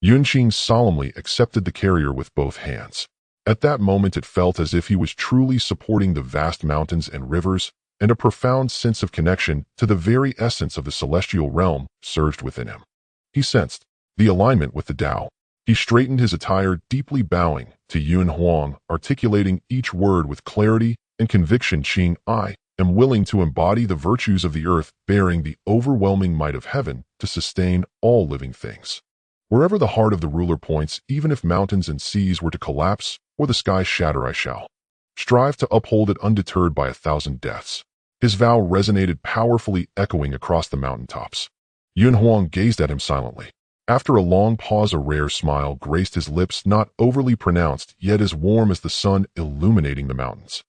Yun Qing solemnly accepted the carrier with both hands. At that moment it felt as if he was truly supporting the vast mountains and rivers, and a profound sense of connection to the very essence of the celestial realm surged within him. He sensed the alignment with the Tao. He straightened his attire, deeply bowing to Yun Huang, articulating each word with clarity and conviction. Qing, I am willing to embody the virtues of the earth, bearing the overwhelming might of heaven to sustain all living things. Wherever the heart of the ruler points, even if mountains and seas were to collapse or the sky shatter, I shall strive to uphold it undeterred by 1,000 deaths. His vow resonated powerfully, echoing across the mountaintops. Yun Huang gazed at him silently. After a long pause, a rare smile graced his lips, not overly pronounced, yet as warm as the sun illuminating the mountains.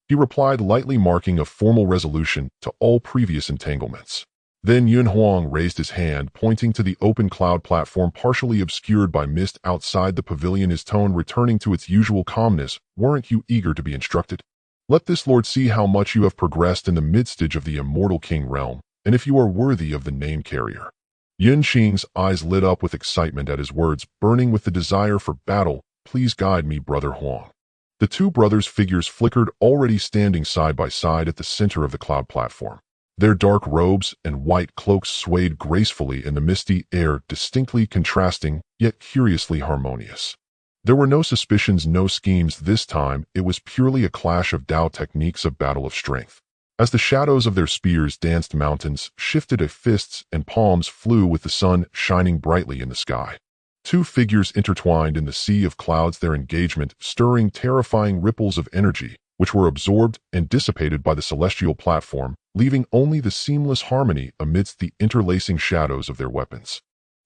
He replied lightly, marking a formal resolution to all previous entanglements. Then Yun Huang raised his hand, pointing to the open cloud platform partially obscured by mist outside the pavilion, his tone returning to its usual calmness. Weren't you eager to be instructed? Let this lord see how much you have progressed in the midstage of the Immortal King realm, and if you are worthy of the name carrier. Yun Qing's eyes lit up with excitement at his words, burning with the desire for battle. Please guide me, Brother Huang. The two brothers' figures flickered, already standing side by side at the center of the cloud platform. Their dark robes and white cloaks swayed gracefully in the misty air, distinctly contrasting, yet curiously harmonious. There were no suspicions, no schemes this time. It was purely a clash of Tao techniques, a battle of strength. As the shadows of their spears danced, mountains shifted as fists and palms flew with the sun shining brightly in the sky. Two figures intertwined in the sea of clouds, their engagement stirring terrifying ripples of energy, which were absorbed and dissipated by the celestial platform, leaving only the seamless harmony amidst the interlacing shadows of their weapons.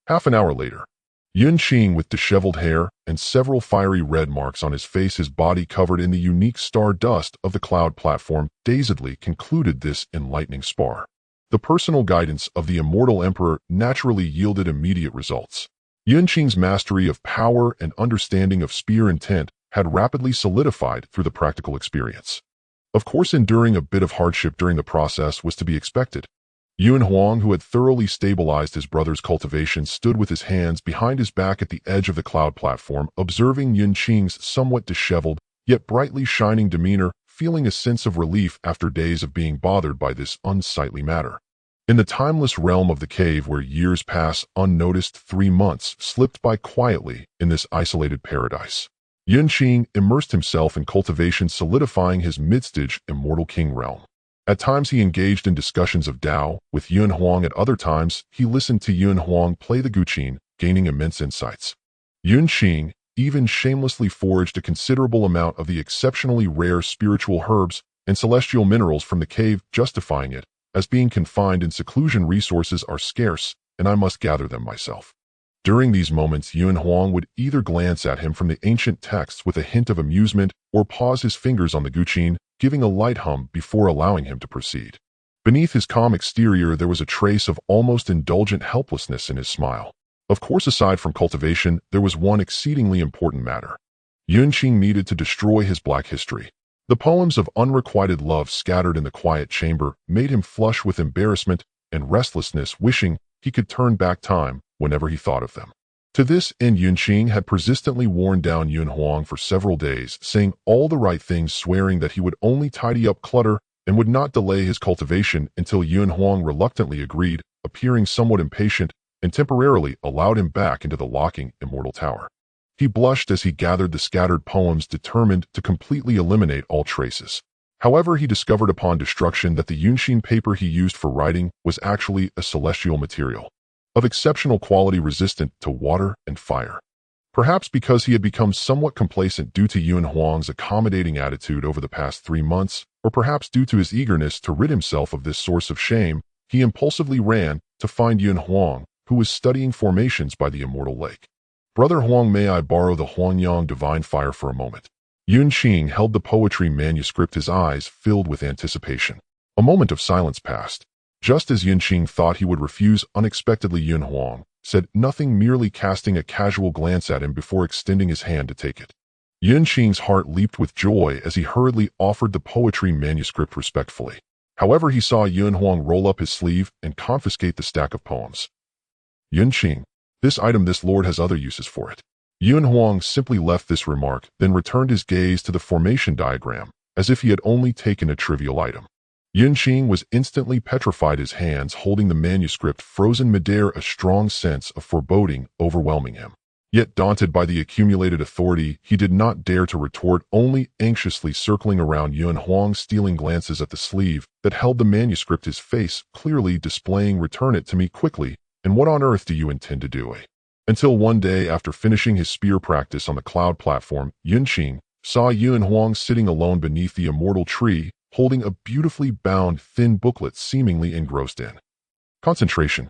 Half an hour later, Yun Qing, with disheveled hair and several fiery red marks on his face, his body covered in the unique star dust of the cloud platform, dazedly concluded this enlightening spar. The personal guidance of the Immortal Emperor naturally yielded immediate results. Yun Qing's mastery of power and understanding of spear intent had rapidly solidified through the practical experience. Of course, enduring a bit of hardship during the process was to be expected. Yun Huang, who had thoroughly stabilized his brother's cultivation, stood with his hands behind his back at the edge of the cloud platform, observing Yun Qing's somewhat disheveled, yet brightly shining demeanor, feeling a sense of relief after days of being bothered by this unsightly matter. In the timeless realm of the cave where years pass unnoticed, 3 months slipped by quietly in this isolated paradise. Yun Qing immersed himself in cultivation, solidifying his midstage Immortal King realm. At times he engaged in discussions of Tao with Yun Huang. At other times, he listened to Yun Huang play the guqin, gaining immense insights. Yun Qing even shamelessly foraged a considerable amount of the exceptionally rare spiritual herbs and celestial minerals from the cave, justifying it as being confined in seclusion. Resources are scarce, and I must gather them myself. During these moments, Yun Huang would either glance at him from the ancient texts with a hint of amusement or pause his fingers on the guqin, giving a light hum before allowing him to proceed. Beneath his calm exterior, there was a trace of almost indulgent helplessness in his smile. Of course, aside from cultivation, there was one exceedingly important matter. Yun Qing needed to destroy his black history. The poems of unrequited love scattered in the quiet chamber made him flush with embarrassment and restlessness, wishing he could turn back time whenever he thought of them. To this end, Yun Qing had persistently worn down Yun Huang for several days, saying all the right things, swearing that he would only tidy up clutter and would not delay his cultivation until Yun Huang reluctantly agreed, appearing somewhat impatient, and temporarily allowed him back into the locking immortal tower. He blushed as he gathered the scattered poems, determined to completely eliminate all traces. However, he discovered upon destruction that the Yunqing paper he used for writing was actually a celestial material, of exceptional quality, resistant to water and fire. Perhaps because he had become somewhat complacent due to Yun Huang's accommodating attitude over the past 3 months, or perhaps due to his eagerness to rid himself of this source of shame, he impulsively ran to find Yun Huang, who was studying formations by the immortal lake. Brother Huang, may I borrow the Huangyang divine fire for a moment? Yun Qing held the poetry manuscript, his eyes filled with anticipation. A moment of silence passed. Just as Yun Qing thought he would refuse, unexpectedly Yun Huang said nothing, merely casting a casual glance at him before extending his hand to take it. Yun Qing's heart leaped with joy as he hurriedly offered the poetry manuscript respectfully. However, he saw Yun Huang roll up his sleeve and confiscate the stack of poems. Yun Qing, This lord has other uses for it." Yun Huang simply left this remark, then returned his gaze to the formation diagram, as if he had only taken a trivial item. Yun Qing was instantly petrified, his hands holding the manuscript frozen midair, a strong sense of foreboding overwhelming him. Yet daunted by the accumulated authority, he did not dare to retort, only anxiously circling around Yun Huang, stealing glances at the sleeve that held the manuscript, his face clearly displaying, "Return it to me quickly, and what on earth do you intend to do?" Until one day, after finishing his spear practice on the cloud platform, Yun Qing saw Yun Huang sitting alone beneath the immortal tree, holding a beautifully bound thin booklet, seemingly engrossed in concentration.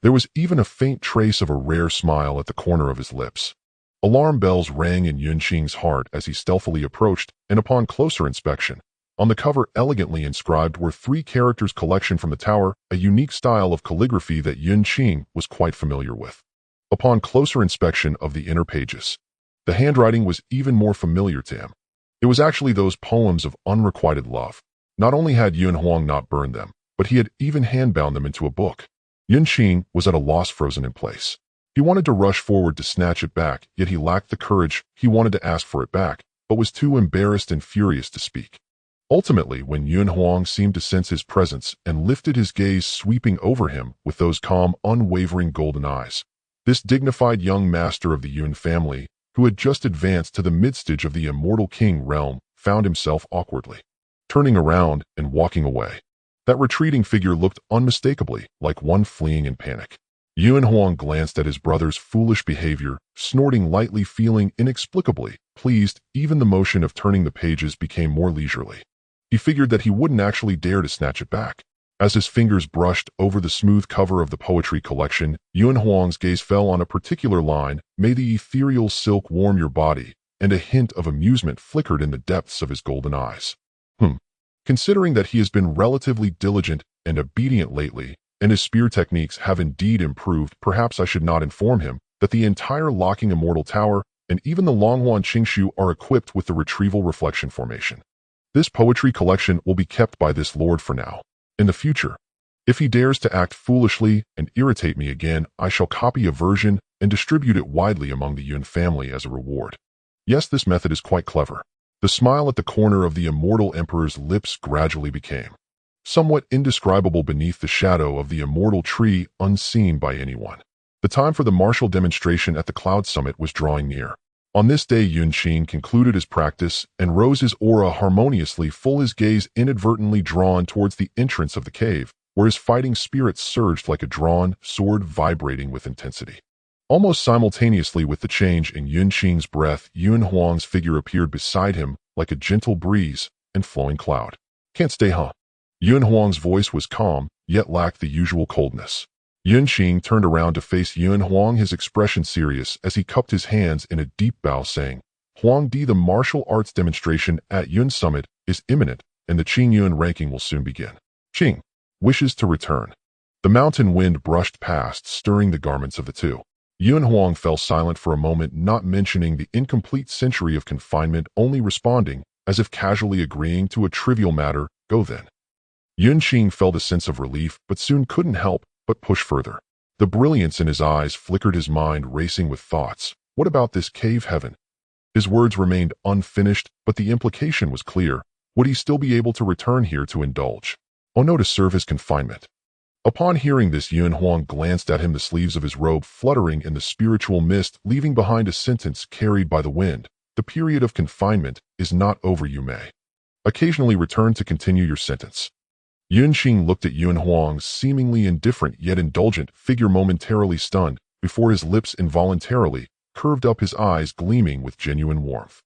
There was even a faint trace of a rare smile at the corner of his lips. Alarm bells rang in Yun Qing's heart as he stealthily approached, and upon closer inspection, on the cover, elegantly inscribed, were 3 characters collection from the tower, a unique style of calligraphy that Yun Qing was quite familiar with. Upon closer inspection of the inner pages, the handwriting was even more familiar to him. It was actually those poems of unrequited love. Not only had Yun Huang not burned them, but he had even handbound them into a book. Yun Qing was at a loss, frozen in place. He wanted to rush forward to snatch it back, yet he lacked the courage. He wanted to ask for it back, but was too embarrassed and furious to speak. Ultimately, when Yun Huang seemed to sense his presence and lifted his gaze, sweeping over him with those calm, unwavering golden eyes, this dignified young master of the Yun family, who had just advanced to the midstage of the Immortal King realm, found himself awkwardly turning around and walking away. That retreating figure looked unmistakably like one fleeing in panic. Yun Huang glanced at his brother's foolish behavior, snorting lightly, feeling inexplicably pleased. Even the motion of turning the pages became more leisurely. He figured that he wouldn't actually dare to snatch it back. As his fingers brushed over the smooth cover of the poetry collection, Yun Huang's gaze fell on a particular line, "May the ethereal silk warm your body," and a hint of amusement flickered in the depths of his golden eyes. Considering that he has been relatively diligent and obedient lately, and his spear techniques have indeed improved, perhaps I should not inform him that the entire locking immortal tower and even the Longhuan Qingshu are equipped with the retrieval reflection formation. This poetry collection will be kept by this lord for now. In the future, if he dares to act foolishly and irritate me again, I shall copy a version and distribute it widely among the Yun family as a reward. Yes, this method is quite clever. The smile at the corner of the Immortal Emperor's lips gradually became somewhat indescribable beneath the shadow of the immortal tree, unseen by anyone. The time for the martial demonstration at the Cloud Summit was drawing near. On this day, Yun Qing concluded his practice and rose, his aura harmoniously full, his gaze inadvertently drawn towards the entrance of the cave, where his fighting spirit surged like a drawn sword, vibrating with intensity. Almost simultaneously with the change in Yun Qing's breath, Yun Huang's figure appeared beside him like a gentle breeze and flowing cloud. "Can't stay, huh?" Yun Huang's voice was calm, yet lacked the usual coldness. Yun Qing turned around to face Yun Huang, his expression serious as he cupped his hands in a deep bow, saying, "Huang Di, the martial arts demonstration at Yun Summit is imminent, and the Qingyuan ranking will soon begin. Qing wishes to return." The mountain wind brushed past, stirring the garments of the two. Yun Huang fell silent for a moment, not mentioning the incomplete century of confinement, only responding, as if casually agreeing to a trivial matter, "Go then." Yun Qing felt a sense of relief, but soon couldn't help but push further. The brilliance in his eyes flickered, his mind racing with thoughts. What about this cave heaven? His words remained unfinished, but the implication was clear. Would he still be able to return here to indulge? Oh no, to serve his confinement. Upon hearing this, Yun Huang glanced at him, the sleeves of his robe fluttering in the spiritual mist, leaving behind a sentence carried by the wind. "The period of confinement is not over. You may occasionally return to continue your sentence." Yun Qing looked at Yun Huang's seemingly indifferent yet indulgent figure, momentarily stunned, before his lips involuntarily curved up, his eyes gleaming with genuine warmth.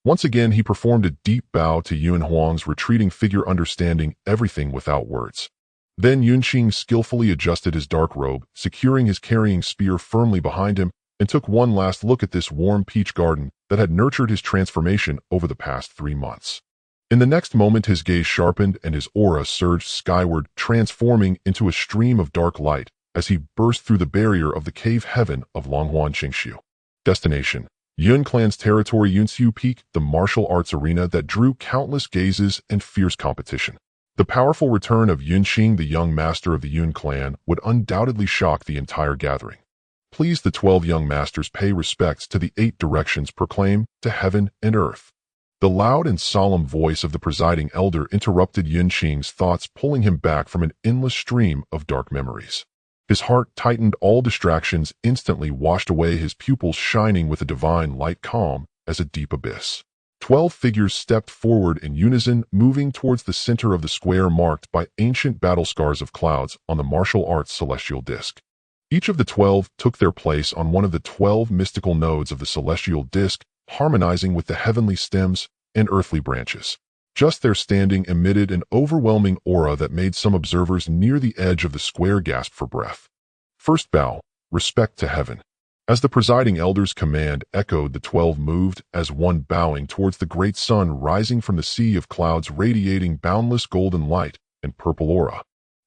Once again, he performed a deep bow to Yun Huang's retreating figure, understanding everything without words. Then Yun Qing skillfully adjusted his dark robe, securing his carrying spear firmly behind him, and took one last look at this warm peach garden that had nurtured his transformation over the past 3 months. In the next moment, his gaze sharpened and his aura surged skyward, transforming into a stream of dark light as he burst through the barrier of the cave heaven of Longhuan Qingshu. Destination: Yun Clan's territory, Yunxiu Peak, the martial arts arena that drew countless gazes and fierce competition. The powerful return of Yun Qing, the young master of the Yun clan, would undoubtedly shock the entire gathering. Please the 12 young masters pay respects to the 8 directions proclaim to heaven and earth. The loud and solemn voice of the presiding elder interrupted Yun Qing's thoughts, pulling him back from an endless stream of dark memories. His heart tightened, all distractions instantly washed away, his pupils shining with a divine light, calm as a deep abyss. 12 figures stepped forward in unison, moving towards the center of the square marked by ancient battle scars of clouds on the martial arts celestial disk. Each of the 12 took their place on one of the 12 mystical nodes of the celestial disk, harmonizing with the heavenly stems and earthly branches. Just their standing emitted an overwhelming aura that made some observers near the edge of the square gasp for breath. First bow, respect to heaven. As the presiding elder's command echoed, the 12 moved as one, bowing towards the great sun rising from the sea of clouds, radiating boundless golden light and purple aura.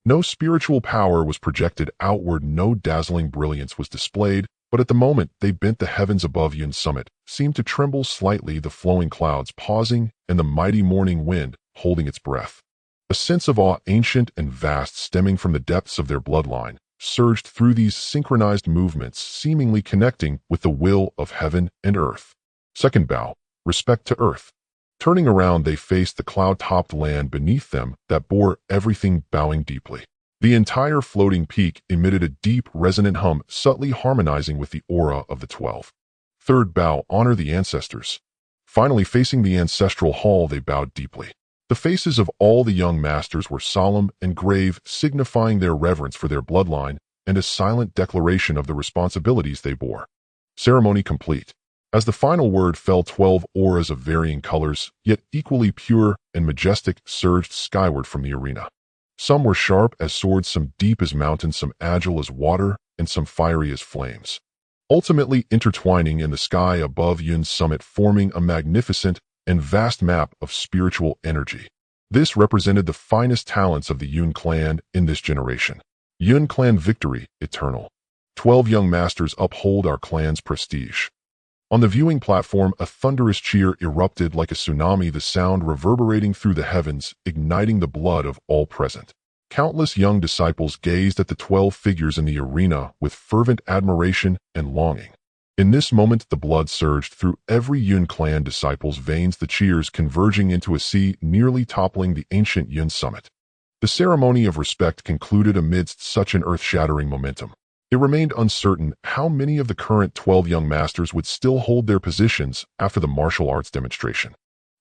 No spiritual power was projected outward, no dazzling brilliance was displayed, but at the moment they bent, the heavens above Yun's summit seemed to tremble slightly, the flowing clouds pausing and the mighty morning wind holding its breath. A sense of awe, ancient and vast, stemming from the depths of their bloodline, surged through these synchronized movements, seemingly connecting with the will of heaven and earth. Second bow, respect to earth. Turning around, they faced the cloud-topped land beneath them that bore everything, bowing deeply. The entire floating peak emitted a deep, resonant hum, subtly harmonizing with the aura of the 12. Third bow, honor the ancestors. Finally, facing the ancestral hall, they bowed deeply. The faces of all the young masters were solemn and grave, signifying their reverence for their bloodline and a silent declaration of the responsibilities they bore. Ceremony complete. As the final word fell, 12 auras of varying colors, yet equally pure and majestic, surged skyward from the arena. Some were sharp as swords, some deep as mountains, some agile as water, and some fiery as flames, ultimately intertwining in the sky above Yun's summit, forming a magnificent and vast map of spiritual energy. This represented the finest talents of the Yun clan in this generation. Yun clan victory, eternal. 12 young masters uphold our clan's prestige. On the viewing platform, a thunderous cheer erupted like a tsunami, the sound reverberating through the heavens, igniting the blood of all present. Countless young disciples gazed at the 12 figures in the arena with fervent admiration and longing. In this moment, the blood surged through every Yun clan disciple's veins, the cheers converging into a sea, nearly toppling the ancient Yun summit. The ceremony of respect concluded amidst such an earth-shattering momentum. It remained uncertain how many of the current 12 young masters would still hold their positions after the martial arts demonstration.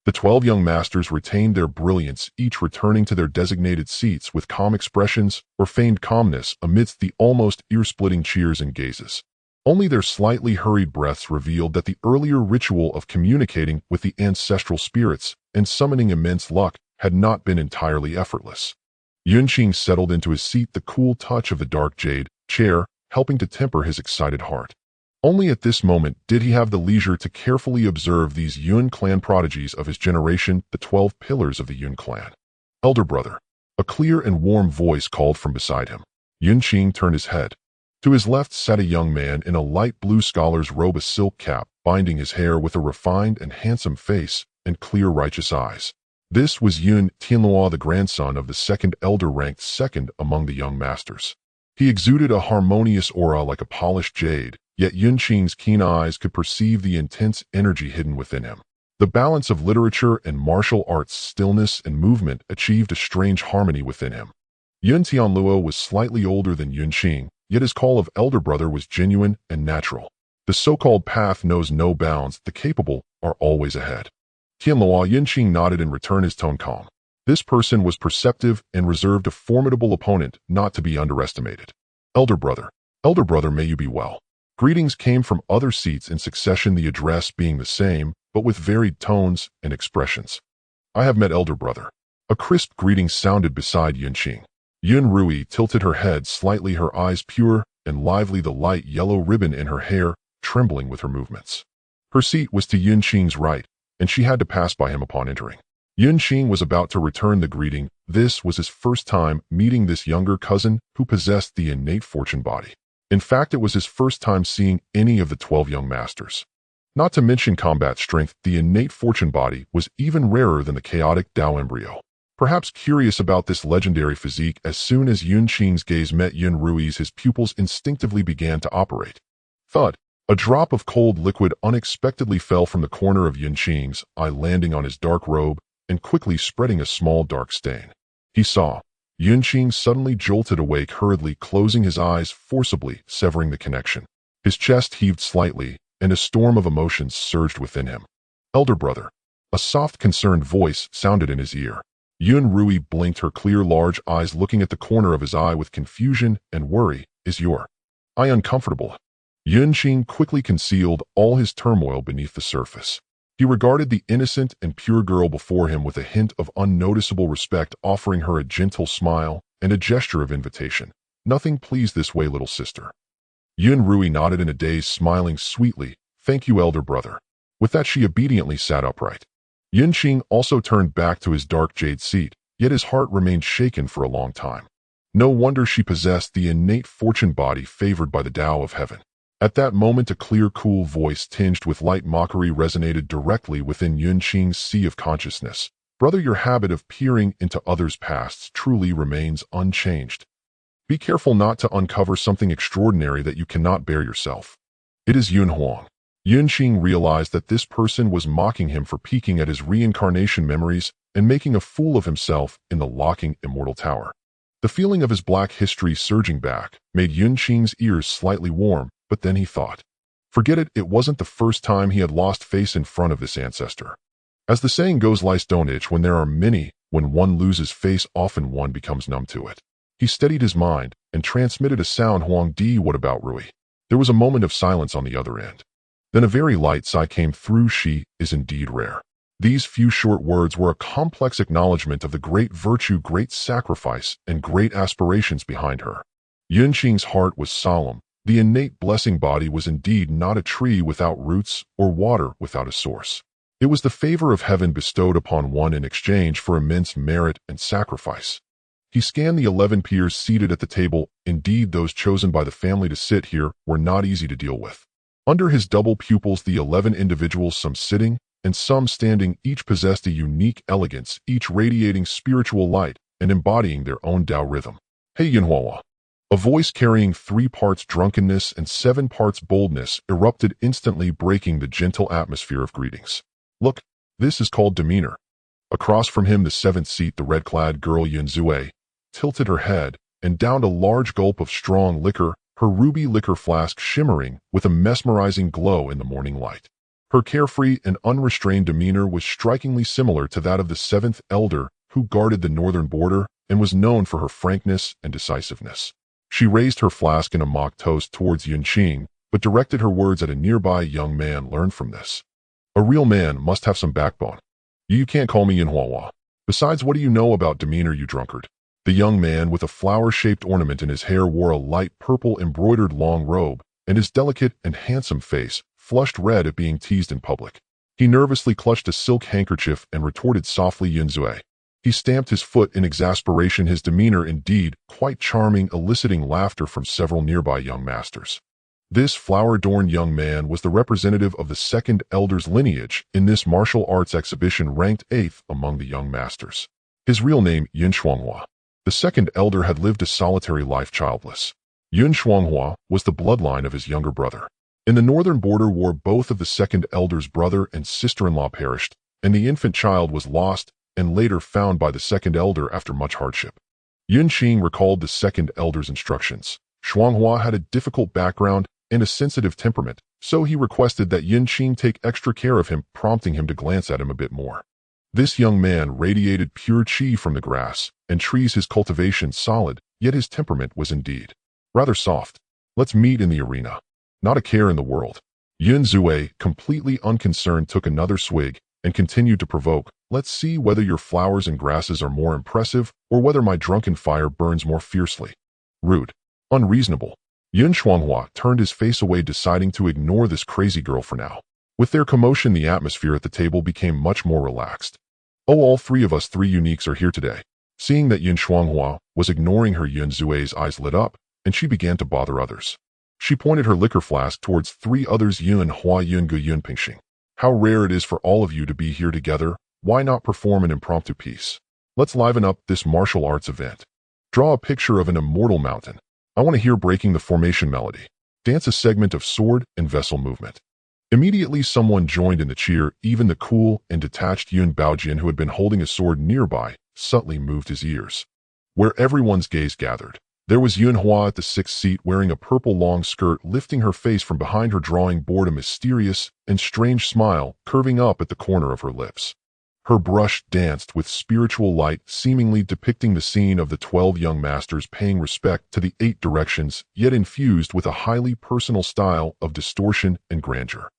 The 12 young masters retained their brilliance, each returning to their designated seats with calm expressions or feigned calmness amidst the almost ear-splitting cheers and gazes. Only their slightly hurried breaths revealed that the earlier ritual of communicating with the ancestral spirits and summoning immense luck had not been entirely effortless. Yun Qing settled into his seat, the cool touch of the dark jade chair helping to temper his excited heart. Only at this moment did he have the leisure to carefully observe these Yun clan prodigies of his generation, the 12 pillars of the Yun clan. Elder brother. A clear and warm voice called from beside him. Yun Qing turned his head. To his left sat a young man in a light blue scholar's robe, a silk cap binding his hair, with a refined and handsome face and clear righteous eyes. This was Yun Tianyuan, the grandson of the second elder, ranked second among the young masters. He exuded a harmonious aura like a polished jade, yet Yun Qing's keen eyes could perceive the intense energy hidden within him. The balance of literature and martial arts, stillness and movement, achieved a strange harmony within him. Yun Tianyuan was slightly older than Yun Qing, yet his call of elder brother was genuine and natural. The so-called path knows no bounds, the capable are always ahead. Tianyuan. Yun Qing nodded in return, his tone calm. This person was perceptive and reserved, a formidable opponent not to be underestimated. Elder brother, may you be well. Greetings came from other seats in succession, the address being the same, but with varied tones and expressions. I have met elder brother. A crisp greeting sounded beside Yun Qing. Yun Rui tilted her head slightly, her eyes pure and lively, the light yellow ribbon in her hair trembling with her movements. Her seat was to Yun Qing's right, and she had to pass by him upon entering. Yun Qing was about to return the greeting. This was his first time meeting this younger cousin who possessed the innate fortune body. In fact, it was his first time seeing any of the 12 young masters. Not to mention combat strength, the innate fortune body was even rarer than the chaotic Tao embryo. Perhaps curious about this legendary physique, as soon as Yun Qing's gaze met Yun Rui's, his pupils instinctively began to operate. Thud. A drop of cold liquid unexpectedly fell from the corner of Yun Qing's eye, landing on his dark robe and quickly spreading a small dark stain. He saw. Yun Qing suddenly jolted awake, hurriedly closing his eyes, forcibly severing the connection. His chest heaved slightly, and a storm of emotions surged within him. Elder brother. A soft, concerned voice sounded in his ear. Yun Rui blinked her clear, large eyes, looking at the corner of his eye with confusion and worry. Is your eye uncomfortable? Yun Qing quickly concealed all his turmoil beneath the surface. He regarded the innocent and pure girl before him with a hint of unnoticeable respect, offering her a gentle smile and a gesture of invitation. Nothing pleased this way, little sister. Yun Rui nodded in a daze, smiling sweetly. Thank you, elder brother. With that, she obediently sat upright. Yun Qing also turned back to his dark jade seat, yet his heart remained shaken for a long time. No wonder she possessed the innate fortune body favored by the Tao of heaven. At that moment, a clear, cool voice tinged with light mockery resonated directly within Yun Qing's sea of consciousness. Brother, your habit of peering into others' pasts truly remains unchanged. Be careful not to uncover something extraordinary that you cannot bear yourself. It is Yun Huang. Yun Qing realized that this person was mocking him for peeking at his reincarnation memories and making a fool of himself in the locking immortal tower. The feeling of his black history surging back made Yun Qing's ears slightly warm, but then he thought. Forget it, it wasn't the first time he had lost face in front of this ancestor. As the saying goes, lice don't itch when there are many. When one loses face, often one becomes numb to it. He steadied his mind and transmitted a sound. Huang Di, what about Rui? There was a moment of silence on the other end. Then a very light sigh came through. She is indeed rare. These few short words were a complex acknowledgement of the great virtue, great sacrifice, and great aspirations behind her. Yun Qing's heart was solemn. The innate blessing body was indeed not a tree without roots or water without a source. It was the favor of heaven bestowed upon one in exchange for immense merit and sacrifice. He scanned the 11 peers seated at the table. Indeed, those chosen by the family to sit here were not easy to deal with. Under his double pupils, the 11 individuals, some sitting and some standing, each possessed a unique elegance, each radiating spiritual light and embodying their own Tao rhythm. Hey Yun Huang. A voice carrying 3 parts drunkenness and 7 parts boldness erupted instantly, breaking the gentle atmosphere of greetings. Look, this is called demeanor. Across from him, the 7th seat, the red-clad girl Yun Zue tilted her head and downed a large gulp of strong liquor, her ruby liquor flask shimmering with a mesmerizing glow in the morning light. Her carefree and unrestrained demeanor was strikingly similar to that of the 7th elder who guarded the northern border and was known for her frankness and decisiveness. She raised her flask in a mock toast towards Yun Qing, but directed her words at a nearby young man. Learn from this. A real man must have some backbone. You can't call me Yun Huang. Besides, what do you know about demeanor, you drunkard? The young man with a flower-shaped ornament in his hair wore a light purple embroidered long robe, and his delicate and handsome face flushed red at being teased in public. He nervously clutched a silk handkerchief and retorted softly, Yun Zue. He stamped his foot in exasperation, his demeanor indeed quite charming, eliciting laughter from several nearby young masters. This flower-adorned young man was the representative of the 2nd elder's lineage in this martial arts exhibition, ranked 8th among the young masters. His real name, Yun Shuanghua. The 2nd elder had lived a solitary life childless. Yun Shuanghua was the bloodline of his younger brother. In the northern border war, both of the 2nd elder's brother and sister-in-law perished, and the infant child was lost and later found by the 2nd elder after much hardship. Yun Qing recalled the 2nd elder's instructions. Shuanghua had a difficult background and a sensitive temperament, so he requested that Yun Qing take extra care of him, prompting him to glance at him a bit more. This young man radiated pure qi from the grass and trees, his cultivation solid, yet his temperament was indeed rather soft. Let's meet in the arena. Not a care in the world. Yun Zue, completely unconcerned, took another swig and continued to provoke. Let's see whether your flowers and grasses are more impressive or whether my drunken fire burns more fiercely. Rude. Unreasonable. Yun Shuanghua turned his face away, deciding to ignore this crazy girl for now. With their commotion, the atmosphere at the table became much more relaxed. Oh, all 3 of us 3 uniques are here today. Seeing that Yun Shuanghua was ignoring her, Yun Zue's eyes lit up, and she began to bother others. She pointed her liquor flask towards 3 others. Yun Hua, Yun Gu, Yun Pingxing. How rare it is for all of you to be here together. Why not perform an impromptu piece? Let's liven up this martial arts event. Draw a picture of an immortal mountain. I want to hear breaking the formation melody. dance a segment of sword and vessel movement. Immediately someone joined in the cheer, even the cool and detached Yun Baojian, who had been holding a sword nearby, subtly moved his ears. Where everyone's gaze gathered, there was Yun Huang at the sixth seat, wearing a purple long skirt, lifting her face from behind her drawing board, a mysterious and strange smile curving up at the corner of her lips. Her brush danced with spiritual light, seemingly depicting the scene of the 12 young masters paying respect to the 8 directions, yet infused with a highly personal style of distortion and grandeur.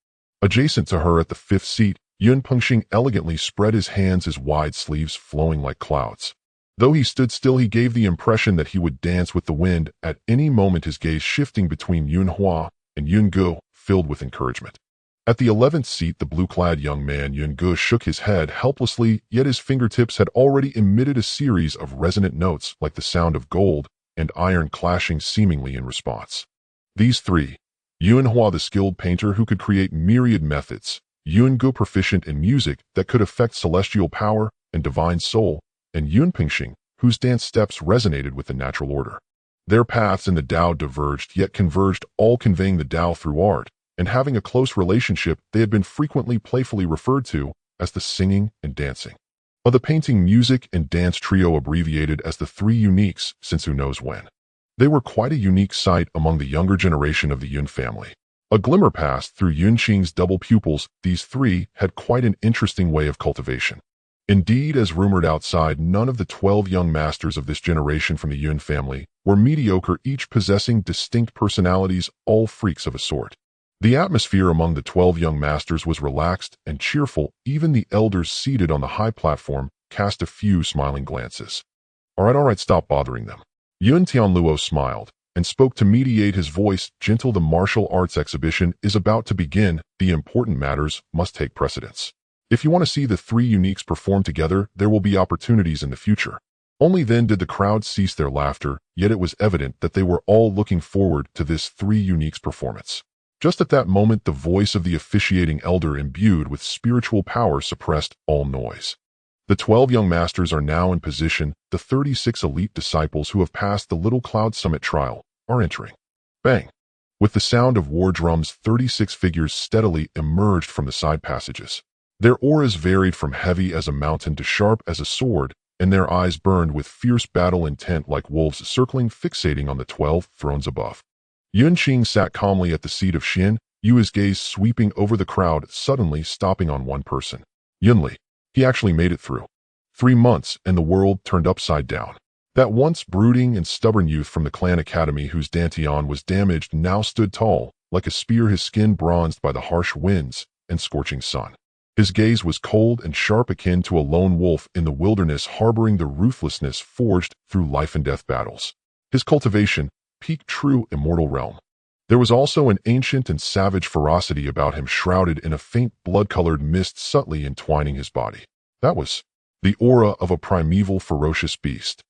Adjacent to her at the fifth seat, Yun Qing elegantly spread his hands, his wide sleeves flowing like clouds. Though he stood still, he gave the impression that he would dance with the wind at any moment, his gaze shifting between Yun Huang and Yun Gu, filled with encouragement. At the 11th seat, the blue-clad young man Yun Gu shook his head helplessly, yet his fingertips had already emitted a series of resonant notes like the sound of gold and iron clashing seemingly in response. These three, Yun Huang, the skilled painter who could create myriad methods, Yun Gu, proficient in music that could affect celestial power and divine soul, and Yun Qing, whose dance steps resonated with the natural order. Their paths in the Tao diverged yet converged, all conveying the Tao through art, and having a close relationship. They had been frequently playfully referred to as the singing and dancing of the painting, music, and dance trio, abbreviated as the Three Uniques since who knows when. They were quite a unique sight among the younger generation of the Yun family. A glimmer passed through Yun Qing's double pupils. These three had quite an interesting way of cultivation. Indeed, as rumored outside, none of the 12 young masters of this generation from the Yun family were mediocre, each possessing distinct personalities, all freaks of a sort. The atmosphere among the 12 young masters was relaxed and cheerful. Even the elders seated on the high platform cast a few smiling glances. All right, stop bothering them. Yun Tianluo smiled and spoke to mediate, his voice gentle. The martial arts exhibition is about to begin. The important matters must take precedence. If you want to see the three uniques perform together, there will be opportunities in the future. Only then did the crowd cease their laughter, yet it was evident that they were all looking forward to this three uniques performance. Just at that moment, the voice of the officiating elder, imbued with spiritual power, suppressed all noise. The 12 young masters are now in position. The 36 elite disciples who have passed the Little Cloud Summit trial are entering. Bang! With the sound of war drums, 36 figures steadily emerged from the side passages. Their auras varied from heavy as a mountain to sharp as a sword, and their eyes burned with fierce battle intent like wolves circling, fixating on the 12 thrones above. Yun Qing sat calmly at the seat of Xin Yu, his gaze sweeping over the crowd, suddenly stopping on one person. Yunli. He actually made it through 3 months, and the world turned upside down. That once brooding and stubborn youth from the clan academy, whose Dantian was damaged, now stood tall, like a spear, his skin bronzed by the harsh winds and scorching sun. His gaze was cold and sharp, akin to a lone wolf in the wilderness, harboring the ruthlessness forged through life and death battles. His cultivation peaked true immortal realm. There was also an ancient and savage ferocity about him, shrouded in a faint blood-colored mist subtly entwining his body. That was the aura of a primeval ferocious beast.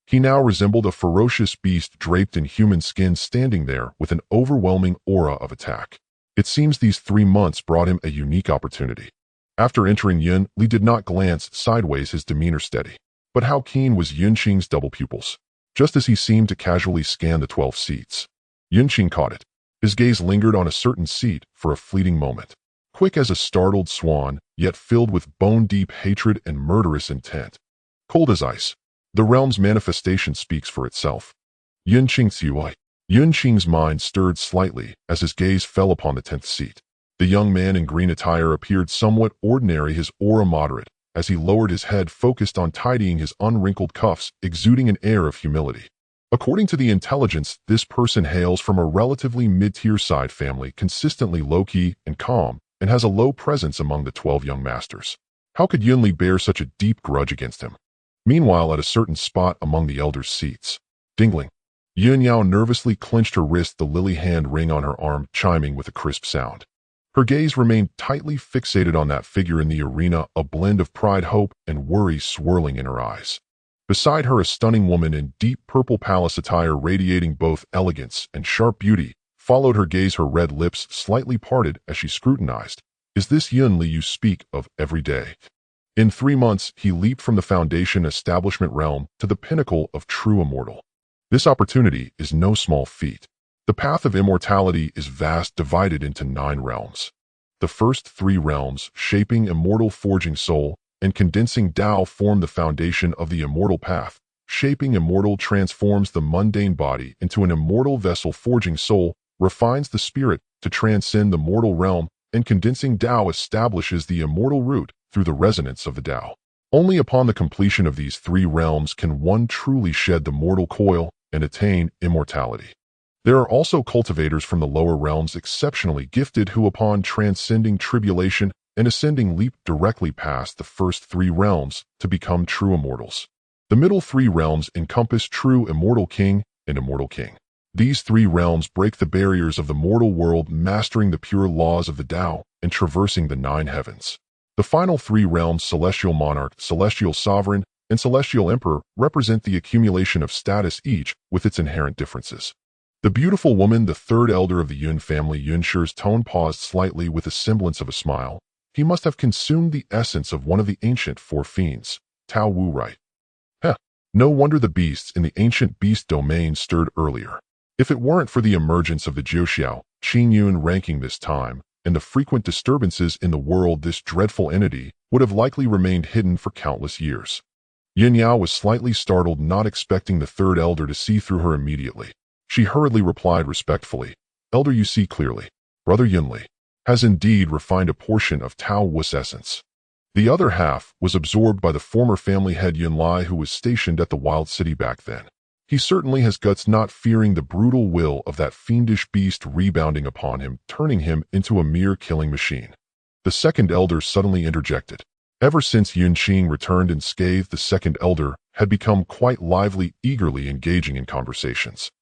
He now resembled a ferocious beast draped in human skin, standing there with an overwhelming aura of attack. It seems these 3 months brought him a unique opportunity. After entering, Yun Li did not glance sideways, his demeanor steady. But how keen was Yun Qing's double pupils? Just as he seemed to casually scan the 12 seats, Yun Qing caught it. His gaze lingered on a certain seat for a fleeting moment. Quick as a startled swan, yet filled with bone-deep hatred and murderous intent. Cold as ice. The realm's manifestation speaks for itself. Yun Qing's mind stirred slightly as his gaze fell upon the 10th seat. The young man in green attire appeared somewhat ordinary, his aura moderate, as he lowered his head, focused on tidying his unwrinkled cuffs, exuding an air of humility. According to the intelligence, this person hails from a relatively mid-tier side family, consistently low-key and calm, and has a low presence among the 12 young masters. How could Yun Li bear such a deep grudge against him? Meanwhile, at a certain spot among the elders' seats, dingling, Yun Yao nervously clenched her wrist, the lily hand ring on her arm chiming with a crisp sound. Her gaze remained tightly fixated on that figure in the arena, a blend of pride, hope, and worry swirling in her eyes. Beside her, a stunning woman in deep purple palace attire, radiating both elegance and sharp beauty, followed her gaze, her red lips slightly parted as she scrutinized. Is this Yun Li you speak of every day? In 3 months, he leaped from the foundation establishment realm to the pinnacle of true immortal. This opportunity is no small feat. The path of immortality is vast, divided into 9 realms. The first 3 realms, shaping immortal forging soul and condensing Tao, form the foundation of the immortal path. Shaping immortal transforms the mundane body into an immortal vessel. Forging soul refines the spirit to transcend the mortal realm, and condensing Tao establishes the immortal root through the resonance of the Tao. Only upon the completion of these 3 realms can one truly shed the mortal coil and attain immortality. There are also cultivators from the lower realms, exceptionally gifted, who upon transcending tribulation and ascending leap directly past the first 3 realms to become true immortals. The middle 3 realms encompass true immortal king and immortal king. These 3 realms break the barriers of the mortal world, mastering the pure laws of the Tao and traversing the 9 heavens. The final 3 realms, celestial monarch, celestial sovereign, and celestial emperor, represent the accumulation of status, each with its inherent differences. The beautiful woman, the 3rd elder of the Yun family. Yun Shi's tone paused slightly with a semblance of a smile. He must have consumed the essence of one of the ancient 4 fiends. Tao Wu, right? No wonder the beasts in the ancient beast domain stirred earlier. If it weren't for the emergence of the Jiuxiao, Qingyun ranking this time, and the frequent disturbances in the world, this dreadful entity would have likely remained hidden for countless years. Yin Yao was slightly startled, not expecting the 3rd elder to see through her immediately. She hurriedly replied respectfully, "Elder, you see clearly. Brother Yunli has indeed refined a portion of Tao Wu's essence. The other half was absorbed by the former family head Yun Lai, who was stationed at the Wild City back then. He certainly has guts, not fearing the brutal will of that fiendish beast rebounding upon him, turning him into a mere killing machine." The 2nd elder suddenly interjected. Ever since Yun Qing returned unscathed, the 2nd elder had become quite lively, eagerly engaging in conversations.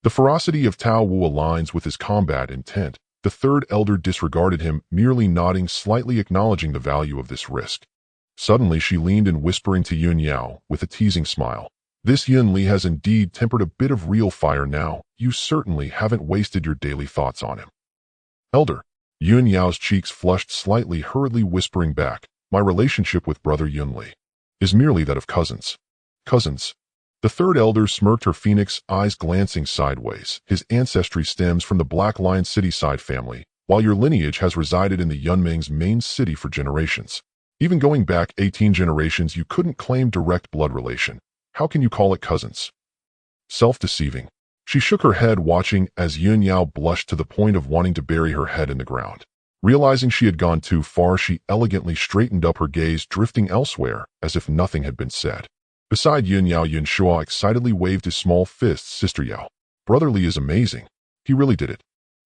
The ferocity of Tao Wu aligns with his combat intent. The 3rd elder disregarded him, merely nodding slightly, acknowledging the value of this risk. Suddenly she leaned in, whispering to Yun Yao with a teasing smile, "This Yun Li has indeed tempered a bit of real fire now. You certainly haven't wasted your daily thoughts on him." "Elder." Yun Yao's cheeks flushed slightly, hurriedly whispering back, "My relationship with brother Yun Li is merely that of cousins." "Cousins?" The 3rd elder smirked, her phoenix eyes glancing sideways. "His ancestry stems from the Black Lion City side family, while your lineage has resided in the Yunming's main city for generations. Even going back 18 generations, you couldn't claim direct blood relation. How can you call it cousins?" "Self-deceiving." She shook her head, watching as Yun Yao blushed to the point of wanting to bury her head in the ground. Realizing she had gone too far, she elegantly straightened up, her gaze drifting elsewhere, as if nothing had been said. Beside Yun Yao, Yun Shua excitedly waved his small fists. "Sister Yao, Brother Li is amazing. He really did it."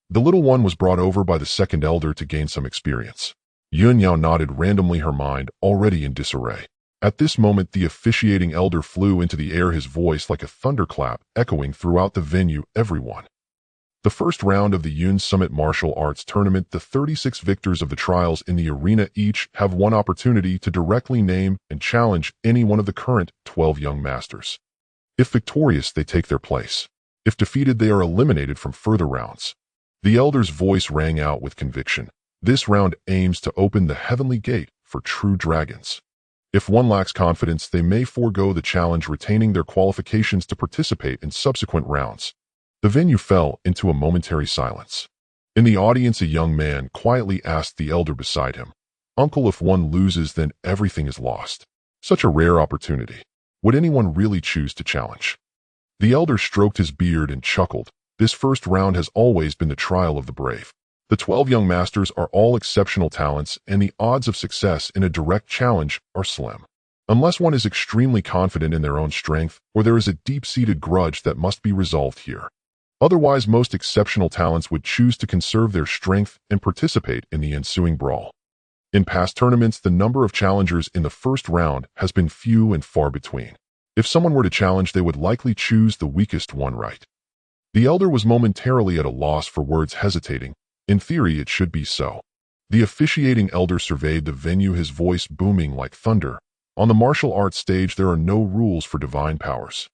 The little one was brought over by the 2nd elder to gain some experience. Yun Yao nodded randomly, her mind already in disarray. At this moment, the officiating elder flew into the air, his voice like a thunderclap echoing throughout the venue. "Everyone. The first round of the Yun Summit Martial Arts Tournament, the 36 victors of the trials in the arena each have one opportunity to directly name and challenge any one of the current 12 young masters. If victorious, they take their place. If defeated, they are eliminated from further rounds." The elder's voice rang out with conviction. "This round aims to open the heavenly gate for true dragons. If one lacks confidence, they may forego the challenge, retaining their qualifications to participate in subsequent rounds." The venue fell into a momentary silence. In the audience, a young man quietly asked the elder beside him, "Uncle, if one loses, then everything is lost. Such a rare opportunity. Would anyone really choose to challenge?" The elder stroked his beard and chuckled. "This first round has always been the trial of the brave. The 12 young masters are all exceptional talents, and the odds of success in a direct challenge are slim. Unless one is extremely confident in their own strength, or there is a deep-seated grudge that must be resolved here. Otherwise, most exceptional talents would choose to conserve their strength and participate in the ensuing brawl. In past tournaments, the number of challengers in the first round has been few and far between. If someone were to challenge, they would likely choose the weakest one, right?" The elder was momentarily at a loss for words, hesitating. In theory, it should be so. The officiating elder surveyed the venue, his voice booming like thunder. On the martial arts stage, there are no rules for divine powers.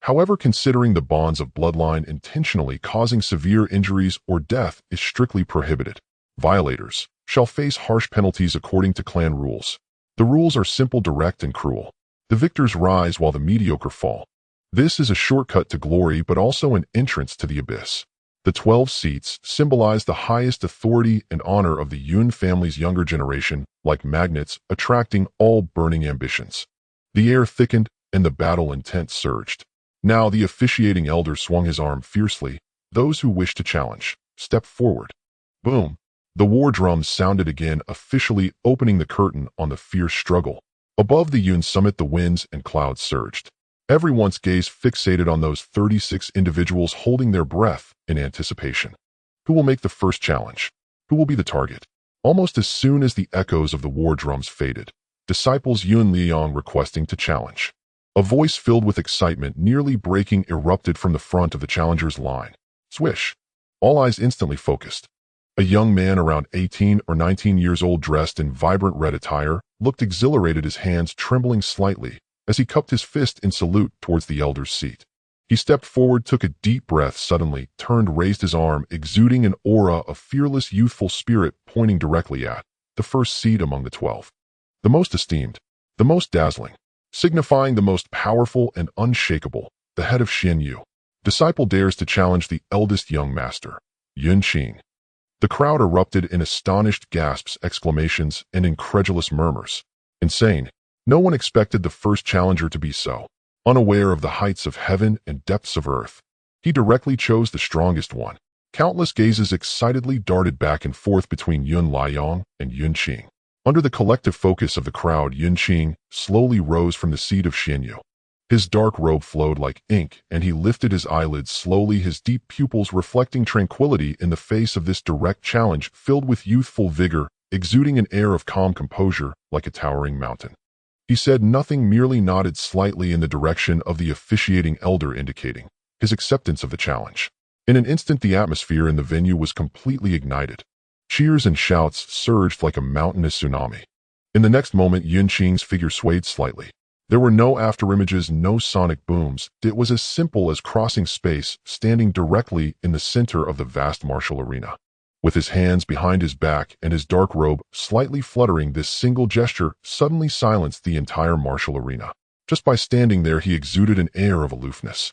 However, considering the bonds of bloodline, intentionally causing severe injuries or death is strictly prohibited. Violators shall face harsh penalties according to clan rules. The rules are simple, direct, and cruel. The victors rise while the mediocre fall. This is a shortcut to glory, but also an entrance to the abyss. The 12 seats symbolized the highest authority and honor of the Yun family's younger generation, like magnets attracting all burning ambitions. The air thickened and the battle intent surged. Now the officiating elder swung his arm fiercely. Those who wished to challenge, step forward. Boom! The war drums sounded again, officially opening the curtain on the fierce struggle. Above the Yun summit, the winds and clouds surged. Everyone's gaze fixated on those 36 individuals holding their breath in anticipation. Who will make the first challenge? Who will be the target? Almost as soon as the echoes of the war drums faded, disciples Yun Liang requesting to challenge. A voice filled with excitement, nearly breaking, erupted from the front of the challengers' line. Swish! All eyes instantly focused. A young man around 18 or 19 years old, dressed in vibrant red attire, looked exhilarated, his hands trembling slightly as he cupped his fist in salute towards the elder's seat. He stepped forward, took a deep breath, suddenly turned, raised his arm, exuding an aura of fearless youthful spirit, pointing directly at the first seat among the 12. The most esteemed, the most dazzling, signifying the most powerful and unshakable, the head of Xianyu. Disciple dares to challenge the eldest young master, Yun Qing. The crowd erupted in astonished gasps, exclamations, and incredulous murmurs. Insane. No one expected the first challenger to be so unaware of the heights of heaven and depths of earth. He directly chose the strongest one. Countless gazes excitedly darted back and forth between Yun Liang and Yun Qing. Under the collective focus of the crowd, Yun Qing slowly rose from the seat of Xianyu. His dark robe flowed like ink, and he lifted his eyelids slowly, his deep pupils reflecting tranquility in the face of this direct challenge, filled with youthful vigor, exuding an air of calm composure like a towering mountain. He said nothing, merely nodded slightly in the direction of the officiating elder, indicating his acceptance of the challenge. In an instant, the atmosphere in the venue was completely ignited. Cheers and shouts surged like a mountainous tsunami. In the next moment, Yun Qing's figure swayed slightly. There were no afterimages, no sonic booms. It was as simple as crossing space, standing directly in the center of the vast martial arena. With his hands behind his back and his dark robe slightly fluttering, this single gesture suddenly silenced the entire martial arena. Just by standing there, he exuded an air of aloofness.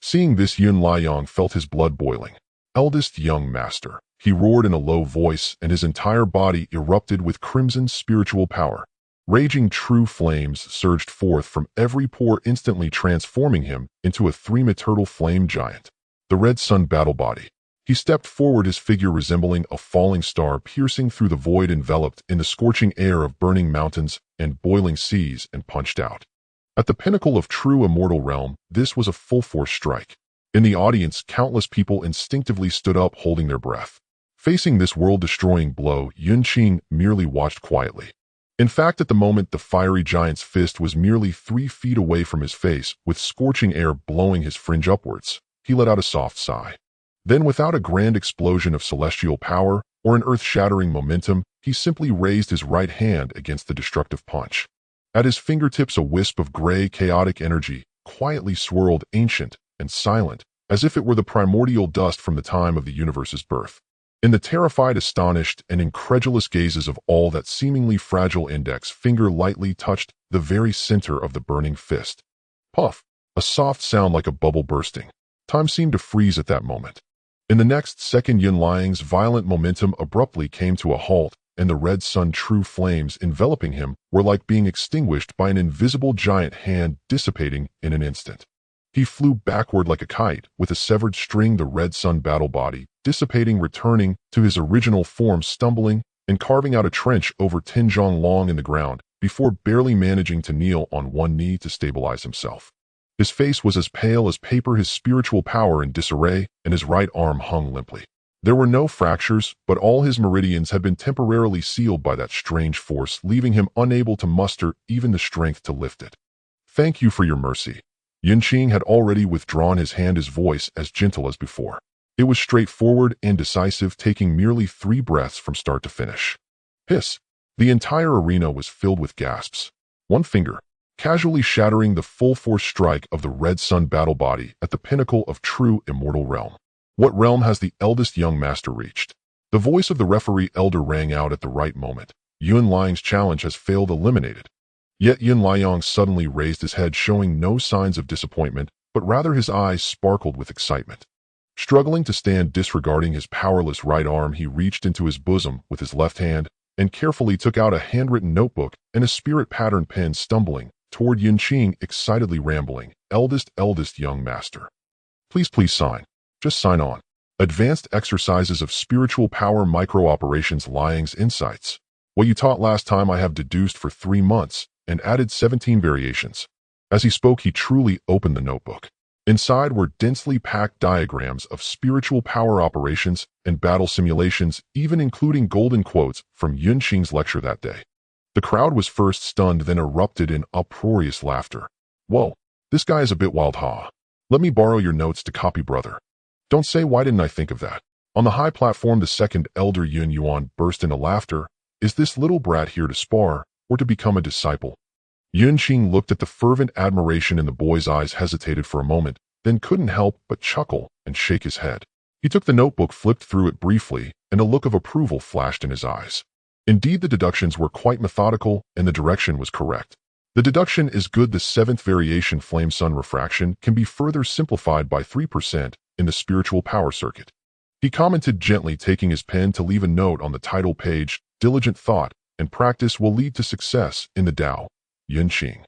Seeing this, Yun Liang felt his blood boiling. Eldest young master, he roared in a low voice, and his entire body erupted with crimson spiritual power. Raging true flames surged forth from every pore, instantly transforming him into a three-meter flame giant. The Red Sun battle body. He stepped forward, his figure resembling a falling star piercing through the void, enveloped in the scorching air of burning mountains and boiling seas, and punched out. At the pinnacle of true immortal realm, this was a full-force strike. In the audience, countless people instinctively stood up, holding their breath. Facing this world-destroying blow, Yun Qing merely watched quietly. In fact, at the moment, the fiery giant's fist was merely 3 feet away from his face, with scorching air blowing his fringe upwards. He let out a soft sigh. Then, without a grand explosion of celestial power or an earth-shattering momentum, he simply raised his right hand against the destructive punch. At his fingertips, a wisp of gray, chaotic energy quietly swirled, ancient and silent, as if it were the primordial dust from the time of the universe's birth. In the terrified, astonished, and incredulous gazes of all, that seemingly fragile index finger lightly touched the very center of the burning fist. Puff! A soft sound like a bubble bursting. Time seemed to freeze at that moment. In the next second, Yun Liang's violent momentum abruptly came to a halt, and the Red Sun true flames enveloping him were like being extinguished by an invisible giant hand, dissipating in an instant. He flew backward like a kite, with a severed string, the Red Sun battle body, dissipating, returning to his original form, stumbling and carving out a trench over 10 zhong long in the ground, before barely managing to kneel on one knee to stabilize himself. His face was as pale as paper, his spiritual power in disarray, and his right arm hung limply. There were no fractures, but all his meridians had been temporarily sealed by that strange force, leaving him unable to muster even the strength to lift it. "Thank you for your mercy." Yun Qing had already withdrawn his hand, his voice as gentle as before. It was straightforward and decisive, taking merely 3 breaths from start to finish. Hiss! The entire arena was filled with gasps. One finger, casually shattering the full-force strike of the Red Sun battle body at the pinnacle of true immortal realm. What realm has the eldest young master reached? The voice of the referee elder rang out at the right moment. Yun Liang's challenge has failed, eliminated. Yet Yun Liang suddenly raised his head, showing no signs of disappointment, but rather his eyes sparkled with excitement. Struggling to stand, disregarding his powerless right arm, he reached into his bosom with his left hand and carefully took out a handwritten notebook and a spirit pattern pen, stumbling toward Yun Qing, excitedly rambling, eldest young master. Please sign. Just sign on. Advanced exercises of spiritual power, micro-operations, Liang's insights. What you taught last time I have deduced for 3 months and added 17 variations. As he spoke, he truly opened the notebook. Inside were densely packed diagrams of spiritual power operations and battle simulations, even including golden quotes from Yun Qing's lecture that day. The crowd was first stunned, then erupted in uproarious laughter. Whoa, this guy is a bit wild, huh? Let me borrow your notes to copy, brother. Don't say, why didn't I think of that? On the high platform, the second elder Yun Yuan burst into laughter. Is this little brat here to spar or to become a disciple? Yun Qing looked at the fervent admiration in the boy's eyes, hesitated for a moment, then couldn't help but chuckle and shake his head. He took the notebook, flipped through it briefly, and a look of approval flashed in his eyes. Indeed, the deductions were quite methodical, and the direction was correct. The deduction is good. The 7th variation, flame sun refraction, can be further simplified by 3% in the spiritual power circuit. He commented gently, taking his pen to leave a note on the title page. Diligent thought and practice will lead to success in the Tao. Yun Qing.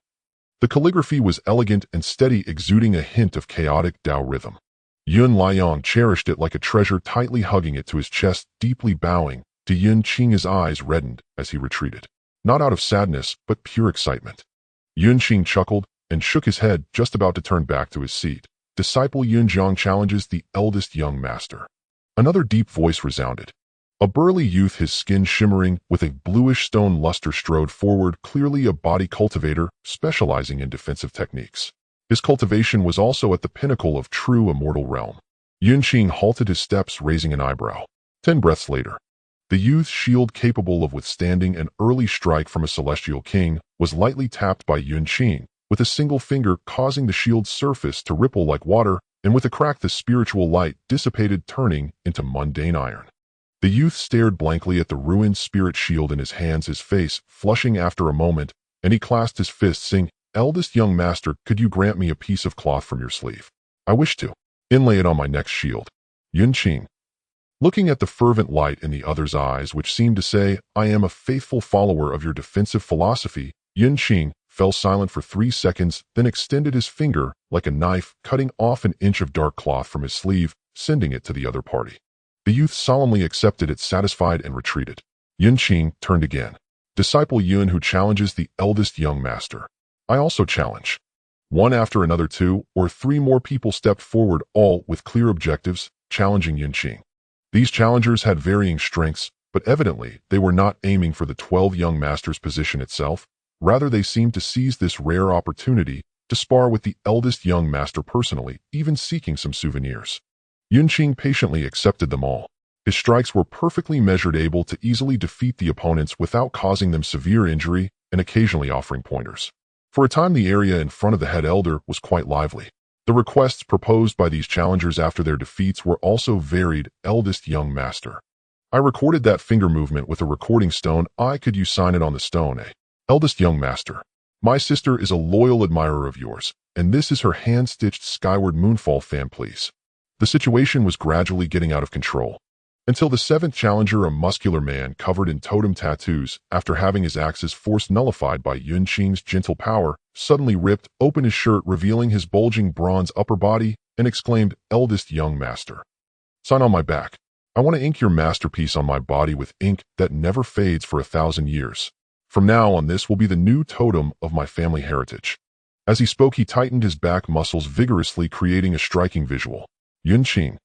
The calligraphy was elegant and steady, exuding a hint of chaotic Tao rhythm. Yun Liang cherished it like a treasure, tightly hugging it to his chest, deeply bowing to Yun Qing. His eyes reddened as he retreated, not out of sadness, but pure excitement. Yun Qing chuckled and shook his head, just about to turn back to his seat. Disciple Yun Huang challenges the eldest young master. Another deep voice resounded. A burly youth, his skin shimmering with a bluish stone luster, strode forward, clearly a body cultivator specializing in defensive techniques. His cultivation was also at the pinnacle of true immortal realm. Yun Qing halted his steps, raising an eyebrow. 10 breaths later, the youth's shield, capable of withstanding an early strike from a celestial king, was lightly tapped by Yun Qing with a single finger, causing the shield's surface to ripple like water, and with a crack the spiritual light dissipated, turning into mundane iron. The youth stared blankly at the ruined spirit shield in his hands, his face flushing. After a moment, and he clasped his fists, saying, Eldest young master, could you grant me a piece of cloth from your sleeve? I wish to inlay it on my next shield. Yun Qing, looking at the fervent light in the other's eyes, which seemed to say, I am a faithful follower of your defensive philosophy, Yun Qing fell silent for 3 seconds, then extended his finger like a knife, cutting off an inch of dark cloth from his sleeve, sending it to the other party. The youth solemnly accepted it, satisfied, and retreated. Yun Qing turned again. Disciple Yun, who challenges the eldest young master. I also challenge. One after another, 2 or 3 more people stepped forward, all with clear objectives, challenging Yun Qing. These challengers had varying strengths, but evidently they were not aiming for the 12 young master's position itself. Rather, they seemed to seize this rare opportunity to spar with the eldest young master personally, even seeking some souvenirs. Yun Qing patiently accepted them all. His strikes were perfectly measured, able to easily defeat the opponents without causing them severe injury, and occasionally offering pointers. For a time, the area in front of the head elder was quite lively. The requests proposed by these challengers after their defeats were also varied. Eldest young master. I recorded that finger movement with a recording stone. Could you sign it on the stone, Eldest young master. My sister is a loyal admirer of yours, and this is her hand-stitched skyward moonfall fan, please. The situation was gradually getting out of control, until the 7th challenger, a muscular man covered in totem tattoos, after having his axis force nullified by Yun Qing's gentle power, suddenly ripped open his shirt, revealing his bulging bronze upper body, and exclaimed, Eldest young master. Sign on my back. I want to ink your masterpiece on my body with ink that never fades for 1,000 years. From now on, this will be the new totem of my family heritage. As he spoke, he tightened his back muscles vigorously, creating a striking visual. Yun Qing.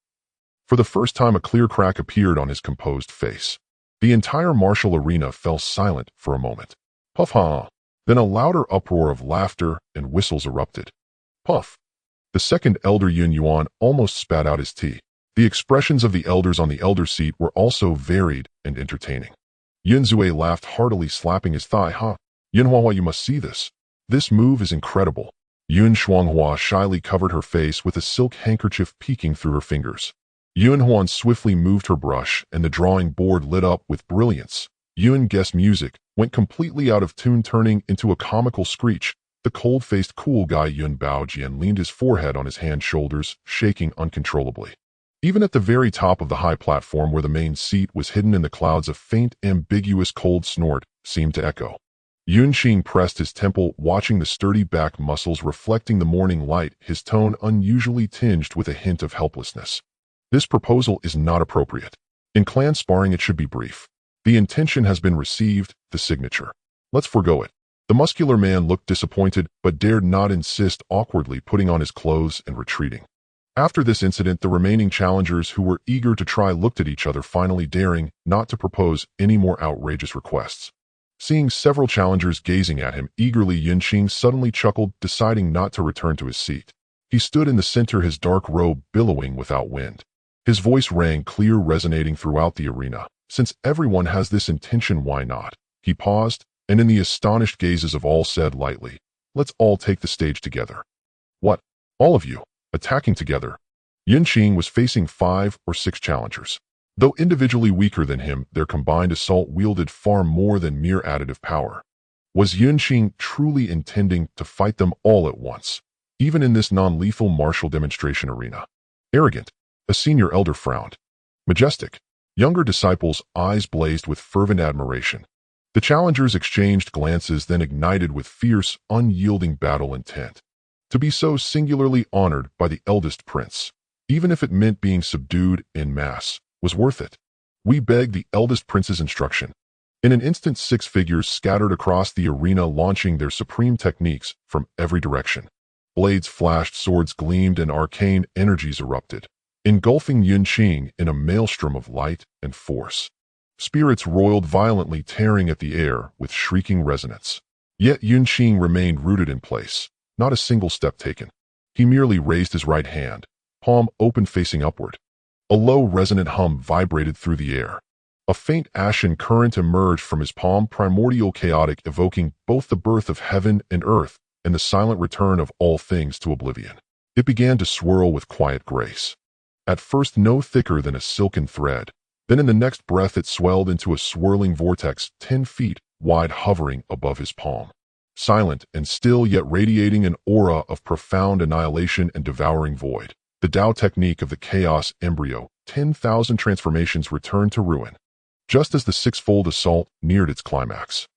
For the first time, a clear crack appeared on his composed face. The entire martial arena fell silent for a moment. Puff, ha! Then a louder uproar of laughter and whistles erupted. Puff! The second elder, Yun Yuan, almost spat out his tea. The expressions of the elders on the elder seat were also varied and entertaining. Yun Zue laughed heartily, slapping his thigh. Yun Huang, you must see this. This move is incredible. Yun Shuanghua shyly covered her face with a silk handkerchief peeking through her fingers. Yun Huang swiftly moved her brush, and the drawing board lit up with brilliance. Yun Guess music went completely out of tune, turning into a comical screech. The cold-faced cool guy Yun Baojian leaned his forehead on his hand shoulders, shaking uncontrollably. Even at the very top of the high platform where the main seat was hidden in the clouds, a faint, ambiguous cold snort seemed to echo. Yun Qing pressed his temple, watching the sturdy back muscles reflecting the morning light, his tone unusually tinged with a hint of helplessness. This proposal is not appropriate. In clan sparring it should be brief. The intention has been received, the signature. Let's forego it. The muscular man looked disappointed, but dared not insist, awkwardly putting on his clothes and retreating. After this incident, the remaining challengers who were eager to try looked at each other, finally daring not to propose any more outrageous requests. Seeing several challengers gazing at him eagerly, Yun Qing suddenly chuckled, deciding not to return to his seat. He stood in the center, his dark robe billowing without wind. His voice rang clear, resonating throughout the arena. Since everyone has this intention, why not? He paused, and in the astonished gazes of all said lightly, "Let's all take the stage together." "What? All of you? Attacking together?" Yun Qing was facing 5 or 6 challengers. Though individually weaker than him, their combined assault wielded far more than mere additive power. Was Yun Qing truly intending to fight them all at once, even in this non-lethal martial demonstration arena? Arrogant. A senior elder frowned. Majestic. Younger disciples' eyes blazed with fervent admiration. The challengers exchanged glances, then ignited with fierce, unyielding battle intent. To be so singularly honored by the eldest prince, even if it meant being subdued en masse, was worth it. We beg the eldest prince's instruction. In an instant, 6 figures scattered across the arena, launching their supreme techniques from every direction. Blades flashed, swords gleamed, and arcane energies erupted, engulfing Yun Qing in a maelstrom of light and force. Spirits roiled violently, tearing at the air with shrieking resonance. Yet Yun Qing remained rooted in place, not a single step taken. He merely raised his right hand, palm open, facing upward. A low, resonant hum vibrated through the air. A faint ashen current emerged from his palm, primordial, chaotic, evoking both the birth of heaven and earth and the silent return of all things to oblivion. It began to swirl with quiet grace. At first no thicker than a silken thread, then in the next breath it swelled into a swirling vortex 10 feet wide, hovering above his palm. Silent and still, yet radiating an aura of profound annihilation and devouring void. The Tao technique of the chaos embryo, 10,000 transformations, returned to ruin, just as the 6-fold assault neared its climax.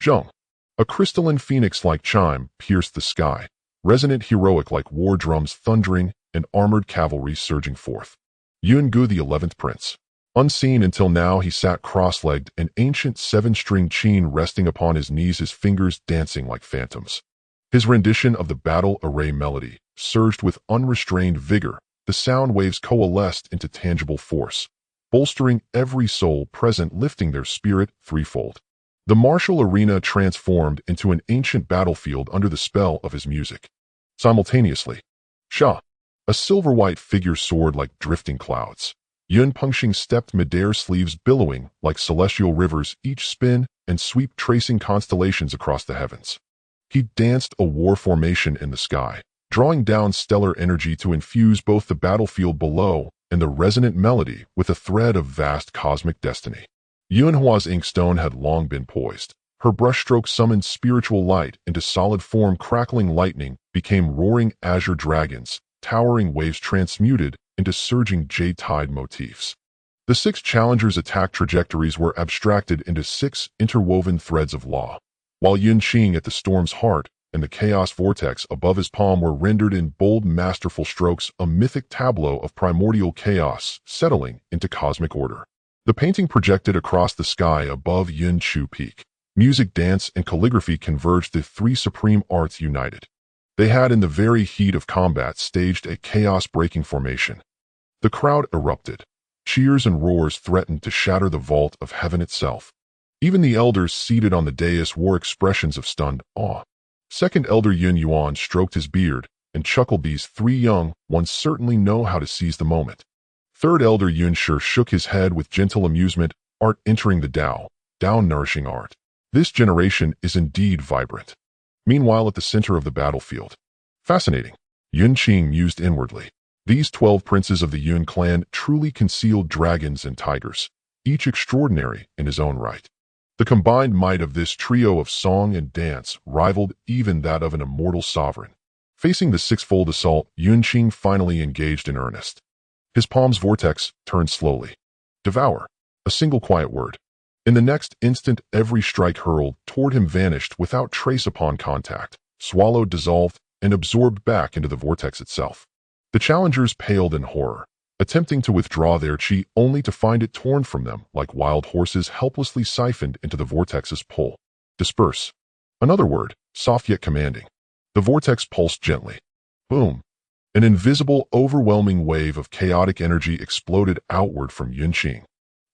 Zheng. A crystalline phoenix-like chime pierced the sky, resonant, heroic, like war drums thundering and armored cavalry surging forth. Yun Gu, the 11th prince. Unseen until now, he sat cross-legged, an ancient 7-string chain resting upon his knees, his fingers dancing like phantoms. His rendition of the battle array melody surged with unrestrained vigor. The sound waves coalesced into tangible force, bolstering every soul present, lifting their spirit threefold. The martial arena transformed into an ancient battlefield under the spell of his music. Simultaneously, Sha, a silver-white figure, soared like drifting clouds. Yun Qing stepped midair, sleeves billowing like celestial rivers, each spin and sweep tracing constellations across the heavens. He danced a war formation in the sky, drawing down stellar energy to infuse both the battlefield below and the resonant melody with a thread of vast cosmic destiny. Yun Huang's inkstone had long been poised. Her brushstroke summoned spiritual light into solid form. Crackling lightning became roaring azure dragons, towering waves transmuted into surging jade tide motifs. The 6 challengers' attack trajectories were abstracted into 6 interwoven threads of law, while Yun Qing at the storm's heart and the chaos vortex above his palm were rendered in bold, masterful strokes, a mythic tableau of primordial chaos settling into cosmic order. The painting projected across the sky above Yun Chu Peak. Music, dance, and calligraphy converged, the 3 supreme arts united. They had, in the very heat of combat, staged a chaos-breaking formation. The crowd erupted. Cheers and roars threatened to shatter the vault of heaven itself. Even the elders seated on the dais wore expressions of stunned awe. Second Elder Yun Yuan stroked his beard and chuckled. These 3 young ones certainly know how to seize the moment. Third Elder Yun Shi shook his head with gentle amusement. Art entering the Tao nourishing art. This generation is indeed vibrant. Meanwhile, at the center of the battlefield. Fascinating, Yun Qing mused inwardly. These 12 princes of the Yun clan truly concealed dragons and tigers, each extraordinary in his own right. The combined might of this trio of song and dance rivaled even that of an immortal sovereign. Facing the 6-fold assault, Yun Qing finally engaged in earnest. His palm's vortex turned slowly. Devour. A single quiet word. In the next instant, every strike hurled toward him vanished without trace upon contact, swallowed, dissolved, and absorbed back into the vortex itself. The challengers paled in horror, attempting to withdraw their chi only to find it torn from them like wild horses helplessly siphoned into the vortex's pull. Disperse. Another word, soft yet commanding. The vortex pulsed gently. Boom. An invisible, overwhelming wave of chaotic energy exploded outward from Yun Qing.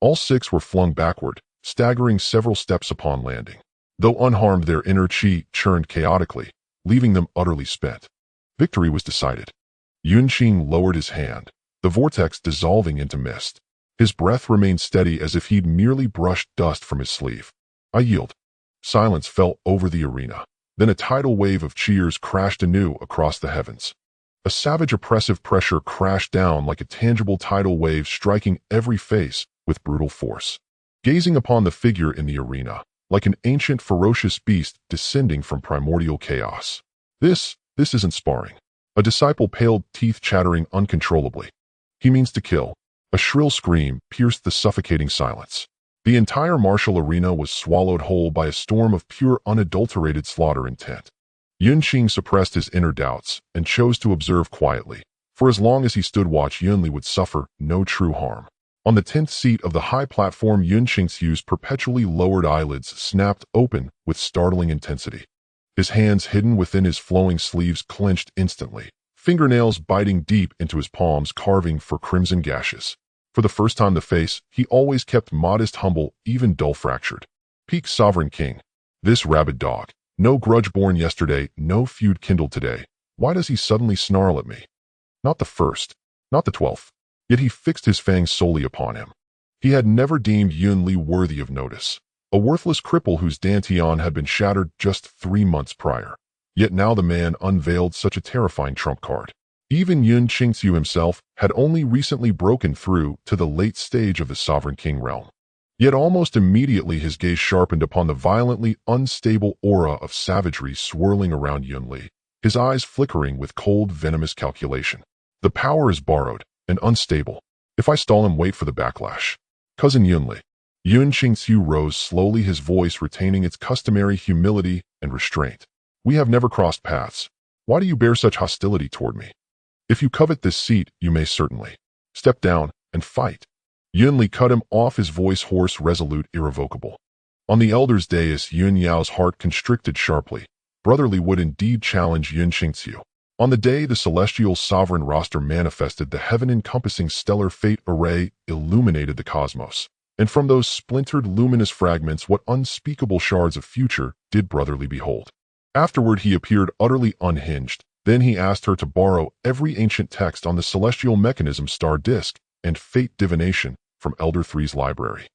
All six were flung backward, staggering several steps upon landing. Though unharmed, their inner chi churned chaotically, leaving them utterly spent. Victory was decided. Yun Qing lowered his hand, the vortex dissolving into mist. His breath remained steady as if he'd merely brushed dust from his sleeve. I yield. Silence fell over the arena. Then a tidal wave of cheers crashed anew across the heavens. A savage, oppressive pressure crashed down like a tangible tidal wave, striking every face with brutal force. Gazing upon the figure in the arena, like an ancient, ferocious beast descending from primordial chaos. This isn't sparring. A disciple paled, teeth chattering uncontrollably. He means to kill. A shrill scream pierced the suffocating silence. The entire martial arena was swallowed whole by a storm of pure, unadulterated slaughter intent. Yun Qing suppressed his inner doubts and chose to observe quietly. For as long as he stood watch, Yunli would suffer no true harm. On the 10th seat of the high platform, Yun Qing's perpetually lowered eyelids snapped open with startling intensity. His hands, hidden within his flowing sleeves, clenched instantly, fingernails biting deep into his palms, carving for crimson gashes. For the first time, the face he always kept modest, humble, even dull-fractured. Peak Sovereign King. This rabid dog. No grudge born yesterday, no feud kindled today. Why does he suddenly snarl at me? Not the first, not the 12th. Yet he fixed his fangs solely upon him. He had never deemed Yun Li worthy of notice. A worthless cripple whose dantian had been shattered just 3 months prior. Yet now the man unveiled such a terrifying trump card. Even Yun Qing himself had only recently broken through to the late stage of the Sovereign King realm. Yet almost immediately his gaze sharpened upon the violently unstable aura of savagery swirling around Yun Li, his eyes flickering with cold, venomous calculation. The power is borrowed and unstable. If I stall him, wait for the backlash. Cousin Yun Li. Yun Qing rose slowly, his voice retaining its customary humility and restraint. We have never crossed paths. Why do you bear such hostility toward me? If you covet this seat, you may certainly step down and fight. Yun Li cut him off, his voice hoarse, resolute, irrevocable. On the elder's dais, Yun Yao's heart constricted sharply. Brotherly would indeed challenge Yun Qingxiu. On the day the celestial sovereign roster manifested, the heaven-encompassing stellar fate array illuminated the cosmos. And from those splintered luminous fragments, what unspeakable shards of future did Brotherly behold? Afterward he appeared utterly unhinged. Then he asked her to borrow every ancient text on the celestial mechanism, star disk, and fate divination from Elder Three's library.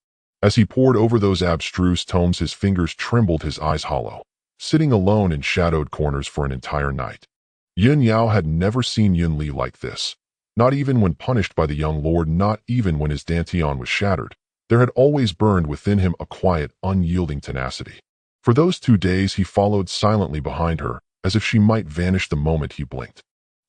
As he pored over those abstruse tomes, his fingers trembled, his eyes hollow, sitting alone in shadowed corners for an entire night. Yun Yao had never seen Yun Li like this. Not even when punished by the young lord, not even when his dantian was shattered. There had always burned within him a quiet, unyielding tenacity. For those 2 days he followed silently behind her, as if she might vanish the moment he blinked.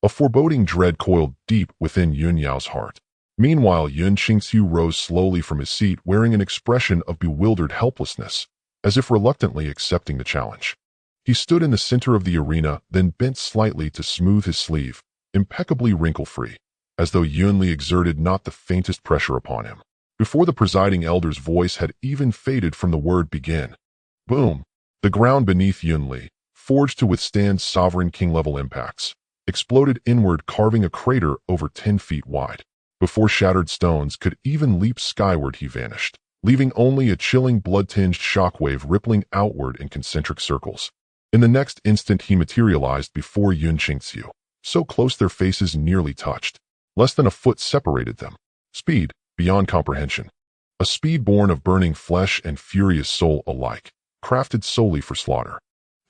A foreboding dread coiled deep within Yun Yao's heart. Meanwhile, Yun Qing rose slowly from his seat, wearing an expression of bewildered helplessness, as if reluctantly accepting the challenge. He stood in the center of the arena, then bent slightly to smooth his sleeve, impeccably wrinkle-free, as though Yun Li exerted not the faintest pressure upon him. Before the presiding elder's voice had even faded from the word begin. Boom! The ground beneath Yun Li, forged to withstand Sovereign King-level impacts, exploded inward, carving a crater over 10 feet wide. Before shattered stones could even leap skyward, he vanished, leaving only a chilling, blood-tinged shockwave rippling outward in concentric circles. In the next instant he materialized before Yun Qing, so close their faces nearly touched. Less than a foot separated them. Speed, beyond comprehension. A speed born of burning flesh and furious soul alike, crafted solely for slaughter.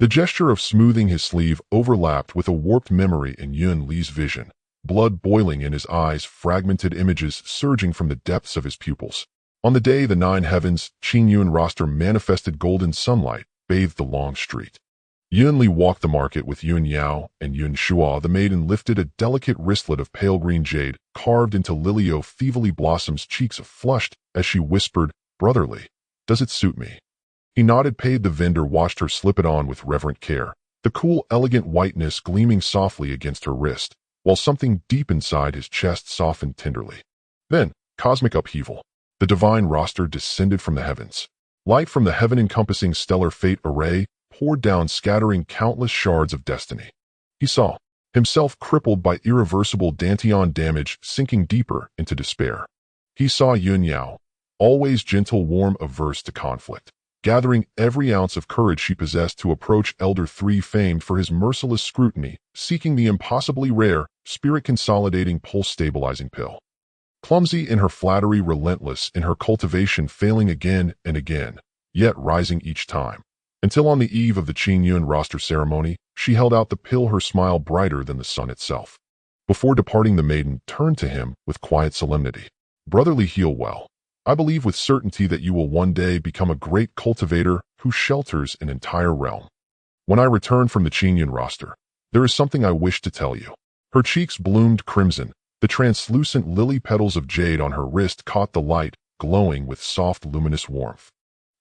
The gesture of smoothing his sleeve overlapped with a warped memory in Yun Li's vision, blood boiling in his eyes, fragmented images surging from the depths of his pupils. On the day the 9 heavens, Tianyuan roster manifested, golden sunlight bathed the long street. Yun Li walked the market with Yun Yao, and Yun Shua, the maiden, lifted a delicate wristlet of pale green jade, carved into lily-o-thievely blossoms, cheeks flushed as she whispered, "Brotherly, does it suit me?" He nodded, paid. The vendor watched her slip it on with reverent care, the cool, elegant whiteness gleaming softly against her wrist, while something deep inside his chest softened tenderly. Then, cosmic upheaval. The divine roster descended from the heavens. Light from the heaven-encompassing stellar fate array poured down, scattering countless shards of destiny. He saw himself crippled by irreversible Dantian damage, sinking deeper into despair. He saw Yun Yao, always gentle, warm, averse to conflict, gathering every ounce of courage she possessed to approach Elder 3, famed for his merciless scrutiny, seeking the impossibly rare, spirit-consolidating, pulse-stabilizing pill. Clumsy in her flattery, relentless in her cultivation, failing again and again, yet rising each time. Until on the eve of the Tianyuan roster ceremony, she held out the pill, her smile brighter than the sun itself. Before departing, the maiden turned to him with quiet solemnity. "Brotherly, heal well. I believe with certainty that you will one day become a great cultivator who shelters an entire realm. When I return from the Tianyuan roster, there is something I wish to tell you." Her cheeks bloomed crimson. The translucent lily petals of jade on her wrist caught the light, glowing with soft, luminous warmth.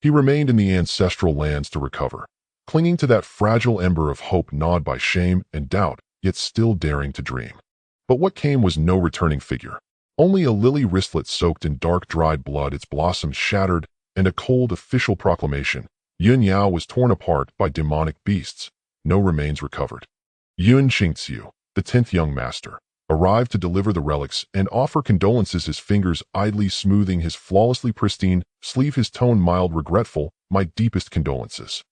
He remained in the ancestral lands to recover, clinging to that fragile ember of hope gnawed by shame and doubt, yet still daring to dream. But what came was no returning figure. Only a lily wristlet soaked in dark, dried blood, its blossoms shattered, and a cold official proclamation. Yun Yao was torn apart by demonic beasts. No remains recovered. Yun Qing, the 10th young master, arrived to deliver the relics and offer condolences, his fingers idly smoothing his flawlessly pristine sleeve, his tone mild, regretful. "My deepest condolences.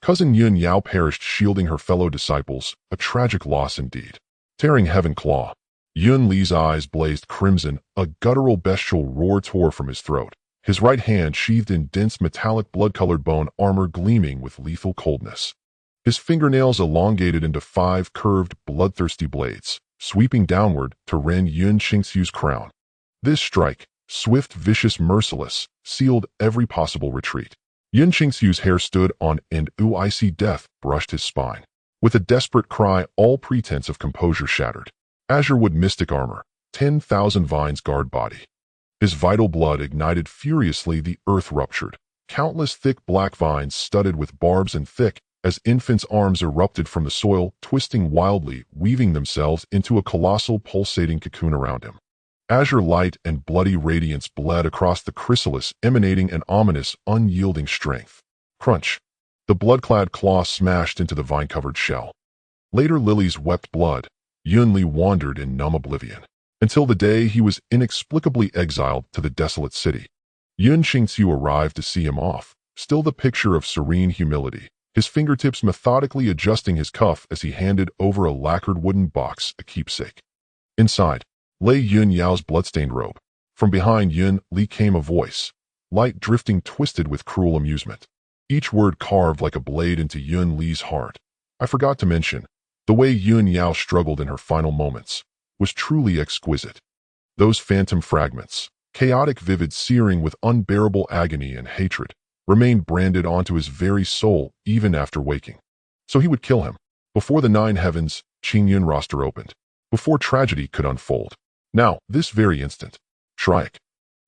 Cousin Yun Yao perished shielding her fellow disciples, a tragic loss indeed." Tearing heaven claw. Yun Li's eyes blazed crimson, a guttural bestial roar tore from his throat, his right hand sheathed in dense metallic blood-colored bone armor gleaming with lethal coldness. His fingernails elongated into 5 curved, bloodthirsty blades, sweeping downward to rend Yun Qing's crown. This strike, swift, vicious, merciless, sealed every possible retreat. Yun Qing's hair stood on end. Icy death brushed his spine. With a desperate cry, all pretense of composure shattered. Azurewood mystic armor, 10,000 vines guard body. His vital blood ignited furiously, the earth ruptured. Countless thick black vines studded with barbs and thick, as infants' arms erupted from the soil, twisting wildly, weaving themselves into a colossal pulsating cocoon around him. Azure light and bloody radiance bled across the chrysalis, emanating an ominous, unyielding strength. Crunch. The blood-clad claw smashed into the vine-covered shell. Later, lilies wept blood. Yun Li wandered in numb oblivion, until the day he was inexplicably exiled to the desolate city. Yun Qing arrived to see him off, still the picture of serene humility, his fingertips methodically adjusting his cuff as he handed over a lacquered wooden box, a keepsake. Inside lay Yun Yao's bloodstained robe. From behind Yun Li came a voice, light drifting, twisted with cruel amusement. Each word carved like a blade into Yun Li's heart. "I forgot to mention, the way Yun Yao struggled in her final moments was truly exquisite. Those phantom fragments, chaotic, vivid, searing with unbearable agony and hatred, remained branded onto his very soul even after waking. So he would kill him. Before the 9 heavens, Tianyuan roster opened. Before tragedy could unfold. Now, this very instant. Shrike.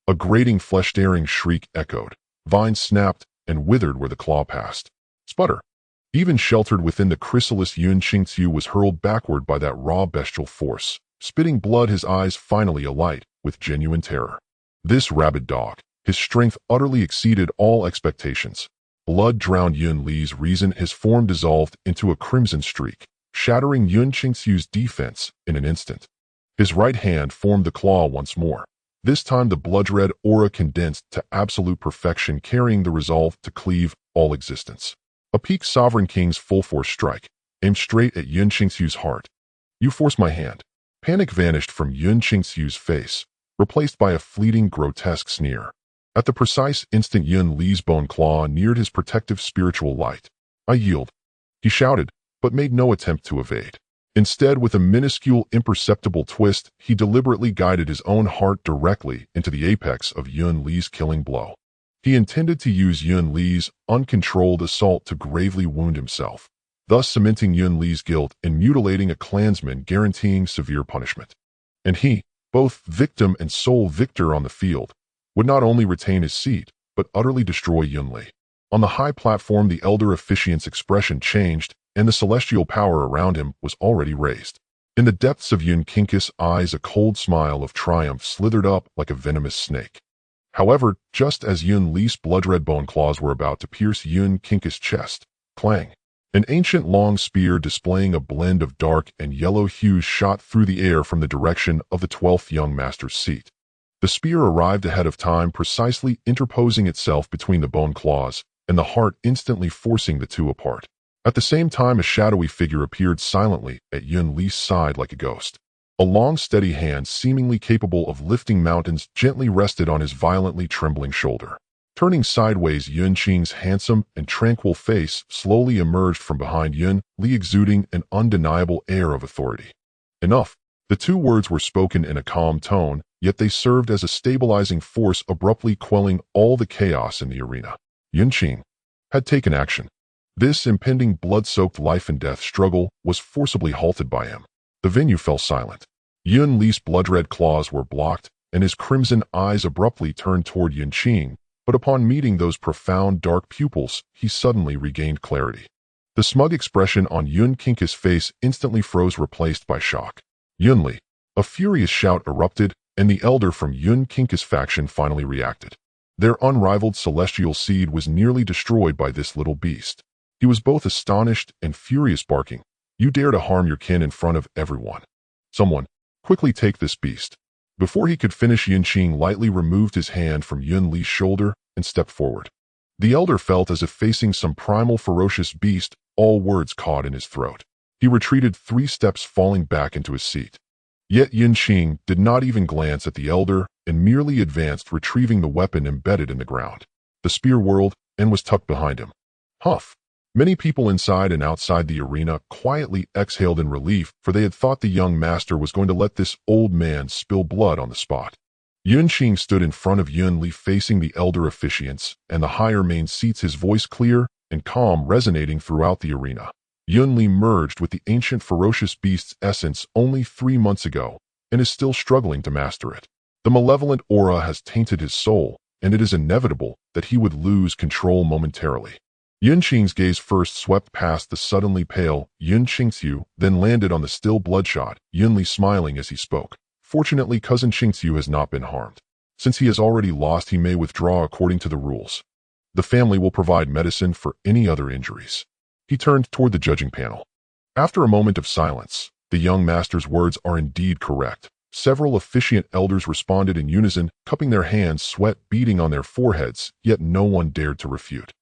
A grating, flesh-tearing shriek echoed. Vines snapped and withered where the claw passed. Sputter. Even sheltered within the chrysalis, Yun Qing was hurled backward by that raw bestial force, spitting blood, his eyes finally alight with genuine terror. This rabid dog, his strength utterly exceeded all expectations. Blood drowned Yun Li's reason, his form dissolved into a crimson streak, shattering Yun Qing's defense in an instant. His right hand formed the claw once more. This time the blood-red aura condensed to absolute perfection, carrying the resolve to cleave all existence. A peak sovereign king's full-force strike, aimed straight at Yun Qing's heart. "You force my hand." Panic vanished from Yun Qing's face, replaced by a fleeting, grotesque sneer. At the precise instant Yun Li's bone claw neared his protective spiritual light. "I yield," he shouted, but made no attempt to evade. Instead, with a minuscule, imperceptible twist, he deliberately guided his own heart directly into the apex of Yun Li's killing blow. He intended to use Yun Li's uncontrolled assault to gravely wound himself, thus cementing Yun Li's guilt and mutilating a clansman, guaranteeing severe punishment. And he, both victim and sole victor on the field, would not only retain his seat, but utterly destroy Yun Li. On the high platform, the elder officiant's expression changed, and the celestial power around him was already raised. In the depths of Yun Qing's eyes, a cold smile of triumph slithered up like a venomous snake. However, just as Yun Li's blood-red bone claws were about to pierce Yun Qing's chest, clang! An ancient long spear displaying a blend of dark and yellow hues shot through the air from the direction of the 12th young master's seat. The spear arrived ahead of time, precisely interposing itself between the bone claws, and the heart instantly forcing the two apart. At the same time, a shadowy figure appeared silently at Yun Li's side like a ghost. A long, steady hand, seemingly capable of lifting mountains, gently rested on his violently trembling shoulder. Turning sideways, Yun Qing's handsome and tranquil face slowly emerged from behind Yun Li, exuding an undeniable air of authority. Enough. The two words were spoken in a calm tone, yet they served as a stabilizing force, abruptly quelling all the chaos in the arena. Yun Qing had taken action. This impending blood-soaked life-and-death struggle was forcibly halted by him. The venue fell silent. Yun Li's blood-red claws were blocked, and his crimson eyes abruptly turned toward Yun Qing, but upon meeting those profound dark pupils, he suddenly regained clarity. The smug expression on Yun Qing's face instantly froze, replaced by shock. Yun Li! A furious shout erupted, and the elder from Yun Qing's faction finally reacted. Their unrivaled celestial seed was nearly destroyed by this little beast. He was both astonished and furious, barking, "You dare to harm your kin in front of everyone. Someone, quickly take this beast." Before he could finish, Yun Qing lightly removed his hand from Yun Li's shoulder and stepped forward. The elder felt as if facing some primal ferocious beast, all words caught in his throat. He retreated 3 steps, falling back into his seat. Yet Yun Qing did not even glance at the elder and merely advanced, retrieving the weapon embedded in the ground. The spear whirled and was tucked behind him. Huff! Many people inside and outside the arena quietly exhaled in relief, for they had thought the young master was going to let this old man spill blood on the spot. Yun Qing stood in front of Yun Li, facing the elder officiants and the higher main seats, his voice clear and calm, resonating throughout the arena. Yun Li merged with the ancient ferocious beast's essence only 3 months ago, and is still struggling to master it. The malevolent aura has tainted his soul, and it is inevitable that he would lose control momentarily. Yun Qing's gaze first swept past the suddenly pale Yun Qingxiu, then landed on the still bloodshot Yun Li, smiling as he spoke. "Fortunately, cousin Qingxiu has not been harmed. Since he has already lost, he may withdraw according to the rules. The family will provide medicine for any other injuries." He turned toward the judging panel. After a moment of silence, the young master's words are indeed correct. Several officiant elders responded in unison, cupping their hands, sweat beading on their foreheads, yet no one dared to refute.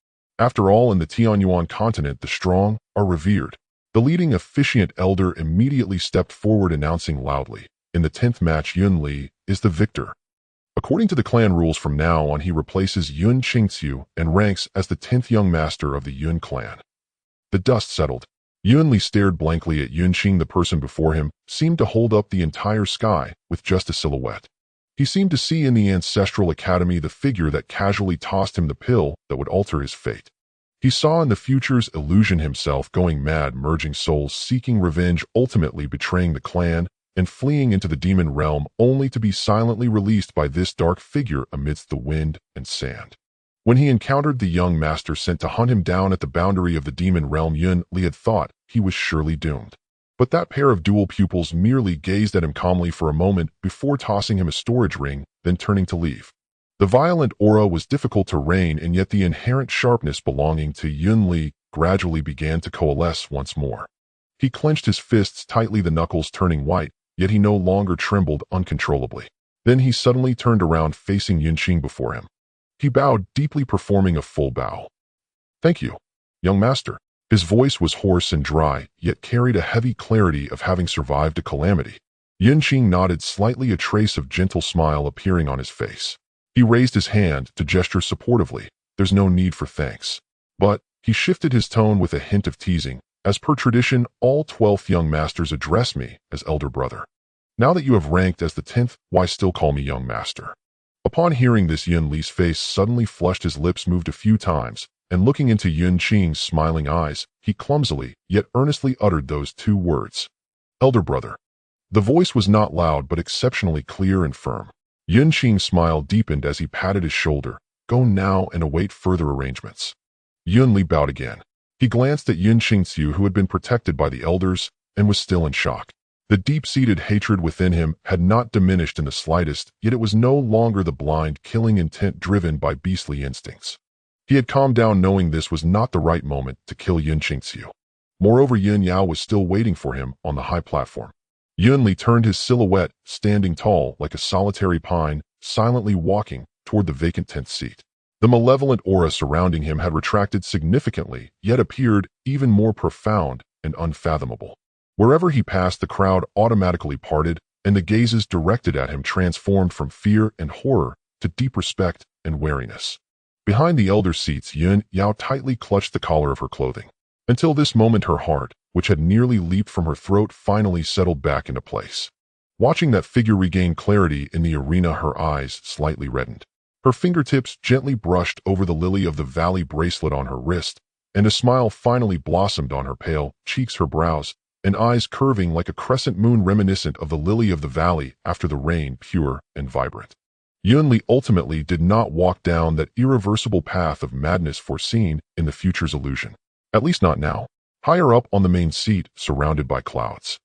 After all, in the Tianyuan Continent, the strong are revered. The leading officiant elder immediately stepped forward, announcing loudly, "In the 10th match, Yun Li is the victor. According to the clan rules, from now on he replaces Yun Qingxiu and ranks as the 10th young master of the Yun clan." The dust settled. Yun Li stared blankly at Yun Qing. The person before him seemed to hold up the entire sky with just a silhouette. He seemed to see in the ancestral academy the figure that casually tossed him the pill that would alter his fate. He saw in the future's illusion himself going mad, merging souls, seeking revenge, ultimately betraying the clan, and fleeing into the demon realm, only to be silently released by this dark figure amidst the wind and sand. When he encountered the young master sent to hunt him down at the boundary of the demon realm, Yun Li had thought he was surely doomed. But that pair of dual pupils merely gazed at him calmly for a moment before tossing him a storage ring, then turning to leave. The violent aura was difficult to rein, and yet the inherent sharpness belonging to Yun Li gradually began to coalesce once more. He clenched his fists tightly, the knuckles turning white, yet he no longer trembled uncontrollably. Then he suddenly turned around, facing Yun Qing before him. He bowed deeply, performing a full bow. "Thank you, young master." His voice was hoarse and dry, yet carried a heavy clarity of having survived a calamity. Yun Qing nodded slightly, a trace of gentle smile appearing on his face. He raised his hand to gesture supportively. "There's no need for thanks." But he shifted his tone with a hint of teasing. "As per tradition, all 12th young masters address me as elder brother. Now that you have ranked as the 10th, why still call me young master?" Upon hearing this, Yun Li's face suddenly flushed, his lips moved a few times, and looking into Yun Qing's smiling eyes, he clumsily, yet earnestly uttered those two words. Elder brother. The voice was not loud but exceptionally clear and firm. Yun Qing's smile deepened as he patted his shoulder. Go now and await further arrangements. Yun Li bowed again. He glanced at Yun Qingxiu, who had been protected by the elders, and was still in shock. The deep-seated hatred within him had not diminished in the slightest, yet it was no longer the blind, killing intent driven by beastly instincts. He had calmed down knowing this was not the right moment to kill Yun Qingxiu. Moreover, Yin Yao was still waiting for him on the high platform. Yun Li turned his silhouette, standing tall like a solitary pine, silently walking toward the vacant 10th seat. The malevolent aura surrounding him had retracted significantly, yet appeared even more profound and unfathomable. Wherever he passed, the crowd automatically parted, and the gazes directed at him transformed from fear and horror to deep respect and wariness. Behind the elder seats, Yun Yao tightly clutched the collar of her clothing. Until this moment, her heart, which had nearly leaped from her throat, finally settled back into place. Watching that figure regain clarity in the arena, her eyes slightly reddened. Her fingertips gently brushed over the lily-of-the-valley bracelet on her wrist, and a smile finally blossomed on her pale cheeks, her brows and eyes curving like a crescent moon reminiscent of the lily-of-the-valley after the rain, pure and vibrant. Yun Li ultimately did not walk down that irreversible path of madness foreseen in the future's illusion. At least not now. Higher up on the main seat, surrounded by clouds.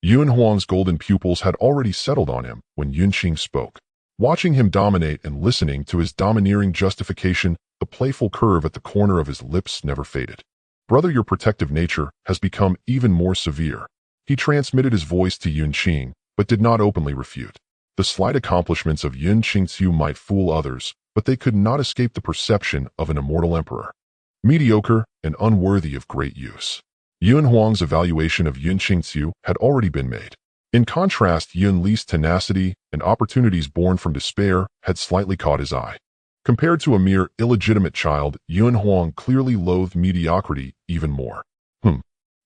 Yun Huang's golden pupils had already settled on him when Yun Qing spoke. Watching him dominate and listening to his domineering justification, the playful curve at the corner of his lips never faded. Brother, your protective nature has become even more severe. He transmitted his voice to Yun Qing, but did not openly refute. The slight accomplishments of Yun Qingxiu might fool others, but they could not escape the perception of an immortal emperor. Mediocre and unworthy of great use. Yun Huang's evaluation of Yun Qingxiu had already been made. In contrast, Yun Li's tenacity and opportunities born from despair had slightly caught his eye. Compared to a mere illegitimate child, Yun Huang clearly loathed mediocrity even more.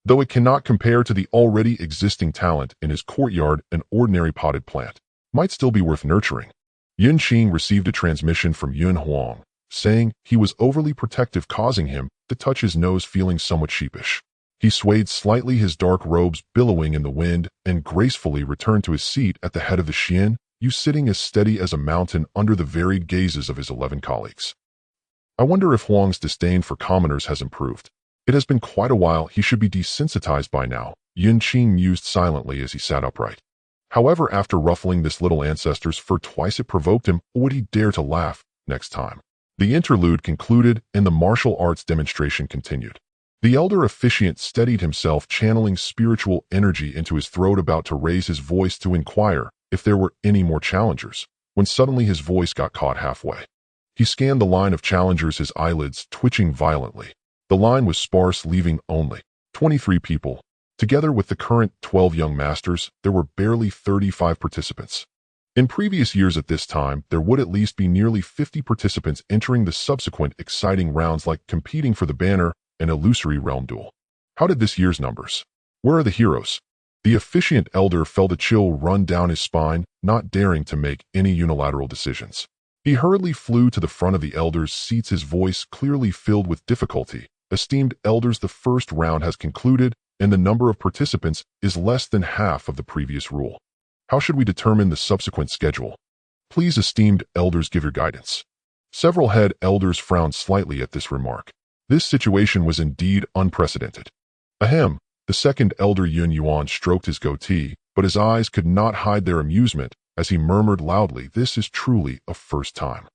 Though it cannot compare to the already existing talent in his courtyard, an ordinary potted plant might still be worth nurturing. Yun Qing received a transmission from Yun Huang, saying he was overly protective, causing him to touch his nose, feeling somewhat sheepish. He swayed slightly, his dark robes billowing in the wind, and gracefully returned to his seat at the head of the Xian, sitting as steady as a mountain under the varied gazes of his 11 colleagues. I wonder if Huang's disdain for commoners has improved. It has been quite a while. He should be desensitized by now, Yun Qing mused silently as he sat upright. However, after ruffling this little ancestor's fur twice, it provoked him. Would he dare to laugh next time? The interlude concluded and the martial arts demonstration continued. The elder officiant steadied himself, channeling spiritual energy into his throat, about to raise his voice to inquire if there were any more challengers, when suddenly his voice got caught halfway. He scanned the line of challengers, his eyelids twitching violently. The line was sparse, leaving only 23 people. Together with the current 12 young masters, there were barely 35 participants. In previous years at this time, there would at least be nearly 50 participants entering the subsequent exciting rounds, like competing for the banner and illusory realm duel. How did this year's numbers? Where are the heroes? The officiant elder felt a chill run down his spine, not daring to make any unilateral decisions. He hurriedly flew to the front of the elders' seats, his voice clearly filled with difficulty. Esteemed elders, the first round has concluded, and the number of participants is less than half of the previous rule. How should we determine the subsequent schedule? Please, esteemed elders, give your guidance. Several head elders frowned slightly at this remark. This situation was indeed unprecedented. Ahem. The second elder, Yun Yuan, stroked his goatee, but his eyes could not hide their amusement as he murmured loudly, this is truly a first time.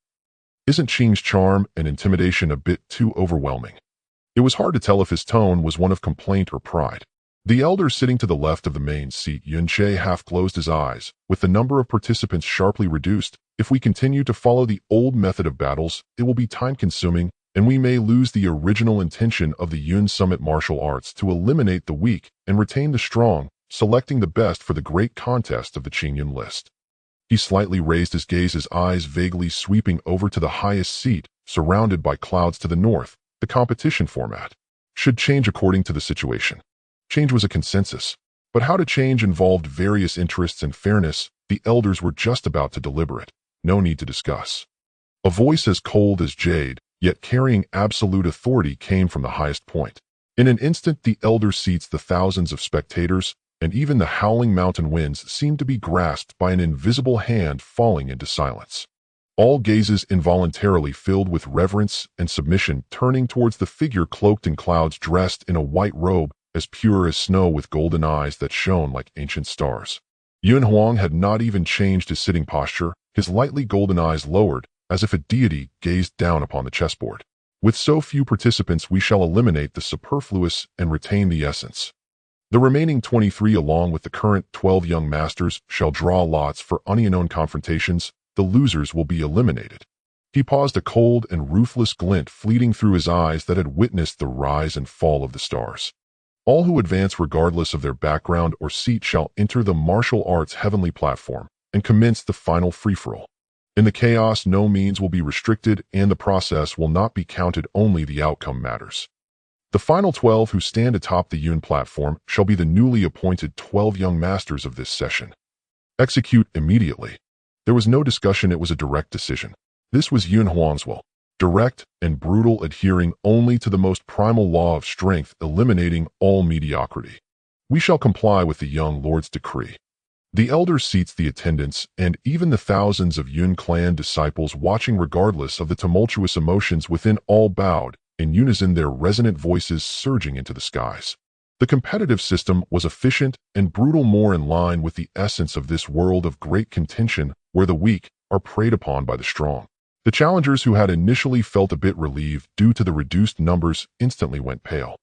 Isn't Qing's charm and intimidation a bit too overwhelming? It was hard to tell if his tone was one of complaint or pride. The elder sitting to the left of the main seat, Yun Che, half closed his eyes. With the number of participants sharply reduced, if we continue to follow the old method of battles, it will be time-consuming, and we may lose the original intention of the Yun Summit martial arts to eliminate the weak and retain the strong, selecting the best for the great contest of the Qingyun list. He slightly raised his gaze, his eyes vaguely sweeping over to the highest seat, surrounded by clouds to the north. The competition format should change according to the situation. Change was a consensus, but how to change involved various interests and fairness. The elders were just about to deliberate. No need to discuss. A voice as cold as jade, yet carrying absolute authority came from the highest point. In an instant, the elder seats the thousands of spectators, and even the howling mountain winds seemed to be grasped by an invisible hand falling into silence. All gazes involuntarily filled with reverence and submission, turning towards the figure cloaked in clouds, dressed in a white robe as pure as snow with golden eyes that shone like ancient stars. Yun Huang had not even changed his sitting posture, his lightly golden eyes lowered, as if a deity gazed down upon the chessboard. With so few participants, we shall eliminate the superfluous and retain the essence. The remaining 23, along with the current 12 young masters, shall draw lots for unknown confrontations. The losers will be eliminated. He paused, a cold and ruthless glint fleeting through his eyes that had witnessed the rise and fall of the stars. All who advance regardless of their background or seat shall enter the martial arts heavenly platform and commence the final free-for-all. In the chaos, no means will be restricted, and the process will not be counted, only the outcome matters. The final 12 who stand atop the Yun platform shall be the newly appointed 12 young masters of this session. Execute immediately. There was no discussion, it was a direct decision. This was Yun Huang's will. Direct and brutal, adhering only to the most primal law of strength, eliminating all mediocrity. We shall comply with the young lord's decree. The elder seats the attendants, and even the thousands of Yun clan disciples watching, regardless of the tumultuous emotions within, all bowed, in unison, their resonant voices surging into the skies. The competitive system was efficient and brutal, more in line with the essence of this world of great contention, where the weak are preyed upon by the strong. The challengers, who had initially felt a bit relieved due to the reduced numbers, instantly went pale.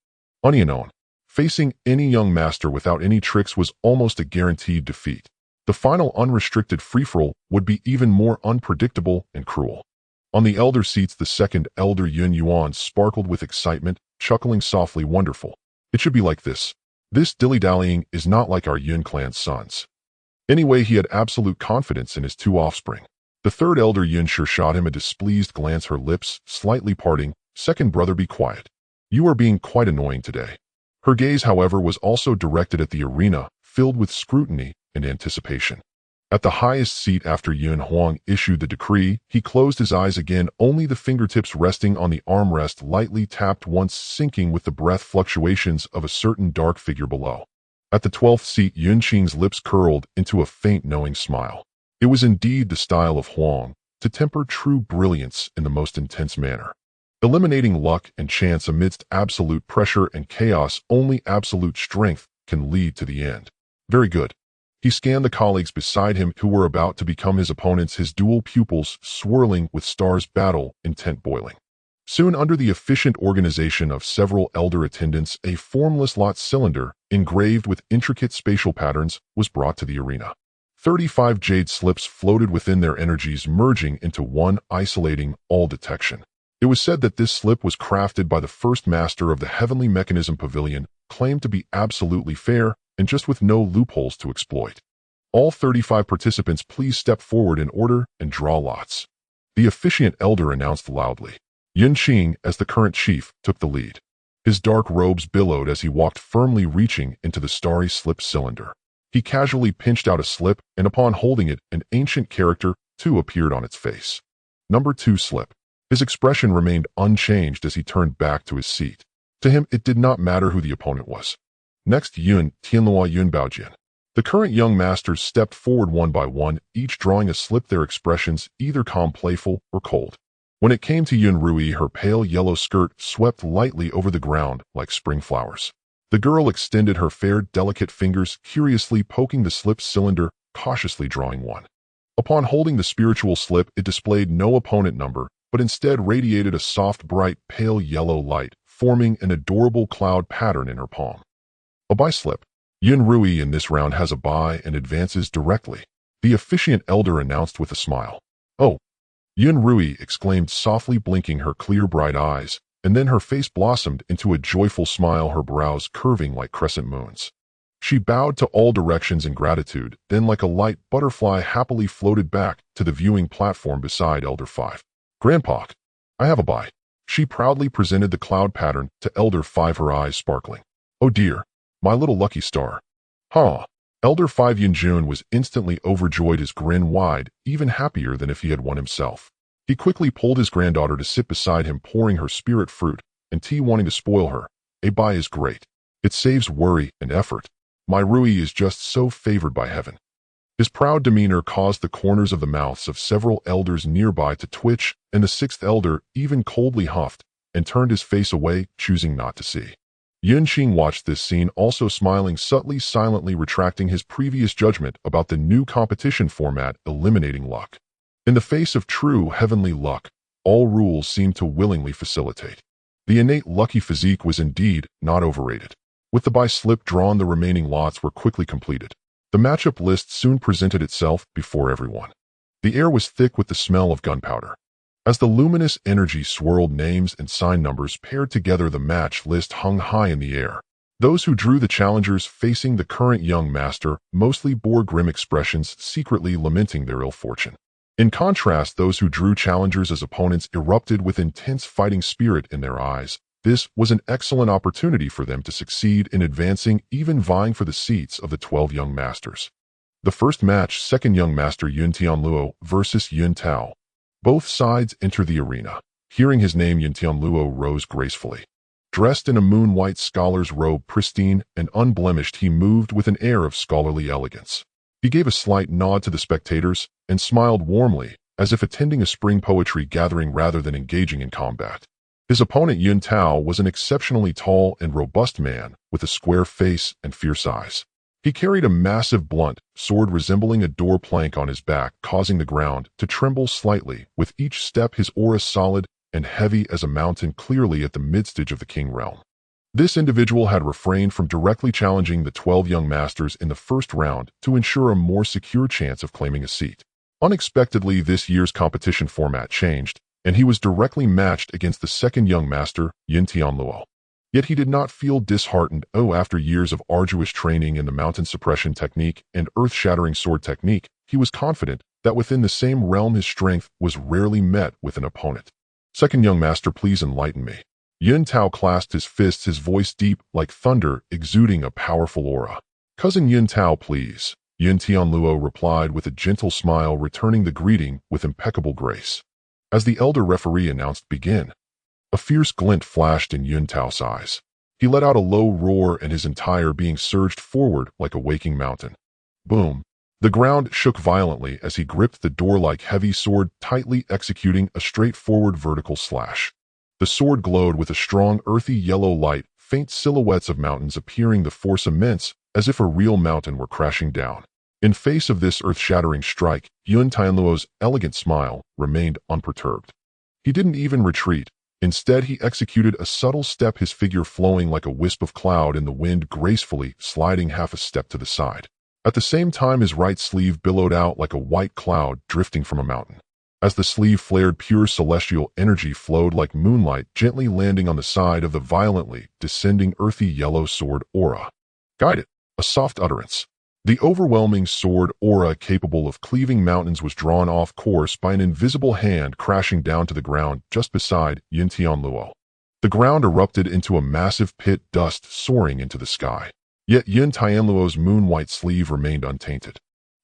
Unknown. Facing any young master without any tricks was almost a guaranteed defeat. The final unrestricted free-for-all would be even more unpredictable and cruel. On the elder seats, the second elder, Yun Yuan, sparkled with excitement, chuckling softly. Wonderful. It should be like this. This dilly-dallying is not like our Yun clan's sons. Anyway, he had absolute confidence in his two offspring. The third elder, Yun, sure shot him a displeased glance, her lips slightly parting. Second brother, be quiet. You are being quite annoying today. Her gaze, however, was also directed at the arena, filled with scrutiny and anticipation. At the highest seat, after Yun Huang issued the decree, he closed his eyes again, only the fingertips resting on the armrest lightly tapped once, syncing with the breath fluctuations of a certain dark figure below. At the 12th seat, Yun Qing's lips curled into a faint knowing smile. It was indeed the style of Huang to temper true brilliance in the most intense manner. Eliminating luck and chance amidst absolute pressure and chaos, only absolute strength can lead to the end. Very good. He scanned the colleagues beside him who were about to become his opponents, his dual pupils swirling with stars, battle intent boiling. Soon, under the efficient organization of several elder attendants, a formless lot cylinder, engraved with intricate spatial patterns, was brought to the arena. 35 jade slips floated within, their energies merging into one, isolating all detection. It was said that this slip was crafted by the first master of the Heavenly Mechanism Pavilion, claimed to be absolutely fair, and just with no loopholes to exploit. All 35 participants, please step forward in order and draw lots. The officiant elder announced loudly. Yun Qing, as the current chief, took the lead. His dark robes billowed as he walked firmly, reaching into the starry slip cylinder. He casually pinched out a slip, and upon holding it, an ancient character, too, appeared on its face. Number 2 slip. His expression remained unchanged as he turned back to his seat. To him, it did not matter who the opponent was. Next, Tianyuan Yun Baojian. The current young masters stepped forward one by one, each drawing a slip, their expressions either calm, playful, or cold. When it came to Yun Rui, her pale yellow skirt swept lightly over the ground like spring flowers. The girl extended her fair, delicate fingers, curiously poking the slip cylinder, cautiously drawing one. Upon holding the spiritual slip, it displayed no opponent number, but instead radiated a soft, bright, pale yellow light, forming an adorable cloud pattern in her palm. A buy slip. Yun Rui in this round has a buy and advances directly. The officiant elder announced with a smile. Oh! Yun Rui exclaimed softly, blinking her clear, bright eyes, and then her face blossomed into a joyful smile, her brows curving like crescent moons. She bowed to all directions in gratitude, then like a light butterfly happily floated back to the viewing platform beside Elder 5. Grandpa, I have a buy. She proudly presented the cloud pattern to Elder 5, her eyes sparkling. Oh dear, my little lucky star. Huh. Elder 5 Yun Jun was instantly overjoyed, his grin wide, even happier than if he had won himself. He quickly pulled his granddaughter to sit beside him, pouring her spirit fruit and tea, wanting to spoil her. A bai is great. It saves worry and effort. My Rui is just so favored by heaven. His proud demeanor caused the corners of the mouths of several elders nearby to twitch, and the sixth elder even coldly huffed and turned his face away, choosing not to see. Yun Qing watched this scene, also smiling subtly, silently retracting his previous judgment about the new competition format, eliminating luck. In the face of true heavenly luck, all rules seemed to willingly facilitate. The innate lucky physique was indeed not overrated. With the buy slip drawn, the remaining lots were quickly completed. The matchup list soon presented itself before everyone. The air was thick with the smell of gunpowder. As the luminous energy swirled, names and sign numbers paired together, the match list hung high in the air. Those who drew the challengers facing the current young master mostly bore grim expressions, secretly lamenting their ill fortune. In contrast, those who drew challengers as opponents erupted with intense fighting spirit in their eyes. This was an excellent opportunity for them to succeed in advancing, even vying for the seats of the 12 young masters. The first match, second young master Yun Tianluo versus Yun Tao. Both sides enter the arena. Hearing his name, Yun Tianluo rose gracefully. Dressed in a moon-white scholar's robe, pristine and unblemished, he moved with an air of scholarly elegance. He gave a slight nod to the spectators and smiled warmly, as if attending a spring poetry gathering rather than engaging in combat. His opponent Yun Tao was an exceptionally tall and robust man with a square face and fierce eyes. He carried a massive blunt sword resembling a door plank on his back, causing the ground to tremble slightly with each step, his aura solid and heavy as a mountain, clearly at the midstage of the king realm. This individual had refrained from directly challenging the 12 young masters in the first round to ensure a more secure chance of claiming a seat. Unexpectedly, this year's competition format changed, and he was directly matched against the second young master, Yun Tianluo. Yet he did not feel disheartened. After years of arduous training in the mountain suppression technique and earth-shattering sword technique, he was confident that within the same realm his strength was rarely met with an opponent. Second young master, please enlighten me. Yun Tao clasped his fists, his voice deep like thunder, exuding a powerful aura. Cousin Yun Tao, please. Yun Tianluo replied with a gentle smile, returning the greeting with impeccable grace. As the elder referee announced begin, a fierce glint flashed in Yun Tao's eyes. He let out a low roar and his entire being surged forward like a waking mountain. Boom! The ground shook violently as he gripped the door-like heavy sword, tightly executing a straightforward vertical slash. The sword glowed with a strong earthy yellow light, faint silhouettes of mountains appearing, the force immense, as if a real mountain were crashing down. In face of this earth-shattering strike, Yun Tianluo's elegant smile remained unperturbed. He didn't even retreat. Instead, he executed a subtle step, his figure flowing like a wisp of cloud in the wind, gracefully sliding half a step to the side. At the same time, his right sleeve billowed out like a white cloud drifting from a mountain. As the sleeve flared, pure celestial energy flowed like moonlight, gently landing on the side of the violently descending earthy yellow sword aura. Guided, a soft utterance. The overwhelming sword aura capable of cleaving mountains was drawn off course by an invisible hand, crashing down to the ground just beside Yun Tianluo. The ground erupted into a massive pit, dust soaring into the sky. Yet Yun Tianluo's moon-white sleeve remained untainted.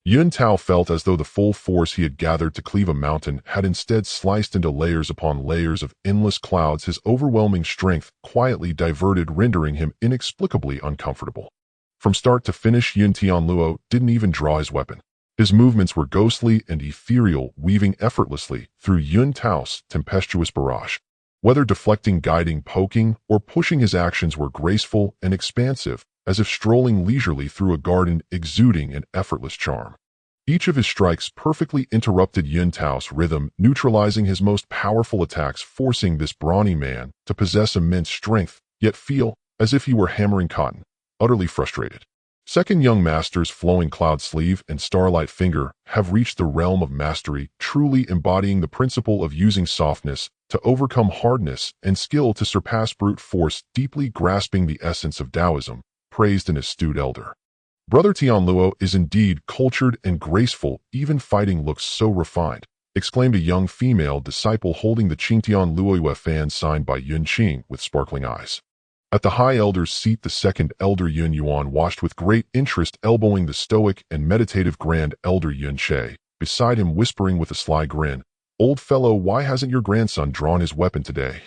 Yun Tao felt as though the full force he had gathered to cleave a mountain had instead sliced into layers upon layers of endless clouds, his overwhelming strength quietly diverted, rendering him inexplicably uncomfortable. From start to finish, Yun Tianluo didn't even draw his weapon. His movements were ghostly and ethereal, weaving effortlessly through Yun Tao's tempestuous barrage. Whether deflecting, guiding, poking, or pushing, his actions were graceful and expansive, as if strolling leisurely through a garden, exuding an effortless charm. Each of his strikes perfectly interrupted Yun Tao's rhythm, neutralizing his most powerful attacks, forcing this brawny man to possess immense strength, yet feel as if he were hammering cotton. Utterly frustrated. Second young master's flowing cloud sleeve and starlight finger have reached the realm of mastery, truly embodying the principle of using softness to overcome hardness and skill to surpass brute force, deeply grasping the essence of Taoism, praised an astute elder. Brother Tianluo is indeed cultured and graceful, even fighting looks so refined, exclaimed a young female disciple holding the Qingtian Luoyue fan signed by Yun Qing with sparkling eyes. At the high elder's seat, the second elder Yun Huang watched with great interest, elbowing the stoic and meditative grand elder Yun Che beside him, whispering with a sly grin, Old fellow, why hasn't your grandson drawn his weapon today?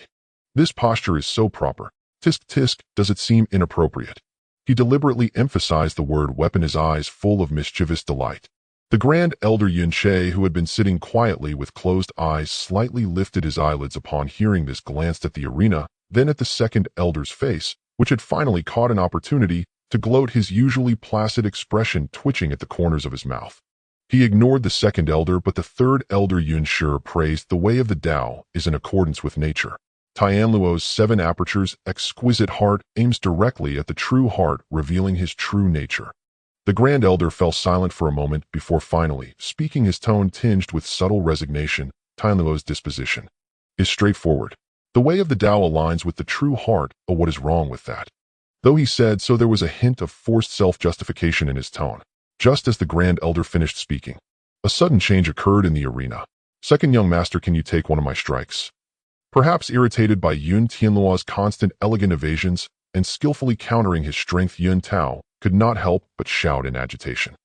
This posture is so proper. Tisk tisk, does it seem inappropriate? He deliberately emphasized the word weapon, his eyes full of mischievous delight. The Grand Elder Yun Qing, who had been sitting quietly with closed eyes, slightly lifted his eyelids upon hearing this, glanced at the arena, then at the second elder's face, which had finally caught an opportunity to gloat, his usually placid expression twitching at the corners of his mouth. He ignored the second elder, but the third elder, Yun Shi, praised the way of the Tao is in accordance with nature. Tianyuan's 7 apertures, exquisite heart, aims directly at the true heart, revealing his true nature. The Grand Elder fell silent for a moment before finally speaking, his tone tinged with subtle resignation. Tianyuan's disposition is straightforward. The way of the Tao aligns with the true heart. Oh, what is wrong with that? Though he said so, there was a hint of forced self-justification in his tone. Just as the Grand Elder finished speaking, a sudden change occurred in the arena. Second young master, can you take one of my strikes? Perhaps irritated by Yun Tianluo's constant elegant evasions and skillfully countering his strength, Yun Tao could not help but shout in agitation.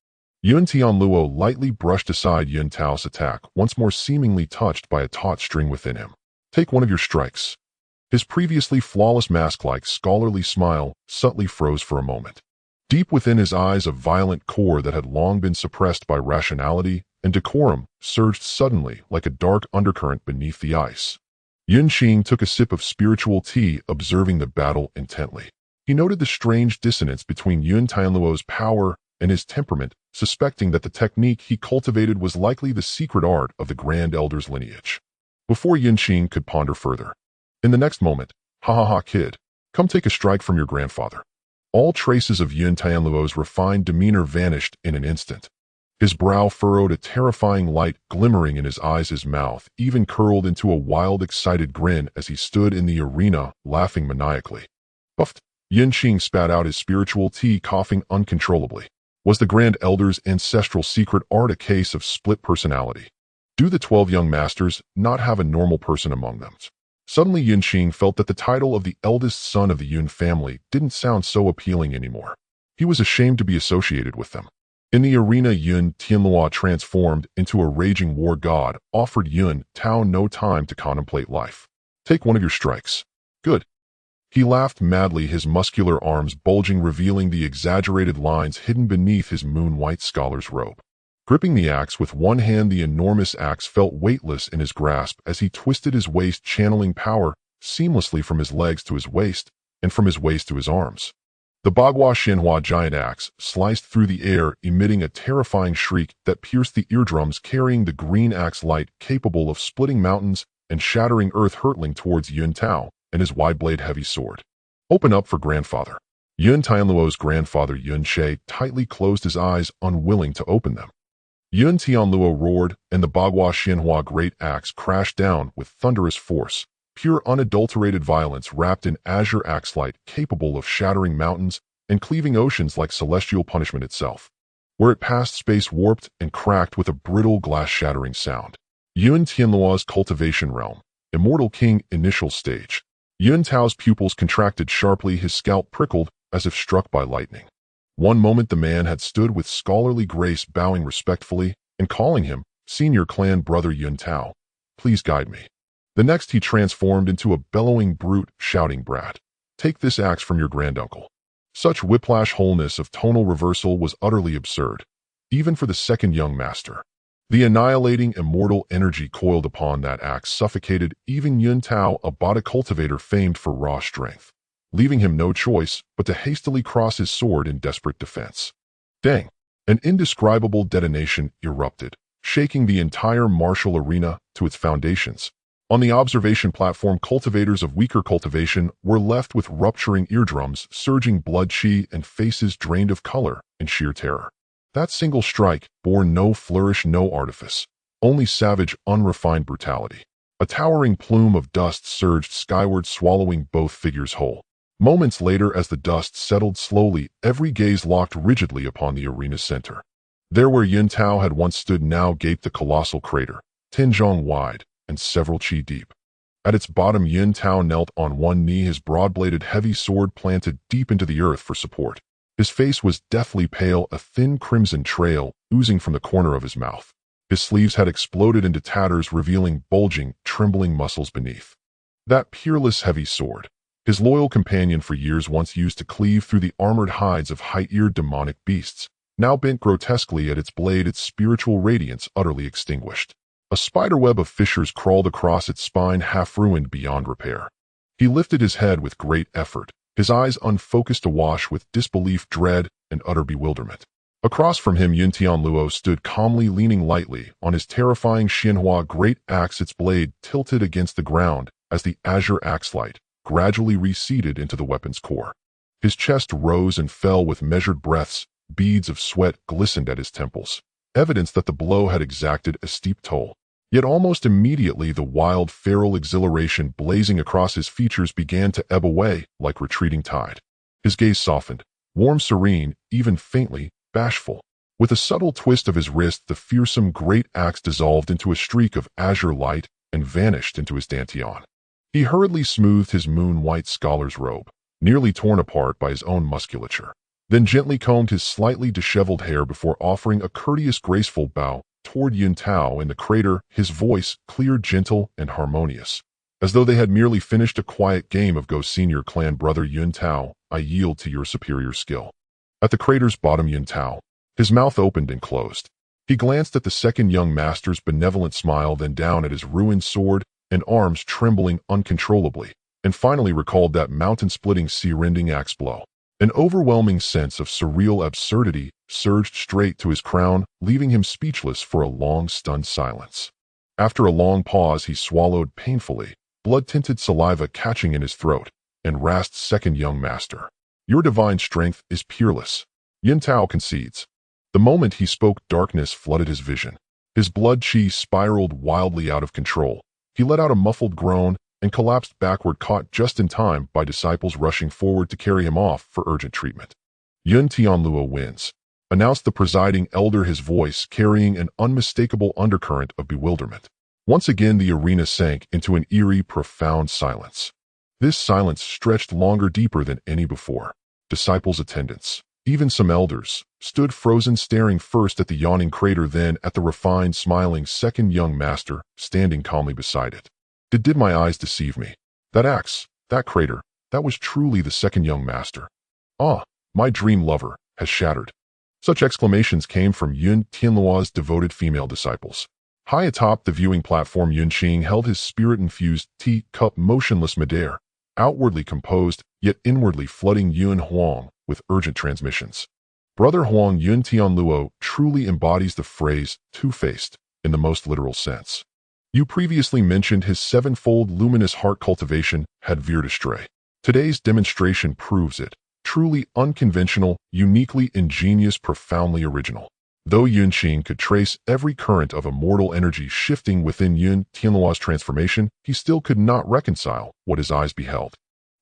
Yun Tianluo lightly brushed aside Yun Tao's attack, once more seemingly touched by a taut string within him. Take one of your strikes. His previously flawless mask-like scholarly smile subtly froze for a moment. Deep within his eyes, a violent core that had long been suppressed by rationality and decorum surged suddenly like a dark undercurrent beneath the ice. Yun Qing took a sip of spiritual tea, observing the battle intently. He noted the strange dissonance between Yun Tianluo's power and his temperament, suspecting that the technique he cultivated was likely the secret art of the Grand Elder's lineage. Before Yun Qing could ponder further, in the next moment, "Ha ha ha, kid, come take a strike from your grandfather." All traces of Yun Tianluo's refined demeanor vanished in an instant. His brow furrowed, a terrifying light glimmering in his eyes, his mouth even curled into a wild, excited grin as he stood in the arena, laughing maniacally. Puffed. Yun Qing spat out his spiritual tea, coughing uncontrollably. Was the Grand Elder's ancestral secret art a case of split personality? Do the 12 young masters not have a normal person among them? Suddenly Yun Qing felt that the title of the eldest son of the Yun family didn't sound so appealing anymore. He was ashamed to be associated with them. In the arena, Yun Tianluo, transformed into a raging war god, offered Yun Tao no time to contemplate life. Take one of your strikes. Good. He laughed madly, his muscular arms bulging, revealing the exaggerated lines hidden beneath his moon-white scholar's robe. Gripping the axe with one hand, the enormous axe felt weightless in his grasp as he twisted his waist, channeling power seamlessly from his legs to his waist and from his waist to his arms. The Bagua Shenhua giant axe sliced through the air, emitting a terrifying shriek that pierced the eardrums, carrying the green axe light capable of splitting mountains and shattering earth, hurtling towards Yun Tao and his wide-blade heavy sword. Open up for grandfather. Yun Tianluo's grandfather Yun Qing tightly closed his eyes, unwilling to open them. Yun Tianluo roared, and the Bagua Shenhua great axe crashed down with thunderous force, pure unadulterated violence wrapped in azure axe light capable of shattering mountains and cleaving oceans like celestial punishment itself. Where it passed, space warped and cracked with a brittle glass-shattering sound. Yun Tianluo's cultivation realm, Immortal King initial stage. Yun Tao's pupils contracted sharply, his scalp prickled as if struck by lightning. One moment the man had stood with scholarly grace, bowing respectfully and calling him senior clan brother Yun Tao, please guide me. The next he transformed into a bellowing brute, shouting, brat, take this axe from your granduncle. Such whiplash wholeness of tonal reversal was utterly absurd, even for the second young master. The annihilating immortal energy coiled upon that axe suffocated even Yun Tao, a body cultivator famed for raw strength, leaving him no choice but to hastily cross his sword in desperate defense. Dang! An indescribable detonation erupted, shaking the entire martial arena to its foundations. On the observation platform, cultivators of weaker cultivation were left with rupturing eardrums, surging blood chi, and faces drained of color in sheer terror. That single strike bore no flourish, no artifice, only savage, unrefined brutality. A towering plume of dust surged skyward, swallowing both figures whole. Moments later, as the dust settled slowly, every gaze locked rigidly upon the arena's center. There where Yun Tao had once stood now gaped the colossal crater, 10 zhong wide and several chi deep. At its bottom, Yun Tao knelt on one knee, his broad-bladed heavy sword planted deep into the earth for support. His face was deathly pale, a thin crimson trail oozing from the corner of his mouth. His sleeves had exploded into tatters, revealing bulging, trembling muscles beneath. That peerless heavy sword, his loyal companion for years once used to cleave through the armored hides of height-eared demonic beasts, now bent grotesquely at its blade, its spiritual radiance utterly extinguished. A spiderweb of fissures crawled across its spine, half-ruined beyond repair. He lifted his head with great effort, his eyes unfocused, awash with disbelief, dread, and utter bewilderment. Across from him, Yun Tianluo stood calmly, leaning lightly on his terrifying Xianhua great axe, its blade tilted against the ground as the azure axe light gradually receded into the weapon's core. His chest rose and fell with measured breaths, beads of sweat glistened at his temples, evidence that the blow had exacted a steep toll. Yet almost immediately the wild, feral exhilaration blazing across his features began to ebb away like retreating tide. His gaze softened, warm, serene, even faintly bashful. With a subtle twist of his wrist, the fearsome great axe dissolved into a streak of azure light and vanished into his dantian. He hurriedly smoothed his moon-white scholar's robe, nearly torn apart by his own musculature, then gently combed his slightly disheveled hair before offering a courteous, graceful bow toward Yun Tao in the crater, his voice clear, gentle, and harmonious. As though they had merely finished a quiet game of Go, Senior Clan Brother Yun Tao, I yield to your superior skill. At the crater's bottom, Yun Tao, his mouth opened and closed. He glanced at the second young master's benevolent smile, then down at his ruined sword and arms trembling uncontrollably, and finally recalled that mountain-splitting, sea-rending axe blow. An overwhelming sense of surreal absurdity surged straight to his crown, leaving him speechless for a long, stunned silence. After a long pause, he swallowed painfully, blood-tinted saliva catching in his throat, and rasped, "Second young master, your divine strength is peerless." Yun Tao concedes. The moment he spoke, darkness flooded his vision. His blood chi spiraled wildly out of control. He let out a muffled groan and collapsed backward, caught just in time by disciples rushing forward to carry him off for urgent treatment. Yun Tianluo wins, announced the presiding elder, his voice carrying an unmistakable undercurrent of bewilderment. Once again the arena sank into an eerie, profound silence. This silence stretched longer, deeper than any before. Disciples, attendants, even some elders, stood frozen, staring first at the yawning crater, then at the refined, smiling second young master standing calmly beside it. Did my eyes deceive me? That axe, that crater, that was truly the second young master. Ah, my dream lover has shattered. Such exclamations came from Yun Tianluo's devoted female disciples. High atop the viewing platform, Yun Qing held his spirit-infused tea-cup motionless midair, outwardly composed, yet inwardly flooding Yun Huang with urgent transmissions. Brother Huang, Yun Tianluo truly embodies the phrase two-faced in the most literal sense. You previously mentioned his sevenfold luminous heart cultivation had veered astray. Today's demonstration proves it. Truly unconventional, uniquely ingenious, profoundly original. Though Yun Qing could trace every current of immortal energy shifting within Yun Tianluo's transformation, he still could not reconcile what his eyes beheld.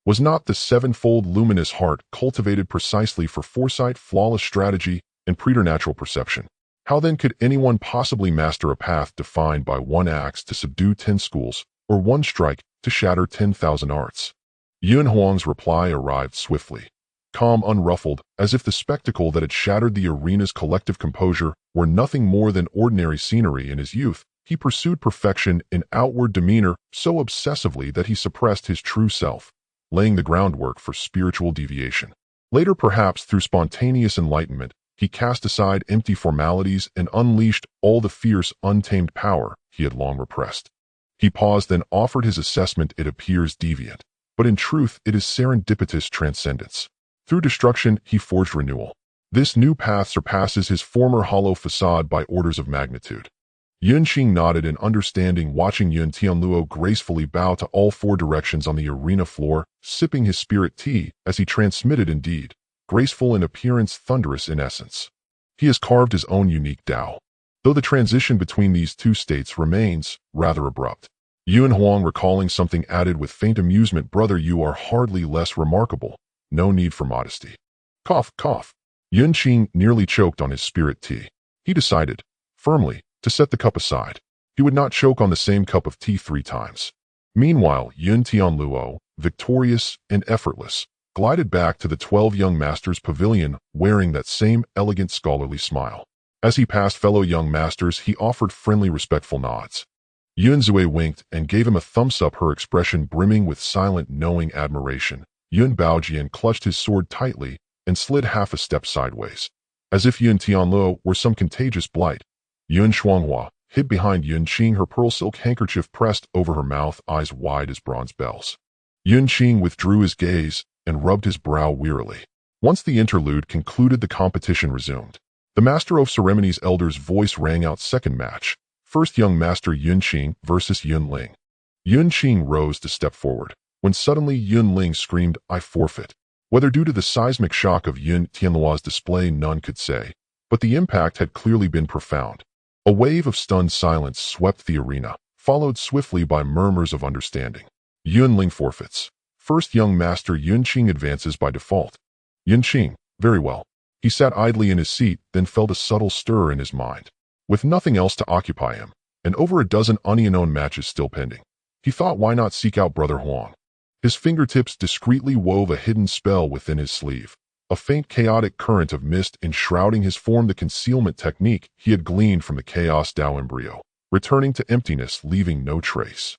Was not the sevenfold luminous heart cultivated precisely for foresight, flawless strategy, and preternatural perception? How then could anyone possibly master a path defined by one axe to subdue 10 schools, or one strike to shatter 10,000 arts? Yun Huang's reply arrived swiftly. Calm, unruffled, as if the spectacle that had shattered the arena's collective composure were nothing more than ordinary scenery. In his youth, he pursued perfection in outward demeanor so obsessively that he suppressed his true self, laying the groundwork for spiritual deviation. Later, perhaps through spontaneous enlightenment, he cast aside empty formalities and unleashed all the fierce, untamed power he had long repressed. He paused, then offered his assessment. It appears deviant, but in truth it is serendipitous transcendence. Through destruction, he forged renewal. This new path surpasses his former hollow facade by orders of magnitude. Yun Qing nodded in understanding, watching Yun Tianluo gracefully bow to all four directions on the arena floor, sipping his spirit tea as he transmitted. Indeed, graceful in appearance, thunderous in essence. He has carved his own unique Tao, though the transition between these two states remains rather abrupt. Yun Huang, recalling something, added with faint amusement, "Brother, you are hardly less remarkable. No need for modesty." Cough, cough. Yun Qing nearly choked on his spirit tea. He decided, firmly, to set the cup aside. He would not choke on the same cup of tea 3 times. Meanwhile, Yun Tianluo, victorious and effortless, glided back to the 12 young masters' pavilion, wearing that same elegant scholarly smile. As he passed fellow young masters, he offered friendly, respectful nods. Yun Zui winked and gave him a thumbs-up, her expression brimming with silent, knowing admiration. Yun Baojian clutched his sword tightly and slid half a step sideways. As if Yun Tianluo were some contagious blight, Yun Shuanghua hid behind Yun Qing, her pearl silk handkerchief pressed over her mouth, eyes wide as bronze bells. Yun Qing withdrew his gaze and rubbed his brow wearily. Once the interlude concluded, the competition resumed. The Master of Ceremonies Elder's voice rang out. Second match. First Young Master Yun Qing versus Yun Ling. Yun Qing rose to step forward, when suddenly Yun Ling screamed, "I forfeit." Whether due to the seismic shock of Yun Tianluo's display, none could say, but the impact had clearly been profound. A wave of stunned silence swept the arena, followed swiftly by murmurs of understanding. Yun Ling forfeits. First Young Master Yun Qing advances by default. Yun Qing, very well. He sat idly in his seat, then felt a subtle stir in his mind. With nothing else to occupy him, and over a dozen unknown matches still pending, he thought, why not seek out Brother Huang? His fingertips discreetly wove a hidden spell within his sleeve. A faint chaotic current of mist enshrouding his form, the concealment technique he had gleaned from the Chaos Dao embryo, returning to emptiness, leaving no trace.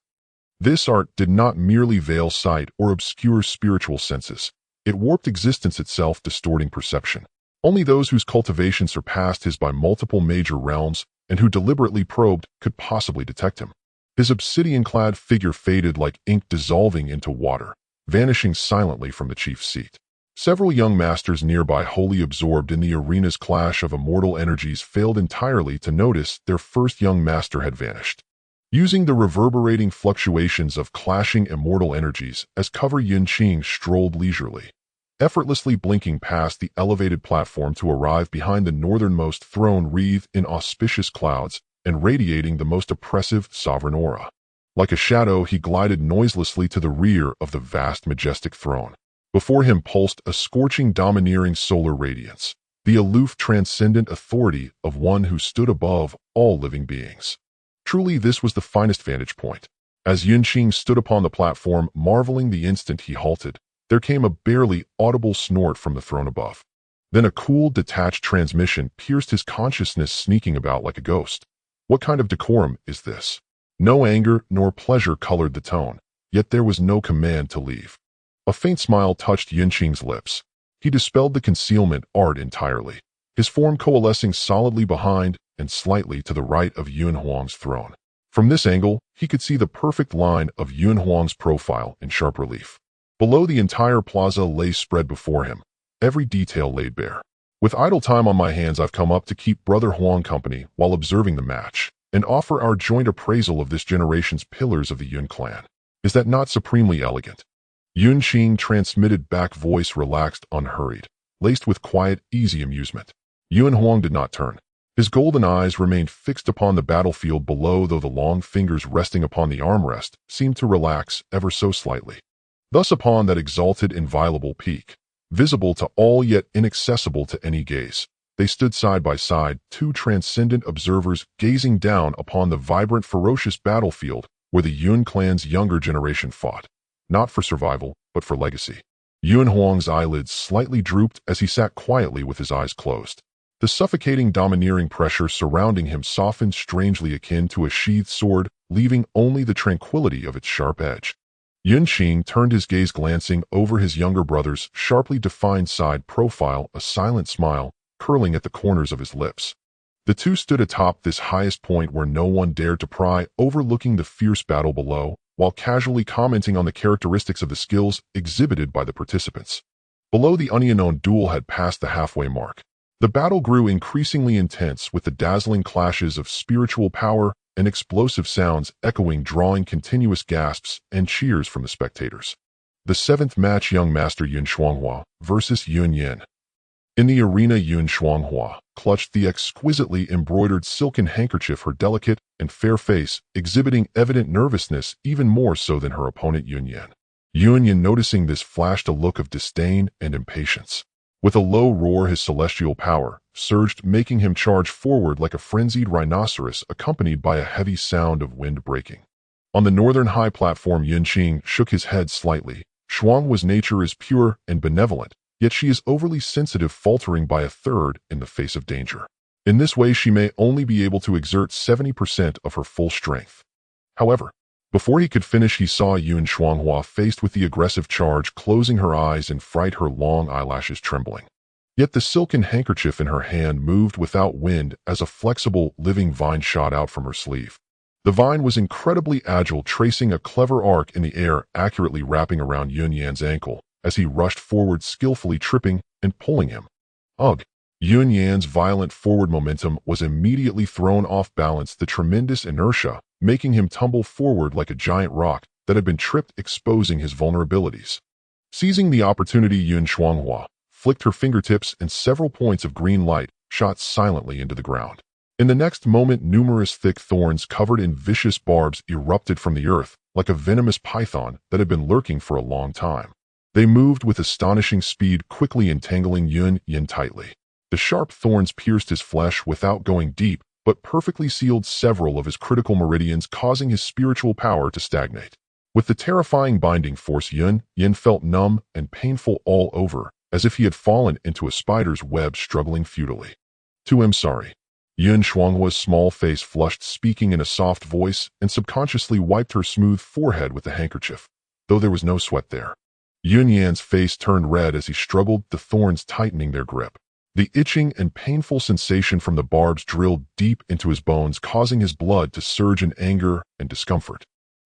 This art did not merely veil sight or obscure spiritual senses. It warped existence itself, distorting perception. Only those whose cultivation surpassed his by multiple major realms and who deliberately probed could possibly detect him. His obsidian-clad figure faded like ink dissolving into water, vanishing silently from the chief's seat. Several young masters nearby, wholly absorbed in the arena's clash of immortal energies, failed entirely to notice their first young master had vanished. Using the reverberating fluctuations of clashing immortal energies as cover, Yun Qing strolled leisurely, effortlessly blinking past the elevated platform to arrive behind the northernmost throne, wreathed in auspicious clouds and radiating the most oppressive sovereign aura. Like a shadow, he glided noiselessly to the rear of the vast, majestic throne. Before him pulsed a scorching, domineering solar radiance, the aloof, transcendent authority of one who stood above all living beings. Truly, this was the finest vantage point. As Yun Qing stood upon the platform, marveling, the instant he halted, there came a barely audible snort from the throne above. Then a cool, detached transmission pierced his consciousness, sneaking about like a ghost. What kind of decorum is this? No anger nor pleasure colored the tone, yet there was no command to leave. A faint smile touched Yun Qing's lips. He dispelled the concealment art entirely, his form coalescing solidly behind and slightly to the right of Yun Huang's throne. From this angle, he could see the perfect line of Yun Huang's profile in sharp relief. Below, the entire plaza lay spread before him, every detail laid bare. With idle time on my hands, I've come up to keep Brother Huang company while observing the match, and offer our joint appraisal of this generation's pillars of the Yun clan. Is that not supremely elegant? Yun Qing transmitted back, voice relaxed, unhurried, laced with quiet, easy amusement. Yun Huang did not turn. His golden eyes remained fixed upon the battlefield below, though the long fingers resting upon the armrest seemed to relax ever so slightly. Thus, upon that exalted, inviolable peak, visible to all yet inaccessible to any gaze, they stood side by side, two transcendent observers gazing down upon the vibrant, ferocious battlefield where the Yun clan's younger generation fought, not for survival, but for legacy. Yun Huang's eyelids slightly drooped as he sat quietly with his eyes closed. The suffocating, domineering pressure surrounding him softened, strangely akin to a sheathed sword, leaving only the tranquility of its sharp edge. Yun Qing turned his gaze, glancing over his younger brother's sharply defined side profile, a silent smile curling at the corners of his lips. The two stood atop this highest point where no one dared to pry, overlooking the fierce battle below, while casually commenting on the characteristics of the skills exhibited by the participants. Below, the unknown duel had passed the halfway mark. The battle grew increasingly intense, with the dazzling clashes of spiritual power and explosive sounds echoing, drawing continuous gasps and cheers from the spectators. The seventh match, Young Master Yun Shuanghua versus Yun Yin. In the arena, Yun Shuanghua clutched the exquisitely embroidered silken handkerchief, her delicate and fair face exhibiting evident nervousness, even more so than her opponent Yun Yin. Yun Yin, noticing this, flashed a look of disdain and impatience. With a low roar, his celestial power surged, making him charge forward like a frenzied rhinoceros, accompanied by a heavy sound of wind breaking. On the northern high platform, Yun Qing shook his head slightly. Shuanghua's nature is pure and benevolent, yet she is overly sensitive, faltering by a third in the face of danger. In this way, she may only be able to exert 70% of her full strength. However, before he could finish, he saw Yun Huang faced with the aggressive charge, closing her eyes in fright, her long eyelashes trembling. Yet the silken handkerchief in her hand moved without wind as a flexible, living vine shot out from her sleeve. The vine was incredibly agile, tracing a clever arc in the air, accurately wrapping around Yun Yan's ankle as he rushed forward, skillfully tripping and pulling him. Ugh! Yun Yan's violent forward momentum was immediately thrown off balance, the tremendous inertia making him tumble forward like a giant rock that had been tripped, exposing his vulnerabilities. Seizing the opportunity, Yun Huang flicked her fingertips and several points of green light shot silently into the ground. In the next moment, numerous thick thorns covered in vicious barbs erupted from the earth like a venomous python that had been lurking for a long time. They moved with astonishing speed, quickly entangling Yun Yan tightly. The sharp thorns pierced his flesh without going deep, but perfectly sealed several of his critical meridians, causing his spiritual power to stagnate. With the terrifying binding force, Yun Yan felt numb and painful all over, as if he had fallen into a spider's web, struggling futilely. I'm sorry. Yun Huang's small face flushed, speaking in a soft voice, and subconsciously wiped her smooth forehead with the handkerchief, though there was no sweat there. Yun Yan's face turned red as he struggled, the thorns tightening their grip. The itching and painful sensation from the barbs drilled deep into his bones, causing his blood to surge in anger and discomfort.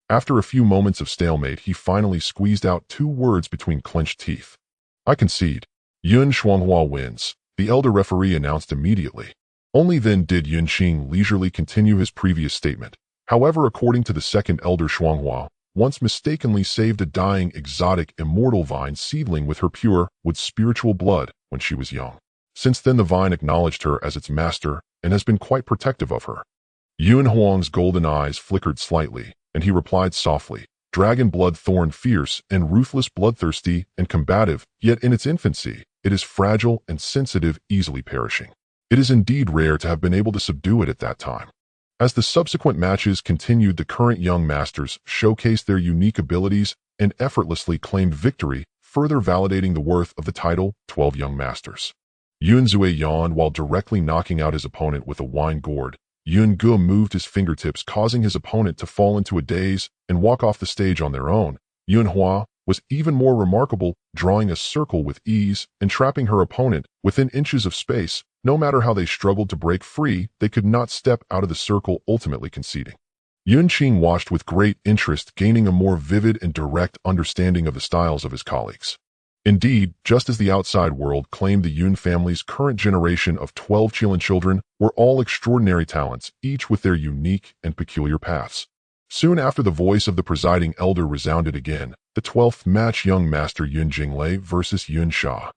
After a few moments of stalemate, he finally squeezed out two words between clenched teeth. I concede. Yun Huang wins, the elder referee announced immediately. Only then did Yun Qing leisurely continue his previous statement. However, according to the second elder, Huang once mistakenly saved a dying exotic immortal vine seedling with her pure wood spiritual blood when she was young. Since then, the vine acknowledged her as its master and has been quite protective of her. Yun Huang's golden eyes flickered slightly, and he replied softly, Dragon blood thorn, fierce and ruthless, bloodthirsty and combative, yet in its infancy, it is fragile and sensitive, easily perishing. It is indeed rare to have been able to subdue it at that time. As the subsequent matches continued, the current young masters showcased their unique abilities and effortlessly claimed victory, further validating the worth of the title 12 Young Masters. Yun Zue yawned while directly knocking out his opponent with a wine gourd. Yun Ge moved his fingertips, causing his opponent to fall into a daze and walk off the stage on their own. Yun Hua was even more remarkable, drawing a circle with ease and trapping her opponent within inches of space. No matter how they struggled to break free, they could not step out of the circle, ultimately conceding. Yun Qing watched with great interest, gaining a more vivid and direct understanding of the styles of his colleagues. Indeed, just as the outside world claimed, the Yun family's current generation of 12 Qilin children were all extraordinary talents, each with their unique and peculiar paths. Soon after, the voice of the presiding elder resounded again, the 12th match, young master Yun Jinglei versus Yun Sha.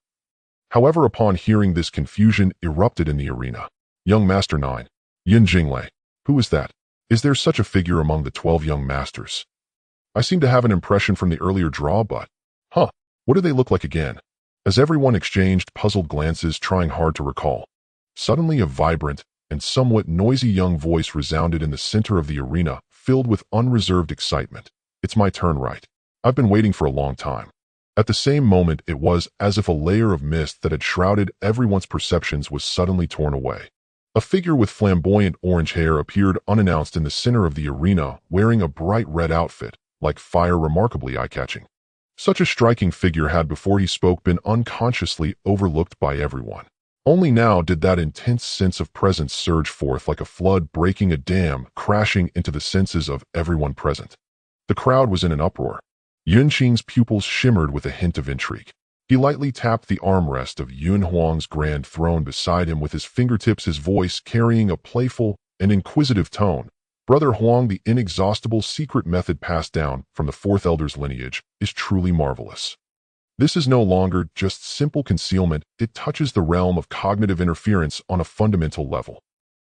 However, upon hearing this, confusion erupted in the arena. Young Master 9. Yun Jinglei. Who is that? Is there such a figure among the 12 young masters? I seem to have an impression from the earlier draw, but... What do they look like again? As everyone exchanged puzzled glances, trying hard to recall, suddenly a vibrant and somewhat noisy young voice resounded in the center of the arena, filled with unreserved excitement. It's my turn, right? I've been waiting for a long time. At the same moment, it was as if a layer of mist that had shrouded everyone's perceptions was suddenly torn away. A figure with flamboyant orange hair appeared unannounced in the center of the arena, wearing a bright red outfit, like fire, remarkably eye-catching. Such a striking figure had, before he spoke, been unconsciously overlooked by everyone. Only now did that intense sense of presence surge forth like a flood breaking a dam, crashing into the senses of everyone present. The crowd was in an uproar. Yun Qing's pupils shimmered with a hint of intrigue. He lightly tapped the armrest of Yun Huang's grand throne beside him with his fingertips, his voice carrying a playful and inquisitive tone. Brother Huang, the inexhaustible secret method passed down from the fourth elder's lineage is truly marvelous. This is no longer just simple concealment, it touches the realm of cognitive interference on a fundamental level.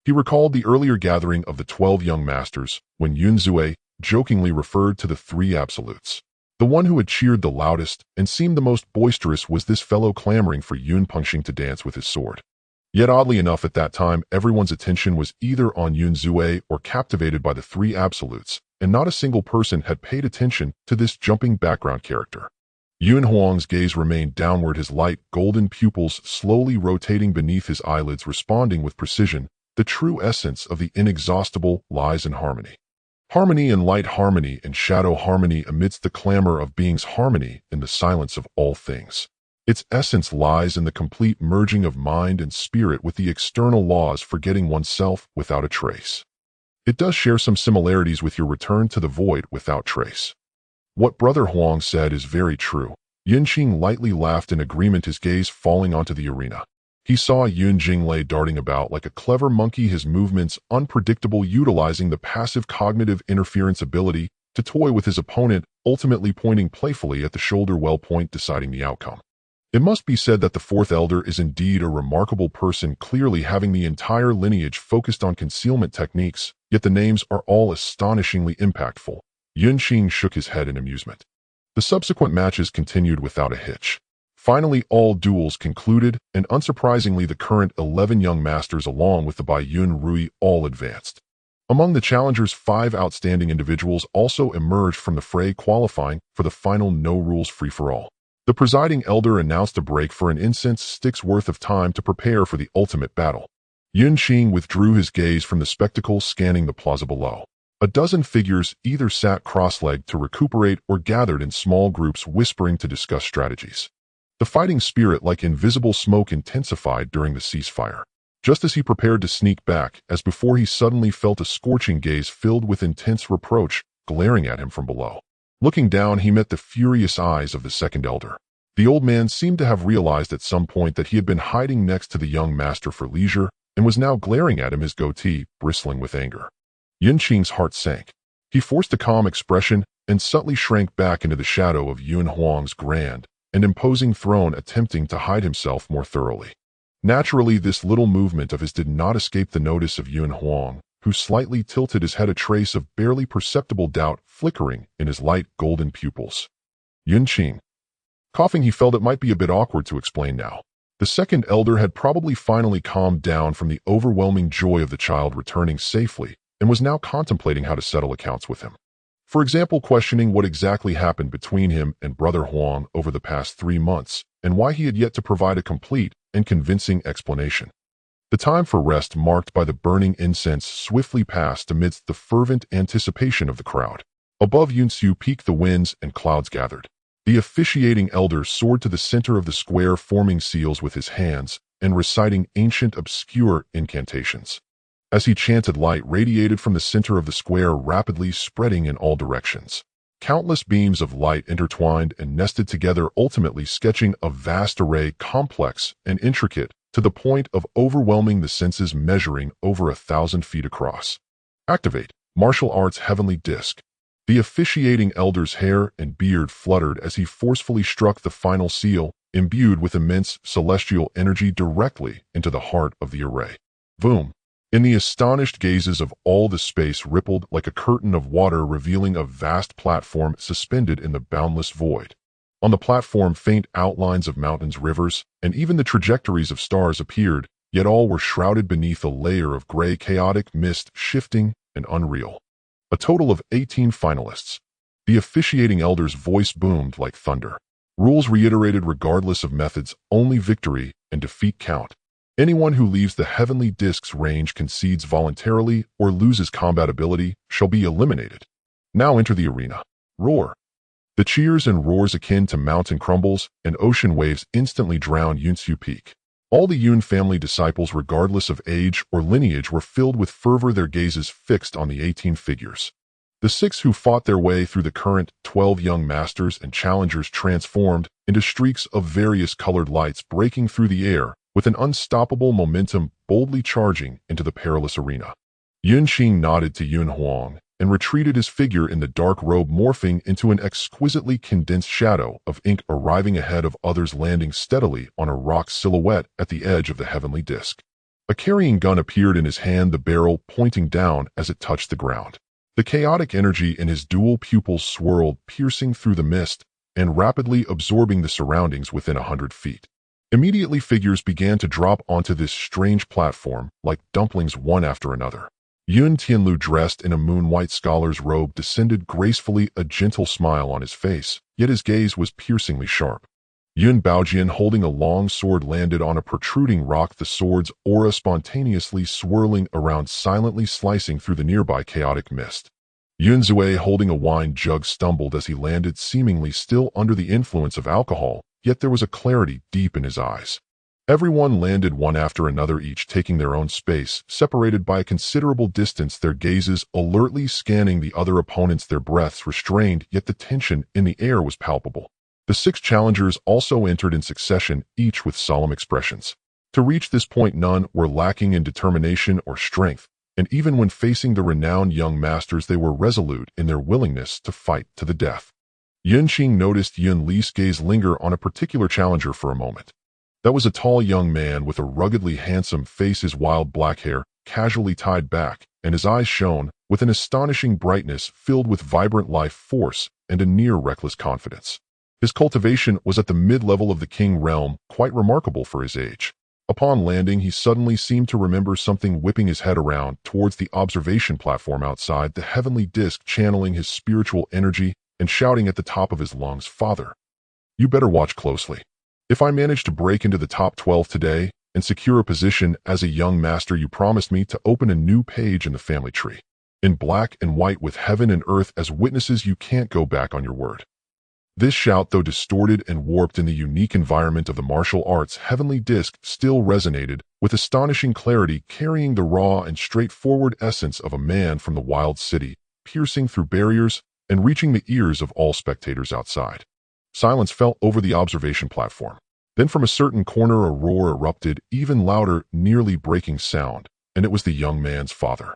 He recalled the earlier gathering of the 12 young masters when Yun Zue jokingly referred to the three absolutes. The one who had cheered the loudest and seemed the most boisterous was this fellow clamoring for Yun Qing to dance with his sword. Yet oddly enough, at that time, everyone's attention was either on Yun Zue or captivated by the three absolutes, and not a single person had paid attention to this jumping background character. Yun Huang's gaze remained downward, his light, golden pupils slowly rotating beneath his eyelids, responding with precision. The true essence of the inexhaustible lies in harmony. Harmony in light, harmony in shadow, harmony amidst the clamor of beings, harmony in the silence of all things. Its essence lies in the complete merging of mind and spirit with the external laws, forgetting oneself without a trace. It does share some similarities with your return to the void without trace. What Brother Huang said is very true. Yun Qing lightly laughed in agreement, his gaze falling onto the arena. He saw Yun Qing lay darting about like a clever monkey, his movements unpredictable, utilizing the passive cognitive interference ability to toy with his opponent, ultimately pointing playfully at the shoulder well point, deciding the outcome. It must be said that the fourth elder is indeed a remarkable person, clearly having the entire lineage focused on concealment techniques, yet the names are all astonishingly impactful. Yun Qing shook his head in amusement. The subsequent matches continued without a hitch. Finally, all duels concluded, and unsurprisingly the current 11 young masters along with the Bai Yun Rui all advanced. Among the challengers, 5 outstanding individuals also emerged from the fray, qualifying for the final no-rules free-for-all. The presiding elder announced a break for an incense stick's worth of time to prepare for the ultimate battle. Yun Qing withdrew his gaze from the spectacle, scanning the plaza below. A dozen figures either sat cross-legged to recuperate or gathered in small groups, whispering to discuss strategies. The fighting spirit, like invisible smoke, intensified during the ceasefire. Just as he prepared to sneak back, as before, he suddenly felt a scorching gaze filled with intense reproach glaring at him from below. Looking down, he met the furious eyes of the second elder. The old man seemed to have realized at some point that he had been hiding next to the young master for leisure and was now glaring at him, his goatee bristling with anger. Yun Qing's heart sank. He forced a calm expression and subtly shrank back into the shadow of Yun Huang's grand and imposing throne, attempting to hide himself more thoroughly. Naturally, this little movement of his did not escape the notice of Yun Huang, who slightly tilted his head, a trace of barely perceptible doubt flickering in his light golden pupils. Yun Qing. Coughing, he felt it might be a bit awkward to explain now. The second elder had probably finally calmed down from the overwhelming joy of the child returning safely and was now contemplating how to settle accounts with him. For example, questioning what exactly happened between him and Brother Huang over the past 3 months and why he had yet to provide a complete and convincing explanation. The time for rest, marked by the burning incense, swiftly passed amidst the fervent anticipation of the crowd. Above Yunsu Peak, the winds and clouds gathered. The officiating elder soared to the center of the square, forming seals with his hands and reciting ancient obscure incantations. As he chanted, light radiated from the center of the square, rapidly spreading in all directions. Countless beams of light intertwined and nested together, ultimately sketching a vast array, complex and intricate, to the point of overwhelming the senses, measuring over 1,000 feet across. Activate Martial Arts Heavenly Disc. The officiating elder's hair and beard fluttered as he forcefully struck the final seal, imbued with immense celestial energy, directly into the heart of the array. Boom! In the astonished gazes of all, the space rippled like a curtain of water, revealing a vast platform suspended in the boundless void. On the platform, faint outlines of mountains, rivers, and even the trajectories of stars appeared, yet all were shrouded beneath a layer of gray, chaotic mist, shifting and unreal. A total of 18 finalists. The officiating elder's voice boomed like thunder. Rules reiterated regardless of methods, only victory and defeat count. Anyone who leaves the heavenly disc's range, concedes voluntarily, or loses combat ability shall be eliminated. Now enter the arena. Roar. The cheers and roars, akin to mountain crumbles and ocean waves, instantly drowned Yunsu Peak. All the Yun family disciples, regardless of age or lineage, were filled with fervor, their gazes fixed on the 18 figures. The 6 who fought their way through the current 12 young masters and challengers transformed into streaks of various colored lights, breaking through the air with an unstoppable momentum, boldly charging into the perilous arena. Yun Qing nodded to Yun Huang and retreated, his figure in the dark robe morphing into an exquisitely condensed shadow of ink, arriving ahead of others, landing steadily on a rock silhouette at the edge of the heavenly disc. A carrying gun appeared in his hand, the barrel pointing down as it touched the ground. The chaotic energy in his dual pupils swirled, piercing through the mist and rapidly absorbing the surroundings within 100 feet. Immediately, figures began to drop onto this strange platform like dumplings, one after another. Yun Tianlu, dressed in a moon-white scholar's robe, descended gracefully, a gentle smile on his face, yet his gaze was piercingly sharp. Yun Baojian, holding a long sword, landed on a protruding rock, the sword's aura spontaneously swirling around, silently slicing through the nearby chaotic mist. Yun Zue, holding a wine jug, stumbled as he landed, seemingly still under the influence of alcohol, yet there was a clarity deep in his eyes. Everyone landed one after another, each taking their own space, separated by a considerable distance, their gazes alertly scanning the other opponents, their breaths restrained, yet the tension in the air was palpable. The 6 challengers also entered in succession, each with solemn expressions. To reach this point, none were lacking in determination or strength, and even when facing the renowned young masters, they were resolute in their willingness to fight to the death. Yun Qing noticed Yun Li's gaze linger on a particular challenger for a moment. That was a tall young man with a ruggedly handsome face, his wild black hair casually tied back, and his eyes shone with an astonishing brightness, filled with vibrant life force and a near-reckless confidence. His cultivation was at the mid-level of the King realm, quite remarkable for his age. Upon landing, he suddenly seemed to remember something, whipping his head around towards the observation platform outside the heavenly disk, channeling his spiritual energy and shouting at the top of his lungs, "Father, you better watch closely. If I manage to break into the top 12 today and secure a position as a young master, you promised me to open a new page in the family tree. In black and white, with heaven and earth as witnesses, you can't go back on your word." This shout, though distorted and warped in the unique environment of the martial arts heavenly disc, still resonated with astonishing clarity, carrying the raw and straightforward essence of a man from the wild city, piercing through barriers and reaching the ears of all spectators outside. Silence fell over the observation platform. Then from a certain corner a roar erupted, even louder, nearly breaking sound, and it was the young man's father.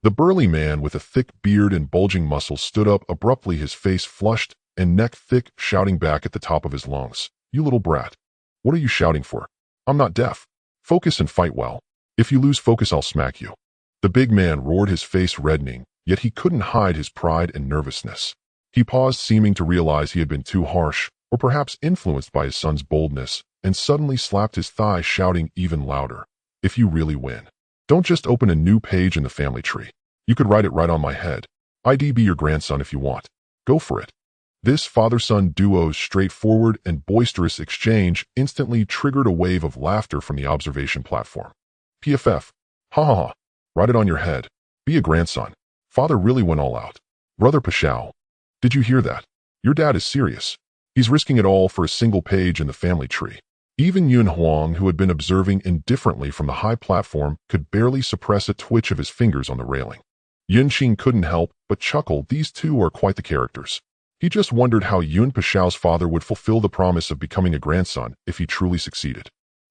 The burly man with a thick beard and bulging muscles stood up abruptly, his face flushed and neck thick, shouting back at the top of his lungs, "You little brat. What are you shouting for? I'm not deaf. Focus and fight well. If you lose focus, I'll smack you." The big man roared, his face reddening, yet he couldn't hide his pride and nervousness. He paused, seeming to realize he had been too harsh, or perhaps influenced by his son's boldness, and suddenly slapped his thigh, shouting even louder, "If you really win, don't just open a new page in the family tree. You could write it right on my head. I'd be your grandson if you want. Go for it." This father-son duo's straightforward and boisterous exchange instantly triggered a wave of laughter from the observation platform. "PFF. Ha ha ha. Write it on your head. Be a grandson. Father really went all out. Brother Pashao. Did you hear that? Your dad is serious. He's risking it all for a single page in the family tree." Even Yun Huang, who had been observing indifferently from the high platform, could barely suppress a twitch of his fingers on the railing. Yun Qing couldn't help but chuckle. These two are quite the characters. He just wondered how Yun Pashao's father would fulfill the promise of becoming a grandson if he truly succeeded.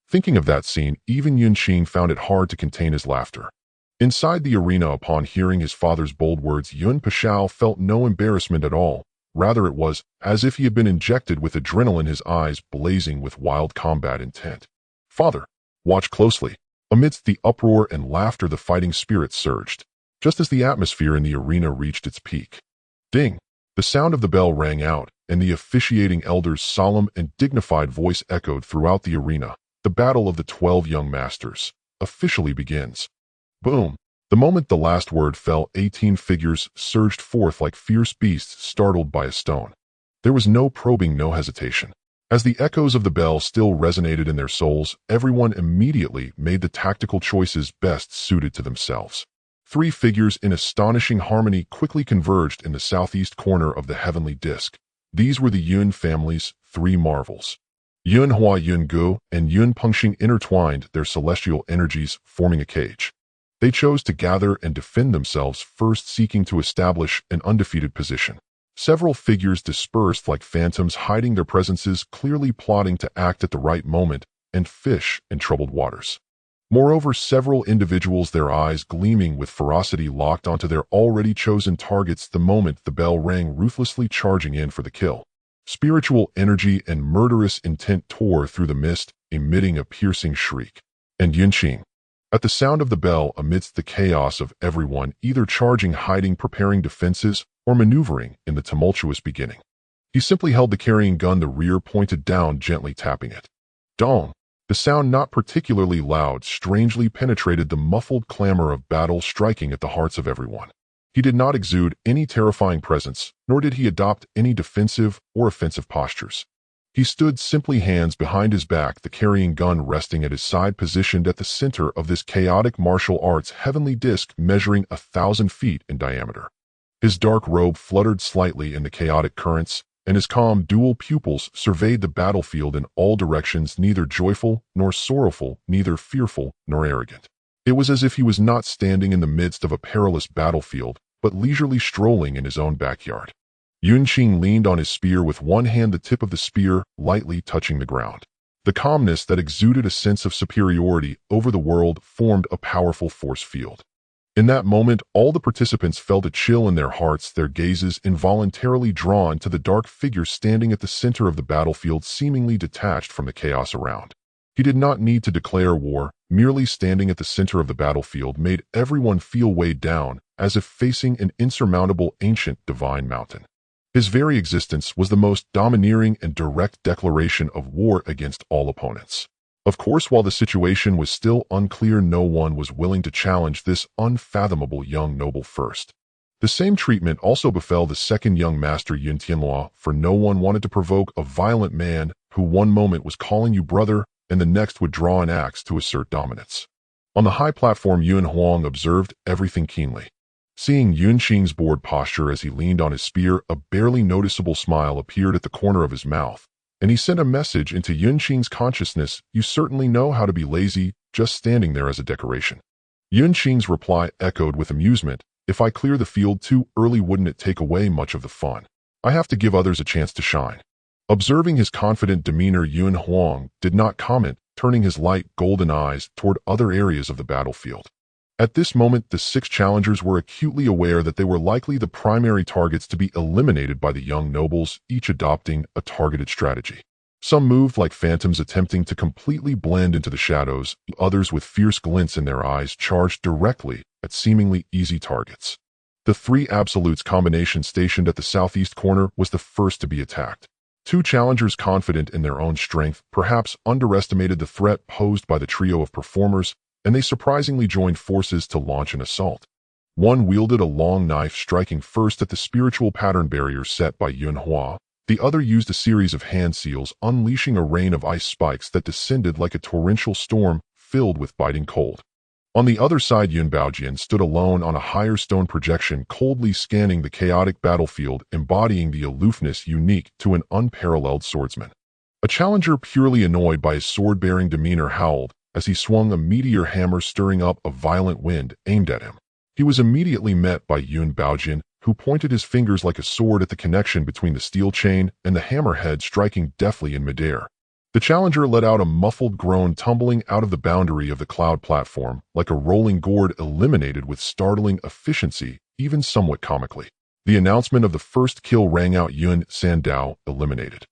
Thinking of that scene, even Yun Qing found it hard to contain his laughter. Inside the arena, upon hearing his father's bold words, Yun Pashao felt no embarrassment at all. Rather, it was as if he had been injected with adrenaline, his eyes blazing with wild combat intent. "Father, watch closely." Amidst the uproar and laughter, the fighting spirit surged, just as the atmosphere in the arena reached its peak. Ding! The sound of the bell rang out, and the officiating elder's solemn and dignified voice echoed throughout the arena. The battle of the 12 young masters officially begins. Boom! The moment the last word fell, 18 figures surged forth like fierce beasts startled by a stone. There was no probing, no hesitation. As the echoes of the bell still resonated in their souls, everyone immediately made the tactical choices best suited to themselves. 3 figures in astonishing harmony quickly converged in the southeast corner of the heavenly disk. These were the Yun family's 3 marvels. Yun Hua, Yun Gu, and Yun Pengxing intertwined their celestial energies, forming a cage. They chose to gather and defend themselves, first seeking to establish an undefeated position. Several figures dispersed like phantoms, hiding their presences, clearly plotting to act at the right moment and fish in troubled waters. Moreover, several individuals, their eyes gleaming with ferocity, locked onto their already chosen targets the moment the bell rang, ruthlessly charging in for the kill. Spiritual energy and murderous intent tore through the mist, emitting a piercing shriek. And Yun Qing, at the sound of the bell, amidst the chaos of everyone, either charging, hiding, preparing defenses, or maneuvering in the tumultuous beginning, he simply held the carrying gun, the rear pointed down, gently tapping it. Dong! The sound, not particularly loud, strangely penetrated the muffled clamor of battle, striking at the hearts of everyone. He did not exude any terrifying presence, nor did he adopt any defensive or offensive postures. He stood simply, hands behind his back, the carrying gun resting at his side, positioned at the center of this chaotic martial arts heavenly disc measuring 1,000 feet in diameter. His dark robe fluttered slightly in the chaotic currents, and his calm, dual pupils surveyed the battlefield in all directions, neither joyful nor sorrowful, neither fearful nor arrogant. It was as if he was not standing in the midst of a perilous battlefield, but leisurely strolling in his own backyard. Yun Qing leaned on his spear, with one hand the tip of the spear lightly touching the ground. The calmness that exuded a sense of superiority over the world formed a powerful force field. In that moment, all the participants felt a chill in their hearts, their gazes involuntarily drawn to the dark figure standing at the center of the battlefield, seemingly detached from the chaos around. He did not need to declare war. Merely standing at the center of the battlefield made everyone feel weighed down, as if facing an insurmountable, ancient, divine mountain. His very existence was the most domineering and direct declaration of war against all opponents. Of course, while the situation was still unclear, no one was willing to challenge this unfathomable young noble first. The same treatment also befell the second young master, Yun Tianyuan, for no one wanted to provoke a violent man who one moment was calling you brother and the next would draw an axe to assert dominance. On the high platform, Yun Huang observed everything keenly. Seeing Yun Qing's bored posture as he leaned on his spear, a barely noticeable smile appeared at the corner of his mouth, and he sent a message into Yun Qing's consciousness: "You certainly know how to be lazy, just standing there as a decoration." Yun Qing's reply echoed with amusement: "If I clear the field too early, wouldn't it take away much of the fun? I have to give others a chance to shine." Observing his confident demeanor, Yun Huang did not comment, turning his light golden eyes toward other areas of the battlefield. At this moment, the 6 challengers were acutely aware that they were likely the primary targets to be eliminated by the young nobles, each adopting a targeted strategy. Some moved like phantoms, attempting to completely blend into the shadows. Others, with fierce glints in their eyes, charged directly at seemingly easy targets. The 3 absolutes combination stationed at the southeast corner was the first to be attacked. 2 challengers, confident in their own strength, perhaps underestimated the threat posed by the trio of performers, and they surprisingly joined forces to launch an assault. One wielded a long knife, striking first at the spiritual pattern barrier set by Yun Huang. The other used a series of hand seals, unleashing a rain of ice spikes that descended like a torrential storm filled with biting cold. On the other side, Yun Baojian stood alone on a higher stone projection, coldly scanning the chaotic battlefield, embodying the aloofness unique to an unparalleled swordsman. A challenger, purely annoyed by his sword-bearing demeanor, howled as he swung a meteor hammer, stirring up a violent wind aimed at him. He was immediately met by Yun Baojian, who pointed his fingers like a sword at the connection between the steel chain and the hammerhead, striking deftly in midair. The challenger let out a muffled groan, tumbling out of the boundary of the cloud platform like a rolling gourd, eliminated with startling efficiency, even somewhat comically. The announcement of the first kill rang out: Yun Sandao eliminated.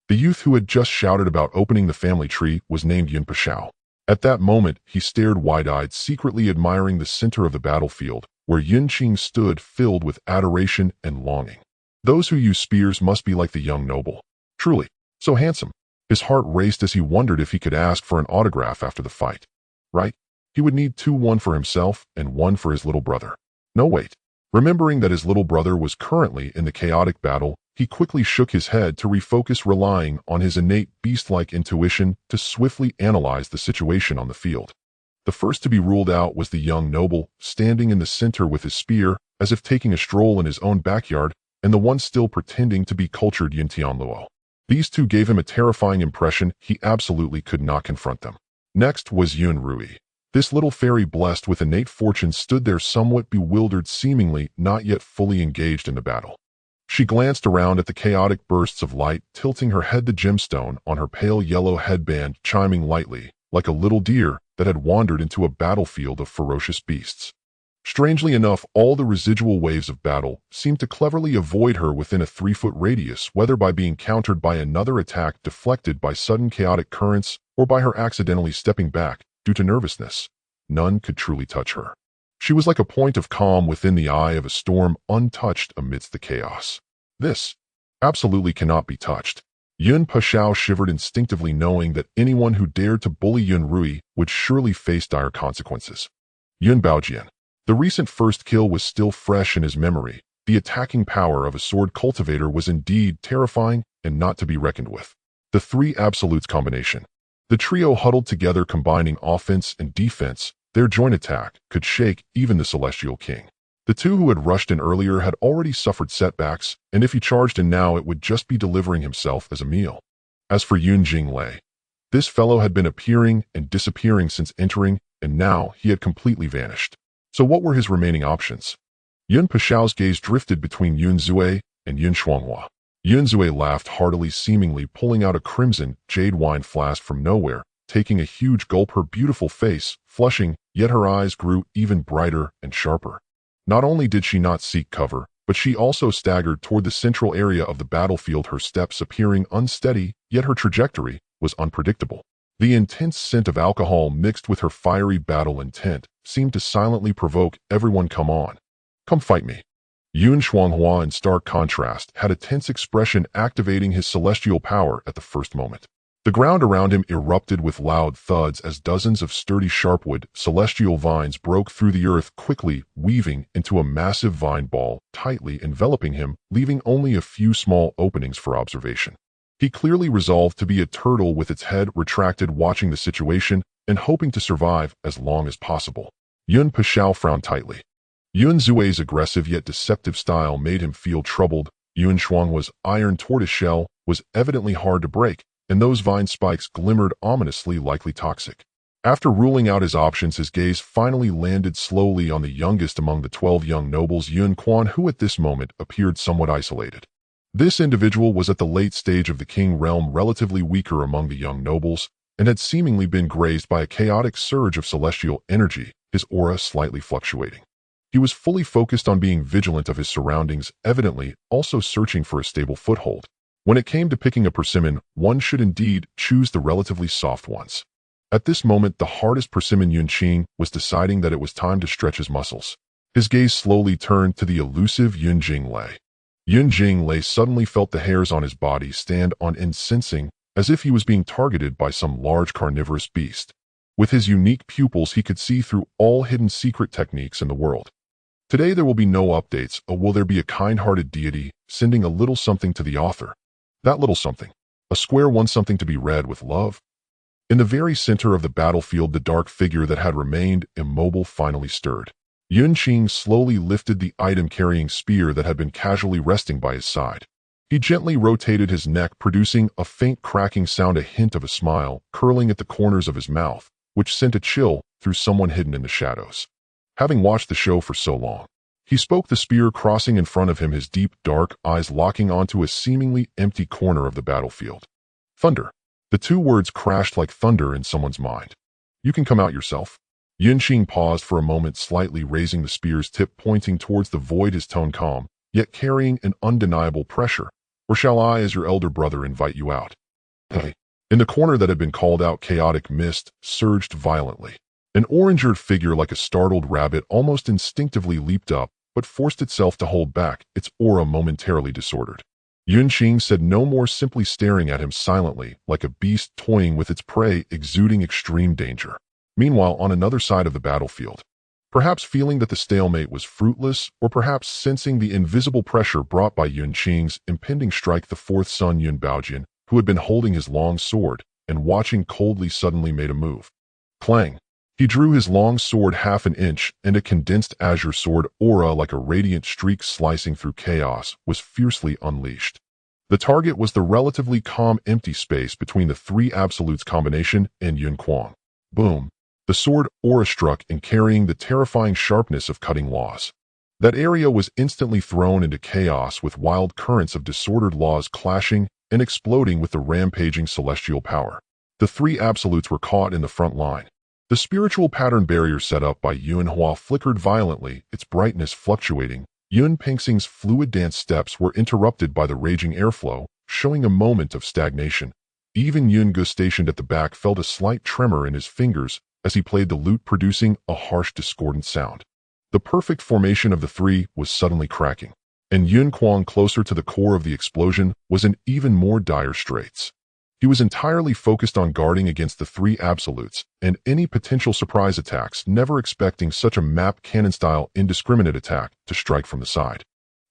The youth who had just shouted about opening the family tree was named Yun Pashao. At that moment, he stared wide-eyed, secretly admiring the center of the battlefield, where Yun Qing stood, filled with adoration and longing. Those who use spears must be like the young noble. Truly, so handsome. His heart raced as he wondered if he could ask for an autograph after the fight. Right? He would need 2, one for himself and 1 for his little brother. No, wait. Remembering that his little brother was currently in the chaotic battle, he quickly shook his head to refocus, relying on his innate beast-like intuition to swiftly analyze the situation on the field. The first to be ruled out was the young noble, standing in the center with his spear, as if taking a stroll in his own backyard, and the one still pretending to be cultured Yun Tianluo. These 2 gave him a terrifying impression. He absolutely could not confront them. Next was Yun Rui. This little fairy blessed with innate fortune stood there, somewhat bewildered, seemingly not yet fully engaged in the battle. She glanced around at the chaotic bursts of light, tilting her head, the gemstone on her pale yellow headband chiming lightly, like a little deer that had wandered into a battlefield of ferocious beasts. Strangely enough, all the residual waves of battle seemed to cleverly avoid her within a 3-foot radius, whether by being countered by another attack, deflected by sudden chaotic currents, or by her accidentally stepping back due to nervousness. None could truly touch her. She was like a point of calm within the eye of a storm, untouched amidst the chaos. This absolutely cannot be touched. Yun Pashao shivered instinctively, knowing that anyone who dared to bully Yun Rui would surely face dire consequences. Yun Baojian. The recent first kill was still fresh in his memory. The attacking power of a sword cultivator was indeed terrifying and not to be reckoned with. The three absolutes combination. The trio huddled together, combining offense and defense. Their joint attack could shake even the Celestial King. The two who had rushed in earlier had already suffered setbacks, and if he charged in now, it would just be delivering himself as a meal. As for Yun Qing, this fellow had been appearing and disappearing since entering, and now he had completely vanished. So what were his remaining options? Yun Pashao's gaze drifted between Yun Zue and Yun Shuanghua. Yun Zue laughed heartily, seemingly pulling out a crimson jade wine flask from nowhere, taking a huge gulp, her beautiful face flushing, yet her eyes grew even brighter and sharper. Not only did she not seek cover, but she also staggered toward the central area of the battlefield, her steps appearing unsteady, yet her trajectory was unpredictable. The intense scent of alcohol mixed with her fiery battle intent seemed to silently provoke everyone. Come on. Come fight me. Yun Shuanghua, in stark contrast, had a tense expression, activating his celestial power at the first moment. The ground around him erupted with loud thuds as dozens of sturdy sharpwood celestial vines broke through the earth, quickly weaving into a massive vine ball, tightly enveloping him, leaving only a few small openings for observation. He clearly resolved to be a turtle with its head retracted, watching the situation and hoping to survive as long as possible. Yun Pashao frowned tightly. Yun Zue's aggressive yet deceptive style made him feel troubled. Yun Shuanghua's iron tortoiseshell was evidently hard to break, and those vine spikes glimmered ominously, likely toxic. After ruling out his options, his gaze finally landed slowly on the youngest among the 12 young nobles, Yun Quan, who at this moment appeared somewhat isolated. This individual was at the late stage of the king realm, relatively weaker among the young nobles, and had seemingly been grazed by a chaotic surge of celestial energy, his aura slightly fluctuating. He was fully focused on being vigilant of his surroundings, evidently also searching for a stable foothold. When it came to picking a persimmon, one should indeed choose the relatively soft ones. At this moment, the hardest persimmon, Yun Qing, was deciding that it was time to stretch his muscles. His gaze slowly turned to the elusive Yun Qing. Yun Qing suddenly felt the hairs on his body stand on end, sensing as if he was being targeted by some large carnivorous beast. With his unique pupils, he could see through all hidden secret techniques in the world. Today there will be no updates, or will there be a kind-hearted deity sending a little something to the author? That little something, a square one, something to be read with love. In the very center of the battlefield, the dark figure that had remained immobile finally stirred. Yun Qing slowly lifted the item-carrying spear that had been casually resting by his side. He gently rotated his neck, producing a faint cracking sound, a hint of a smile curling at the corners of his mouth, which sent a chill through someone hidden in the shadows. Having watched the show for so long, he spoke, the spear crossing in front of him, his deep, dark eyes locking onto a seemingly empty corner of the battlefield. Thunder. The two words crashed like thunder in someone's mind. You can come out yourself. Yun Qing paused for a moment, slightly raising the spear's tip, pointing towards the void, his tone calm, yet carrying an undeniable pressure. Or shall I, as your elder brother, invite you out? Hey. In the corner that had been called out, chaotic mist surged violently. An orange-eared figure, like a startled rabbit, almost instinctively leaped up, but forced itself to hold back, its aura momentarily disordered. Yun Qing said no more, simply staring at him silently, like a beast toying with its prey, exuding extreme danger. Meanwhile, on another side of the battlefield, perhaps feeling that the stalemate was fruitless, or perhaps sensing the invisible pressure brought by Yun Qing's impending strike, the fourth son, Yun Baojian, who had been holding his long sword and watching coldly, suddenly made a move. Clang! He drew his long sword half an inch, and a condensed azure sword aura, like a radiant streak slicing through chaos, was fiercely unleashed. The target was the relatively calm empty space between the three absolutes combination and Yun Huang. Boom! The sword aura struck in, carrying the terrifying sharpness of cutting laws. That area was instantly thrown into chaos, with wild currents of disordered laws clashing and exploding with the rampaging celestial power. The three absolutes were caught in the front line. The spiritual pattern barrier set up by Yun Hua flickered violently, its brightness fluctuating. Yun Pingxing's fluid dance steps were interrupted by the raging airflow, showing a moment of stagnation. Even Yun Gu, stationed at the back, felt a slight tremor in his fingers as he played the lute, producing a harsh, discordant sound. The perfect formation of the three was suddenly cracking. and Yun Huang, closer to the core of the explosion, was in even more dire straits. He was entirely focused on guarding against the three absolutes and any potential surprise attacks, never expecting such a map cannon-style indiscriminate attack to strike from the side.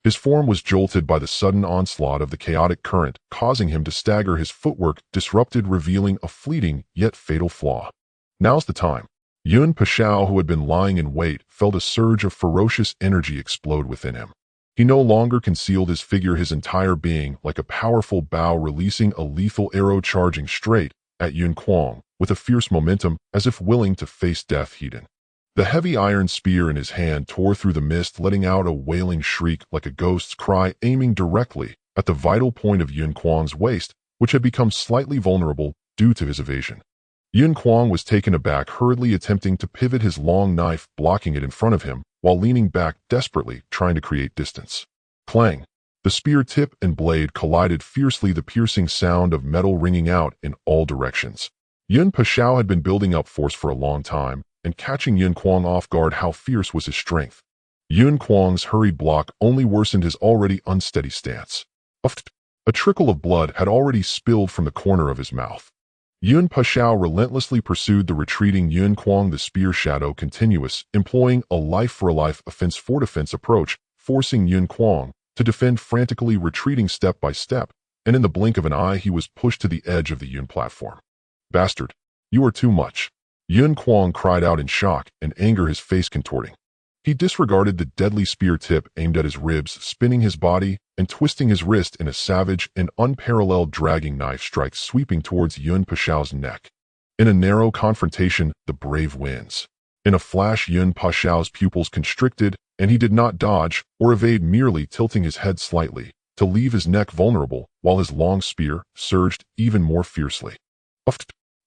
His form was jolted by the sudden onslaught of the chaotic current, causing him to stagger, his footwork disrupted, revealing a fleeting yet fatal flaw. Now's the time. Yun Pashao, who had been lying in wait, felt a surge of ferocious energy explode within him. He no longer concealed his figure, his entire being, like a powerful bow, releasing a lethal arrow, charging straight at Yun Huang with a fierce momentum, as if willing to face death heat-in. The heavy iron spear in his hand tore through the mist, letting out a wailing shriek like a ghost's cry, aiming directly at the vital point of Yun Huang's waist, which had become slightly vulnerable due to his evasion. Yun Huang was taken aback, hurriedly attempting to pivot his long knife, blocking it in front of him, while leaning back, desperately trying to create distance. Clang! The spear tip and blade collided fiercely, the piercing sound of metal ringing out in all directions. Yun Pashao had been building up force for a long time, and catching Yun Huang off guard, how fierce was his strength. Yun Huang's hurried block only worsened his already unsteady stance. A trickle of blood had already spilled from the corner of his mouth. Yun Pashao relentlessly pursued the retreating Yun Huang, the spear shadow continuous, employing a life-for-a-life offense-for-defense approach, forcing Yun Huang to defend frantically, retreating step by step, and in the blink of an eye he was pushed to the edge of the Yun platform. "Bastard, you are too much," Yun Huang cried out in shock and anger, his face contorting. He disregarded the deadly spear tip aimed at his ribs, spinning his body and twisting his wrist in a savage and unparalleled dragging knife strike, sweeping towards Yun Pashao's neck. In a narrow confrontation, the brave wins. In a flash, Yun Pashao's pupils constricted, and he did not dodge or evade, merely tilting his head slightly to leave his neck vulnerable, while his long spear surged even more fiercely.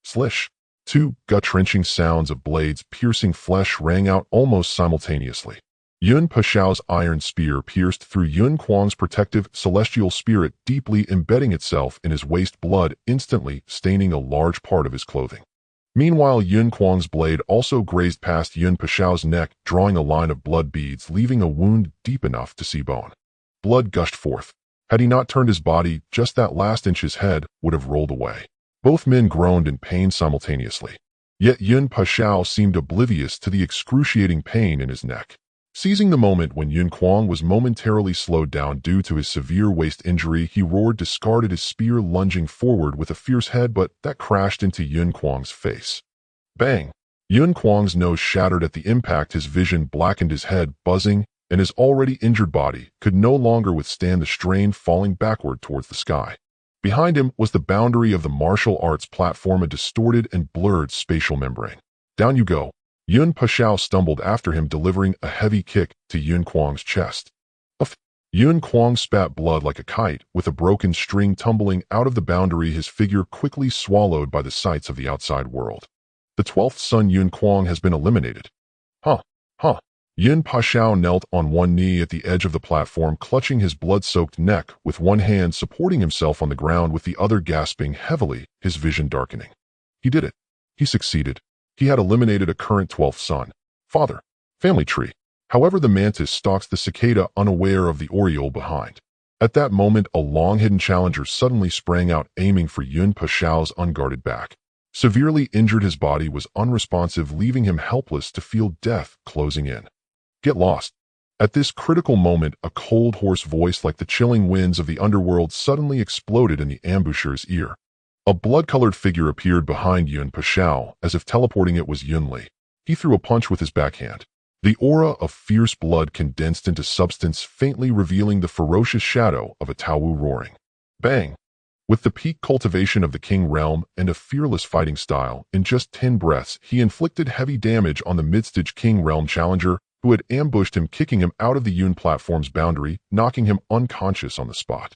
Slish! Two gut-wrenching sounds of blades piercing flesh rang out almost simultaneously. Yun Pashao's iron spear pierced through Yun Huang's protective celestial spirit, deeply embedding itself in his waist, blood instantly staining a large part of his clothing. Meanwhile, Yun Huang's blade also grazed past Yun Pashao's neck, drawing a line of blood beads, leaving a wound deep enough to see bone. Blood gushed forth. Had he not turned his body just that last inch, his head would have rolled away. Both men groaned in pain simultaneously. Yet Yun Pashao seemed oblivious to the excruciating pain in his neck. Seizing the moment when Yun Huang was momentarily slowed down due to his severe waist injury, he roared, discarded his spear, lunging forward with a fierce headbutt that crashed into Yun Huang's face. Bang! Yun Huang's nose shattered at the impact, his vision blackened, his head buzzing, and his already injured body could no longer withstand the strain, falling backward towards the sky. Behind him was the boundary of the martial arts platform, a distorted and blurred spatial membrane. "Down you go." Yun Pashao stumbled after him, delivering a heavy kick to Yun Huang's chest. Yun Huang spat blood like a kite, with a broken string tumbling out of the boundary, his figure quickly swallowed by the sights of the outside world. The 12th son Yun Huang has been eliminated. Yun Pashao knelt on one knee at the edge of the platform, clutching his blood-soaked neck, with one hand supporting himself on the ground, with the other gasping heavily, his vision darkening. He did it. He succeeded. He had eliminated a current 12th son. Father. Family tree. However, the mantis stalks the cicada, unaware of the oriole behind. At that moment, a long-hidden challenger suddenly sprang out, aiming for Yun Pashao's unguarded back. Severely injured, his body was unresponsive, leaving him helpless to feel death closing in. "Get lost." At this critical moment, a cold, hoarse voice like the chilling winds of the underworld suddenly exploded in the ambusher's ear. A blood-colored figure appeared behind Yun Pashao, as if teleporting. It was Yun Li. He threw a punch with his backhand. The aura of fierce blood condensed into substance, faintly revealing the ferocious shadow of a Taowu roaring. Bang! With the peak cultivation of the King realm and a fearless fighting style, in just 10 breaths, he inflicted heavy damage on the mid-stage King realm challenger, who had ambushed him, kicking him out of the Yun platform's boundary, knocking him unconscious on the spot.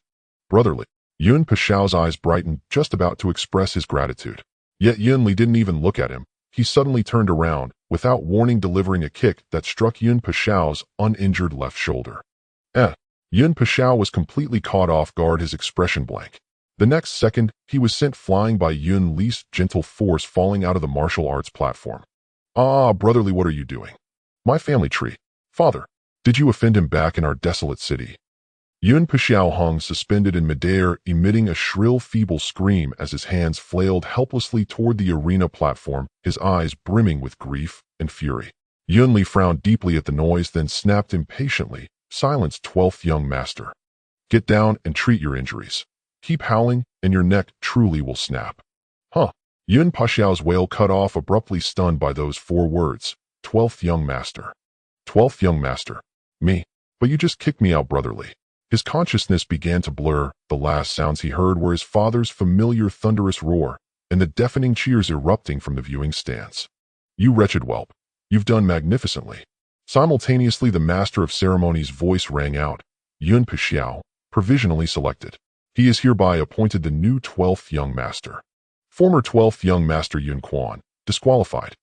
Brotherly. Yun Pashao's eyes brightened, just about to express his gratitude. Yet Yun Li didn't even look at him. He suddenly turned around, without warning, delivering a kick that struck Yun Pashao's uninjured left shoulder. Yun Pashao was completely caught off guard, his expression blank. The next second, he was sent flying by Yun Li's gentle force, falling out of the martial arts platform. "Ah, brotherly, what are you doing?" "My family tree. Father, did you offend him back in our desolate city?" Yun Xiao hung suspended in midair, emitting a shrill, feeble scream as his hands flailed helplessly toward the arena platform, his eyes brimming with grief and fury. Yun Li frowned deeply at the noise, then snapped impatiently, "Silence, 12th young master. Get down and treat your injuries. Keep howling, and your neck truly will snap." Huh. Yun Xiao's wail cut off abruptly, stunned by those 4 words. 12th young master. 12th young master. Me. But you just kicked me out, brotherly. His consciousness began to blur. The last sounds he heard were his father's familiar thunderous roar, and the deafening cheers erupting from the viewing stands. "You wretched whelp. You've done magnificently." Simultaneously, the master of ceremonies' voice rang out. "Yun Xiao, provisionally selected. He is hereby appointed the new 12th young master. Former 12th young master Yun Quan, disqualified."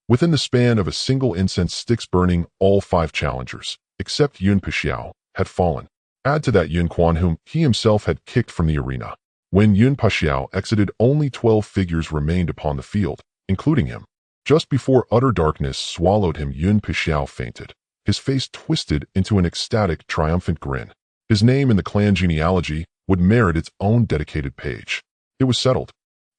Within the span of a single incense sticks burning, all 5 challengers, except Yun Xiao, had fallen. Add to that Yun Quan, whom he himself had kicked from the arena. When Yun Xiao exited, only 12 figures remained upon the field, including him. Just before utter darkness swallowed him, Yun Xiao fainted, his face twisted into an ecstatic, triumphant grin. His name in the clan genealogy would merit its own dedicated page. It was settled.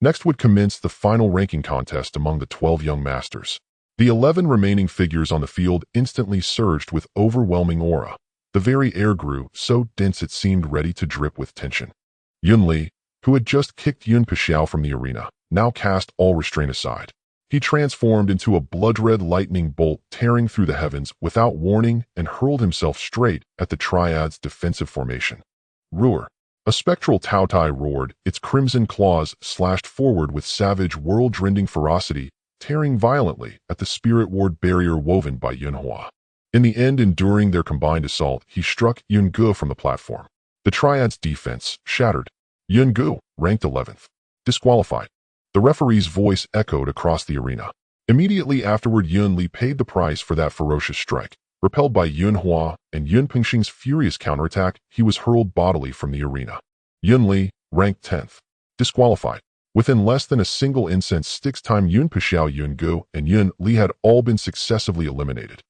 Next would commence the final ranking contest among the 12 young masters. The 11 remaining figures on the field instantly surged with overwhelming aura. The very air grew so dense it seemed ready to drip with tension. Yun Li, who had just kicked Yun Xiao from the arena, now cast all restraint aside. He transformed into a blood-red lightning bolt, tearing through the heavens without warning, and hurled himself straight at the Triad's defensive formation. Roar! A spectral Taotai roared, its crimson claws slashed forward with savage, world-rending ferocity, tearing violently at the spirit ward barrier woven by Yun Huang. In the end, enduring their combined assault, he struck Yun Gu from the platform. The Triad's defense shattered. Yun Gu, ranked 11th. Disqualified. The referee's voice echoed across the arena. Immediately afterward, Yun Li paid the price for that ferocious strike. Repelled by Yun Huang and Yun Pingxing's furious counterattack, he was hurled bodily from the arena. Yun Li, ranked 10th. Disqualified. Within less than a single incense stick's time, Yun Xiao, Yun Gu, and Yun Li had all been successively eliminated.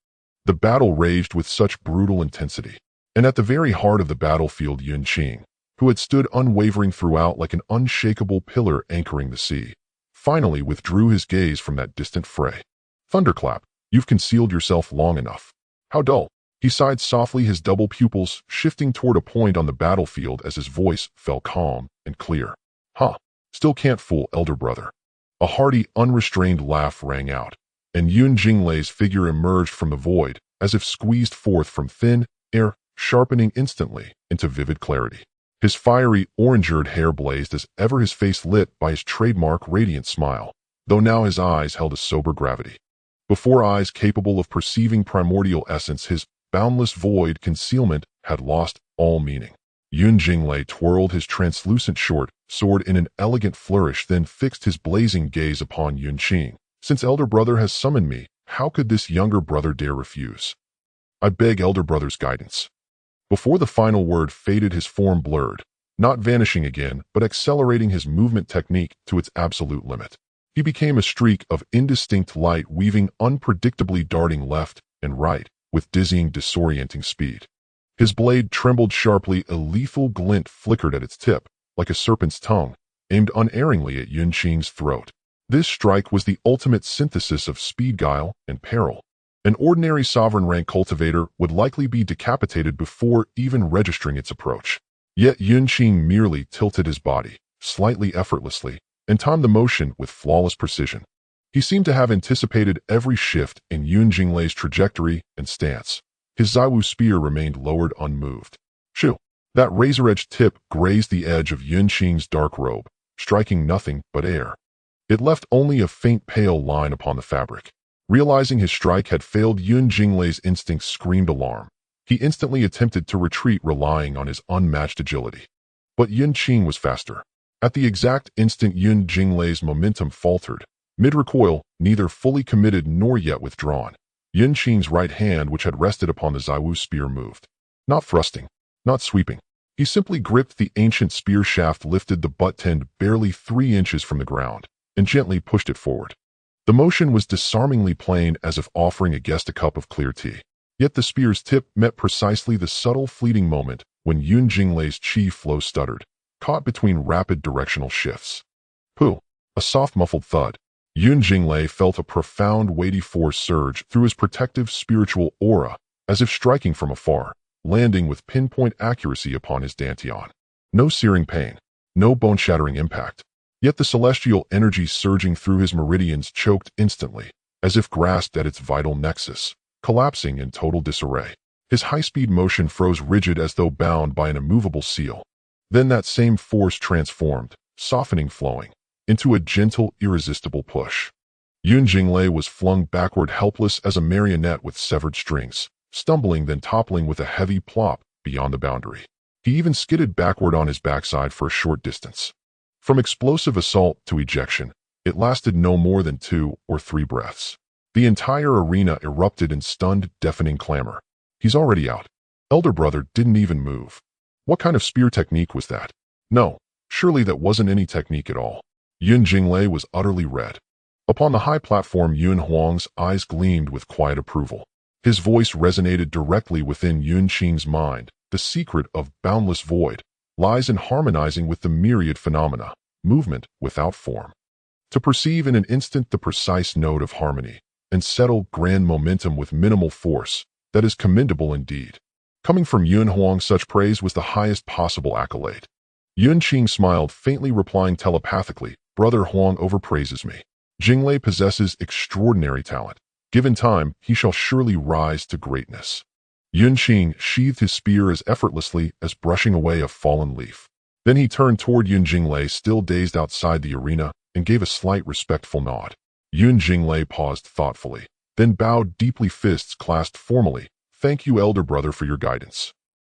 The battle raged with such brutal intensity. And at the very heart of the battlefield, Yun Qing, who had stood unwavering throughout like an unshakable pillar anchoring the sea, finally withdrew his gaze from that distant fray. "Thunderclap, you've concealed yourself long enough. How dull." He sighed softly, his double pupils shifting toward a point on the battlefield as his voice fell calm and clear. "Huh, still can't fool, elder brother." A hearty, unrestrained laugh rang out, and Yun Jinglei's figure emerged from the void, as if squeezed forth from thin air, sharpening instantly into vivid clarity. His fiery, orange-haired hair blazed as ever, his face lit by his trademark radiant smile, though now his eyes held a sober gravity. Before eyes capable of perceiving primordial essence, his boundless void concealment had lost all meaning. Yun Jinglei twirled his translucent short sword in an elegant flourish, then fixed his blazing gaze upon Yun Qing. "Since elder brother has summoned me, how could this younger brother dare refuse? I beg elder brother's guidance." Before the final word faded, his form blurred, not vanishing again, but accelerating his movement technique to its absolute limit. He became a streak of indistinct light, weaving unpredictably, darting left and right with dizzying, disorienting speed. His blade trembled sharply, a lethal glint flickered at its tip, like a serpent's tongue, aimed unerringly at Yun Qing's throat. This strike was the ultimate synthesis of speed, guile, and peril. An ordinary sovereign rank cultivator would likely be decapitated before even registering its approach. Yet Yun Qing merely tilted his body, slightly effortlessly, and timed the motion with flawless precision. He seemed to have anticipated every shift in Yun Jinglei's trajectory and stance. His Zaiwu spear remained lowered unmoved. Shoo! That razor-edged tip grazed the edge of Yun Qing's dark robe, striking nothing but air. It left only a faint pale line upon the fabric. Realizing his strike had failed, Yun Jinglei's instincts screamed alarm. He instantly attempted to retreat, relying on his unmatched agility. But Yun Qing was faster. At the exact instant Yun Jinglei's momentum faltered, mid-recoil, neither fully committed nor yet withdrawn, Yun Qing's right hand, which had rested upon the Zaiwu spear, moved. Not thrusting, not sweeping. He simply gripped the ancient spear shaft, lifted the butt end barely 3 inches from the ground, and gently pushed it forward. The motion was disarmingly plain, as if offering a guest a cup of clear tea. Yet the spear's tip met precisely the subtle, fleeting moment when Yun Jinglei's chi flow stuttered, caught between rapid directional shifts. Pooh! A soft muffled thud. Yun Jinglei felt a profound weighty force surge through his protective spiritual aura, as if striking from afar, landing with pinpoint accuracy upon his dantian. No searing pain, no bone-shattering impact. Yet the celestial energy surging through his meridians choked instantly, as if grasped at its vital nexus, collapsing in total disarray. His high-speed motion froze rigid as though bound by an immovable seal. Then that same force transformed, softening flowing, into a gentle, irresistible push. Yun Jinglei was flung backward helpless as a marionette with severed strings, stumbling then toppling with a heavy plop beyond the boundary. He even skidded backward on his backside for a short distance. From explosive assault to ejection, it lasted no more than 2 or 3 breaths. The entire arena erupted in stunned, deafening clamor. He's already out. Elder brother didn't even move. What kind of spear technique was that? No, surely that wasn't any technique at all. Yun Jinglei was utterly red. Upon the high platform, Yun Huang's eyes gleamed with quiet approval. His voice resonated directly within Yun Qing's mind. The secret of boundless void lies in harmonizing with the myriad phenomena, movement without form. To perceive in an instant the precise note of harmony, and settle grand momentum with minimal force, that is commendable indeed. Coming from Yun Huang, such praise was the highest possible accolade. Yun Qing smiled, faintly replying telepathically, "Brother Huang overpraises me. Jinglei possesses extraordinary talent. Given time, he shall surely rise to greatness." Yun Qing sheathed his spear as effortlessly as brushing away a fallen leaf. Then he turned toward Yun Jinglei, still dazed outside the arena, and gave a slight respectful nod. Yun Jinglei paused thoughtfully, then bowed deeply, fists clasped formally. "Thank you, elder brother, for your guidance.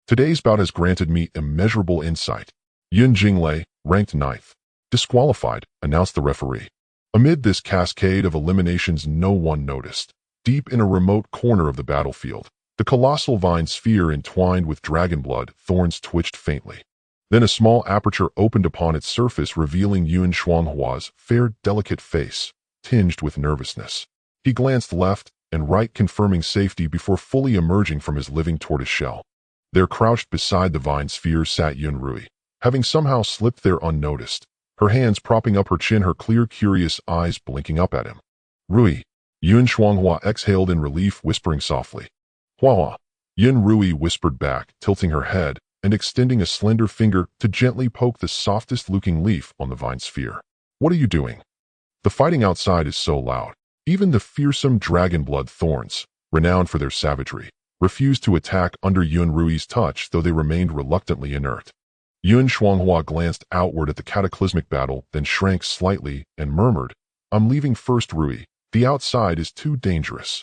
Today's bout has granted me immeasurable insight." Yun Jinglei, ranked 9th. "Disqualified," announced the referee. Amid this cascade of eliminations, no one noticed. Deep in a remote corner of the battlefield, the colossal vine sphere entwined with dragon blood thorns twitched faintly. Then a small aperture opened upon its surface, revealing Yun Shuanghua's fair, delicate face, tinged with nervousness. He glanced left and right, confirming safety before fully emerging from his living tortoise shell. There, crouched beside the vine sphere, sat Yun Rui, having somehow slipped there unnoticed, her hands propping up her chin, her clear, curious eyes blinking up at him. "Rui." Yun Shuanghua exhaled in relief, whispering softly. "Hua." Yun Rui whispered back, tilting her head and extending a slender finger to gently poke the softest-looking leaf on the vine sphere. "What are you doing?" The fighting outside is so loud. Even the fearsome dragon blood thorns, renowned for their savagery, refused to attack under Yun Rui's touch, though they remained reluctantly inert. Yun Shuanghua glanced outward at the cataclysmic battle, then shrank slightly and murmured, "I'm leaving first, Rui. The outside is too dangerous."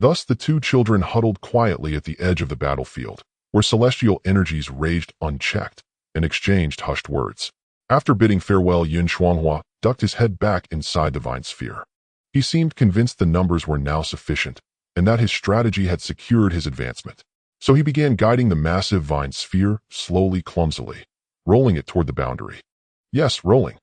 Thus the two children huddled quietly at the edge of the battlefield, where celestial energies raged unchecked, and exchanged hushed words. After bidding farewell, Yun Shuanghua ducked his head back inside the vine sphere. He seemed convinced the numbers were now sufficient, and that his strategy had secured his advancement. So he began guiding the massive vine sphere, slowly, clumsily, rolling it toward the boundary. Yes, rolling.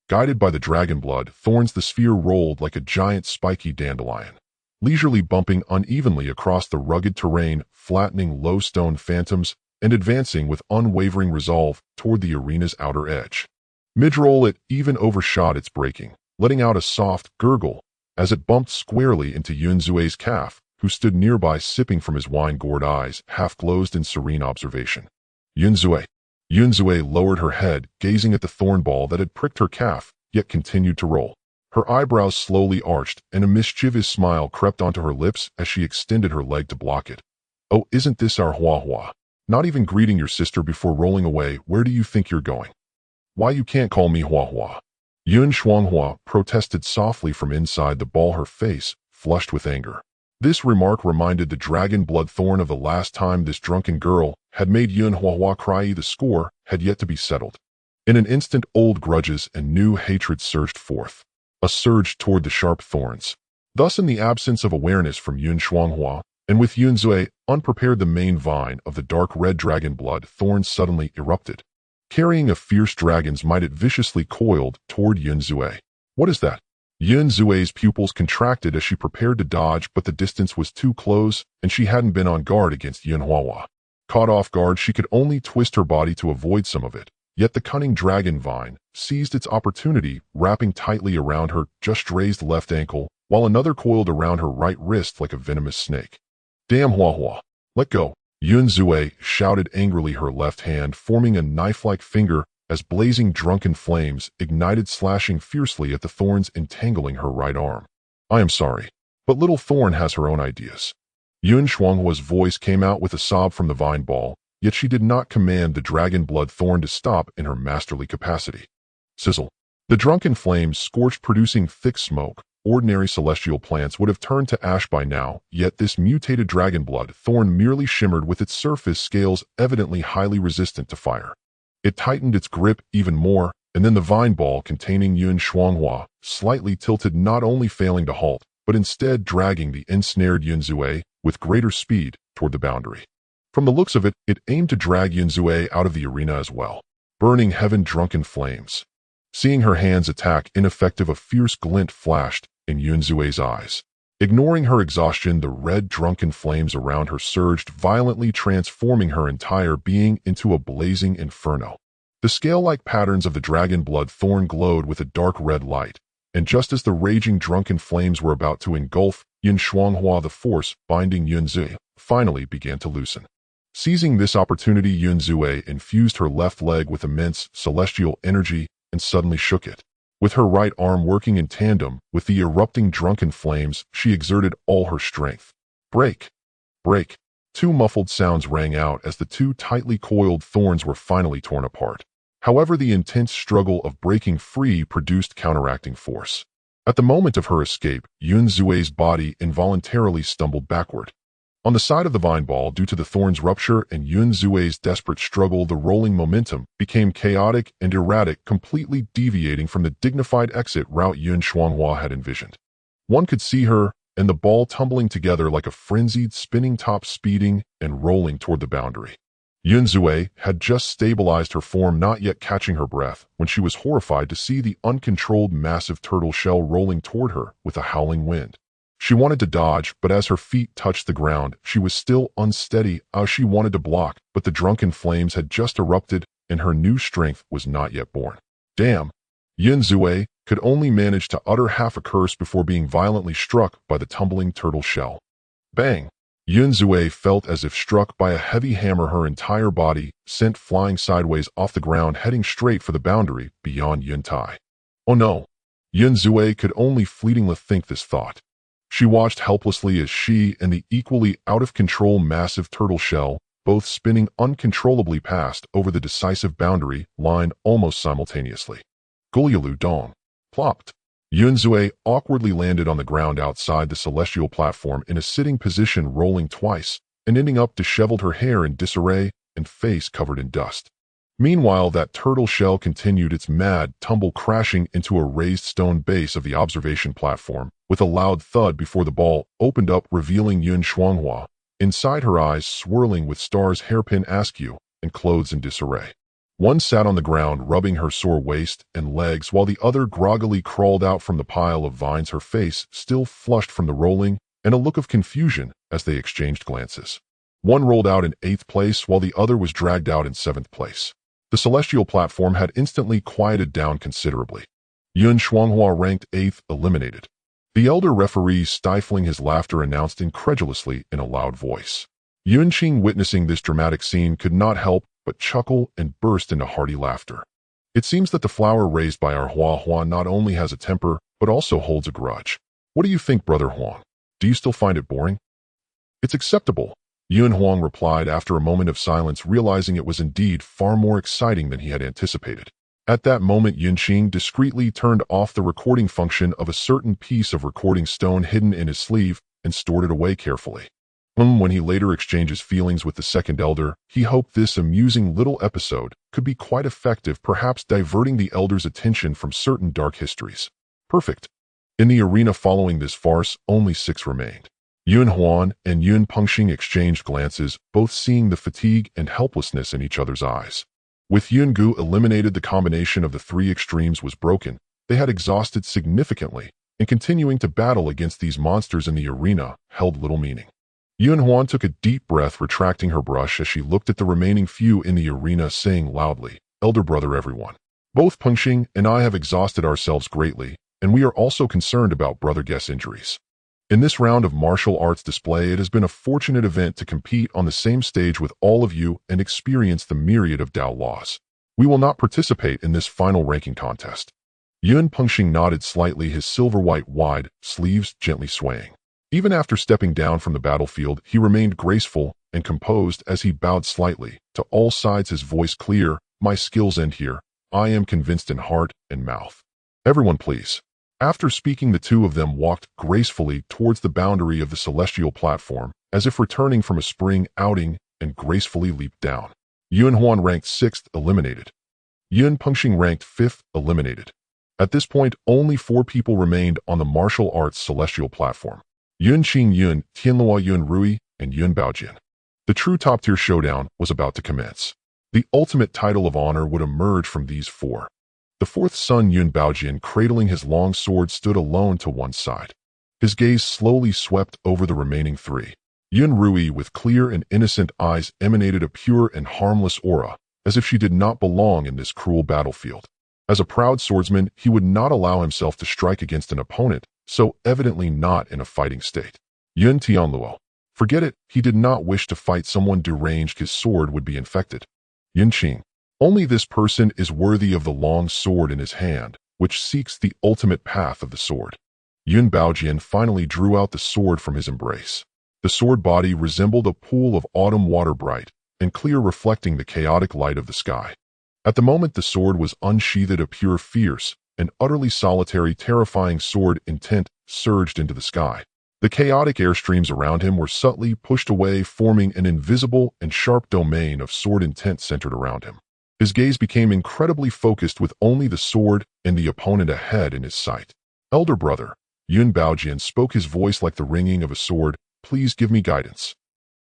Guided by the dragon blood thorns, the sphere rolled like a giant spiky dandelion, leisurely bumping unevenly across the rugged terrain, flattening low stone phantoms, and advancing with unwavering resolve toward the arena's outer edge. Mid-roll, it even overshot its braking, letting out a soft gurgle as it bumped squarely into Yun Zue's calf, who stood nearby sipping from his wine-gored eyes, half-closed in serene observation. Yun Zue. Yun Zue lowered her head, gazing at the thorn ball that had pricked her calf, yet continued to roll. Her eyebrows slowly arched, and a mischievous smile crept onto her lips as she extended her leg to block it. "Oh, isn't this our Hua Hua? Not even greeting your sister before rolling away. Where do you think you're going?" "Why, you can't call me Hua Hua." Yun Shuanghua protested softly from inside the ball, her face flushed with anger. This remark reminded the dragon blood thorn of the last time this drunken girl had made Yun Huahua cry. The score had yet to be settled. In an instant, old grudges and new hatred surged forth, a surge toward the sharp thorns. Thus, in the absence of awareness from Yun Shuanghua, and with Yun Zue unprepared, the main vine of the dark red dragon blood thorn suddenly erupted. Carrying a fierce dragon's might, it viciously coiled toward Yun Zue. "What is that?" Yun Zue's pupils contracted as she prepared to dodge, but the distance was too close, and she hadn't been on guard against Yun Huahua. Caught off guard, she could only twist her body to avoid some of it. Yet the cunning dragon vine seized its opportunity, wrapping tightly around her just raised left ankle, while another coiled around her right wrist like a venomous snake. Damn, Hua Hua! Let go! Yun Zue shouted angrily, her left hand forming a knife-like finger as blazing drunken flames ignited, slashing fiercely at the thorns entangling her right arm. I am sorry, but little thorn has her own ideas. Yun Huang's voice came out with a sob from the vine ball, yet she did not command the dragon blood thorn to stop in her masterly capacity. Sizzle. The drunken flames scorched, producing thick smoke. Ordinary celestial plants would have turned to ash by now, yet this mutated dragon blood thorn merely shimmered, with its surface scales evidently highly resistant to fire. It tightened its grip even more, and then the vine ball containing Yun Shuanghua slightly tilted, not only failing to halt, but instead dragging the ensnared Yun Zue with greater speed toward the boundary. From the looks of it, it aimed to drag Yun Zue out of the arena as well. Burning heaven, drunken flames. Seeing her hands attack ineffective, a fierce glint flashed in Yun Zue's eyes. Ignoring her exhaustion, the red drunken flames around her surged violently, transforming her entire being into a blazing inferno. The scale-like patterns of the dragon blood thorn glowed with a dark red light, and just as the raging drunken flames were about to engulf Yun Shuanghua, the force binding Yun Zue finally began to loosen. Seizing this opportunity, Yun Zue infused her left leg with immense celestial energy and suddenly shook it. With her right arm working in tandem with the erupting drunken flames, she exerted all her strength. Break! Break! Two muffled sounds rang out as the two tightly coiled thorns were finally torn apart. However, the intense struggle of breaking free produced counteracting force. At the moment of her escape, Yun Zue's body involuntarily stumbled backward. On the side of the vine ball, due to the thorn's rupture and Yun Zue's desperate struggle, the rolling momentum became chaotic and erratic, completely deviating from the dignified exit route Yun Shuanghua had envisioned. One could see her and the ball tumbling together like a frenzied spinning top, speeding and rolling toward the boundary. Yun Zue had just stabilized her form, not yet catching her breath, when she was horrified to see the uncontrolled massive turtle shell rolling toward her with a howling wind. She wanted to dodge, but as her feet touched the ground, she was still unsteady. She wanted to block, but the drunken flames had just erupted, and her new strength was not yet born. Damn! Yun Zue could only manage to utter half a curse before being violently struck by the tumbling turtle shell. Bang! Yun Zue felt as if struck by a heavy hammer, her entire body sent flying sideways off the ground, heading straight for the boundary beyond Yun Tai. Oh no! Yun Zue could only fleetingly think this thought. She watched helplessly as she and the equally out-of-control massive turtle shell, both spinning uncontrollably, passed over the decisive boundary line almost simultaneously. Gulyalu Dong. Plopped. Yun Zue awkwardly landed on the ground outside the celestial platform in a sitting position, rolling twice, and ending up disheveled, her hair in disarray and face covered in dust. Meanwhile, that turtle shell continued its mad tumble, crashing into a raised stone base of the observation platform with a loud thud before the ball opened up, revealing Yun Shuanghua, inside, her eyes swirling with stars, hairpin askew, and clothes in disarray. One sat on the ground, rubbing her sore waist and legs, while the other groggily crawled out from the pile of vines, her face still flushed from the rolling, and a look of confusion as they exchanged glances. One rolled out in 8th place, while the other was dragged out in 7th place. The celestial platform had instantly quieted down considerably. Yun Shuanghua, ranked 8th, eliminated. The elder referee, stifling his laughter, announced incredulously in a loud voice. Yun Qing, witnessing this dramatic scene, could not help but chuckle and burst into hearty laughter. It seems that the flower raised by our Hua Hua not only has a temper, but also holds a grudge. What do you think, Brother Huang? Do you still find it boring? It's acceptable, Yun Huang replied after a moment of silence, realizing it was indeed far more exciting than he had anticipated. At that moment, Yun Qing discreetly turned off the recording function of a certain piece of recording stone hidden in his sleeve and stored it away carefully. When he later exchanged feelings with the second elder, he hoped this amusing little episode could be quite effective, perhaps diverting the elder's attention from certain dark histories. Perfect. In the arena following this farce, only 6 remained. Yun Huang and Yun Pengxing exchanged glances, both seeing the fatigue and helplessness in each other's eyes. With Yun Gu eliminated, the combination of the 3 extremes was broken. They had exhausted significantly, and continuing to battle against these monsters in the arena held little meaning. Yun Huang took a deep breath, retracting her brush as she looked at the remaining few in the arena, saying loudly, "Elder brother, everyone. Both Peng Xing and I have exhausted ourselves greatly, and we are also concerned about Brother Guest's injuries. In this round of martial arts display, it has been a fortunate event to compete on the same stage with all of you and experience the myriad of Dao laws. We will not participate in this final ranking contest." Yun Peng Xing nodded slightly, his silver-white wide sleeves gently swaying. Even after stepping down from the battlefield, he remained graceful and composed as he bowed slightly to all sides, his voice clear, "My skills end here. I am convinced in heart and mouth. Everyone, please." After speaking, the two of them walked gracefully towards the boundary of the celestial platform, as if returning from a spring outing, and gracefully leaped down. Yun Huang ranked 6th, eliminated. Yun Peng Xing ranked 5th, eliminated. At this point, only 4 people remained on the martial arts celestial platform: Yun Qing, Yun Tianyuan, Yun Rui, and Yun Baojian. The true top-tier showdown was about to commence. The ultimate title of honor would emerge from these 4. The 4th son, Yun Baojian, cradling his long sword, stood alone to one side. His gaze slowly swept over the remaining 3. Yun Rui, with clear and innocent eyes, emanated a pure and harmless aura, as if she did not belong in this cruel battlefield. As a proud swordsman, he would not allow himself to strike against an opponent so evidently not in a fighting state. Yun Tianyuan. Forget it, he did not wish to fight someone deranged. His sword would be infected. Yun Qing. Only this person is worthy of the long sword in his hand, which seeks the ultimate path of the sword. Yun Baojian finally drew out the sword from his embrace. The sword body resembled a pool of autumn water, bright and clear, reflecting the chaotic light of the sky. At the moment the sword was unsheathed, a pure, fierce, and utterly solitary, terrifying sword intent surged into the sky. The chaotic airstreams around him were subtly pushed away, forming an invisible and sharp domain of sword intent centered around him. His gaze became incredibly focused, with only the sword and the opponent ahead in his sight. "Elder brother," Yun Baojian spoke, his voice like the ringing of a sword, "please give me guidance."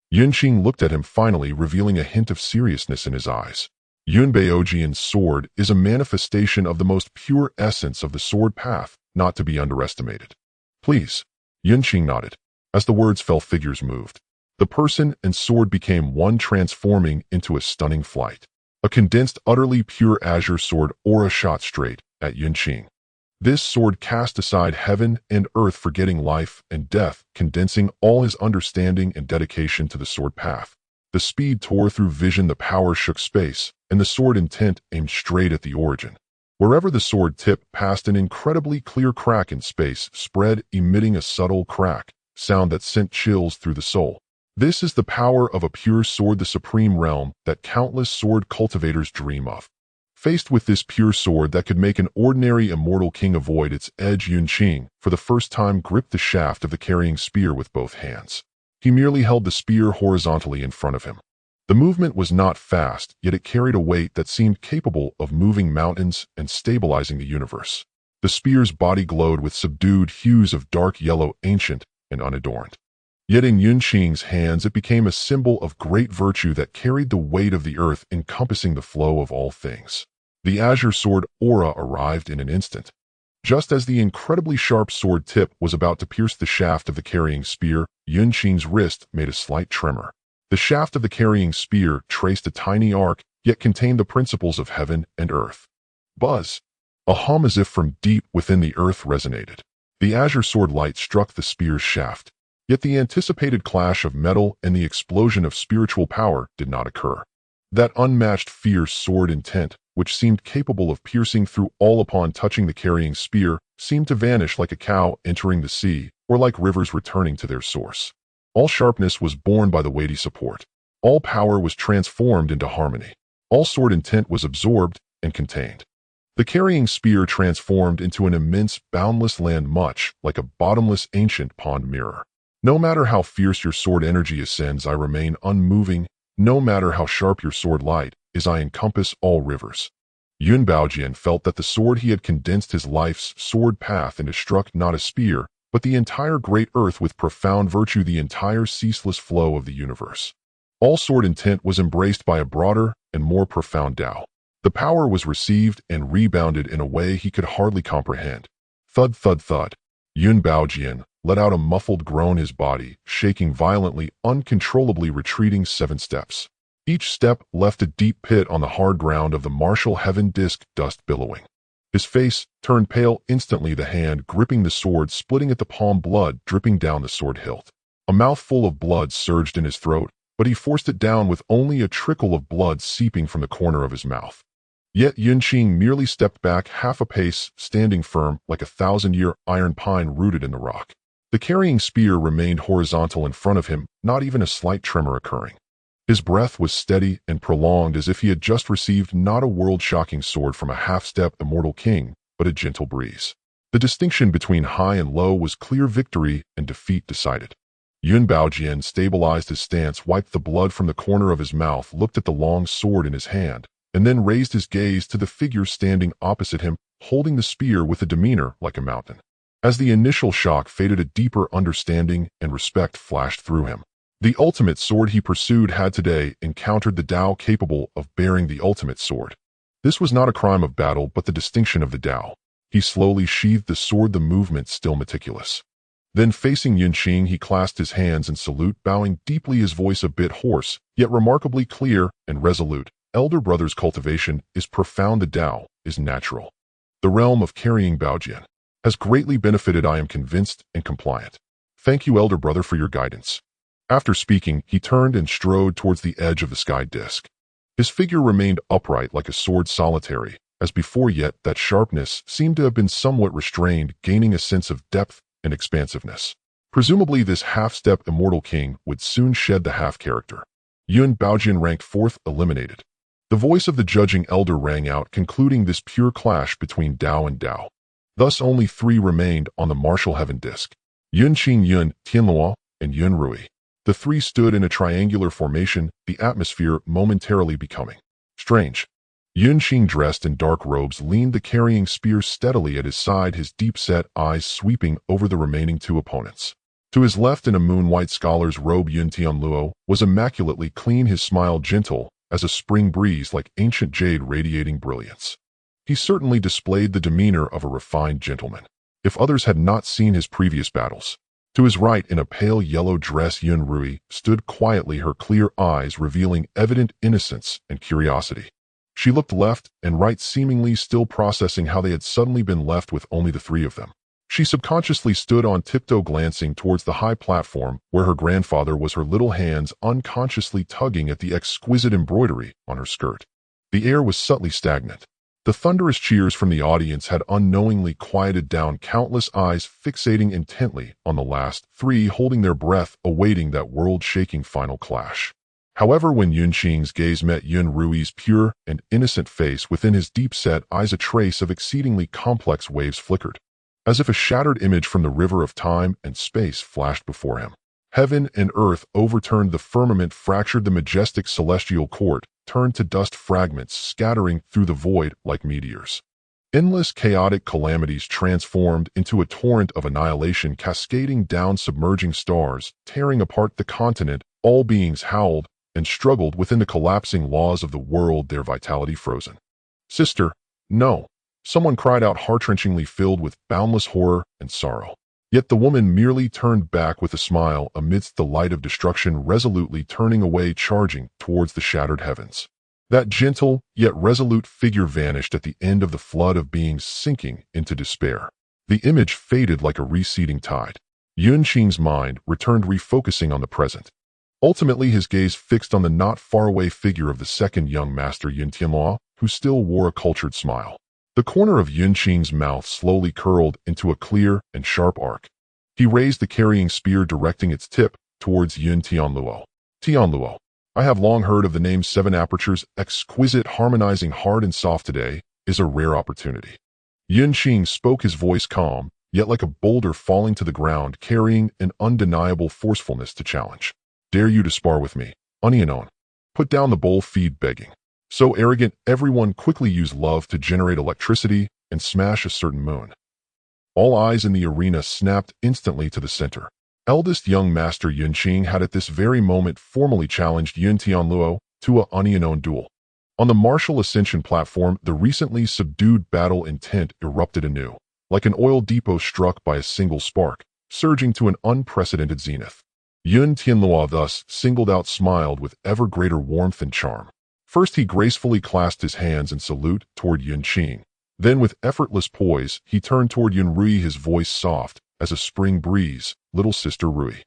Yun Qing looked at him, finally revealing a hint of seriousness in his eyes. Yun Baojian's sword is a manifestation of the most pure essence of the sword path, not to be underestimated. "Please." Yun Qing nodded. As the words fell, figures moved. The person and sword became one, transforming into a stunning flight. A condensed, utterly pure azure sword aura shot straight at Yun Qing. This sword cast aside heaven and earth, forgetting life and death, condensing all his understanding and dedication to the sword path. The speed tore through vision, the power shook space, and the sword intent aimed straight at the origin. Wherever the sword tip passed, an incredibly clear crack in space spread, emitting a subtle crack sound that sent chills through the soul. This is the power of a pure sword, the supreme realm that countless sword cultivators dream of. Faced with this pure sword that could make an ordinary immortal king avoid its edge, Yun Qing, for the first time, gripped the shaft of the carrying spear with both hands. He merely held the spear horizontally in front of him. The movement was not fast, yet it carried a weight that seemed capable of moving mountains and stabilizing the universe. The spear's body glowed with subdued hues of dark yellow, ancient and unadorned. Yet in Yun Qing's hands it became a symbol of great virtue that carried the weight of the earth, encompassing the flow of all things. The azure sword aura arrived in an instant. Just as the incredibly sharp sword tip was about to pierce the shaft of the carrying spear, Yun Qing's wrist made a slight tremor. The shaft of the carrying spear traced a tiny arc, yet contained the principles of heaven and earth. Buzz! A hum as if from deep within the earth resonated. The azure sword light struck the spear's shaft. Yet the anticipated clash of metal and the explosion of spiritual power did not occur. That unmatched fierce sword intent, which seemed capable of piercing through all upon touching the carrying spear, seemed to vanish like a cow entering the sea, or like rivers returning to their source. All sharpness was borne by the weighty support. All power was transformed into harmony. All sword intent was absorbed and contained. The carrying spear transformed into an immense, boundless land, much like a bottomless ancient pond mirror. No matter how fierce your sword energy ascends, I remain unmoving. No matter how sharp your sword light is, I encompass all rivers. Yun Baojian felt that the sword he had condensed his life's sword path into, struck not a spear, but the entire great earth with profound virtue, the entire ceaseless flow of the universe. All sword intent was embraced by a broader and more profound Tao. The power was received and rebounded in a way he could hardly comprehend. Thud, thud, thud. Yun Baojian, let out a muffled groan, his body, shaking violently, uncontrollably retreating 7 steps. Each step left a deep pit on the hard ground of the martial heaven disk, dust billowing. His face turned pale instantly, the hand gripping the sword splitting at the palm, blood dripping down the sword hilt. A mouthful of blood surged in his throat, but he forced it down with only a trickle of blood seeping from the corner of his mouth. Yet Yun Qing merely stepped back half a pace, standing firm like a 1,000-year iron pine rooted in the rock. The carrying spear remained horizontal in front of him, not even a slight tremor occurring. His breath was steady and prolonged, as if he had just received not a world-shocking sword from a half-step immortal king, but a gentle breeze. The distinction between high and low was clear, victory and defeat decided. Yun Baojian stabilized his stance, wiped the blood from the corner of his mouth, looked at the long sword in his hand, and then raised his gaze to the figure standing opposite him, holding the spear with a demeanor like a mountain. As the initial shock faded, a deeper understanding and respect flashed through him. The ultimate sword he pursued had today encountered the Tao capable of bearing the ultimate sword. This was not a crime of battle, but the distinction of the Tao. He slowly sheathed the sword, the movement still meticulous. Then, facing Yun Qing, he clasped his hands in salute, bowing deeply, his voice a bit hoarse, yet remarkably clear and resolute. Elder brother's cultivation is profound. The Tao is natural. The realm of carrying Baojian has greatly benefited, I am convinced, and compliant. Thank you, elder brother, for your guidance. After speaking, he turned and strode towards the edge of the sky disk. His figure remained upright like a sword, solitary as before, yet that sharpness seemed to have been somewhat restrained, gaining a sense of depth and expansiveness. Presumably this half-step immortal king would soon shed the half-character. Yun Baojian ranked 4th, eliminated. The voice of the judging elder rang out, concluding this pure clash between Tao and Tao. Thus only 3 remained on the martial heaven disk: Yun Qing, Yun Tianyuan, and Yun Rui. The 3 stood in a triangular formation, the atmosphere momentarily becoming strange. Yun Qing, dressed in dark robes, leaned the carrying spear steadily at his side, his deep-set eyes sweeping over the remaining 2 opponents. To his left, in a moon-white scholar's robe, Yun Tianyuan was immaculately clean, his smile gentle as a spring breeze, like ancient jade radiating brilliance. He certainly displayed the demeanor of a refined gentleman, if others had not seen his previous battles. To his right, in a pale yellow dress, Yun Rui stood quietly, her clear eyes revealing evident innocence and curiosity. She looked left and right, seemingly still processing how they had suddenly been left with only the 3 of them. She subconsciously stood on tiptoe, glancing towards the high platform where her grandfather was, her little hands unconsciously tugging at the exquisite embroidery on her skirt. The air was subtly stagnant. The thunderous cheers from the audience had unknowingly quieted down, countless eyes fixating intently on the last 3, holding their breath, awaiting that world-shaking final clash. However, when Yun Qing's gaze met Yun Rui's pure and innocent face, within his deep-set eyes a trace of exceedingly complex waves flickered, as if a shattered image from the river of time and space flashed before him. Heaven and earth overturned, the firmament fractured, the majestic celestial court turned to dust fragments, scattering through the void like meteors. Endless chaotic calamities transformed into a torrent of annihilation, cascading down, submerging stars, tearing apart the continent. All beings howled and struggled within the collapsing laws of the world, their vitality frozen. "Sister, no!" someone cried out, heart-wrenchingly filled with boundless horror and sorrow. Yet the woman merely turned back with a smile amidst the light of destruction, resolutely turning away, charging towards the shattered heavens. That gentle yet resolute figure vanished at the end of the flood of beings sinking into despair. The image faded like a receding tide. Yun Qing's mind returned, refocusing on the present. Ultimately, his gaze fixed on the not far-away figure of the second young master, Yun Tianyuan, who still wore a cultured smile. The corner of Yun Qing's mouth slowly curled into a clear and sharp arc. He raised the carrying spear, directing its tip towards Yun Tianyuan. "Tianyuan, I have long heard of the name. 7 apertures, exquisite, harmonizing hard and soft. Today is a rare opportunity." Yun Qing spoke, his voice calm, yet like a boulder falling to the ground, carrying an undeniable forcefulness to challenge. "Dare you to spar with me, unknown? Put down the bowl, feed begging. So arrogant, everyone quickly use love to generate electricity and smash a certain moon." All eyes in the arena snapped instantly to the center. Eldest young master Yun Qing had at this very moment formally challenged Yun Tianyuan to a unknown duel. On the martial ascension platform, the recently subdued battle intent erupted anew. Like an oil depot struck by a single spark, surging to an unprecedented zenith. Yun Tianlua thus, singled out, smiled with ever greater warmth and charm. First he gracefully clasped his hands in salute toward Yun Qing. Then with effortless poise, he turned toward Yun Rui, his voice soft as a spring breeze. Little sister Rui.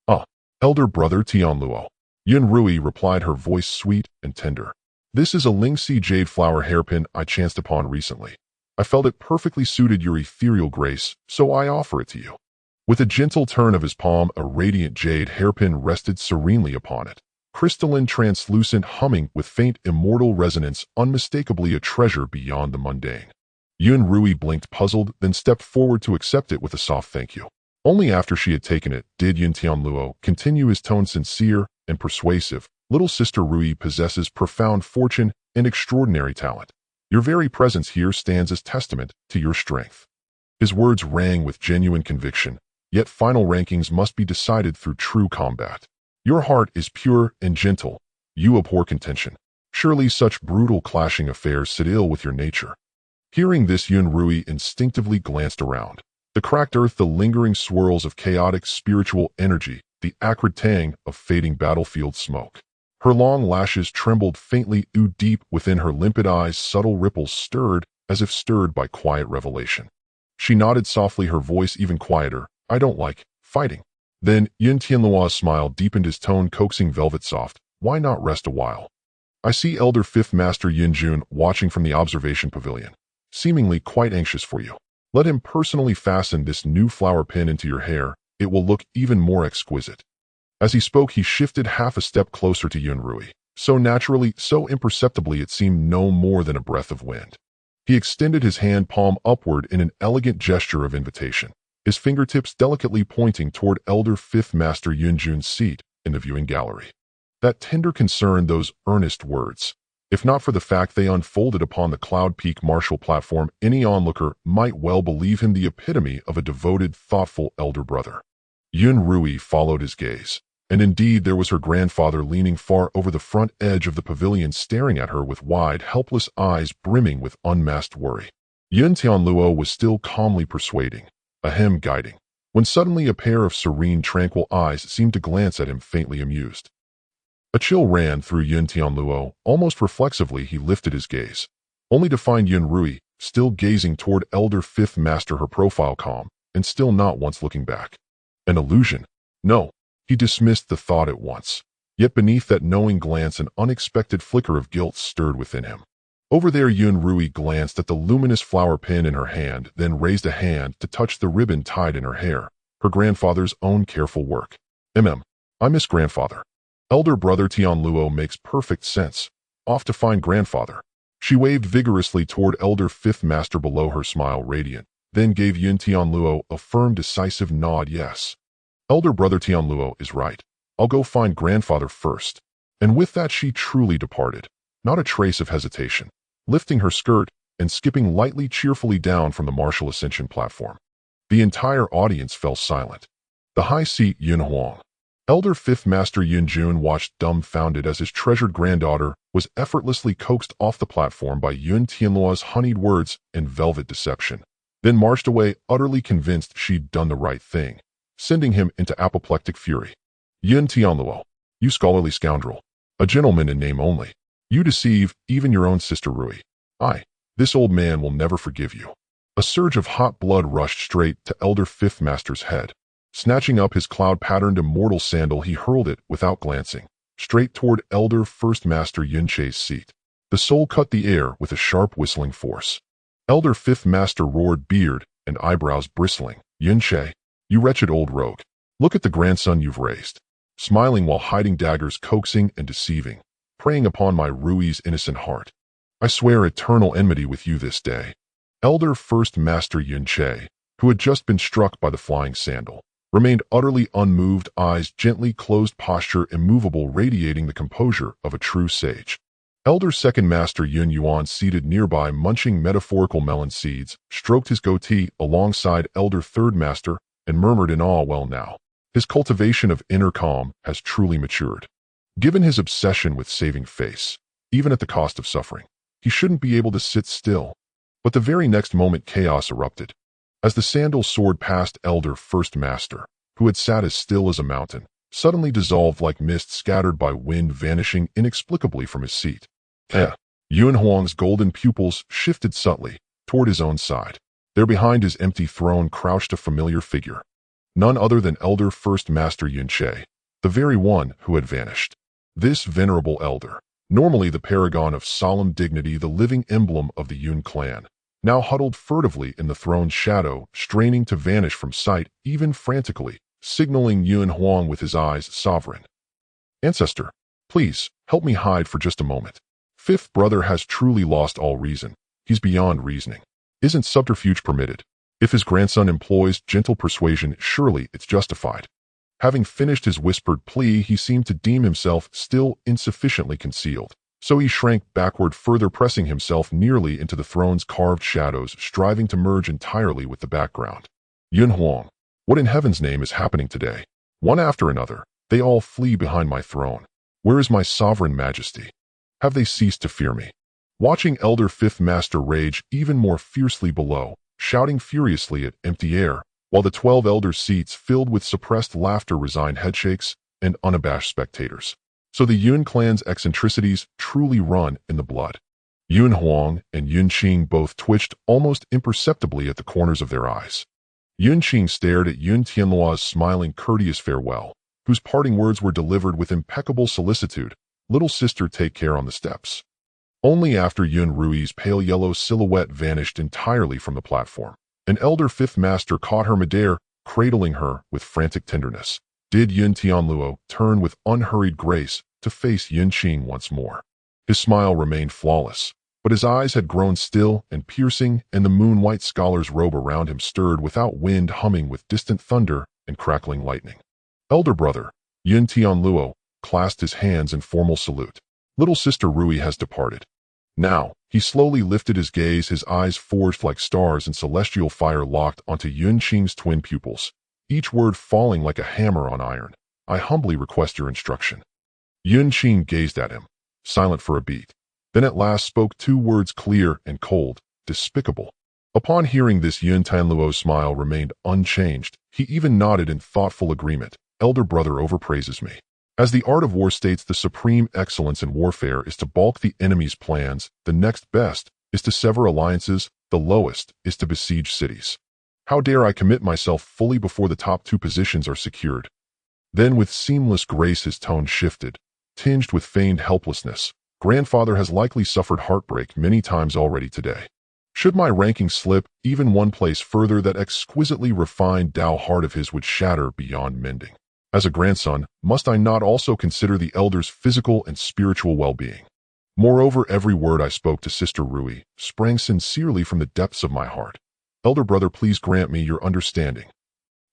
Ah, elder brother Tianluo. Yun Rui replied, her voice sweet and tender. This is a Lingxi jade flower hairpin I chanced upon recently. I felt it perfectly suited your ethereal grace, so I offer it to you. With a gentle turn of his palm, a radiant jade hairpin rested serenely upon it. Crystalline, translucent, humming with faint immortal resonance, unmistakably a treasure beyond the mundane. Yun Rui blinked puzzled, then stepped forward to accept it with a soft thank you. Only after she had taken it did Yun Tianluo continue, his tone sincere and persuasive. Little sister Rui possesses profound fortune and extraordinary talent. Your very presence here stands as testament to your strength. His words rang with genuine conviction, yet final rankings must be decided through true combat. Your heart is pure and gentle. You abhor contention. Surely such brutal clashing affairs sit ill with your nature. Hearing this, Yun Rui instinctively glanced around. The cracked earth, the lingering swirls of chaotic spiritual energy, the acrid tang of fading battlefield smoke. Her long lashes trembled faintly, deep within her limpid eyes subtle ripples stirred, as if stirred by quiet revelation. She nodded softly, her voice even quieter. I don't like fighting. Then Yun Tianlua's smile deepened, his tone coaxing, velvet soft. Why not rest a while? I see Elder Fifth Master Yun Jun watching from the observation pavilion, seemingly quite anxious for you. Let him personally fasten this new flower pin into your hair. It will look even more exquisite. As he spoke, he shifted half a step closer to Yun Rui, so naturally, so imperceptibly it seemed no more than a breath of wind. He extended his hand palm upward in an elegant gesture of invitation, his fingertips delicately pointing toward Elder Fifth Master Yun Jun's seat in the viewing gallery. That tender concern, those earnest words, if not for the fact they unfolded upon the Cloud Peak Martial platform, any onlooker might well believe him the epitome of a devoted, thoughtful elder brother. Yun Rui followed his gaze, and indeed there was her grandfather leaning far over the front edge of the pavilion, staring at her with wide, helpless eyes brimming with unmasked worry. Yun Tianluo was still calmly persuading, a hem guiding, when suddenly a pair of serene, tranquil eyes seemed to glance at him, faintly amused. A chill ran through Yun Tianluo. Almost reflexively he lifted his gaze, only to find Yun Rui still gazing toward Elder Fifth Master, her profile calm, and still not once looking back. An illusion? No. He dismissed the thought at once. Yet beneath that knowing glance an unexpected flicker of guilt stirred within him. Over there, Yun Rui glanced at the luminous flower pin in her hand, then raised a hand to touch the ribbon tied in her hair, her grandfather's own careful work. I miss grandfather. Elder brother Tianluo makes perfect sense. Off to find grandfather. She waved vigorously toward Elder Fifth Master below her, smile radiant, then gave Yun Tianluo a firm, decisive nod. Yes. Elder brother Tianluo is right. I'll go find grandfather first. And with that she truly departed, not a trace of hesitation, lifting her skirt and skipping lightly, cheerfully down from the martial ascension platform. The entire audience fell silent. The high seat, Yun Huang. Elder Fifth Master Yun Jun watched dumbfounded as his treasured granddaughter was effortlessly coaxed off the platform by Yun Tianluo's honeyed words and velvet deception, then marched away, utterly convinced she'd done the right thing, sending him into apoplectic fury. Yun Tianluo, you scholarly scoundrel, a gentleman in name only. You deceive even your own sister Rui. This old man will never forgive you. A surge of hot blood rushed straight to Elder Fifth Master's head. Snatching up his cloud-patterned immortal sandal, he hurled it, without glancing, straight toward Elder First Master Yun Che's seat. The soul cut the air with a sharp whistling force. Elder Fifth Master roared, beard and eyebrows bristling. Yun Che, you wretched old rogue. Look at the grandson you've raised. Smiling while hiding daggers, coaxing and deceiving, preying upon my Rui's innocent heart. I swear eternal enmity with you this day. Elder First Master Yun Che, who had just been struck by the flying sandal, remained utterly unmoved, eyes gently closed, posture immovable, radiating the composure of a true sage. Elder Second Master Yun Yuan, seated nearby munching metaphorical melon seeds, stroked his goatee alongside Elder Third Master and murmured in awe, well now, his cultivation of inner calm has truly matured. Given his obsession with saving face, even at the cost of suffering, he shouldn't be able to sit still. But the very next moment chaos erupted. As the sandal soared past Elder First Master, who had sat as still as a mountain, suddenly dissolved like mist scattered by wind, vanishing inexplicably from his seat. Yun Huang's golden pupils shifted subtly toward his own side. There behind his empty throne crouched a familiar figure, none other than Elder First Master Yun Qing, the very one who had vanished. This venerable elder, normally the paragon of solemn dignity, the living emblem of the Yun clan, now huddled furtively in the throne's shadow, straining to vanish from sight, even frantically, signaling Yun Huang with his eyes. Sovereign Ancestor, please, help me hide for just a moment. Fifth brother has truly lost all reason. He's beyond reasoning. Isn't subterfuge permitted? If his grandson employs gentle persuasion, surely it's justified. Having finished his whispered plea, he seemed to deem himself still insufficiently concealed. So he shrank backward, further pressing himself nearly into the throne's carved shadows, striving to merge entirely with the background. Yun Huang, what in heaven's name is happening today? One after another, they all flee behind my throne. Where is my sovereign majesty? Have they ceased to fear me? Watching Elder Fifth Master rage even more fiercely below, shouting furiously at empty air, while the 12 elder seats filled with suppressed laughter, resigned headshakes, and unabashed spectators. So the Yun clan's eccentricities truly run in the blood. Yun Huang and Yun Qing both twitched almost imperceptibly at the corners of their eyes. Yun Qing stared at Yun Tianluo's smiling, courteous farewell, whose parting words were delivered with impeccable solicitude. Little sister, take care on the steps. Only after Yun Rui's pale yellow silhouette vanished entirely from the platform, an elder Fifth Master caught her midair, cradling her with frantic tenderness, did Yun Tianluo turn with unhurried grace to face Yun Qing once more. His smile remained flawless, but his eyes had grown still and piercing, and the moon-white scholar's robe around him stirred without wind, humming with distant thunder and crackling lightning. Elder brother, Yun Tianluo, clasped his hands in formal salute. Little sister Rui has departed. Now, he slowly lifted his gaze, his eyes forged like stars in celestial fire locked onto Yun Qing's twin pupils, each word falling like a hammer on iron. I humbly request your instruction. Yun Qing gazed at him, silent for a beat, then at last spoke 2 words clear and cold: despicable. Upon hearing this, Yun Tianluo's smile remained unchanged. He even nodded in thoughtful agreement. Elder brother overpraises me. As the art of war states, the supreme excellence in warfare is to balk the enemy's plans, the next best is to sever alliances, the lowest is to besiege cities. How dare I commit myself fully before the top 2 positions are secured? Then with seamless grace his tone shifted, tinged with feigned helplessness. Grandfather has likely suffered heartbreak many times already today. Should my ranking slip even one place further, that exquisitely refined Tao heart of his would shatter beyond mending. As a grandson, must I not also consider the elder's physical and spiritual well-being? Moreover, every word I spoke to Sister Rui sprang sincerely from the depths of my heart. Elder brother, please grant me your understanding.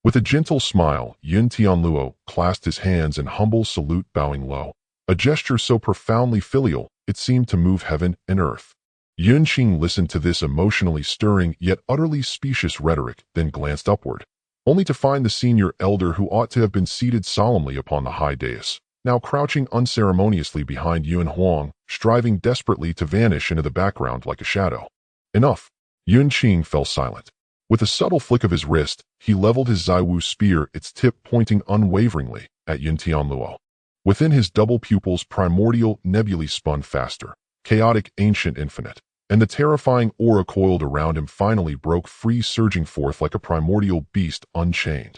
With a gentle smile, Yun Tianluo clasped his hands in humble salute, bowing low, a gesture so profoundly filial it seemed to move heaven and earth. Yun Qing listened to this emotionally stirring yet utterly specious rhetoric, then glanced upward, only to find the senior elder, who ought to have been seated solemnly upon the high dais, now crouching unceremoniously behind Yun Huang, striving desperately to vanish into the background like a shadow. Enough. Yun Qing fell silent. With a subtle flick of his wrist, he leveled his Zaiwu spear, its tip pointing unwaveringly at Yun Tianluo. Within his double pupils, primordial nebulae spun faster, chaotic, ancient, infinite, and the terrifying aura coiled around him finally broke free, surging forth like a primordial beast unchained.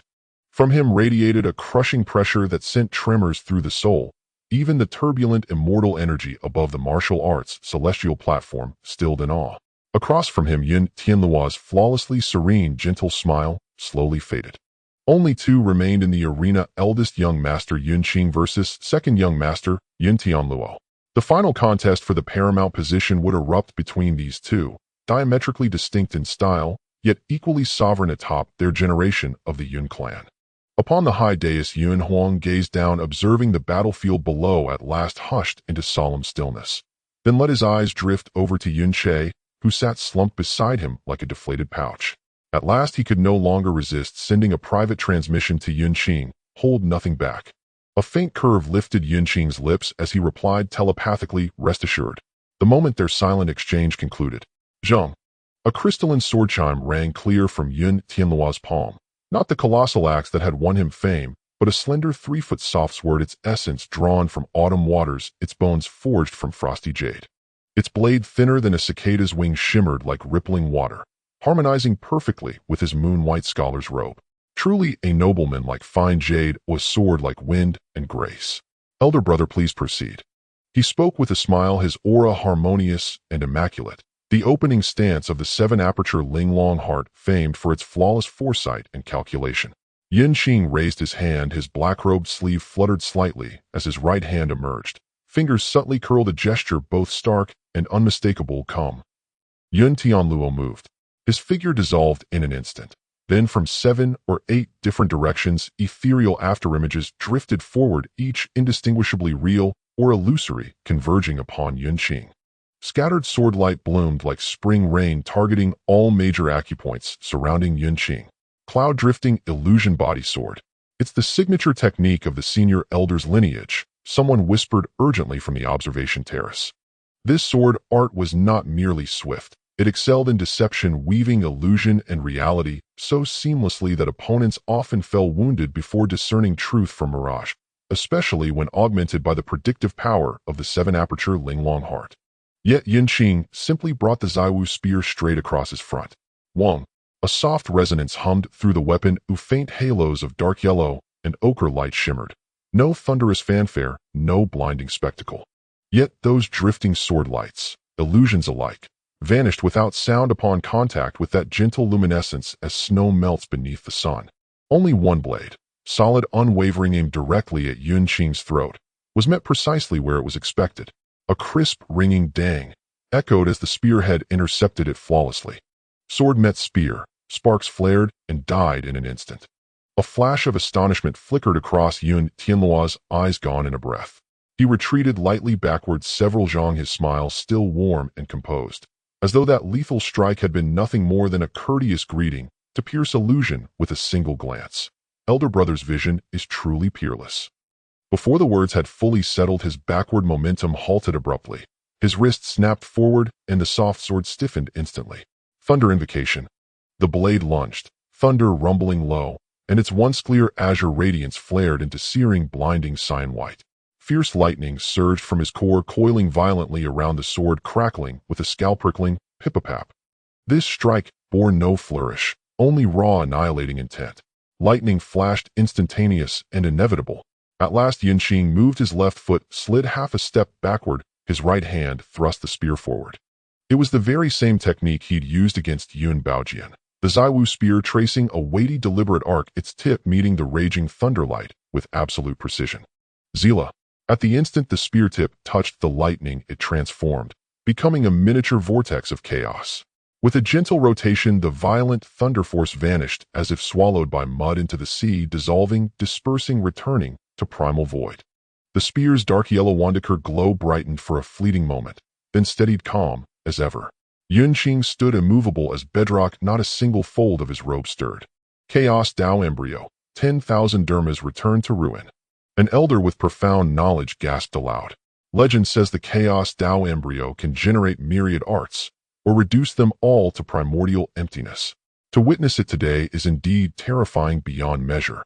From him radiated a crushing pressure that sent tremors through the soul. Even the turbulent immortal energy above the martial arts celestial platform stilled in awe. Across from him, Yun Tianluo's flawlessly serene, gentle smile slowly faded. Only 2 remained in the arena: eldest young master Yun Qing versus second young master Yun Tianluo. The final contest for the paramount position would erupt between these 2, diametrically distinct in style, yet equally sovereign atop their generation of the Yun clan. Upon the high dais, Yun Huang gazed down, observing the battlefield below, at last hushed into solemn stillness, then let his eyes drift over to Yun Qing, who sat slumped beside him like a deflated pouch. At last he could no longer resist, sending a private transmission to Yun Qing: hold nothing back. A faint curve lifted Yun Qing's lips as he replied telepathically, rest assured. The moment their silent exchange concluded, Zheng, A crystalline sword chime rang clear from Yun Tianyuan's palm. Not the colossal axe that had won him fame, but a slender 3-foot soft sword, its essence drawn from autumn waters, its bones forged from frosty jade. Its blade, thinner than a cicada's wing, shimmered like rippling water, harmonizing perfectly with his moon-white scholar's robe. Truly a nobleman like fine jade, a sword like wind and grace. Elder brother, please proceed. He spoke with a smile, his aura harmonious and immaculate. The opening stance of the 7-aperture Linglong heart, famed for its flawless foresight and calculation. Yun Qing raised his hand, his black-robed sleeve fluttered slightly as his right hand emerged. Fingers subtly curled, a gesture both stark and unmistakable. Come. Yun Tianluo moved. His figure dissolved in an instant. Then from 7 or 8 different directions, ethereal afterimages drifted forward, each indistinguishably real or illusory, converging upon Yun Qing. Scattered sword light bloomed like spring rain, targeting all major acupoints surrounding Yun Qing. Cloud drifting illusion body sword. It's the signature technique of the senior elder's lineage, someone whispered urgently from the observation terrace. This sword art was not merely swift. It excelled in deception, weaving illusion and reality so seamlessly that opponents often fell wounded before discerning truth from mirage, especially when augmented by the predictive power of the 7-aperture Linglong heart. Yet Yun Qing simply brought the Zaiwu spear straight across his front. Wang. A soft resonance hummed through the weapon, faint halos of dark yellow and ochre light shimmered. No thunderous fanfare, no blinding spectacle. Yet those drifting sword lights, illusions alike, vanished without sound upon contact with that gentle luminescence as snow melts beneath the sun. Only one blade, solid, unwavering, aimed directly at Yun Qing's throat, was met precisely where it was expected. A crisp, ringing dang echoed as the spearhead intercepted it flawlessly. Sword met spear, sparks flared and died in an instant. A flash of astonishment flickered across Yun Tianyuan's eyes, gone in a breath. He retreated lightly backwards several zhang, his smile still warm and composed, as though that lethal strike had been nothing more than a courteous greeting to pierce illusion with a single glance. Elder brother's vision is truly peerless. Before the words had fully settled, his backward momentum halted abruptly. His wrist snapped forward and the soft sword stiffened instantly. Thunder invocation. The blade lunged, thunder rumbling low, and its once clear azure radiance flared into searing, blinding cyan white. Fierce lightning surged from his core, coiling violently around the sword, crackling with a scalp-prickling pip-a-pap. This strike bore no flourish, only raw, annihilating intent. Lightning flashed, instantaneous and inevitable. At last Yun Qing moved, his left foot slid half a step backward, his right hand thrust the spear forward. It was the very same technique he'd used against Yun Baojian. The Zaiwu spear tracing a weighty, deliberate arc, its tip meeting the raging thunderlight with absolute precision. Zila. At the instant the spear tip touched the lightning, it transformed, becoming a miniature vortex of chaos. With a gentle rotation, the violent thunder force vanished as if swallowed by mud into the sea, dissolving, dispersing, returning to primal void. The spear's dark yellow wandakar glow brightened for a fleeting moment, then steadied, calm as ever. Yun Qing stood immovable as bedrock, not a single fold of his robe stirred. Chaos Dao embryo, 10,000 dermas returned to ruin. An elder with profound knowledge gasped aloud. Legend says the Chaos Dao embryo can generate myriad arts, or reduce them all to primordial emptiness. To witness it today is indeed terrifying beyond measure.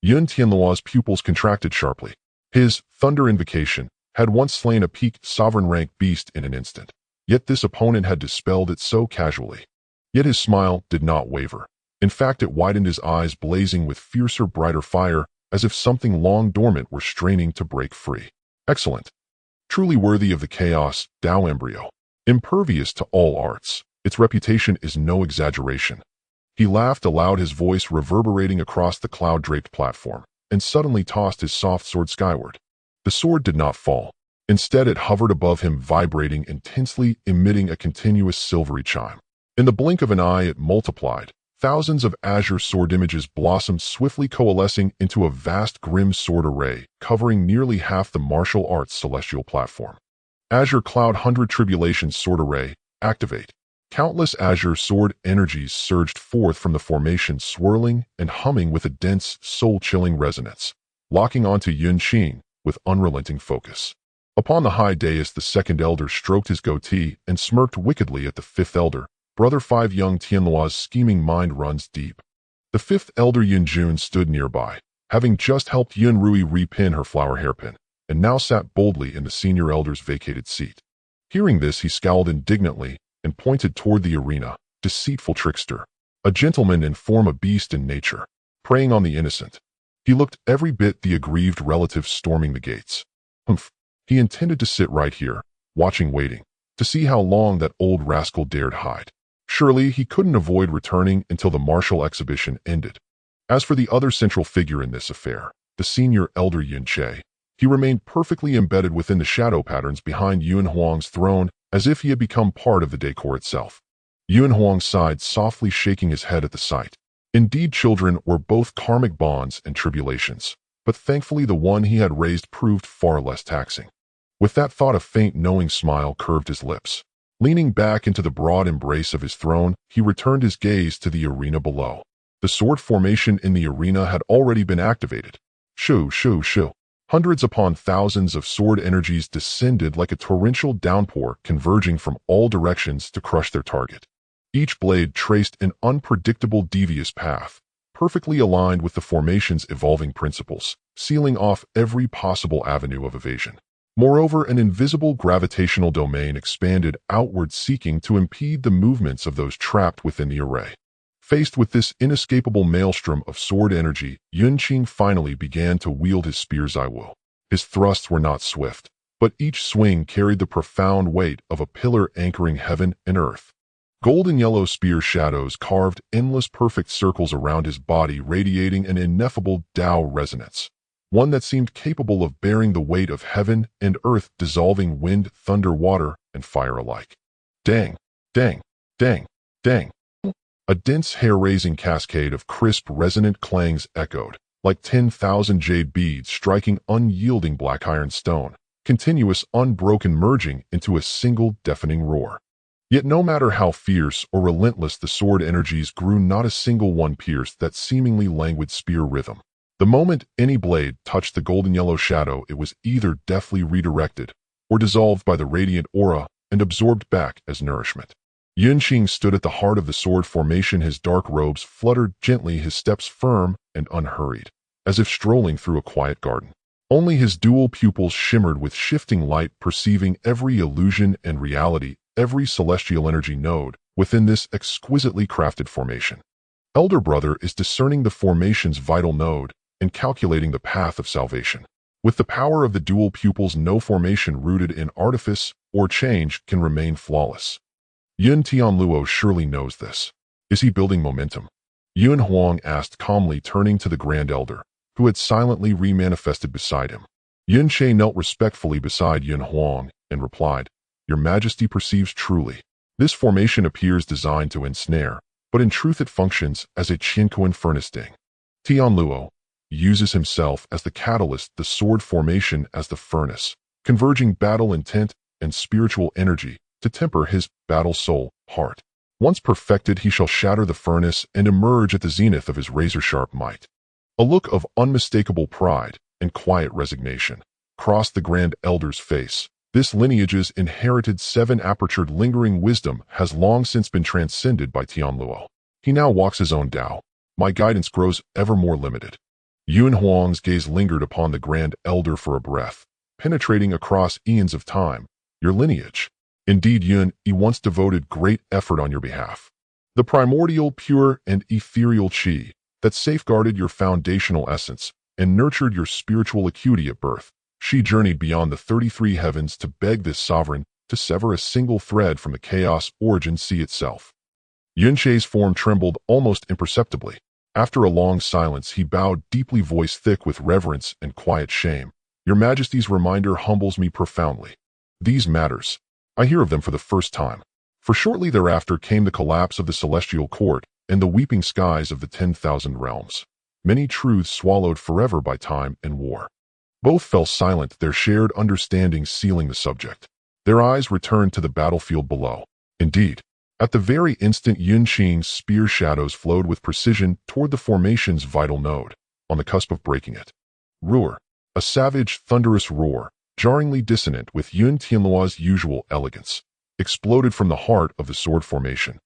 Yun Tianyuan's pupils contracted sharply. His thunder invocation had once slain a peaked sovereign-rank beast in an instant. Yet this opponent had dispelled it so casually. Yet his smile did not waver. In fact, it widened, his eyes blazing with fiercer, brighter fire, as if something long dormant were straining to break free. Excellent. Truly worthy of the Chaos Dao embryo. Impervious to all arts, its reputation is no exaggeration. He laughed aloud, his voice reverberating across the cloud-draped platform, and suddenly tossed his soft sword skyward. The sword did not fall. Instead, it hovered above him, vibrating intensely, emitting a continuous silvery chime. In the blink of an eye, it multiplied. Thousands of azure sword images blossomed, swiftly coalescing into a vast, grim sword array, covering nearly half the martial arts celestial platform. Azure Cloud 100 Tribulation Sword Array, activate. Countless azure sword energies surged forth from the formation, swirling and humming with a dense, soul-chilling resonance, locking onto Yun Qing with unrelenting focus. Upon the high dais, the second elder stroked his goatee and smirked wickedly at the fifth elder, Brother 5 young Tianluo's scheming mind runs deep. The fifth elder Yun Jun stood nearby, having just helped Yun Rui repin her flower hairpin, and now sat boldly in the senior elder's vacated seat. Hearing this, he scowled indignantly and pointed toward the arena. Deceitful trickster, a gentleman in form a beast in nature, preying on the innocent. He looked every bit the aggrieved relative storming the gates. Humph, he intended to sit right here, waiting, to see how long that old rascal dared hide. Surely he couldn't avoid returning until the martial exhibition ended. As for the other central figure in this affair, the senior elder Yun Qing, he remained perfectly embedded within the shadow patterns behind Yun Huang's throne, as if he had become part of the decor itself. Yun Huang sighed, softly shaking his head at the sight. Indeed, children were both karmic bonds and tribulations, but thankfully the one he had raised proved far less taxing. With that thought, a faint, knowing smile curved his lips. Leaning back into the broad embrace of his throne, he returned his gaze to the arena below. The sword formation in the arena had already been activated. Shoo, shoo, shoo. Hundreds upon thousands of sword energies descended like a torrential downpour, converging from all directions to crush their target. Each blade traced an unpredictable, devious path, perfectly aligned with the formation's evolving principles, sealing off every possible avenue of evasion. Moreover, an invisible gravitational domain expanded outward, seeking to impede the movements of those trapped within the array. Faced with this inescapable maelstrom of sword energy, Yun Qing finally began to wield his spear's will. His thrusts were not swift, but each swing carried the profound weight of a pillar anchoring heaven and earth. Golden yellow spear shadows carved endless perfect circles around his body, radiating an ineffable Tao resonance, one that seemed capable of bearing the weight of heaven and earth, dissolving wind, thunder, water, and fire alike. Dang, dang, dang, dang. A dense, hair-raising cascade of crisp, resonant clangs echoed, like 10,000 jade beads striking unyielding black iron stone, continuous, unbroken, merging into a single deafening roar. Yet no matter how fierce or relentless the sword energies grew, not a single one pierced that seemingly languid spear rhythm. The moment any blade touched the golden yellow shadow, it was either deftly redirected or dissolved by the radiant aura and absorbed back as nourishment. Yun Qing stood at the heart of the sword formation, his dark robes fluttered gently, his steps firm and unhurried, as if strolling through a quiet garden. Only his dual pupils shimmered with shifting light, perceiving every illusion and reality, every celestial energy node within this exquisitely crafted formation. Elder brother is discerning the formation's vital node and calculating the path of salvation. With the power of the dual pupils, no formation rooted in artifice or change can remain flawless. Yun Tianluo surely knows this. Is he building momentum? Yun Huang asked calmly, turning to the Grand Elder, who had silently remanifested beside him. Yun Qing knelt respectfully beside Yun Huang and replied, "Your Majesty perceives truly. This formation appears designed to ensnare, but in truth it functions as a Qinkuan furnace ding. Tianluo uses himself as the catalyst, the sword formation as the furnace, converging battle intent and spiritual energy to temper his battle soul, heart. Once perfected, he shall shatter the furnace and emerge at the zenith of his razor-sharp might." A look of unmistakable pride and quiet resignation crossed the Grand Elder's face. This lineage's inherited seven-apertured lingering wisdom has long since been transcended by Tianluo. He now walks his own Tao. My guidance grows ever more limited. Yun Huang's gaze lingered upon the Grand Elder for a breath, penetrating across eons of time. Your lineage. Indeed, Yun, he once devoted great effort on your behalf. The primordial, pure, and ethereal qi that safeguarded your foundational essence and nurtured your spiritual acuity at birth. She journeyed beyond the 33 heavens to beg this sovereign to sever a single thread from the chaos origin sea itself. Yun Qing's form trembled almost imperceptibly. After a long silence, he bowed deeply, voice thick with reverence and quiet shame. Your Majesty's reminder humbles me profoundly. These matters, I hear of them for the first time. For shortly thereafter came the collapse of the celestial court and the weeping skies of the 10,000 realms. Many truths swallowed forever by time and war. Both fell silent, their shared understanding sealing the subject. Their eyes returned to the battlefield below. Indeed, at the very instant Yun Qing's spear shadows flowed with precision toward the formation's vital node, on the cusp of breaking it. Roar. A savage, thunderous roar, jarringly dissonant with Yun Tianluo's usual elegance, exploded from the heart of the sword formation.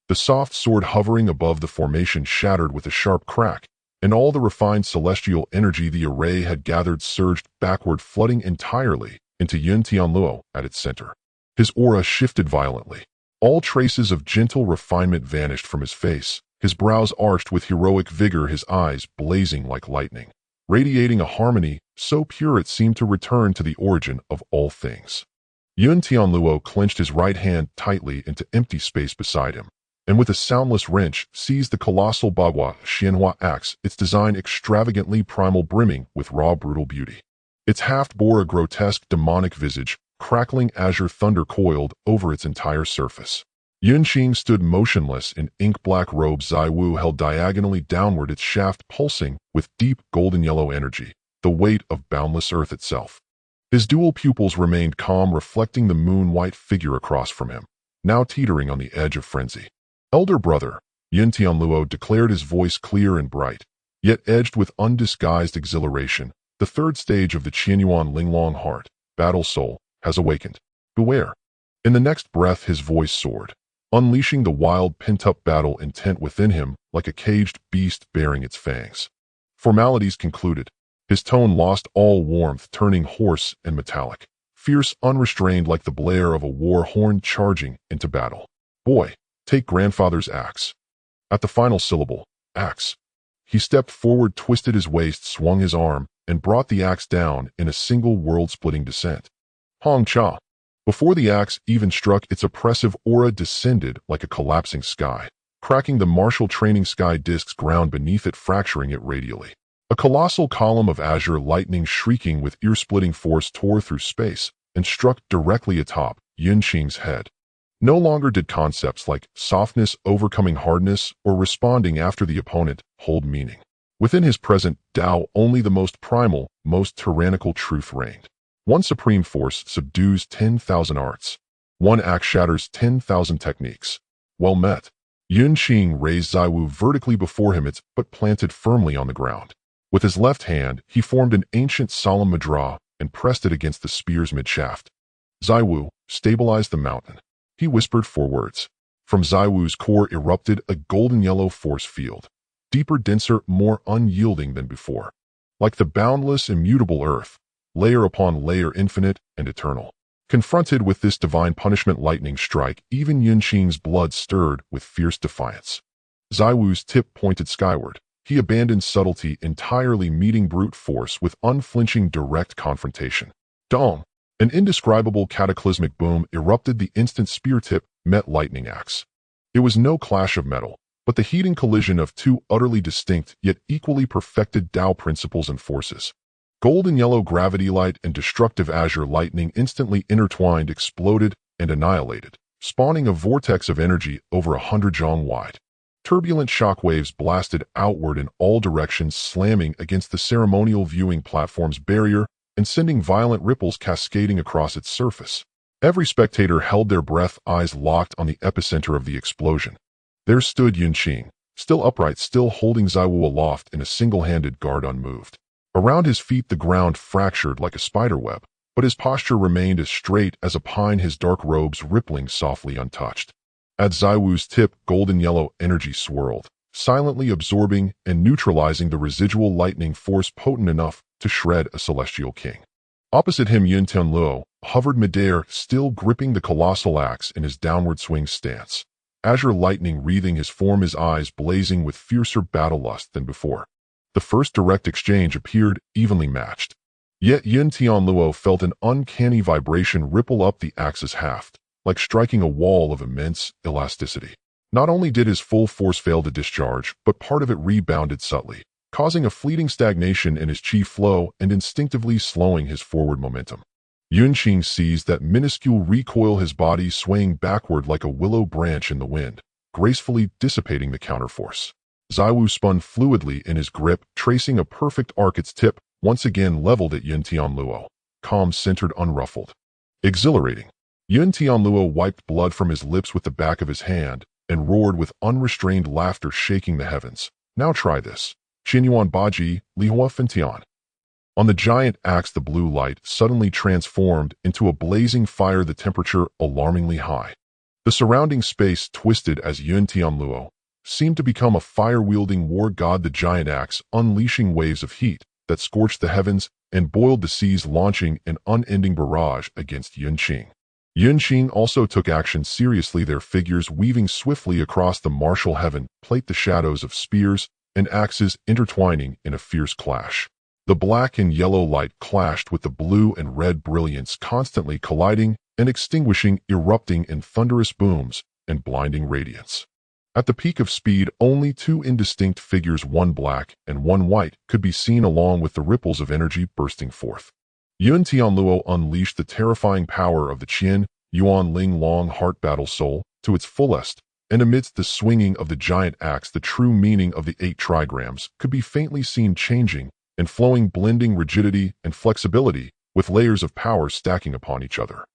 The soft sword hovering above the formation shattered with a sharp crack, and all the refined celestial energy the array had gathered surged backward, flooding entirely into Yun Tianluo at its center. His aura shifted violently. All traces of gentle refinement vanished from his face, his brows arched with heroic vigor, his eyes blazing like lightning, radiating a harmony so pure it seemed to return to the origin of all things. Yun Tianluo clenched his right hand tightly into empty space beside him, and with a soundless wrench seized the colossal Bagua Xianhua axe, its design extravagantly primal, brimming with raw brutal beauty. Its haft bore a grotesque demonic visage, crackling azure thunder coiled over its entire surface. Yun Qing stood motionless in ink-black robes. Zai Wu held diagonally downward, its shaft pulsing with deep golden yellow energy, the weight of boundless earth itself. His dual pupils remained calm, reflecting the moon-white figure across from him, now teetering on the edge of frenzy. "Elder brother," Yun Tianluo declared, his voice clear and bright, yet edged with undisguised exhilaration. "The third stage of the Tianyuan Linglong heart, battle soul, has awakened. Beware." In the next breath his voice soared, unleashing the wild pent-up battle intent within him like a caged beast baring its fangs. Formalities concluded. His tone lost all warmth, turning hoarse and metallic, fierce, unrestrained like the blare of a war horn charging into battle. "Boy, take grandfather's axe." At the final syllable, "axe," he stepped forward, twisted his waist, swung his arm, and brought the axe down in a single world-splitting descent. Hong Cha. Before the axe even struck, its oppressive aura descended like a collapsing sky, cracking the martial training sky discs ground beneath it, fracturing it radially. A colossal column of azure lightning, shrieking with ear-splitting force, tore through space and struck directly atop Yun Qing's head. No longer did concepts like softness overcoming hardness or responding after the opponent hold meaning. Within his present Tao, only the most primal, most tyrannical truth reigned. One supreme force subdues 10,000 arts. One axe shatters 10,000 techniques. Well met. Yun Qing raised Zai Wu vertically before him, but planted firmly on the ground. With his left hand, he formed an ancient solemn mudra and pressed it against the spear's midshaft. "Zai Wu, stabilize the mountain," he whispered 4 words. From Zai Wu's core erupted a golden yellow force field, deeper, denser, more unyielding than before. Like the boundless, immutable earth, layer upon layer, infinite and eternal. Confronted with this divine punishment lightning strike, even Yun Qing's blood stirred with fierce defiance. Zai Wu's tip pointed skyward. He abandoned subtlety entirely, meeting brute force with unflinching direct confrontation. Dong! An indescribable cataclysmic boom erupted. The instant spear tip met lightning axe. It was no clash of metal, but the heating collision of 2 utterly distinct yet equally perfected Tao principles and forces. Golden yellow gravity light and destructive azure lightning instantly intertwined, exploded, and annihilated, spawning a vortex of energy over 100 zhong wide. Turbulent shockwaves blasted outward in all directions, slamming against the ceremonial viewing platform's barrier and sending violent ripples cascading across its surface. Every spectator held their breath, eyes locked on the epicenter of the explosion. There stood Yun Qing, still upright, still holding Zai Wu aloft in a single-handed guard, unmoved. Around his feet the ground fractured like a spiderweb, but his posture remained as straight as a pine, his dark robes rippling softly untouched. At Zai Wu's tip, golden yellow energy swirled, silently absorbing and neutralizing the residual lightning force potent enough to shred a celestial king. Opposite him, Yun Tianluo hovered midair, still gripping the colossal axe in his downward swing stance, azure lightning wreathing his form, his eyes blazing with fiercer battle lust than before. The first direct exchange appeared evenly matched. Yet Yun Tianluo felt an uncanny vibration ripple up the axe's haft, like striking a wall of immense elasticity. Not only did his full force fail to discharge, but part of it rebounded subtly, causing a fleeting stagnation in his chi flow and instinctively slowing his forward momentum. Yun Qing seized that minuscule recoil, his body swaying backward like a willow branch in the wind, gracefully dissipating the counterforce. Zai Wu spun fluidly in his grip, tracing a perfect arc, its tip once again leveled at Yun Tianluo, calm, centered, unruffled. Exhilarating. Yun Tianluo wiped blood from his lips with the back of his hand and roared with unrestrained laughter, shaking the heavens. "Now try this. Tianyuan Baji, Lihua Fentian." On the giant axe, the blue light suddenly transformed into a blazing fire, the temperature alarmingly high. The surrounding space twisted as Yun Tianluo seemed to become a fire-wielding war god, the giant axe unleashing waves of heat that scorched the heavens and boiled the seas, launching an unending barrage against Yun Qing. Yun Qing also took action seriously, their figures weaving swiftly across the martial heaven plate, the shadows of spears and axes intertwining in a fierce clash. The black and yellow light clashed with the blue and red brilliance, constantly colliding and extinguishing, erupting in thunderous booms and blinding radiance. At the peak of speed, only two indistinct figures, one black and one white, could be seen, along with the ripples of energy bursting forth. Yun Tianluo unleashed the terrifying power of the Qian Yuan Ling Long Heart Battle Soul to its fullest, and amidst the swinging of the giant axe, the true meaning of the 8 trigrams could be faintly seen, changing and flowing, blending rigidity and flexibility with layers of power stacking upon each other.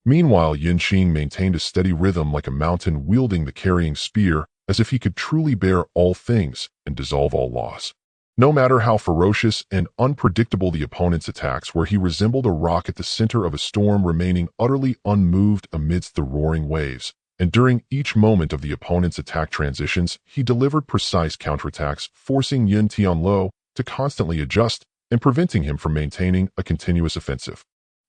Meanwhile, Yun Qing maintained a steady rhythm like a mountain, wielding the carrying spear as if he could truly bear all things and dissolve all laws. No matter how ferocious and unpredictable the opponent's attacks were, he resembled a rock at the center of a storm, remaining utterly unmoved amidst the roaring waves. And during each moment of the opponent's attack transitions, he delivered precise counterattacks, forcing Yun Tianluo to constantly adjust and preventing him from maintaining a continuous offensive.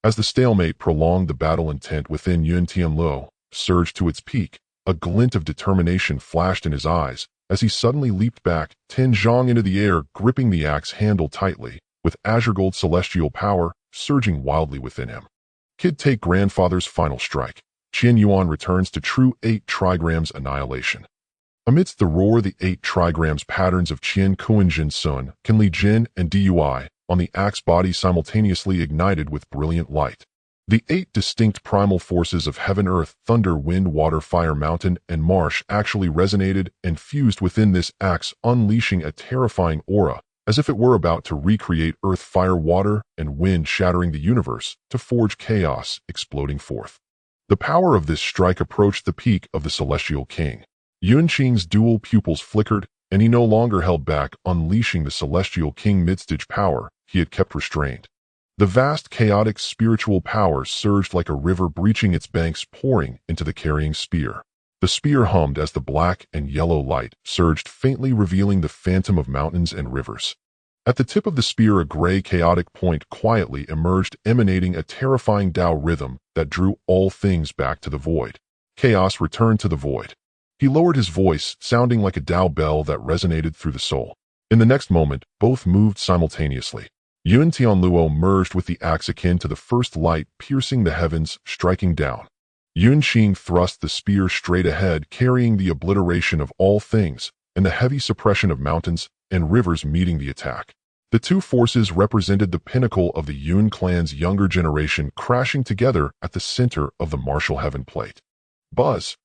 As the stalemate prolonged, the battle intent within Yun Tianluo surged to its peak. A glint of determination flashed in his eyes as he suddenly leaped back, zhang into the air, gripping the axe handle tightly, with azure gold celestial power surging wildly within him. Kid, take grandfather's final strike. Tianyuan returns to true 8 trigrams annihilation. Amidst the roar, the 8 trigrams patterns of Qian Kuanjin Sun, Kinli Jin, and Dui on the axe body simultaneously ignited with brilliant light. The 8 distinct primal forces of heaven, earth, thunder, wind, water, fire, mountain, and marsh actually resonated and fused within this axe, unleashing a terrifying aura, as if it were about to recreate earth, fire, water, and wind, shattering the universe to forge chaos exploding forth. The power of this strike approached the peak of the Celestial King. Yun Qing's dual pupils flickered, and he no longer held back, unleashing the Celestial King midstage power he had kept restrained. The vast chaotic spiritual power surged like a river, breaching its banks, pouring into the carrying spear. The spear hummed as the black and yellow light surged faintly, revealing the phantom of mountains and rivers. At the tip of the spear, a gray chaotic point quietly emerged, emanating a terrifying Tao rhythm that drew all things back to the void. Chaos returned to the void. He lowered his voice, sounding like a Tao bell that resonated through the soul. In the next moment, both moved simultaneously. Yun Tianluo merged with the axe, akin to the first light, piercing the heavens, striking down. Yun Qing thrust the spear straight ahead, carrying the obliteration of all things and the heavy suppression of mountains and rivers meeting the attack. The two forces represented the pinnacle of the Yun clan's younger generation, crashing together at the center of the martial heaven plate. Buzz!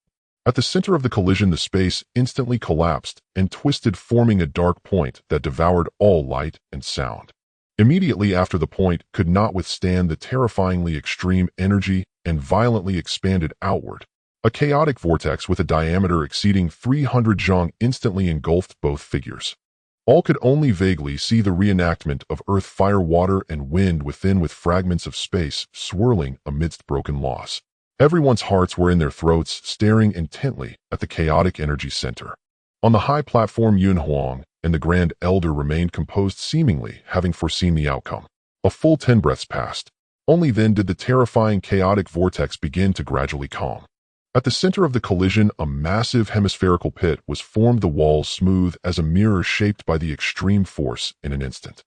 At the center of the collision, the space instantly collapsed and twisted, forming a dark point that devoured all light and sound. Immediately after, the point could not withstand the terrifyingly extreme energy and violently expanded outward. A chaotic vortex with a diameter exceeding 300 zhang instantly engulfed both figures. All could only vaguely see the reenactment of earth, fire, water, and wind within, with fragments of space swirling amidst broken laws. Everyone's hearts were in their throats, staring intently at the chaotic energy center. On the high platform, Yun Huang and the Grand Elder remained composed, seemingly having foreseen the outcome. A full 10 breaths passed. Only then did the terrifying chaotic vortex begin to gradually calm. At the center of the collision, a massive hemispherical pit was formed, the walls smooth as a mirror, shaped by the extreme force in an instant.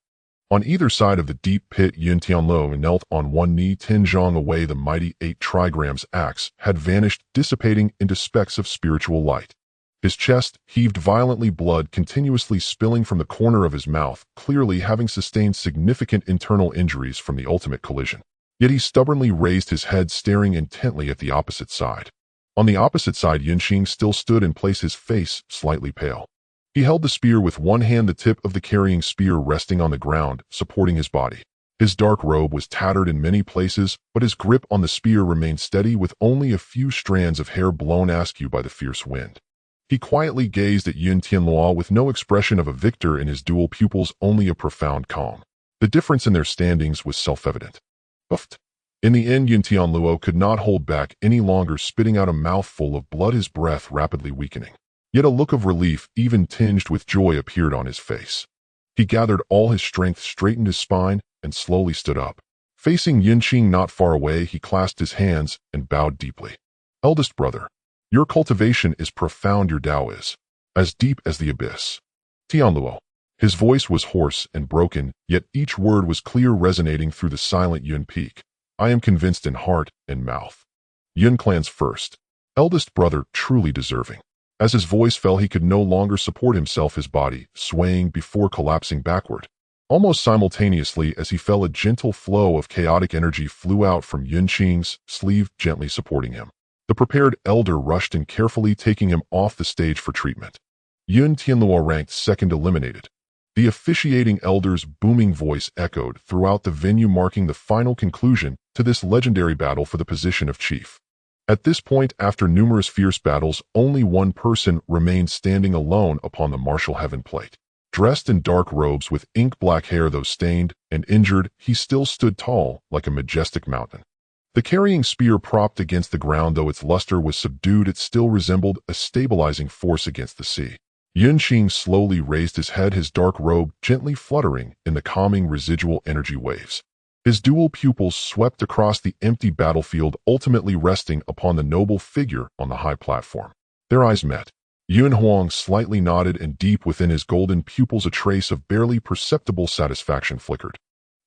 On either side of the deep pit, Yun Tianluo knelt on one knee, 10 zhang away. The mighty 8 trigrams axe had vanished, dissipating into specks of spiritual light. His chest heaved violently, blood continuously spilling from the corner of his mouth, clearly having sustained significant internal injuries from the ultimate collision. Yet he stubbornly raised his head, staring intently at the opposite side. On the opposite side, Yun Qing still stood in place, his face slightly pale. He held the spear with one hand, the tip of the carrying spear resting on the ground, supporting his body. His dark robe was tattered in many places, but his grip on the spear remained steady, with only a few strands of hair blown askew by the fierce wind. He quietly gazed at Yun Tianluo with no expression of a victor in his dual pupils, only a profound calm. The difference in their standings was self-evident. Buffed. In the end, Yun Tianluo could not hold back any longer, spitting out a mouthful of blood, his breath rapidly weakening. Yet a look of relief, even tinged with joy, appeared on his face. He gathered all his strength, straightened his spine, and slowly stood up. Facing Yun Qing not far away, he clasped his hands and bowed deeply. Eldest brother, your cultivation is profound, your Tao is as deep as the abyss. Tianluo. His voice was hoarse and broken, yet each word was clear, resonating through the silent Yun peak. I am convinced in heart and mouth. Yun clan's first, eldest brother, truly deserving. As his voice fell, he could no longer support himself, his body swaying before collapsing backward. Almost simultaneously as he fell, a gentle flow of chaotic energy flew out from Yun Qing's sleeve, gently supporting him. The prepared elder rushed in, carefully taking him off the stage for treatment. Yun Tianluo ranked second, eliminated. The officiating elder's booming voice echoed throughout the venue, marking the final conclusion to this legendary battle for the position of chief. At this point, after numerous fierce battles, only one person remained standing alone upon the martial heaven plate. Dressed in dark robes with ink-black hair, though stained and injured, he still stood tall like a majestic mountain. The carrying spear propped against the ground, though its luster was subdued, it still resembled a stabilizing force against the sea. Yun Qing slowly raised his head, his dark robe gently fluttering in the calming residual energy waves. His dual pupils swept across the empty battlefield, ultimately resting upon the noble figure on the high platform. Their eyes met. Yun Huang slightly nodded, and deep within his golden pupils a trace of barely perceptible satisfaction flickered.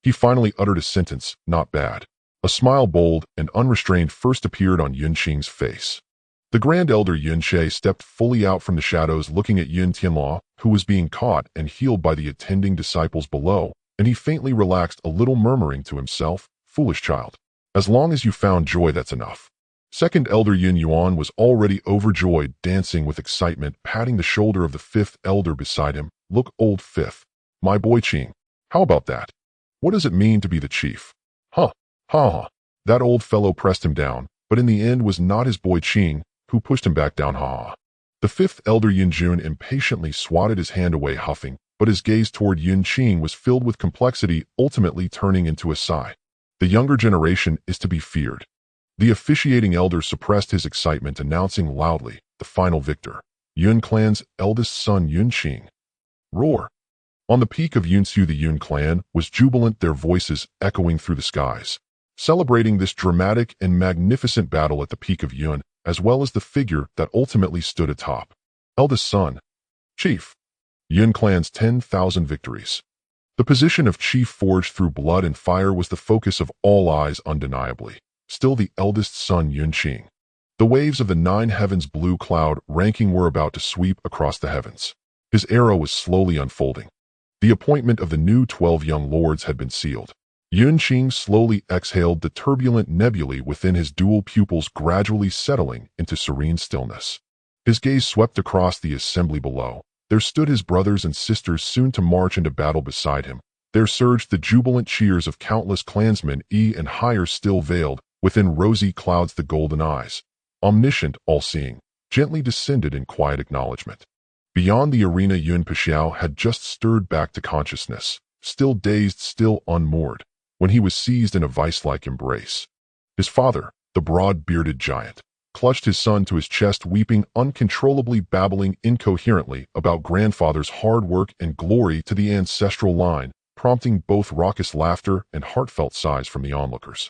He finally uttered a sentence, "Not bad." A smile, bold and unrestrained, first appeared on Yun Qing's face. The Grand Elder Yun Che stepped fully out from the shadows, looking at Yun Tianluo, who was being caught and healed by the attending disciples below, and he faintly relaxed a little, murmuring to himself, "Foolish child. As long as you found joy, that's enough." Second Elder Yun Yuan was already overjoyed, dancing with excitement, patting the shoulder of the fifth elder beside him. "Look, old fifth. My boy Qing. How about that? What does it mean to be the chief?" "Huh. Ha ha." That old fellow pressed him down, but in the end was not his boy Qing who pushed him back down. Ha ha. The fifth elder Yun Jun impatiently swatted his hand away, huffing, but his gaze toward Yun Qing was filled with complexity, ultimately turning into a sigh. The younger generation is to be feared. The officiating elder suppressed his excitement, announcing loudly, "The final victor, Yun clan's eldest son, Yun Qing." Roar. On the peak of Yunsu, the Yun clan was jubilant, their voices echoing through the skies, celebrating this dramatic and magnificent battle at the peak of Yun, as well as the figure that ultimately stood atop. Eldest son. Chief. Yun clan's 10,000 victories. The position of chief, forged through blood and fire, was the focus of all eyes, undeniably. Still the eldest son, Yun Qing. The waves of the 9 heavens blue cloud ranking were about to sweep across the heavens. His era was slowly unfolding. The appointment of the new 12 young lords had been sealed. Yun Qing slowly exhaled, the turbulent nebulae within his dual pupils gradually settling into serene stillness. His gaze swept across the assembly below. There stood his brothers and sisters, soon to march into battle beside him. There surged the jubilant cheers of countless clansmen, and higher still, veiled within rosy clouds, the golden eyes, omniscient, all-seeing, gently descended in quiet acknowledgement. Beyond the arena, Yun Pixiao had just stirred back to consciousness, still dazed, still unmoored, when he was seized in a vice-like embrace. His father, the broad-bearded giant, clutched his son to his chest, weeping uncontrollably, babbling incoherently about grandfather's hard work and glory to the ancestral line, prompting both raucous laughter and heartfelt sighs from the onlookers.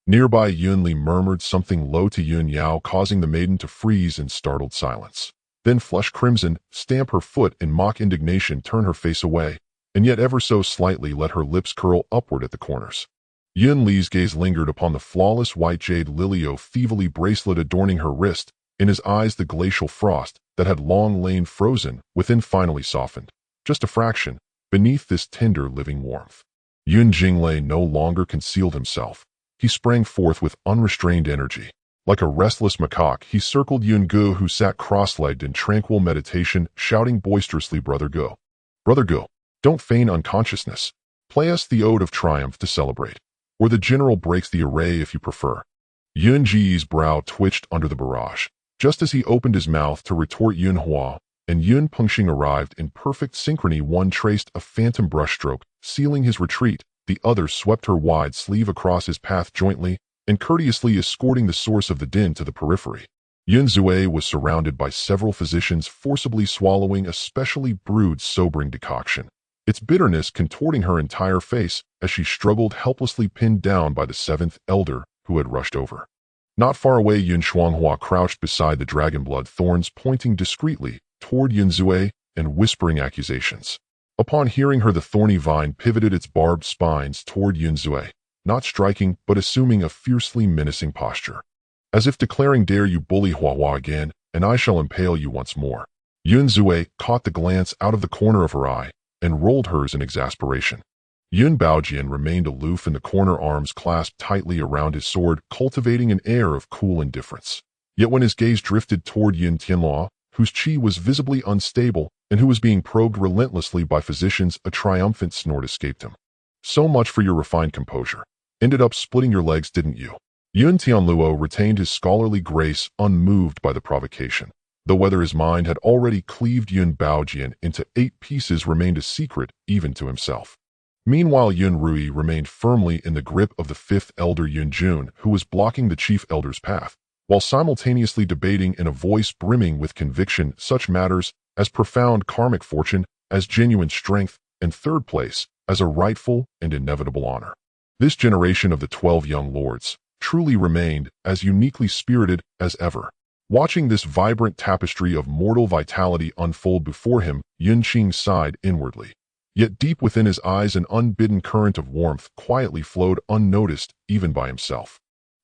Nearby, Yun Li murmured something low to Yun Yao, causing the maiden to freeze in startled silence. Then, flush crimson, stamp her foot in mock indignation, turn her face away, and yet ever so slightly let her lips curl upward at the corners. Yun Li's gaze lingered upon the flawless white jade lilio-thievely bracelet adorning her wrist, in his eyes the glacial frost that had long lain frozen within finally softened, just a fraction, beneath this tender living warmth. Yun Jinglei no longer concealed himself. He sprang forth with unrestrained energy. Like a restless macaque, he circled Yun Gu, who sat cross-legged in tranquil meditation, shouting boisterously, "Brother Gu! Brother Gu! Don't feign unconsciousness. Play us the ode of triumph to celebrate. Or the general breaks the array if you prefer." Yun Ji's brow twitched under the barrage. Just as he opened his mouth to retort, Yun Hua and Yun Pengxing arrived in perfect synchrony. One traced a phantom brushstroke, sealing his retreat. The other swept her wide sleeve across his path jointly, and courteously escorting the source of the din to the periphery. Yun Zui was surrounded by several physicians forcibly swallowing a specially brewed sobering decoction, its bitterness contorting her entire face as she struggled helplessly pinned down by the seventh elder who had rushed over. Not far away, Yun Huang crouched beside the dragonblood thorns, pointing discreetly toward Yun Zui and whispering accusations. Upon hearing her, the thorny vine pivoted its barbed spines toward Yun Zui, not striking but assuming a fiercely menacing posture, as if declaring, "Dare you bully Hua again, and I shall impale you once more." Yun Zui caught the glance out of the corner of her eye and rolled hers in exasperation. Yun Baojian remained aloof in the corner, arms clasped tightly around his sword, cultivating an air of cool indifference. Yet when his gaze drifted toward Yun Tianluo, whose qi was visibly unstable and who was being probed relentlessly by physicians, a triumphant snort escaped him. "So much for your refined composure. Ended up splitting your legs, didn't you?" Yun Tianluo retained his scholarly grace, unmoved by the provocation. Though whether his mind had already cleaved Yun Baojian into 8 pieces remained a secret even to himself. Meanwhile, Yun Rui remained firmly in the grip of the 5th elder Yun Jun, who was blocking the chief elder's path, while simultaneously debating in a voice brimming with conviction such matters as profound karmic fortune, as genuine strength, and third place as a rightful and inevitable honor. This generation of the 12 young lords truly remained as uniquely spirited as ever. Watching this vibrant tapestry of mortal vitality unfold before him, Yun Qing sighed inwardly. Yet deep within his eyes an unbidden current of warmth quietly flowed unnoticed even by himself.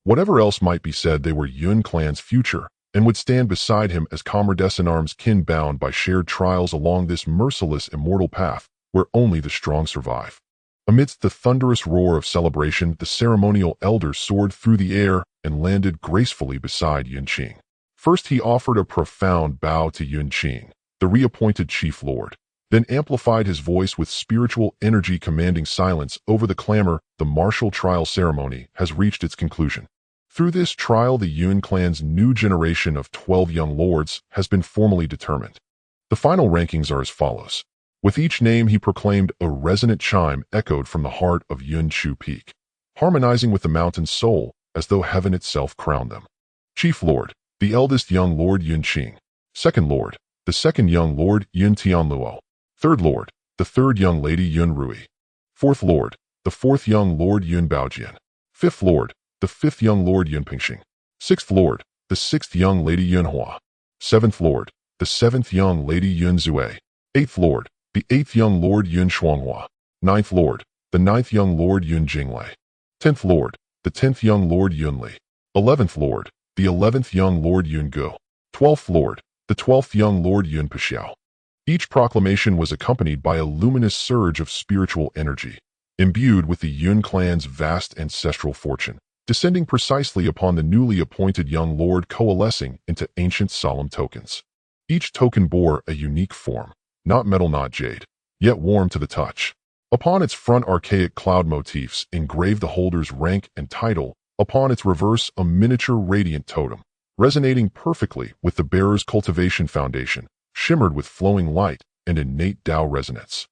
Whatever else might be said, they were Yun clan's future, and would stand beside him as comrades in arms, kin bound by shared trials along this merciless immortal path where only the strong survive. Amidst the thunderous roar of celebration, the ceremonial elder soared through the air and landed gracefully beside Yun Qing. First he offered a profound bow to Yun Qing, the reappointed chief lord, then amplified his voice with spiritual energy, commanding silence over the clamor. The martial trial ceremony has reached its conclusion. Through this trial, the Yun clan's new generation of 12 young lords has been formally determined. The final rankings are as follows. With each name he proclaimed, a resonant chime echoed from the heart of Yun Chu Peak, harmonizing with the mountain's soul as though heaven itself crowned them. Chief Lord, the eldest young lord Yun Qing. Second Lord, the second young lord Yun Tianluo. Third Lord, the third young lady Yun Rui. Fourth Lord, the fourth young lord Yun Baojian. Fifth Lord, the fifth young lord Yun Pingxing. Sixth Lord, the sixth young lady Yun Hua. Seventh Lord, the seventh young lady Yun Zui. Eighth Lord, the eighth young lord Yun Shuanghua. Ninth Lord, the ninth young lord Yun Jinglei. 10th Lord, the 10th young lord Yun Li. 11th Lord, the 11th young lord Yun Gu. 12th Lord, the 12th young lord Yun Pixiao. Each proclamation was accompanied by a luminous surge of spiritual energy, imbued with the Yun clan's vast ancestral fortune, descending precisely upon the newly appointed young lord, coalescing into ancient solemn tokens. Each token bore a unique form, not metal, not jade, yet warm to the touch. Upon its front, archaic cloud motifs engraved the holder's rank and title. Upon its reverse, a miniature radiant totem, resonating perfectly with the bearer's cultivation foundation, shimmered with flowing light and innate Tao resonance.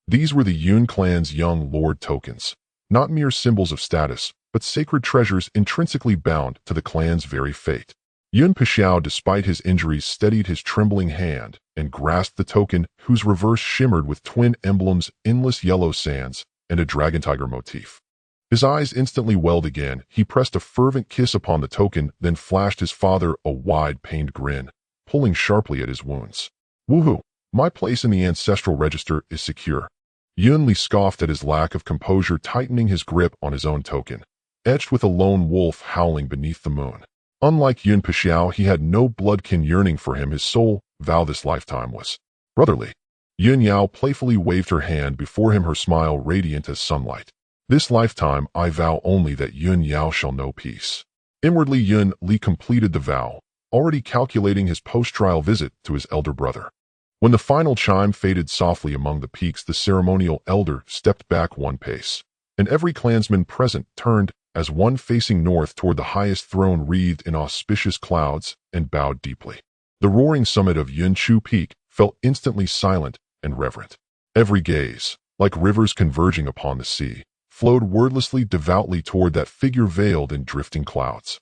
These were the Yun clan's young lord tokens, not mere symbols of status, but sacred treasures intrinsically bound to the clan's very fate. Yun Pixiao, despite his injuries, steadied his trembling hand and grasped the token, whose reverse shimmered with twin emblems, endless yellow sands, and a dragon tiger motif. His eyes instantly welled again. He pressed a fervent kiss upon the token, then flashed his father a wide, pained grin, pulling sharply at his wounds. "Woohoo! My place in the ancestral register is secure." Yun Li scoffed at his lack of composure, tightening his grip on his own token, etched with a lone wolf howling beneath the moon. Unlike Yun Pixiao, he had no bloodkin yearning for him. His sole vow this lifetime was brotherly. Yun Yao playfully waved her hand before him, her smile radiant as sunlight. "This lifetime I vow only that Yun Yao shall know peace." Inwardly, Yun Li completed the vow, already calculating his post-trial visit to his elder brother. When the final chime faded softly among the peaks, the ceremonial elder stepped back one pace, and every clansman present turned as one, facing north toward the highest throne wreathed in auspicious clouds, and bowed deeply. The roaring summit of Yun Chu Peak felt instantly silent and reverent. Every gaze, like rivers converging upon the sea, flowed wordlessly devoutly toward that figure veiled in drifting clouds.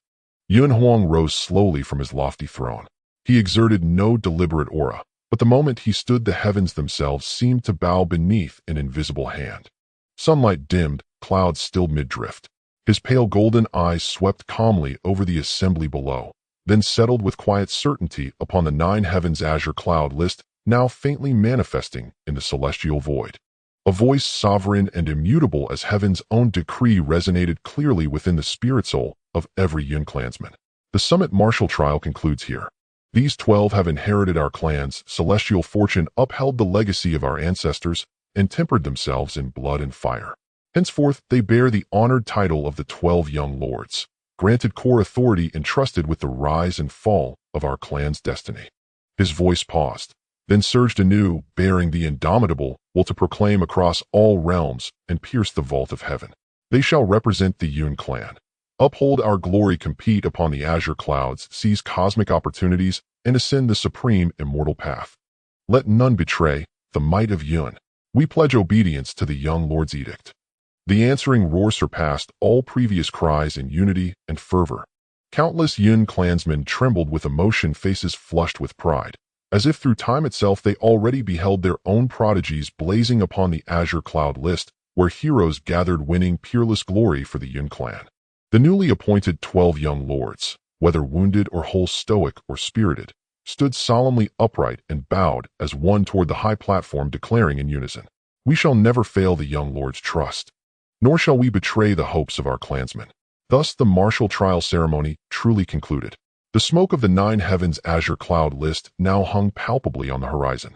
Yun Huang rose slowly from his lofty throne. He exerted no deliberate aura, but the moment he stood, the heavens themselves seemed to bow beneath an invisible hand. Sunlight dimmed, clouds stilled mid-drift. His pale golden eyes swept calmly over the assembly below, then settled with quiet certainty upon the 9 heavens' azure cloud list, now faintly manifesting in the celestial void. A voice sovereign and immutable as heaven's own decree resonated clearly within the spirit soul of every Yun clansman. The summit martial trial concludes here. These 12 have inherited our clan's celestial fortune, upheld the legacy of our ancestors, and tempered themselves in blood and fire. Henceforth, they bear the honored title of the 12 Young Lords, granted core authority entrusted with the rise and fall of our clan's destiny. His voice paused, then surged anew, bearing the indomitable will to proclaim across all realms and pierce the vault of heaven. They shall represent the Yun clan, uphold our glory, compete upon the azure clouds, seize cosmic opportunities, and ascend the supreme immortal path. Let none betray the might of Yun. We pledge obedience to the young lord's edict. The answering roar surpassed all previous cries in unity and fervor. Countless Yun clansmen trembled with emotion, faces flushed with pride, as if through time itself they already beheld their own prodigies blazing upon the azure cloud list, where heroes gathered, winning peerless glory for the Yun clan. The newly appointed 12 young lords, whether wounded or whole, stoic or spirited, stood solemnly upright and bowed as one toward the high platform, declaring in unison, "We shall never fail the young lord's trust, nor shall we betray the hopes of our clansmen." Thus the martial trial ceremony truly concluded. The smoke of the 9 heavens' azure cloud list now hung palpably on the horizon.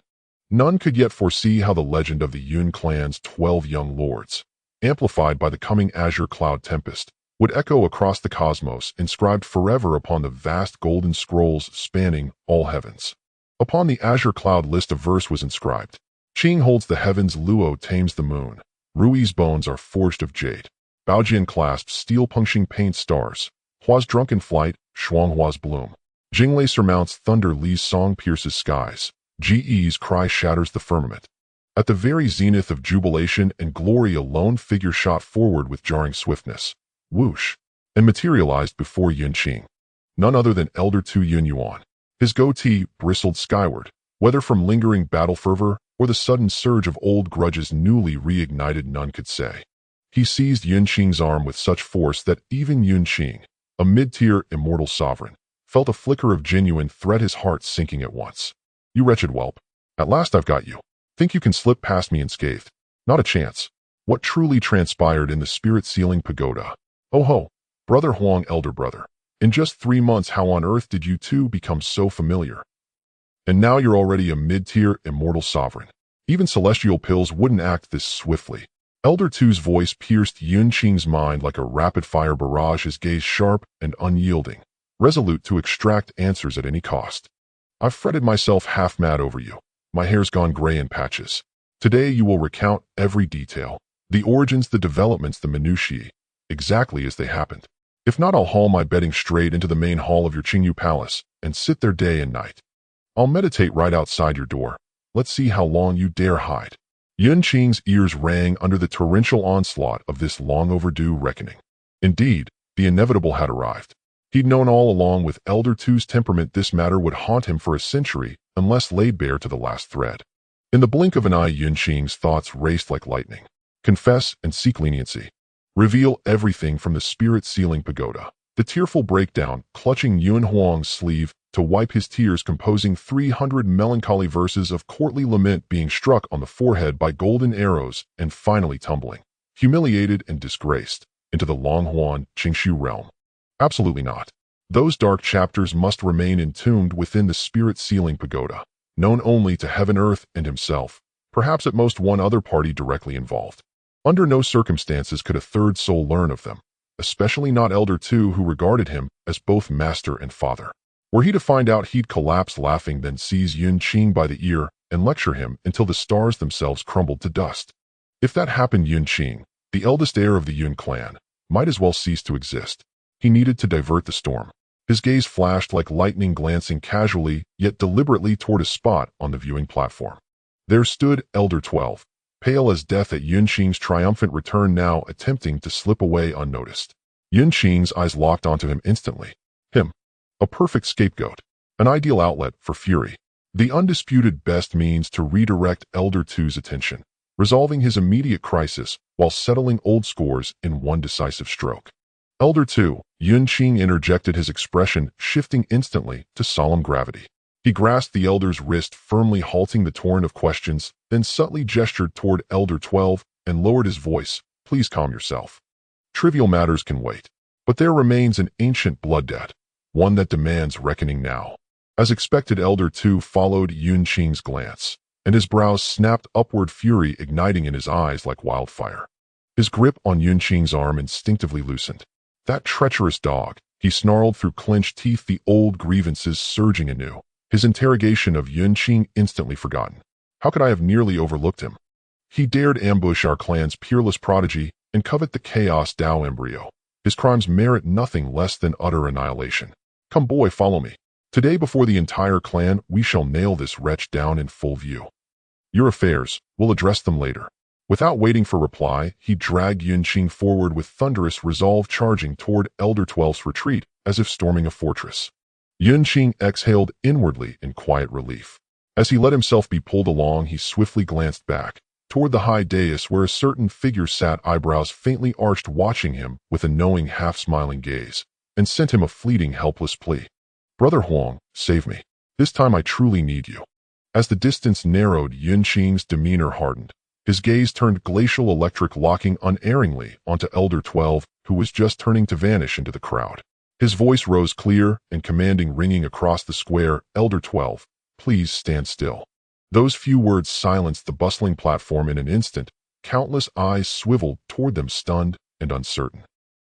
None could yet foresee how the legend of the Yun clan's 12 young lords, amplified by the coming azure cloud tempest, would echo across the cosmos, inscribed forever upon the vast golden scrolls spanning all heavens. Upon the azure cloud list a verse was inscribed. Qing holds the heavens, Luo tames the moon, Rui's bones are forged of jade, Baojian clasps steel-punching paint stars, Hua's drunken flight, Shuanghua's bloom, Jinglei surmounts thunder, Li's song pierces skies, Ge's cry shatters the firmament. At the very zenith of jubilation and glory, a lone figure shot forward with jarring swiftness, whoosh, and materialized before Yun Qing. None other than Elder Tu Yun Yuan. His goatee bristled skyward, whether from lingering battle fervor or the sudden surge of old grudges newly reignited, none could say. He seized Yun Qing's arm with such force that even Yun Qing, a mid-tier immortal sovereign, felt a flicker of genuine threat, his heart sinking at once. "You wretched whelp. At last I've got you. Think you can slip past me unscathed? Not a chance." What truly transpired in the spirit-sealing pagoda? Oh ho, Brother Huang, elder brother. In just 3 months, how on earth did you two become so familiar? And now you're already a mid-tier immortal sovereign. Even celestial pills wouldn't act this swiftly. Elder Tu's voice pierced Yun Qing's mind like a rapid-fire barrage, his gaze sharp and unyielding, resolute to extract answers at any cost. "I've fretted myself half mad over you. My hair's gone gray in patches. Today you will recount every detail, the origins, the developments, the minutiae, exactly as they happened. If not, I'll haul my bedding straight into the main hall of your Qingyu palace and sit there day and night. I'll meditate right outside your door. Let's see how long you dare hide." Yun Qing's ears rang under the torrential onslaught of this long-overdue reckoning. Indeed, the inevitable had arrived. He'd known all along with Elder Tu's temperament this matter would haunt him for a century unless laid bare to the last thread. In the blink of an eye, Yun Qing's thoughts raced like lightning. Confess and seek leniency. Reveal everything from the spirit-sealing pagoda. The tearful breakdown, clutching Yun Huang's sleeve to wipe his tears, composing 300 melancholy verses of courtly lament, being struck on the forehead by golden arrows, and finally tumbling, humiliated and disgraced, into the Longhuan Qingshu realm. Absolutely not. Those dark chapters must remain entombed within the spirit-sealing pagoda, known only to heaven, earth, and himself, perhaps at most one other party directly involved. Under no circumstances could a third soul learn of them, especially not Elder Tu, who regarded him as both master and father. Were he to find out, he'd collapse laughing, then seize Yun Qing by the ear and lecture him until the stars themselves crumbled to dust. If that happened, Yun Qing, the eldest heir of the Yun clan, might as well cease to exist. He needed to divert the storm. His gaze flashed like lightning, glancing casually yet deliberately toward a spot on the viewing platform. There stood Elder 12, pale as death at Yun Qing's triumphant return, now attempting to slip away unnoticed. Yun Qing's eyes locked onto him instantly. Him. A perfect scapegoat. An ideal outlet for fury. The undisputed best means to redirect Elder Two's attention, resolving his immediate crisis while settling old scores in one decisive stroke. Elder Two, Yun Qing interjected, his expression shifting instantly to solemn gravity. He grasped the Elder's wrist firmly, halting the torrent of questions, then subtly gestured toward Elder 12 and lowered his voice. Please calm yourself. Trivial matters can wait. But there remains an ancient blood debt, one that demands reckoning now. As expected, Elder 2 followed Yun Qing's glance, and his brows snapped upward, fury igniting in his eyes like wildfire. His grip on Yun Qing's arm instinctively loosened. That treacherous dog, he snarled through clenched teeth, the old grievances surging anew. His interrogation of Yun Qing instantly forgotten. How could I have nearly overlooked him? He dared ambush our clan's peerless prodigy and covet the Chaos Dao embryo. His crimes merit nothing less than utter annihilation. Come boy, follow me. Today before the entire clan, we shall nail this wretch down in full view. Your affairs, we'll address them later. Without waiting for reply, he dragged Yun Qing forward with thunderous resolve, charging toward Elder 12's retreat as if storming a fortress. Yun Qing exhaled inwardly in quiet relief. As he let himself be pulled along, he swiftly glanced back toward the high dais where a certain figure sat, eyebrows faintly arched, watching him with a knowing, half-smiling gaze, and sent him a fleeting, helpless plea. Brother Huang, save me. This time I truly need you. As the distance narrowed, Yun Qing's demeanor hardened. His gaze turned glacial, electric, locking unerringly onto Elder 12, who was just turning to vanish into the crowd. His voice rose clear and commanding, ringing across the square. Elder 12, please stand still. Those few words silenced the bustling platform in an instant. Countless eyes swiveled toward them, stunned and uncertain.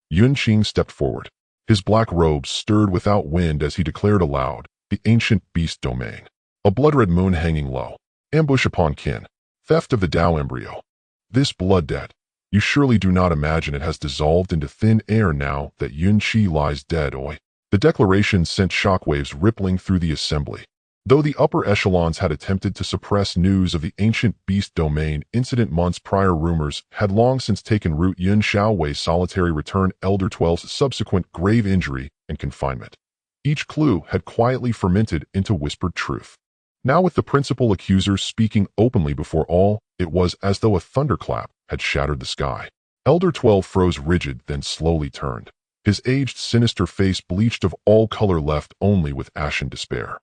Yun Qing stepped forward. His black robes stirred without wind as he declared aloud, the ancient beast domain. A blood-red moon hanging low. Ambush upon kin. Theft of the Dao embryo. This blood debt. You surely do not imagine it has dissolved into thin air now that Yun Qi lies dead, oi. The declaration sent shockwaves rippling through the assembly. Though the upper echelons had attempted to suppress news of the ancient beast domain incident months prior, rumors had long since taken root. Yun Xiaowei's solitary return, Elder 12's subsequent grave injury and confinement. Each clue had quietly fermented into whispered truth. Now, with the principal accuser speaking openly before all, it was as though a thunderclap had shattered the sky. Elder 12 froze rigid, then slowly turned. His aged, sinister face bleached of all color, left only with ashen despair.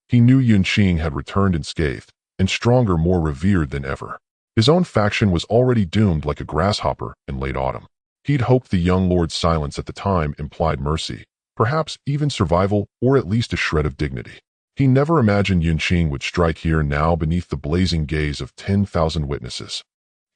He knew Yun Qing had returned unscathed, and stronger, more revered than ever. His own faction was already doomed like a grasshopper in late autumn. He'd hoped the young lord's silence at the time implied mercy, perhaps even survival, or at least a shred of dignity. He never imagined Yun Qing would strike here now beneath the blazing gaze of 10,000 witnesses.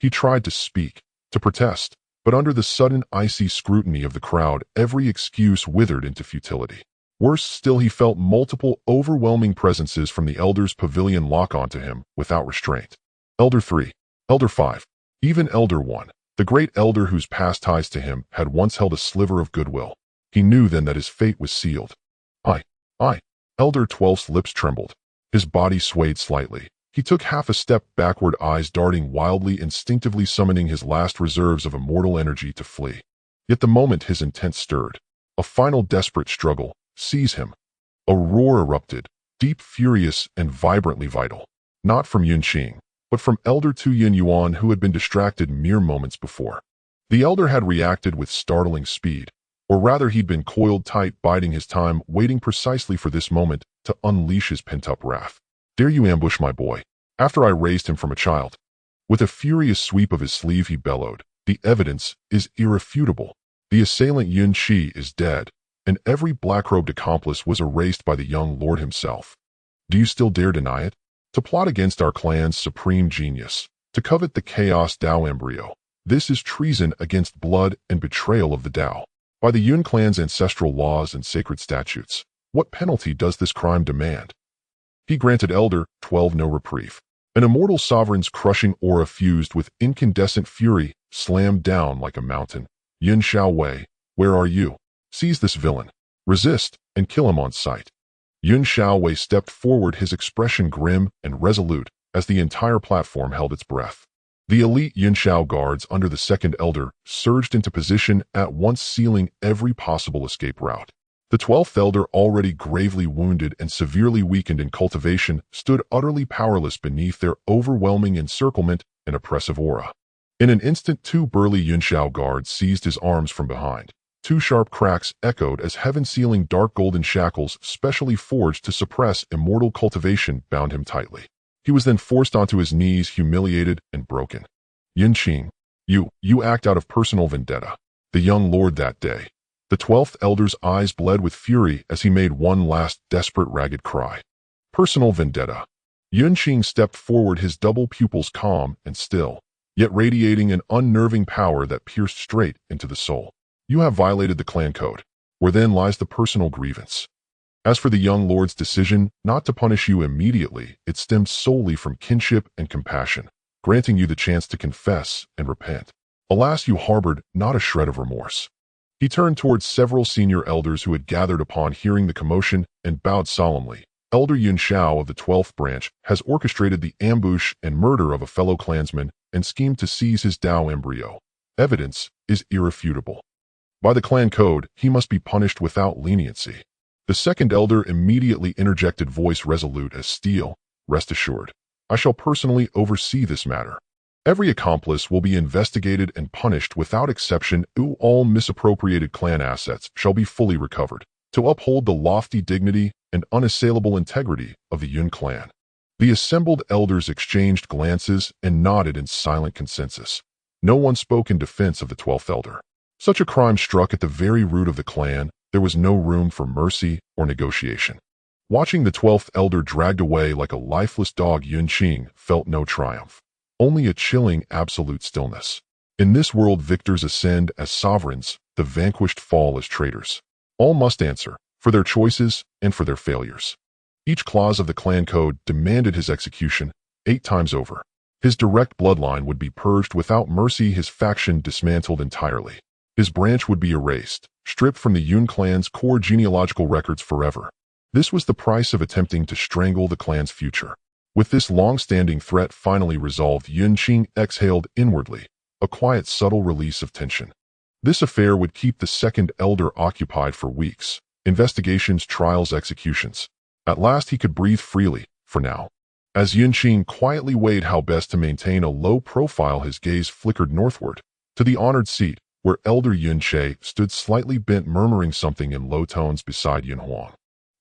He tried to speak, to protest, but under the sudden icy scrutiny of the crowd, every excuse withered into futility. Worse still, he felt multiple overwhelming presences from the Elder's pavilion lock onto him without restraint. Elder 3, Elder 5, even Elder 1, the great Elder whose past ties to him had once held a sliver of goodwill. He knew then that his fate was sealed. I. Elder 12's lips trembled. His body swayed slightly. He took half a step backward, eyes darting wildly, instinctively summoning his last reserves of immortal energy to flee. Yet the moment his intent stirred, a final desperate struggle, seize him. A roar erupted, deep, furious, and vibrantly vital. Not from Yun Qing, but from Elder 2 Yun Yuan, who had been distracted mere moments before. The Elder had reacted with startling speed. Or rather, he'd been coiled tight, biding his time, waiting precisely for this moment to unleash his pent-up wrath. Dare you ambush my boy, after I raised him from a child? With a furious sweep of his sleeve, he bellowed, the evidence is irrefutable. The assailant Yun Qi is dead, and every black-robed accomplice was erased by the young lord himself. Do you still dare deny it? To plot against our clan's supreme genius, to covet the Chaos Dao embryo, this is treason against blood and betrayal of the Dao. By the Yun clan's ancestral laws and sacred statutes, what penalty does this crime demand? He granted Elder 12 no reprieve. An immortal sovereign's crushing aura fused with incandescent fury slammed down like a mountain. Yun Xiaowei, where are you? Seize this villain. Resist, and kill him on sight. Yun Xiaowei stepped forward, his expression grim and resolute as the entire platform held its breath. The elite Yunshao guards under the second elder surged into position, at once sealing every possible escape route. The 12th elder, already gravely wounded and severely weakened in cultivation, stood utterly powerless beneath their overwhelming encirclement and oppressive aura. In an instant, two burly Yunshao guards seized his arms from behind. Two sharp cracks echoed as heaven-sealing dark golden shackles, specially forged to suppress immortal cultivation, bound him tightly. He was then forced onto his knees, humiliated and broken. Yun Qing, you act out of personal vendetta. The young lord that day. The 12th elder's eyes bled with fury as he made one last desperate ragged cry. Personal vendetta. Yun Qing stepped forward, his double pupils calm and still, yet radiating an unnerving power that pierced straight into the soul. You have violated the clan code. Where then lies the personal grievance? As for the young lord's decision not to punish you immediately, it stemmed solely from kinship and compassion, granting you the chance to confess and repent. Alas, you harbored not a shred of remorse. He turned towards several senior elders who had gathered upon hearing the commotion and bowed solemnly. Elder Yun Shao of the 12th branch has orchestrated the ambush and murder of a fellow clansman and schemed to seize his Dao embryo. Evidence is irrefutable. By the clan code, he must be punished without leniency. The second elder immediately interjected, voice resolute as steel. Rest assured, I shall personally oversee this matter. Every accomplice will be investigated and punished without exception. All misappropriated clan assets shall be fully recovered, to uphold the lofty dignity and unassailable integrity of the Yun clan. The assembled elders exchanged glances and nodded in silent consensus. No one spoke in defense of the 12th elder. Such a crime struck at the very root of the clan. There was no room for mercy or negotiation. Watching the 12th elder dragged away like a lifeless dog, Yun Qing felt no triumph, only a chilling absolute stillness. In this world, victors ascend as sovereigns, the vanquished fall as traitors. All must answer for their choices and for their failures. Each clause of the clan code demanded his execution 8 times over. His direct bloodline would be purged without mercy, his faction dismantled entirely. His branch would be erased, stripped from the Yun clan's core genealogical records forever. This was the price of attempting to strangle the clan's future. With this long-standing threat finally resolved, Yun Qing exhaled inwardly, a quiet, subtle release of tension. This affair would keep the second elder occupied for weeks. Investigations, trials, executions. At last he could breathe freely, for now. As Yun Qing quietly weighed how best to maintain a low profile, his gaze flickered northward, to the honored seat, where Elder Yun Che stood slightly bent, murmuring something in low tones beside Yun Huang.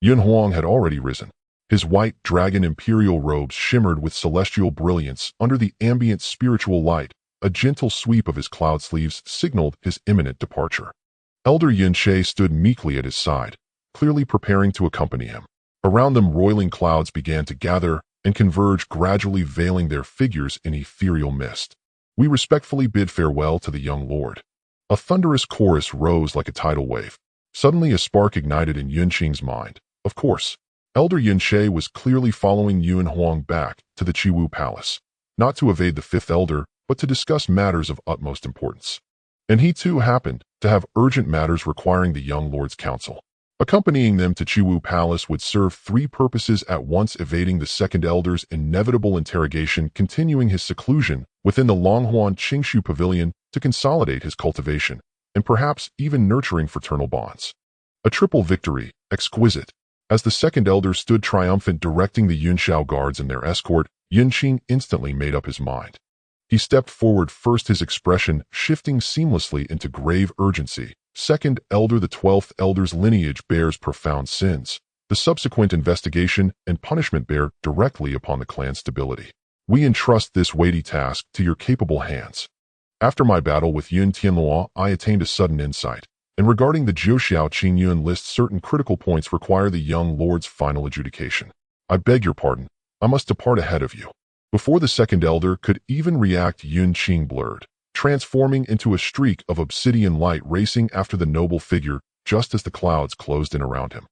Yun Huang had already risen. His white dragon imperial robes shimmered with celestial brilliance under the ambient spiritual light. A gentle sweep of his cloud sleeves signaled his imminent departure. Elder Yun Che stood meekly at his side, clearly preparing to accompany him. Around them, roiling clouds began to gather and converge, gradually veiling their figures in ethereal mist. We respectfully bid farewell to the young lord. A thunderous chorus rose like a tidal wave. Suddenly a spark ignited in Yun Qing's mind. Of course, Elder Yun Che was clearly following Yun Huang back to the Chiwu Palace, not to evade the 5th elder, but to discuss matters of utmost importance. And he too happened to have urgent matters requiring the young lord's counsel. Accompanying them to Chiwu Palace would serve 3 purposes at once: evading the second elder's inevitable interrogation, continuing his seclusion within the Longhuan Qingshu Pavilion to consolidate his cultivation, and perhaps even nurturing fraternal bonds. A triple victory, exquisite. As the second elder stood triumphant directing the Yunshao guards and their escort, Yun Qing instantly made up his mind. He stepped forward first, his expression shifting seamlessly into grave urgency. Second elder, the 12th elder's lineage bears profound sins. The subsequent investigation and punishment bear directly upon the clan's stability. We entrust this weighty task to your capable hands. After my battle with Yun Tianyuan, I attained a sudden insight, and regarding the Jiuxiao Qingyun list, certain critical points require the young lord's final adjudication. I beg your pardon. I must depart ahead of you. Before the second elder could even react, Yun Qing blurred, transforming into a streak of obsidian light, racing after the noble figure just as the clouds closed in around him.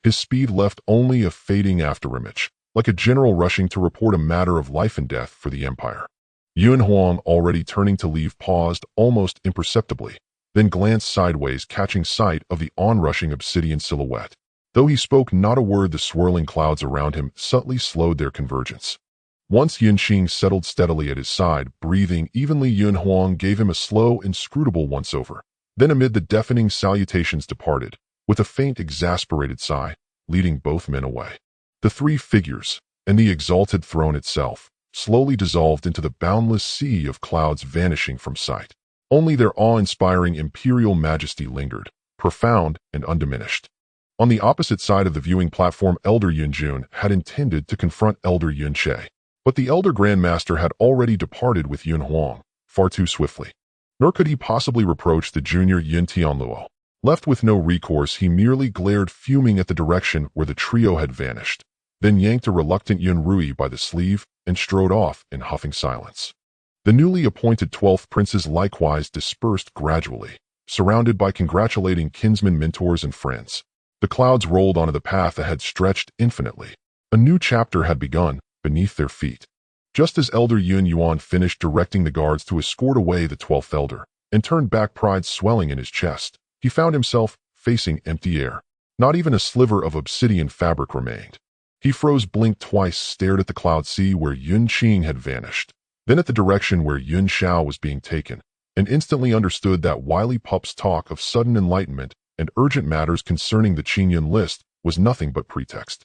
His speed left only a fading afterimage, like a general rushing to report a matter of life and death for the empire. Yun Huang, already turning to leave, paused almost imperceptibly, then glanced sideways, catching sight of the onrushing obsidian silhouette. Though he spoke not a word, the swirling clouds around him subtly slowed their convergence. Once Yun Qing settled steadily at his side, breathing evenly, Yun Huang gave him a slow, inscrutable once-over. Then amid the deafening salutations departed, with a faint, exasperated sigh, leading both men away. The three figures, and the exalted throne itself, slowly dissolved into the boundless sea of clouds, vanishing from sight. Only their awe-inspiring imperial majesty lingered, profound and undiminished. On the opposite side of the viewing platform, Elder Yun Jun had intended to confront Elder Yun Che. But the Elder Grandmaster had already departed with Yun Huang, far too swiftly. Nor could he possibly reproach the junior Yun Tianluo. Left with no recourse, he merely glared fuming at the direction where the trio had vanished, then yanked a reluctant Yun Rui by the sleeve and strode off in huffing silence. The newly appointed 12th princes likewise dispersed gradually, surrounded by congratulating kinsmen, mentors, and friends. The clouds rolled onto the path ahead, stretched infinitely. A new chapter had begun beneath their feet. Just as Elder Yun Yuan finished directing the guards to escort away the 12th elder and turned back, pride swelling in his chest, he found himself facing empty air. Not even a sliver of obsidian fabric remained. He froze, blinked twice, stared at the cloud sea where Yun Qing had vanished, then at the direction where Yun Shao was being taken, and instantly understood that wily pup's talk of sudden enlightenment and urgent matters concerning the Qingyun list was nothing but pretext.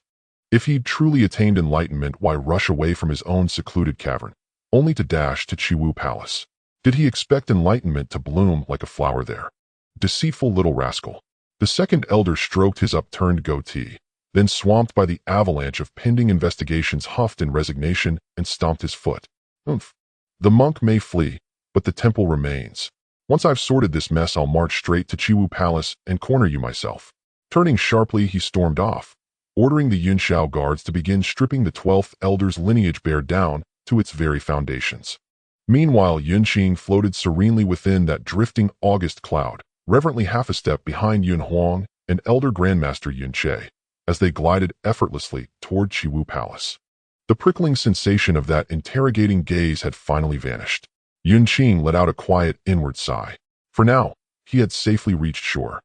If he'd truly attained enlightenment, why rush away from his own secluded cavern, only to dash to Chiwu Palace? Did he expect enlightenment to bloom like a flower there? Deceitful little rascal. The second elder stroked his upturned goatee, then, swamped by the avalanche of pending investigations, huffed in resignation and stomped his foot. Oomph. The monk may flee, but the temple remains. Once I've sorted this mess, I'll march straight to Chiwu Palace and corner you myself. Turning sharply, he stormed off, ordering the Yun Shao guards to begin stripping the 12th elder's lineage bare down to its very foundations. Meanwhile, Yun Qing floated serenely within that drifting August cloud, reverently half a step behind Yun Huang and Elder Grandmaster Yun Che, as they glided effortlessly toward Chiwu Palace. The prickling sensation of that interrogating gaze had finally vanished. Yun Qing let out a quiet inward sigh. For now, he had safely reached shore.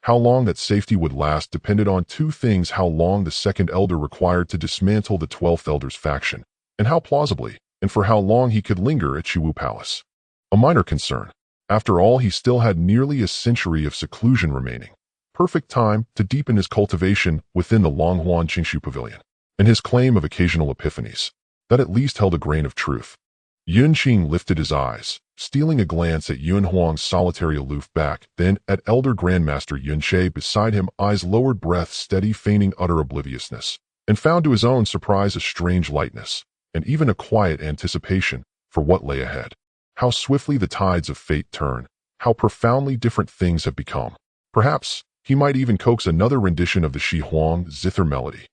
How long that safety would last depended on two things: how long the second elder required to dismantle the 12th elder's faction, and how plausibly, and for how long he could linger at Chiwu Palace. A minor concern. After all, he still had nearly a century of seclusion remaining. Perfect time to deepen his cultivation within the Longhuan Qingshu Pavilion, and his claim of occasional epiphanies. That at least held a grain of truth. Yun Qing lifted his eyes, stealing a glance at Yun Huang's solitary aloof back, then at Elder Grandmaster Yun Che beside him, eyes lowered, breath steady, feigning utter obliviousness, and found to his own surprise a strange lightness, and even a quiet anticipation for what lay ahead. How swiftly the tides of fate turn, how profoundly different things have become. Perhaps he might even coax another rendition of the Shi Huang zither melody.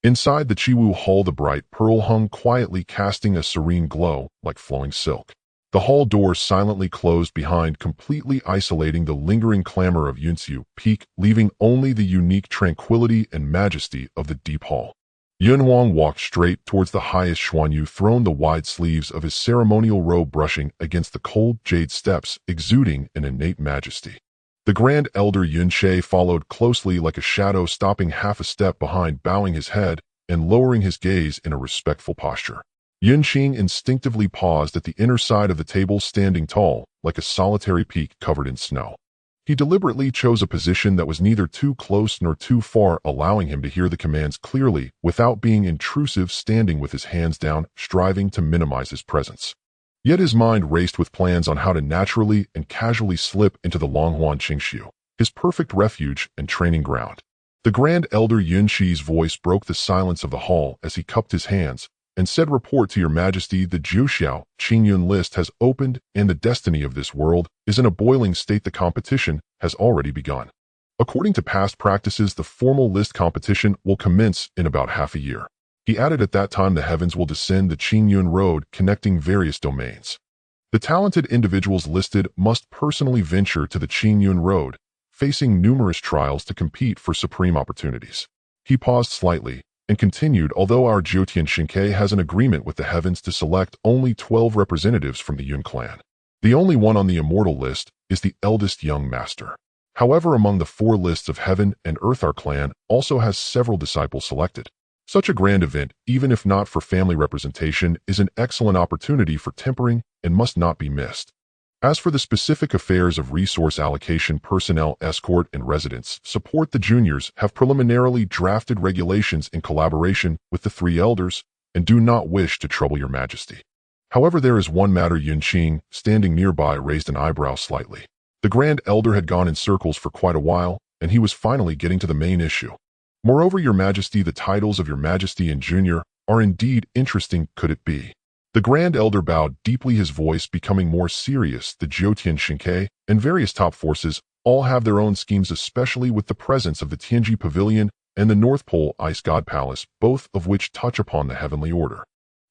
Inside the Chiwu Hall, the bright pearl hung quietly, casting a serene glow like flowing silk. The hall door silently closed behind, completely isolating the lingering clamor of Yunxiu Peak, leaving only the unique tranquility and majesty of the deep hall. Yun Huang walked straight towards the highest Xuanyu throne, the wide sleeves of his ceremonial robe brushing against the cold jade steps, exuding an innate majesty. The Grand Elder Yun Che followed closely like a shadow, stopping half a step behind, bowing his head and lowering his gaze in a respectful posture. Yun Qing instinctively paused at the inner side of the table, standing tall, like a solitary peak covered in snow. He deliberately chose a position that was neither too close nor too far, allowing him to hear the commands clearly without being intrusive, standing with his hands down, striving to minimize his presence. Yet his mind raced with plans on how to naturally and casually slip into the Longhuan Qingshu, his perfect refuge and training ground. The Grand Elder Yun Qi's voice broke the silence of the hall as he cupped his hands and said, "Report to your majesty, the Jiuxiao Qingyun list has opened and the destiny of this world is in a boiling state. The competition has already begun. According to past practices, the formal list competition will commence in about half a year." He added, "At that time the heavens will descend the Qingyun road connecting various domains. The talented individuals listed must personally venture to the Qingyun road, facing numerous trials to compete for supreme opportunities." He paused slightly and continued, "Although our Jiutian Shinkei has an agreement with the heavens to select only 12 representatives from the Yun clan, the only one on the immortal list is the eldest young master. However, among the 4 lists of heaven and earth, our clan also has several disciples selected. Such a grand event, even if not for family representation, is an excellent opportunity for tempering and must not be missed. As for the specific affairs of resource allocation, personnel, escort, and residence support, the juniors have preliminarily drafted regulations in collaboration with the three elders and do not wish to trouble your majesty. However, there is one matter. Yun Qing, standing nearby, raised an eyebrow slightly. The Grand Elder had gone in circles for quite a while, and he was finally getting to the main issue. Moreover, your majesty, the titles of your majesty and junior are indeed interesting, could it be? The Grand Elder bowed deeply, his voice becoming more serious. The Jiutian Shinkai and various top forces all have their own schemes, especially with the presence of the Tianji Pavilion and the North Pole Ice God Palace, both of which touch upon the heavenly order.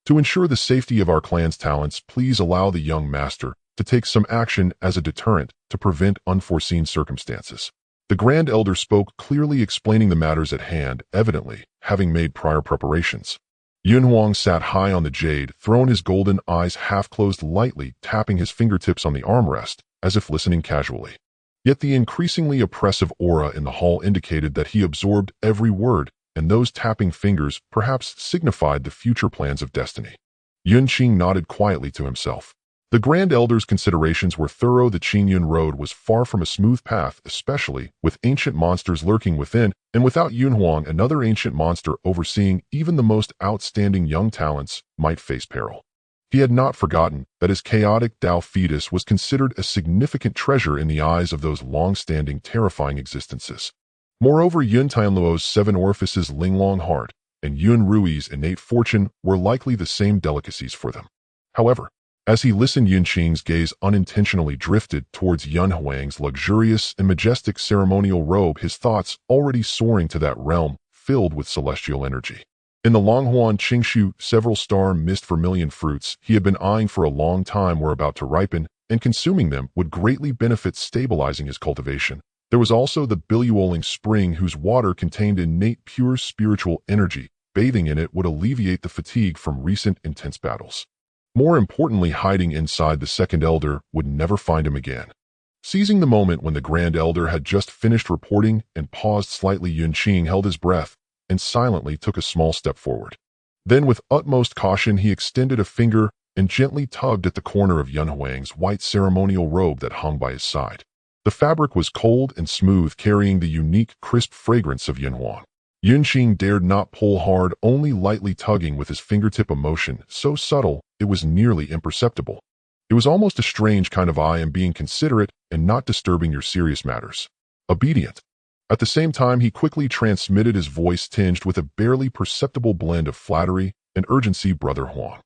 To ensure the safety of our clan's talents, please allow the young master to take some action as a deterrent to prevent unforeseen circumstances. The Grand Elder spoke clearly, explaining the matters at hand, evidently having made prior preparations. Yun Huang sat high on the jade throne, his golden eyes half closed, lightly tapping his fingertips on the armrest, as if listening casually. Yet the increasingly oppressive aura in the hall indicated that he absorbed every word, and those tapping fingers perhaps signified the future plans of destiny. Yun Qing nodded quietly to himself. The Grand Elder's considerations were thorough. The Qingyun Road was far from a smooth path, especially with ancient monsters lurking within, and without Yun Huang, another ancient monster overseeing even the most outstanding young talents might face peril. He had not forgotten that his chaotic Tao fetus was considered a significant treasure in the eyes of those long-standing, terrifying existences. Moreover, Yun Tianluo's 7 orifices, Linglong heart, and Yun Rui's innate fortune were likely the same delicacies for them. However, as he listened, Yun Qing's gaze unintentionally drifted towards Yun Huang's luxurious and majestic ceremonial robe, his thoughts already soaring to that realm filled with celestial energy. In the Longhuan Qingshu, several star mist vermilion fruits he had been eyeing for a long time were about to ripen, and consuming them would greatly benefit stabilizing his cultivation. There was also the Biluoling spring, whose water contained innate pure spiritual energy. Bathing in it would alleviate the fatigue from recent intense battles. More importantly, hiding inside the second elder would never find him again. Seizing the moment when the Grand Elder had just finished reporting and paused slightly, Yun Qing held his breath and silently took a small step forward. Then, with utmost caution, he extended a finger and gently tugged at the corner of Yun Huang's white ceremonial robe that hung by his side. The fabric was cold and smooth, carrying the unique, crisp fragrance of Yun Huang. Yun Qing dared not pull hard, only lightly tugging with his fingertip, a motion so subtle it was nearly imperceptible. It was almost a strange kind of "I am being considerate and not disturbing your serious matters." Obedient. At the same time, he quickly transmitted, his voice tinged with a barely perceptible blend of flattery and urgency. "Brother Huang,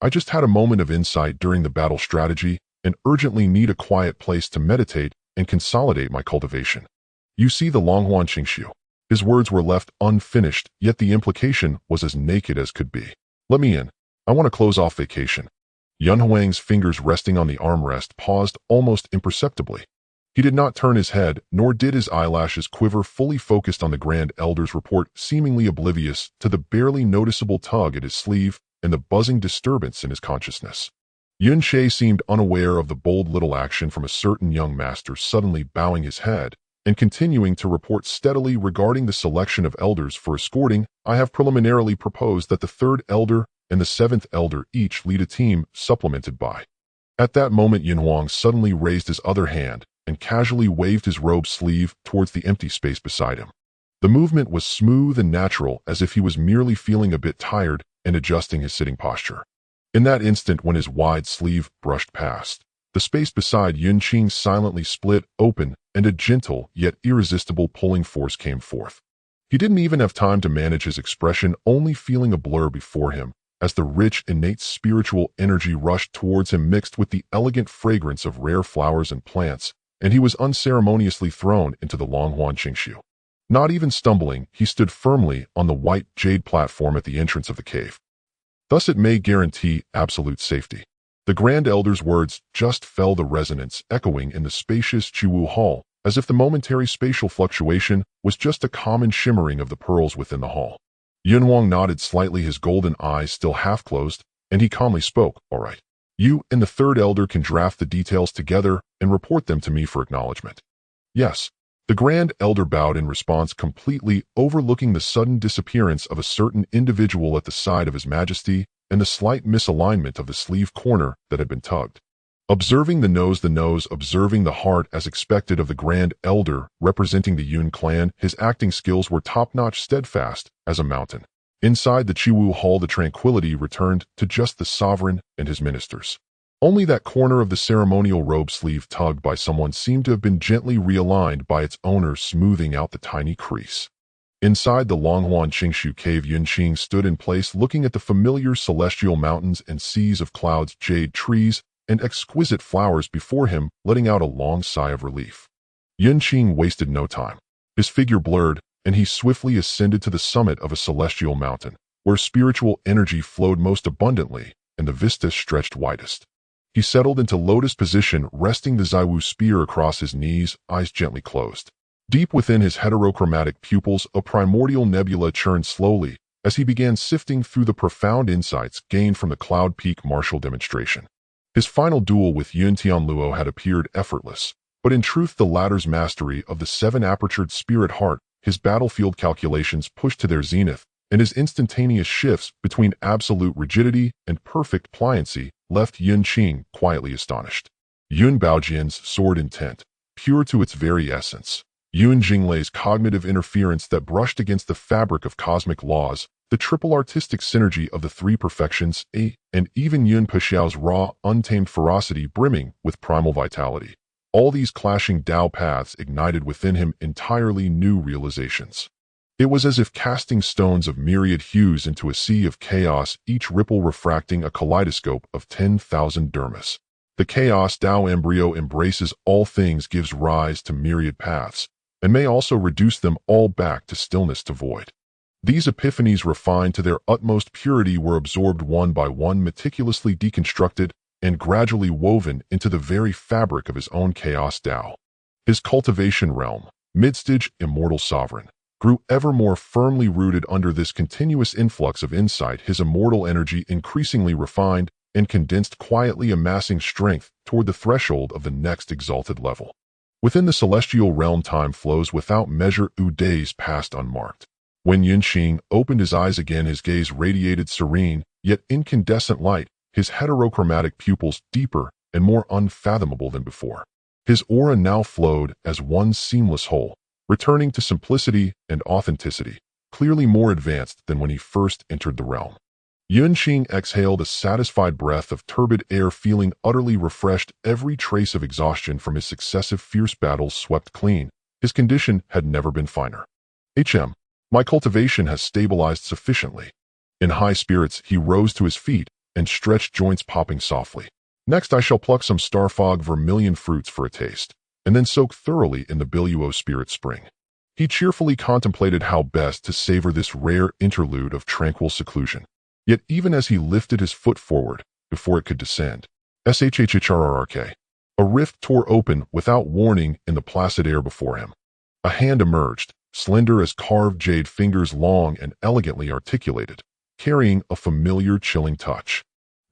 I just had a moment of insight during the battle strategy and urgently need a quiet place to meditate and consolidate my cultivation. You see the Longhuan Qingshu." His words were left unfinished, yet the implication was as naked as could be. "Let me in. I want to close off vacation." Yun Huang's fingers resting on the armrest paused almost imperceptibly. He did not turn his head, nor did his eyelashes quiver, fully focused on the Grand Elder's report, seemingly oblivious to the barely noticeable tug at his sleeve and the buzzing disturbance in his consciousness. Yun She seemed unaware of the bold little action from a certain young master, suddenly bowing his head and continuing to report steadily regarding the selection of elders for escorting. "I have preliminarily proposed that the 3rd elder and the 7th elder each lead a team, supplemented by..." At that moment, Yun Huang suddenly raised his other hand and casually waved his robe sleeve towards the empty space beside him. The movement was smooth and natural, as if he was merely feeling a bit tired and adjusting his sitting posture. In that instant, when his wide sleeve brushed past, the space beside Yun Qing silently split open, and a gentle yet irresistible pulling force came forth. He didn't even have time to manage his expression, only feeling a blur before him, as the rich, innate spiritual energy rushed towards him, mixed with the elegant fragrance of rare flowers and plants, and he was unceremoniously thrown into the Longhuan Qingshu. Not even stumbling, he stood firmly on the white jade platform at the entrance of the cave. Thus it may guarantee absolute safety. The Grand Elder's words just fell, the resonance echoing in the spacious Chiwu Hall, as if the momentary spatial fluctuation was just a common shimmering of the pearls within the hall. Yun Huang nodded slightly, his golden eyes still half closed, and he calmly spoke. "All right. You and the 3rd elder can draft the details together and report them to me for acknowledgement." "Yes." The Grand Elder bowed in response, completely overlooking the sudden disappearance of a certain individual at the side of His Majesty and the slight misalignment of the sleeve corner that had been tugged. Observing the nose, observing the heart as expected of the Grand Elder representing the Yun clan, his acting skills were top-notch, steadfast as a mountain. Inside the Chiwu Hall, the tranquility returned to just the sovereign and his ministers. Only that corner of the ceremonial robe sleeve tugged by someone seemed to have been gently realigned by its owner, smoothing out the tiny crease. Inside the Longhuan Qingshu cave, Yun Qing stood in place, looking at the familiar celestial mountains and seas of clouds, jade trees, and exquisite flowers before him, letting out a long sigh of relief. Yun Qing wasted no time. His figure blurred, and he swiftly ascended to the summit of a celestial mountain, where spiritual energy flowed most abundantly and the vista stretched widest. He settled into lotus position, resting the Zaiwu spear across his knees, eyes gently closed. Deep within his heterochromatic pupils, a primordial nebula churned slowly as he began sifting through the profound insights gained from the Cloud Peak martial demonstration. His final duel with Yun Tianluo had appeared effortless, but in truth the latter's mastery of the seven-apertured spirit heart, his battlefield calculations pushed to their zenith, and his instantaneous shifts between absolute rigidity and perfect pliancy left Yun Qing quietly astonished. Yun Baojian's sword intent, pure to its very essence. Yun Jinglei's cognitive interference that brushed against the fabric of cosmic laws, the triple artistic synergy of the three perfections, and even Yun Pexiao's raw, untamed ferocity brimming with primal vitality. All these clashing Dao paths ignited within him entirely new realizations. It was as if casting stones of myriad hues into a sea of chaos, each ripple refracting a kaleidoscope of 10,000 dermis. The chaos Dao embryo embraces all things, gives rise to myriad paths, and may also reduce them all back to stillness, to void. These epiphanies, refined to their utmost purity, were absorbed one by one, meticulously deconstructed, and gradually woven into the very fabric of his own chaos Dao. His cultivation realm, midstage immortal sovereign, grew ever more firmly rooted under this continuous influx of insight, his immortal energy increasingly refined and condensed, quietly amassing strength toward the threshold of the next exalted level. Within the celestial realm, time flows without measure, days passed unmarked. When Yun Qing opened his eyes again, his gaze radiated serene, yet incandescent light, his heterochromatic pupils deeper and more unfathomable than before. His aura now flowed as one seamless whole, returning to simplicity and authenticity, clearly more advanced than when he first entered the realm. Yun Qing exhaled a satisfied breath of turbid air, feeling utterly refreshed, every trace of exhaustion from his successive fierce battles swept clean. His condition had never been finer. My cultivation has stabilized sufficiently. In high spirits, he rose to his feet and stretched, joints popping softly. Next, I shall pluck some starfog vermilion fruits for a taste, and then soak thoroughly in the Biluo spirit spring. He cheerfully contemplated how best to savor this rare interlude of tranquil seclusion. Yet even as he lifted his foot forward, before it could descend, shhrrk, a rift tore open without warning in the placid air before him. A hand emerged, slender as carved jade, fingers long and elegantly articulated, carrying a familiar, chilling touch.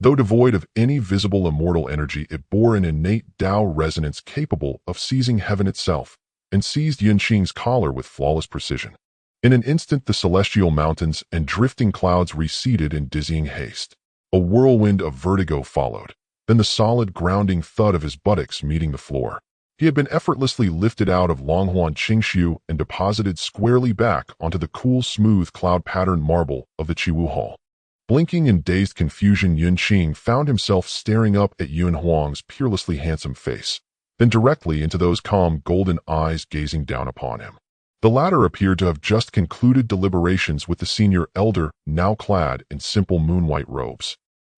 Though devoid of any visible immortal energy, it bore an innate Dao resonance capable of seizing heaven itself, and seized Yun Qing's collar with flawless precision. In an instant, the celestial mountains and drifting clouds receded in dizzying haste. A whirlwind of vertigo followed, then the solid, grounding thud of his buttocks meeting the floor. He had been effortlessly lifted out of Longhuan Qingshu and deposited squarely back onto the cool, smooth, cloud-patterned marble of the Chiwu Hall. Blinking in dazed confusion, Yun Qing found himself staring up at Yun Huang's peerlessly handsome face, then directly into those calm, golden eyes gazing down upon him. The latter appeared to have just concluded deliberations with the senior elder, now clad in simple moon-white robes.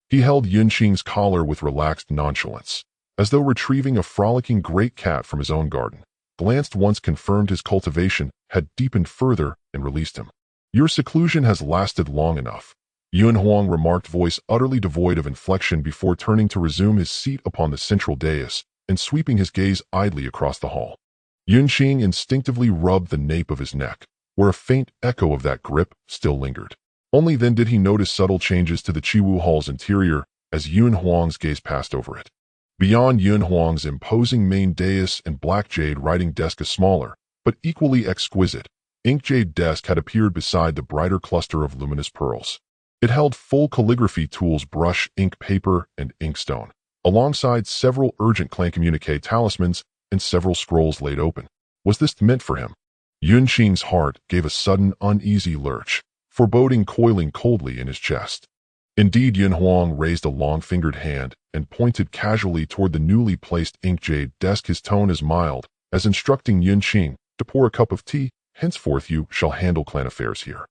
He held Yun Qing's collar with relaxed nonchalance, as though retrieving a frolicking great cat from his own garden, glanced once, confirmed his cultivation had deepened further, and released him. Your seclusion has lasted long enough, Yun Huang remarked, voice utterly devoid of inflection, before turning to resume his seat upon the central dais and sweeping his gaze idly across the hall. Yun Qing instinctively rubbed the nape of his neck, where a faint echo of that grip still lingered. Only then did he notice subtle changes to the Chiwu Hall's interior as Yun Huang's gaze passed over it. Beyond Yun Huang's imposing main dais and black jade writing desk, a smaller, but equally exquisite, ink-jade desk had appeared beside the brighter cluster of luminous pearls. It held full calligraphy tools, brush, ink, paper, and inkstone, alongside several urgent clan communique talismans and several scrolls laid open. Was this meant for him? Yun Qing's heart gave a sudden, uneasy lurch, foreboding coiling coldly in his chest. Indeed, Yun Huang raised a long-fingered hand and pointed casually toward the newly placed ink-jade desk, his tone as mild as instructing Yun Qing to pour a cup of tea. Henceforth you shall handle clan affairs here.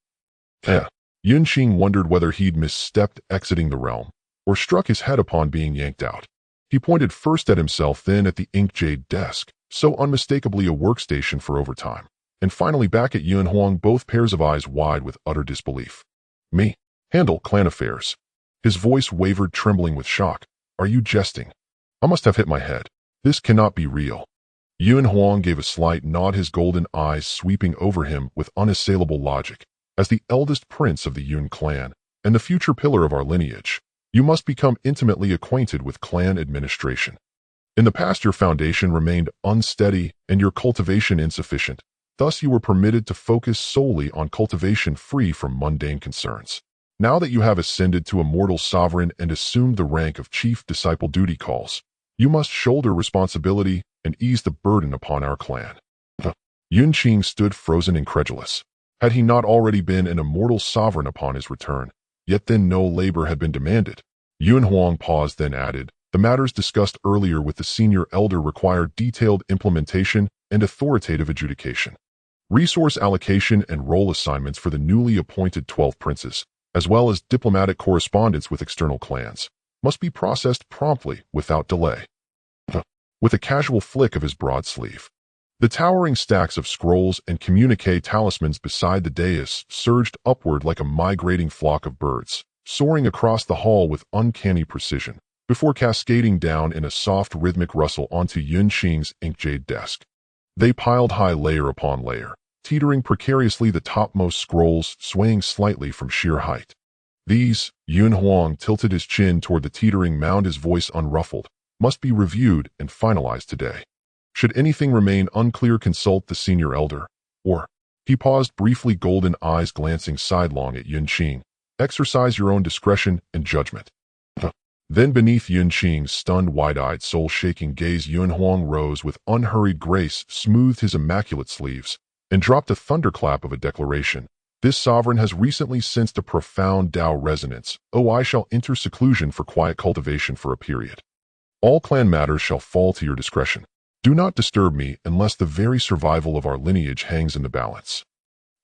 Yun Qing wondered whether he'd misstepped exiting the realm, or struck his head upon being yanked out. He pointed first at himself, then at the ink-jade desk, so unmistakably a workstation for overtime, and finally back at Yun Huang, both pairs of eyes wide with utter disbelief. Me? Handle clan affairs? His voice wavered, trembling with shock. Are you jesting? I must have hit my head. This cannot be real. Yun Huang gave a slight nod, his golden eyes sweeping over him with unassailable logic. As the eldest prince of the Yun clan, and the future pillar of our lineage, you must become intimately acquainted with clan administration. In the past, your foundation remained unsteady and your cultivation insufficient. Thus, you were permitted to focus solely on cultivation, free from mundane concerns. Now that you have ascended to immortal sovereign and assumed the rank of chief disciple, duty calls. You must shoulder responsibility and ease the burden upon our clan. Yun Qing stood frozen, incredulous. Had he not already been an immortal sovereign upon his return? Yet then no labor had been demanded. Yun Huang paused, then added, the matters discussed earlier with the senior elder require detailed implementation and authoritative adjudication. Resource allocation and role assignments for the newly appointed 12 princes, as well as diplomatic correspondence with external clans, must be processed promptly without delay. With a casual flick of his broad sleeve, the towering stacks of scrolls and communique talismans beside the dais surged upward like a migrating flock of birds, soaring across the hall with uncanny precision, before cascading down in a soft rhythmic rustle onto Yun Qing's ink-jade desk. They piled high layer upon layer, teetering precariously, the topmost scrolls swaying slightly from sheer height. These, Yun Huang tilted his chin toward the teetering mound, his voice unruffled, must be reviewed and finalized today. Should anything remain unclear, consult the senior elder, or, he paused briefly, golden eyes glancing sidelong at Yun Qing, exercise your own discretion and judgment. Then beneath Yun Qing's stunned, wide-eyed, soul-shaking gaze, Yun Huang rose with unhurried grace, smoothed his immaculate sleeves, and dropped a thunderclap of a declaration. This sovereign has recently sensed a profound Tao resonance. Oh, I shall enter seclusion for quiet cultivation for a period. All clan matters shall fall to your discretion. Do not disturb me unless the very survival of our lineage hangs in the balance.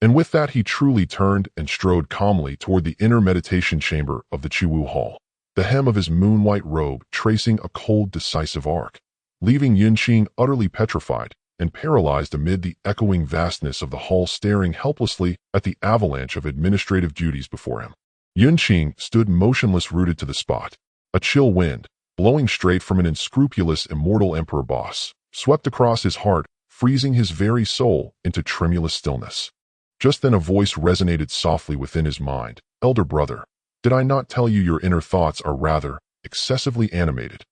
And with that he truly turned and strode calmly toward the inner meditation chamber of the Chiwu Hall, the hem of his moon-white robe tracing a cold, decisive arc, leaving Yun Qing utterly petrified and paralyzed amid the echoing vastness of the hall, staring helplessly at the avalanche of administrative duties before him. Yun Qing stood motionless, rooted to the spot. A chill wind, blowing straight from an unscrupulous Immortal Emperor boss, swept across his heart, freezing his very soul into tremulous stillness. Just then a voice resonated softly within his mind. Elder brother, did I not tell you your inner thoughts are rather excessively animated?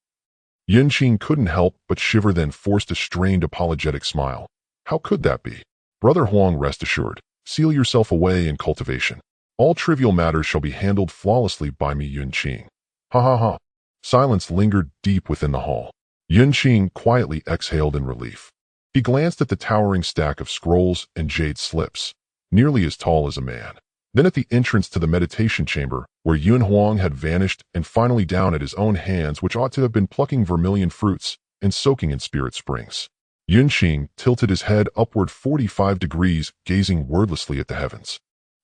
Yun Qing couldn't help but shiver, then forced a strained, apologetic smile. How could that be? Brother Huang, rest assured. Seal yourself away in cultivation. All trivial matters shall be handled flawlessly by me, Yun Qing. Ha ha ha. Silence lingered deep within the hall. Yun Qing quietly exhaled in relief. He glanced at the towering stack of scrolls and jade slips, nearly as tall as a man. Then at the entrance to the meditation chamber, where Yun Huang had vanished, and finally down at his own hands, which ought to have been plucking vermilion fruits and soaking in spirit springs. Yun Qing tilted his head upward 45 degrees, gazing wordlessly at the heavens.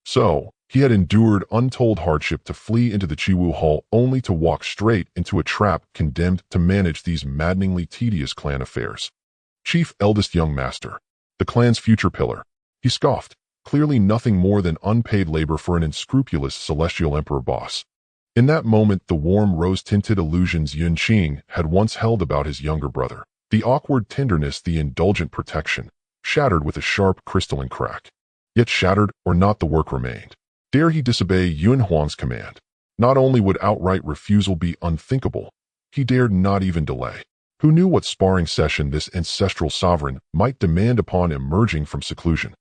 So, he had endured untold hardship to flee into the Chiwu Hall, only to walk straight into a trap, condemned to manage these maddeningly tedious clan affairs. Chief eldest young master, the clan's future pillar. He scoffed, clearly nothing more than unpaid labor for an unscrupulous celestial emperor boss. In that moment, the warm rose-tinted illusions Yun Qing had once held about his younger brother, the awkward tenderness, the indulgent protection, shattered with a sharp crystalline crack. Yet shattered or not, the work remained. Dare he disobey Yun Huang's command? Not only would outright refusal be unthinkable, he dared not even delay. Who knew what sparring session this ancestral sovereign might demand upon emerging from seclusion?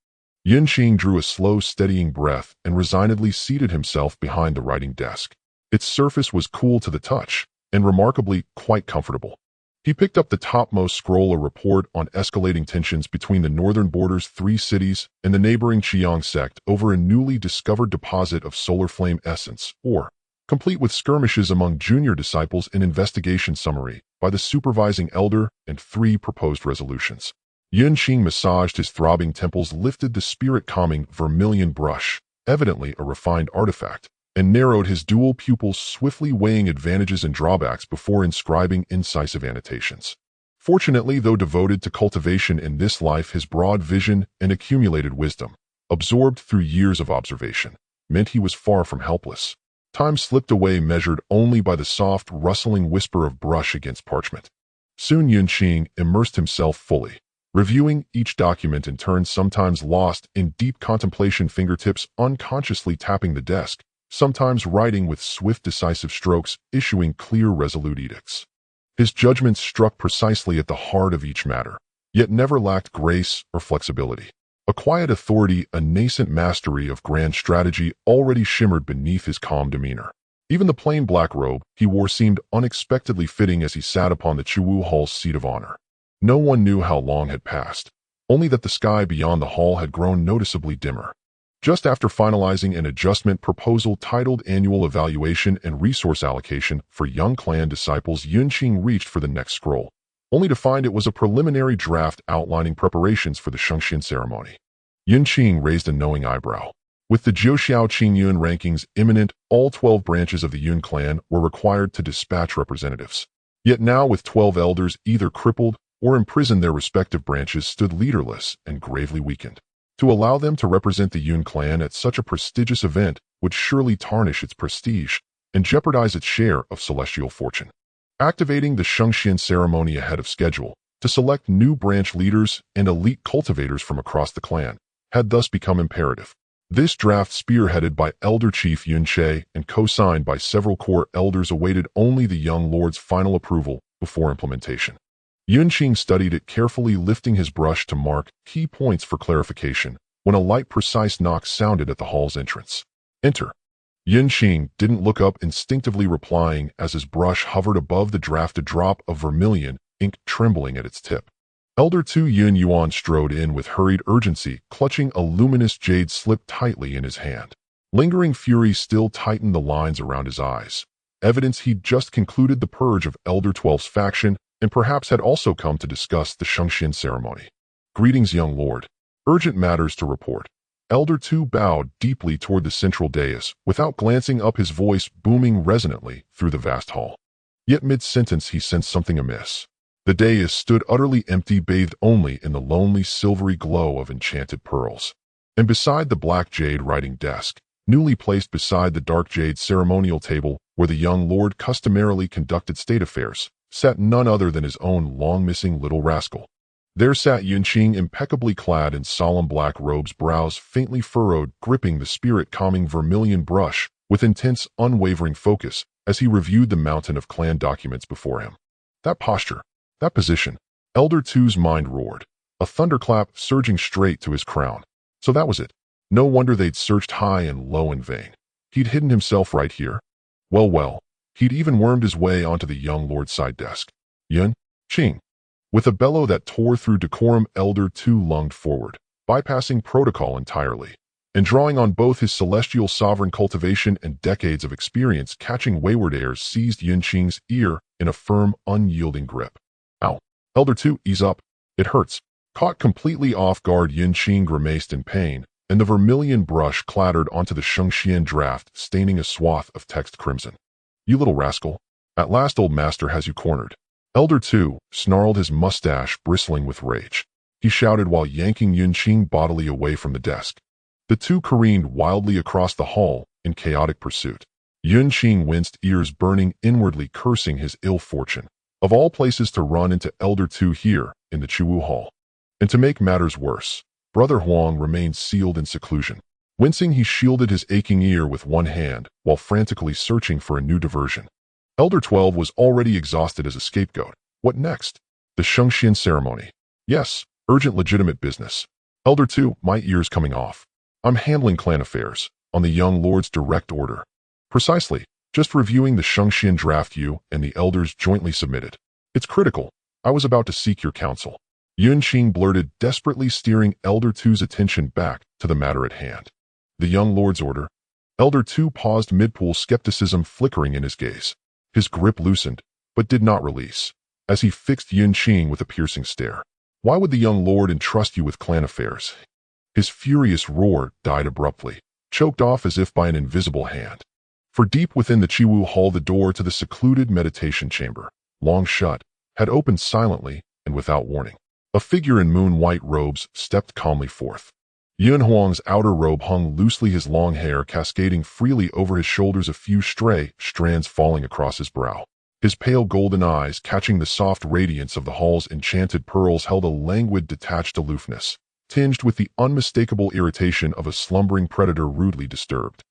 Yun Qing drew a slow, steadying breath and resignedly seated himself behind the writing desk. Its surface was cool to the touch, and remarkably quite comfortable. He picked up the topmost scroll, a report on escalating tensions between the northern border's 3 cities and the neighboring Qiang sect over a newly discovered deposit of solar flame essence, ore, complete with skirmishes among junior disciples, an investigation summary by the supervising elder, and 3 proposed resolutions. Yun Qing massaged his throbbing temples, lifted the spirit-calming vermilion brush, evidently a refined artifact, and narrowed his dual pupils, swiftly weighing advantages and drawbacks before inscribing incisive annotations. Fortunately, though devoted to cultivation in this life, his broad vision and accumulated wisdom, absorbed through years of observation, meant he was far from helpless. Time slipped away, measured only by the soft, rustling whisper of brush against parchment. Soon Yun Qing immersed himself fully, reviewing each document in turn, sometimes lost in deep contemplation, fingertips unconsciously tapping the desk, sometimes writing with swift, decisive strokes, issuing clear, resolute edicts. His judgments struck precisely at the heart of each matter, yet never lacked grace or flexibility. A quiet authority, a nascent mastery of grand strategy already shimmered beneath his calm demeanor. Even the plain black robe he wore seemed unexpectedly fitting as he sat upon the Chuwu Hall's seat of honor. No one knew how long had passed, only that the sky beyond the hall had grown noticeably dimmer. Just after finalizing an adjustment proposal titled Annual Evaluation and Resource Allocation for Young Clan Disciples, Yun Qing reached for the next scroll, only to find it was a preliminary draft outlining preparations for the Shengxian ceremony. Yun Qing raised a knowing eyebrow. With the Jiuxiao Qingyuan rankings imminent, all 12 branches of the Yun clan were required to dispatch representatives. Yet now, with 12 elders either crippled or imprisoned, their respective branches stood leaderless and gravely weakened. To allow them to represent the Yun clan at such a prestigious event would surely tarnish its prestige and jeopardize its share of celestial fortune. Activating the Shengxian ceremony ahead of schedule to select new branch leaders and elite cultivators from across the clan had thus become imperative. This draft, spearheaded by Elder Chief Yun Che and co-signed by several core elders, awaited only the young lord's final approval before implementation. Yun Qing studied it carefully, lifting his brush to mark key points for clarification, when a light, precise knock sounded at the hall's entrance. "Enter." Yun Qing didn't look up, instinctively replying as his brush hovered above the draft, a drop of vermilion ink trembling at its tip. Elder 2 Yun Yuan strode in with hurried urgency, clutching a luminous jade slip tightly in his hand. Lingering fury still tightened the lines around his eyes, evidence he'd just concluded the purge of Elder 12's faction and perhaps had also come to discuss the Shengxian ceremony. "Greetings, young lord. Urgent matters to report." Elder 2 bowed deeply toward the central dais, without glancing up, his voice booming resonantly through the vast hall. Yet mid-sentence he sensed something amiss. The dais stood utterly empty, bathed only in the lonely silvery glow of enchanted pearls. And beside the black jade writing desk, newly placed beside the dark jade ceremonial table where the young lord customarily conducted state affairs, sat none other than his own long-missing little rascal. There sat Yun Qing, impeccably clad in solemn black robes, brows faintly furrowed, gripping the spirit-calming vermilion brush with intense, unwavering focus as he reviewed the mountain of clan documents before him. That posture, that position, Elder 2's mind roared, a thunderclap surging straight to his crown. So that was it. No wonder they'd searched high and low in vain. He'd hidden himself right here. Well, he'd even wormed his way onto the young lord's side desk. "Yun Qing." With a bellow that tore through decorum, Elder 2 lunged forward, bypassing protocol entirely, and drawing on both his celestial sovereign cultivation and decades of experience catching wayward airs, seized Yun Qing's ear in a firm, unyielding grip. "Ow. Elder 2, ease up. It hurts." Caught completely off guard, Yun Qing grimaced in pain, and the vermilion brush clattered onto the Shengxian draft, staining a swath of text crimson. "You little rascal. At last old master has you cornered." Elder 2 snarled, his mustache bristling with rage. He shouted while yanking Yun Qing bodily away from the desk. The two careened wildly across the hall in chaotic pursuit. Yun Qing winced, ears burning, inwardly cursing his ill fortune. Of all places to run into Elder 2 here in the Chuwu Hall. And to make matters worse, Brother Huang remained sealed in seclusion. Wincing, he shielded his aching ear with one hand while frantically searching for a new diversion. Elder 12 was already exhausted as a scapegoat, What next? The Shengxian ceremony. Yes, urgent legitimate business. Elder 2, my ears coming off. I'm handling clan affairs, on the young lord's direct order. Precisely, just reviewing the Shengxian draft you and the elders jointly submitted. It's critical. I was about to seek your counsel. Yun Qing blurted, desperately steering Elder 2's attention back to the matter at hand. The young lord's order. Elder 2 paused mid-pool, skepticism flickering in his gaze. His grip loosened, but did not release, as he fixed Yun Qing with a piercing stare. Why would the young lord entrust you with clan affairs? His furious roar died abruptly, choked off as if by an invisible hand. For deep within the Chiwu Hall, the door to the secluded meditation chamber, long shut, had opened silently and without warning. A figure in moon-white robes stepped calmly forth. Yun Huang's outer robe hung loosely, his long hair cascading freely over his shoulders, a few stray strands falling across his brow. His pale golden eyes, catching the soft radiance of the hall's enchanted pearls, held a languid, detached aloofness, tinged with the unmistakable irritation of a slumbering predator rudely disturbed.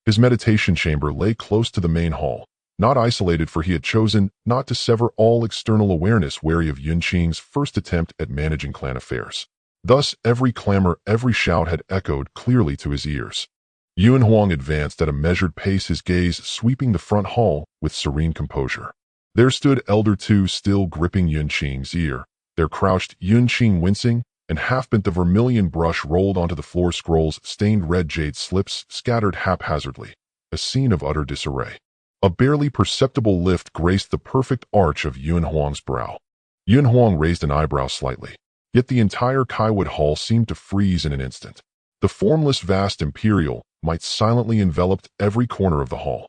His meditation chamber lay close to the main hall, not isolated, for he had chosen not to sever all external awareness, wary of Yun Qing's first attempt at managing clan affairs. Thus, every clamor, every shout had echoed clearly to his ears. Yun Huang advanced at a measured pace, his gaze sweeping the front hall with serene composure. There stood Elder 2, still gripping Yun Qing's ear. There crouched Yun Qing, wincing, and half-bent, the vermilion brush rolled onto the floor, scrolls, stained red jade slips scattered haphazardly, a scene of utter disarray. A barely perceptible lift graced the perfect arch of Yun Huang's brow. Yun Huang raised an eyebrow slightly, yet the entire Kaiwood Hall seemed to freeze in an instant. The formless, vast imperial might silently enveloped every corner of the hall.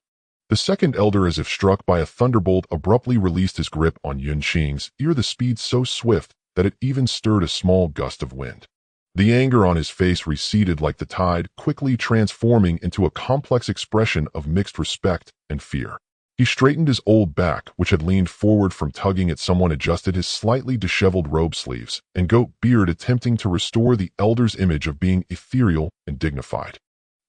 The second elder, as if struck by a thunderbolt, abruptly released his grip on Yun Qing's ear, the speed so swift that it even stirred a small gust of wind. The anger on his face receded like the tide, quickly transforming into a complex expression of mixed respect and fear. He straightened his old back, which had leaned forward from tugging at someone, adjusted his slightly disheveled robe sleeves and goat beard, attempting to restore the elder's image of being ethereal and dignified.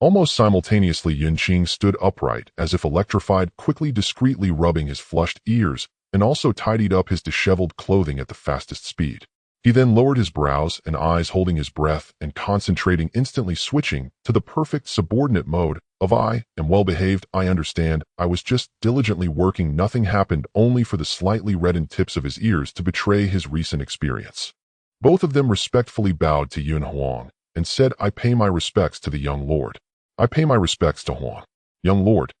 Almost simultaneously, Yun Qing stood upright, as if electrified, quickly, discreetly rubbing his flushed ears, and also tidied up his disheveled clothing at the fastest speed. He then lowered his brows and eyes, holding his breath and concentrating, instantly switching to the perfect subordinate mode of "I am well-behaved, I understand, I was just diligently working, nothing happened," only for the slightly reddened tips of his ears to betray his recent experience. Both of them respectfully bowed to Yun Huang and said, "I pay my respects to the young lord. I pay my respects to Huang. Young lord."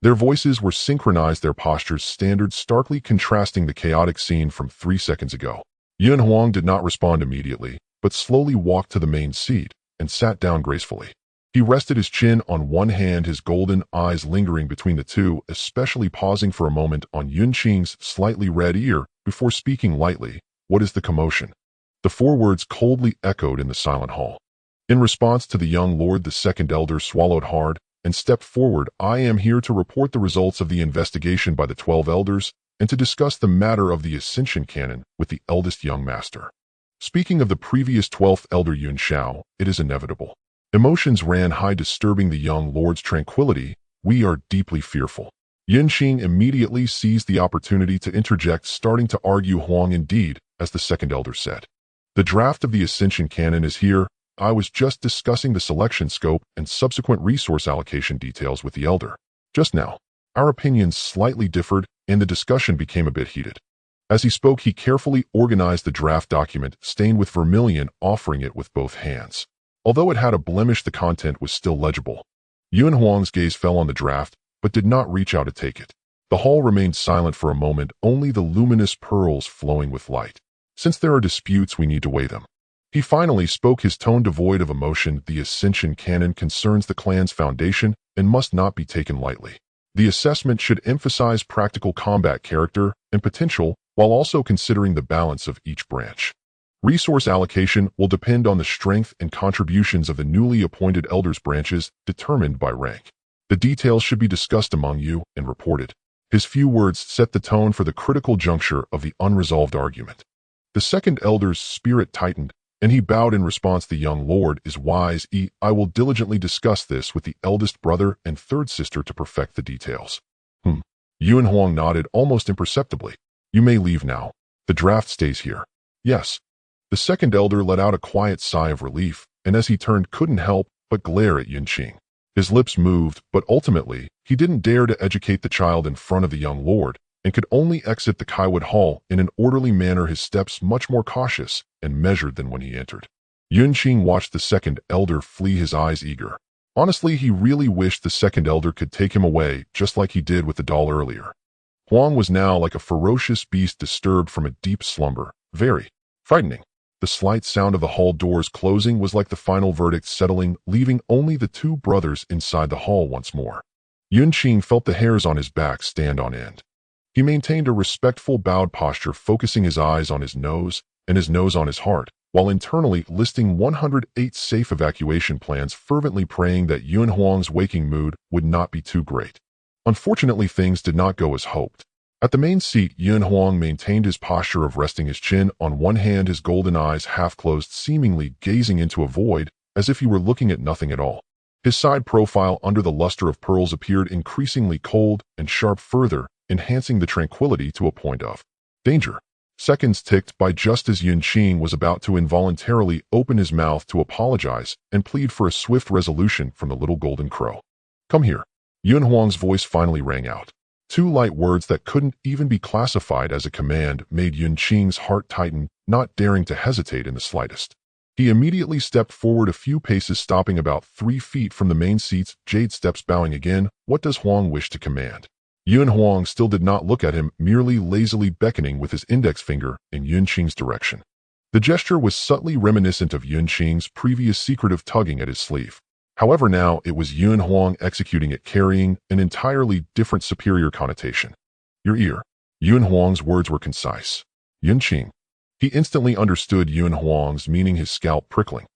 Their voices were synchronized, their postures standard, starkly contrasting the chaotic scene from 3 seconds ago. Yun Huang did not respond immediately, but slowly walked to the main seat and sat down gracefully. He rested his chin on one hand, his golden eyes lingering between the two, especially pausing for a moment on Yun Qing's slightly red ear before speaking lightly. "What is the commotion?" The 4 words coldly echoed in the silent hall. In response to the young lord, the second elder swallowed hard and stepped forward. "I am here to report the results of the investigation by the 12 elders and to discuss the matter of the Ascension Canon with the eldest young master." Speaking of the previous 12th elder, Yun Xiao, it is inevitable. Emotions ran high, disturbing the young lord's tranquility. "We are deeply fearful." Yun Qing immediately seized the opportunity to interject, starting to argue. "Huang, indeed, as the second elder said. The draft of the Ascension Canon is here. I was just discussing the selection scope and subsequent resource allocation details with the elder. Just now, our opinions slightly differed, and the discussion became a bit heated." As he spoke, he carefully organized the draft document, stained with vermilion, offering it with both hands. Although it had a blemish, the content was still legible. Yun Huang's gaze fell on the draft, but did not reach out to take it. The hall remained silent for a moment, only the luminous pearls flowing with light. "Since there are disputes, we need to weigh them." He finally spoke, his tone devoid of emotion. "The Ascension Canon concerns the clan's foundation and must not be taken lightly. The assessment should emphasize practical combat character and potential, while also considering the balance of each branch. Resource allocation will depend on the strength and contributions of the newly appointed elders' branches, determined by rank. The details should be discussed among you and reported." His few words set the tone for the critical juncture of the unresolved argument. The second elder's spirit tightened, and he bowed in response. "The young lord is wise. I will diligently discuss this with the eldest brother and third sister to perfect the details." Yun Huang nodded almost imperceptibly. "You may leave now." The draft stays here. Yes. The second elder let out a quiet sigh of relief, and as he turned couldn't help but glare at Yun Qing. His lips moved, but ultimately, he didn't dare to educate the child in front of the young lord, and could only exit the Kaiwood Hall in an orderly manner, his steps much more cautious and measured than when he entered. Yun Qing watched the second elder flee, his eyes eager. Honestly, he really wished the second elder could take him away, just like he did with the doll earlier. Huang was now like a ferocious beast disturbed from a deep slumber, very frightening. The slight sound of the hall doors closing was like the final verdict settling, leaving only the two brothers inside the hall once more. Yun Qing felt the hairs on his back stand on end. He maintained a respectful bowed posture, focusing his eyes on his nose and his nose on his heart, while internally listing 108 safe evacuation plans, fervently praying that Yun Huang's waking mood would not be too great. Unfortunately, things did not go as hoped. At the main seat, Yun Huang maintained his posture of resting his chin on one hand, his golden eyes half closed, seemingly gazing into a void, as if he were looking at nothing at all. His side profile under the luster of pearls appeared increasingly cold and sharp, further enhancing the tranquility to a point of danger. Seconds ticked by just as Yun Qing was about to involuntarily open his mouth to apologize and plead for a swift resolution from the little golden crow. "Come here." Yun Huang's voice finally rang out. Two light words that couldn't even be classified as a command made Yun Qing's heart tighten, not daring to hesitate in the slightest. He immediately stepped forward a few paces, stopping about 3 feet from the main seat's jade steps, bowing again. What does Huang wish to command? Yun Huang still did not look at him, merely lazily beckoning with his index finger in Yun Qing's direction. The gesture was subtly reminiscent of Yun Qing's previous secretive tugging at his sleeve. However, now it was Yun Huang executing it, carrying an entirely different superior connotation. "Your ear." Yun Huang's words were concise. "Yun Qing." He instantly understood Yun Huang's meaning, his scalp prickling.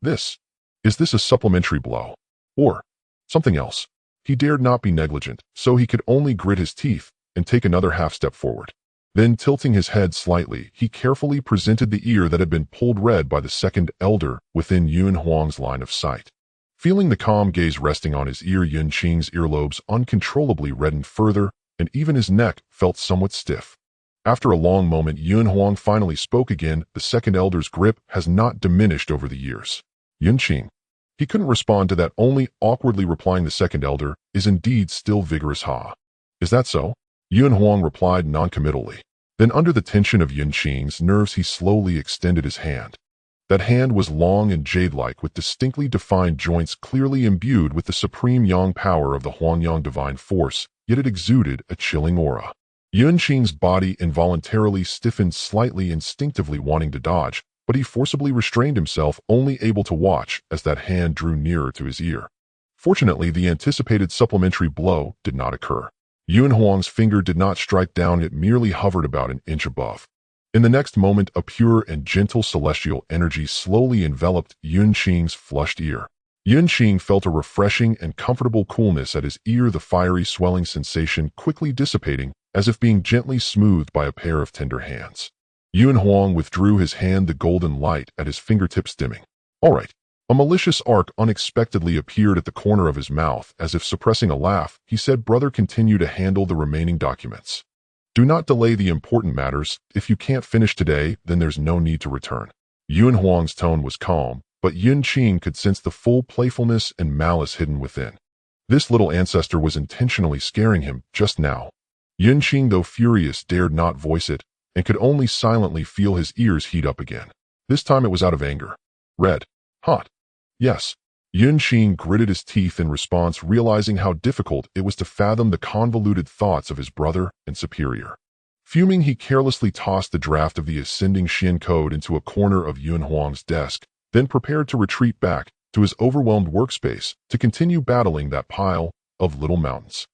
Is this a supplementary blow? Or something else? He dared not be negligent, so he could only grit his teeth and take another half step forward. Then, tilting his head slightly, he carefully presented the ear that had been pulled red by the second elder within Yun Huang's line of sight. Feeling the calm gaze resting on his ear, Yun Qing's earlobes uncontrollably reddened further, and even his neck felt somewhat stiff. After a long moment, Yun Huang finally spoke again. The second elder's grip has not diminished over the years. "Yun Qing." He couldn't respond to that, only awkwardly replying, "The second elder is indeed still vigorous, ha." "Is that so?" Yun Huang replied noncommittally. Then, under the tension of Yun Qing's nerves, he slowly extended his hand. That hand was long and jade-like, with distinctly defined joints, clearly imbued with the supreme yang power of the Huangyang divine force, yet it exuded a chilling aura. Yun Qing's body involuntarily stiffened slightly, instinctively wanting to dodge, but he forcibly restrained himself, only able to watch as that hand drew nearer to his ear. Fortunately, the anticipated supplementary blow did not occur. Yun Huang's finger did not strike down, it merely hovered about an inch above. In the next moment, a pure and gentle celestial energy slowly enveloped Yun Qing's flushed ear. Yun Qing felt a refreshing and comfortable coolness at his ear, the fiery swelling sensation quickly dissipating, as if being gently smoothed by a pair of tender hands. Yun Huang withdrew his hand, the golden light at his fingertips dimming. "All right." A malicious arc unexpectedly appeared at the corner of his mouth, as if suppressing a laugh. He said, "Brother, continue to handle the remaining documents. Do not delay the important matters. If you can't finish today, then there's no need to return." Yun Huang's tone was calm, but Yun Qing could sense the full playfulness and malice hidden within. This little ancestor was intentionally scaring him just now. Yun Qing, though furious, dared not voice it, and could only silently feel his ears heat up again. This time it was out of anger. "Red. Hot. Yes." Yun Qing gritted his teeth in response, realizing how difficult it was to fathom the convoluted thoughts of his brother and superior. Fuming, he carelessly tossed the draft of the ascending Xian code into a corner of Yun Huang's desk, then prepared to retreat back to his overwhelmed workspace to continue battling that pile of little mountains.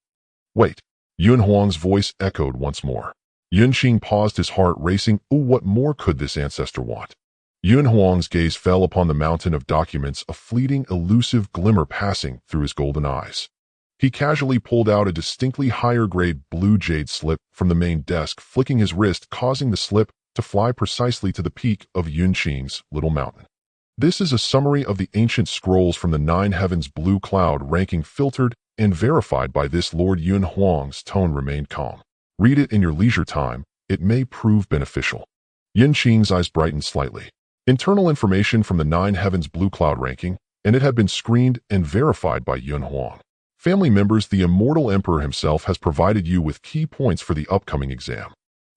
"Wait." Yun Huang's voice echoed once more. Yun Qing paused, his heart racing. Ooh, what more could this ancestor want? Yun Huang's gaze fell upon the mountain of documents, a fleeting, elusive glimmer passing through his golden eyes. He casually pulled out a distinctly higher-grade blue jade slip from the main desk, flicking his wrist, causing the slip to fly precisely to the peak of Yun Qing's little mountain. "This is a summary of the ancient scrolls from the Nine Heavens blue cloud ranking, filtered and verified by this Lord." Yun Huang's tone remained calm. "Read it in your leisure time, it may prove beneficial. Yun Qing's eyes brightened slightly. Internal information from the Nine Heavens Blue Cloud ranking, and it had been screened and verified by Yun Huang. Family members, the Immortal Emperor himself has provided you with key points for the upcoming exam.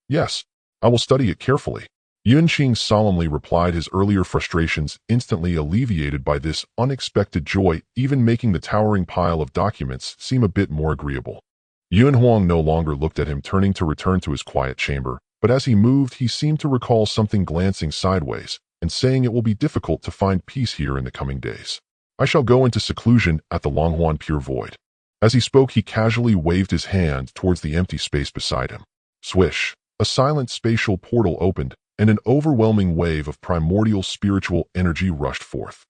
Yes, I will study it carefully. Yun Qing solemnly replied, his earlier frustrations instantly alleviated by this unexpected joy, even making the towering pile of documents seem a bit more agreeable. Yun Huang no longer looked at him, turning to return to his quiet chamber, but as he moved, he seemed to recall something, glancing sideways and saying, "It will be difficult to find peace here in the coming days. I shall go into seclusion at the Longhuan Pure Void." As he spoke, he casually waved his hand towards the empty space beside him. Swish! A silent spatial portal opened, and an overwhelming wave of primordial spiritual energy rushed forth.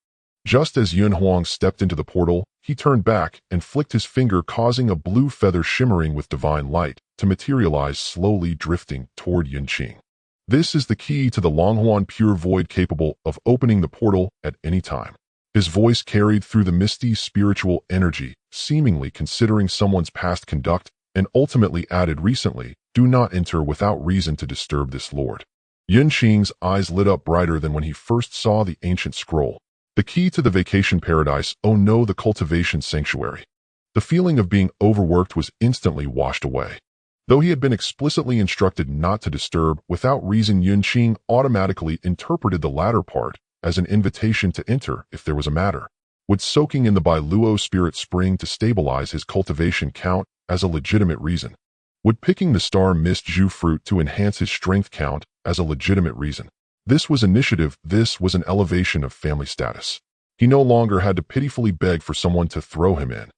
Just as Yun Huang stepped into the portal, he turned back and flicked his finger, causing a blue feather shimmering with divine light to materialize, slowly drifting toward Yun Qing. This is the key to the Longhuan Pure Void, capable of opening the portal at any time. His voice carried through the misty spiritual energy, seemingly considering someone's past conduct, and ultimately added, "Recently, do not enter without reason to disturb this lord." Yun Qing's eyes lit up brighter than when he first saw the ancient scroll. The key to the vacation paradise, oh no, the cultivation sanctuary. The feeling of being overworked was instantly washed away. Though he had been explicitly instructed not to disturb without reason, Yun Qing automatically interpreted the latter part as an invitation to enter if there was a matter. Would soaking in the Bailuo spirit spring to stabilize his cultivation count as a legitimate reason? Would picking the star mist Zhu fruit to enhance his strength count as a legitimate reason? This was initiative. This was an elevation of family status. He no longer had to pitifully beg for someone to throw him in.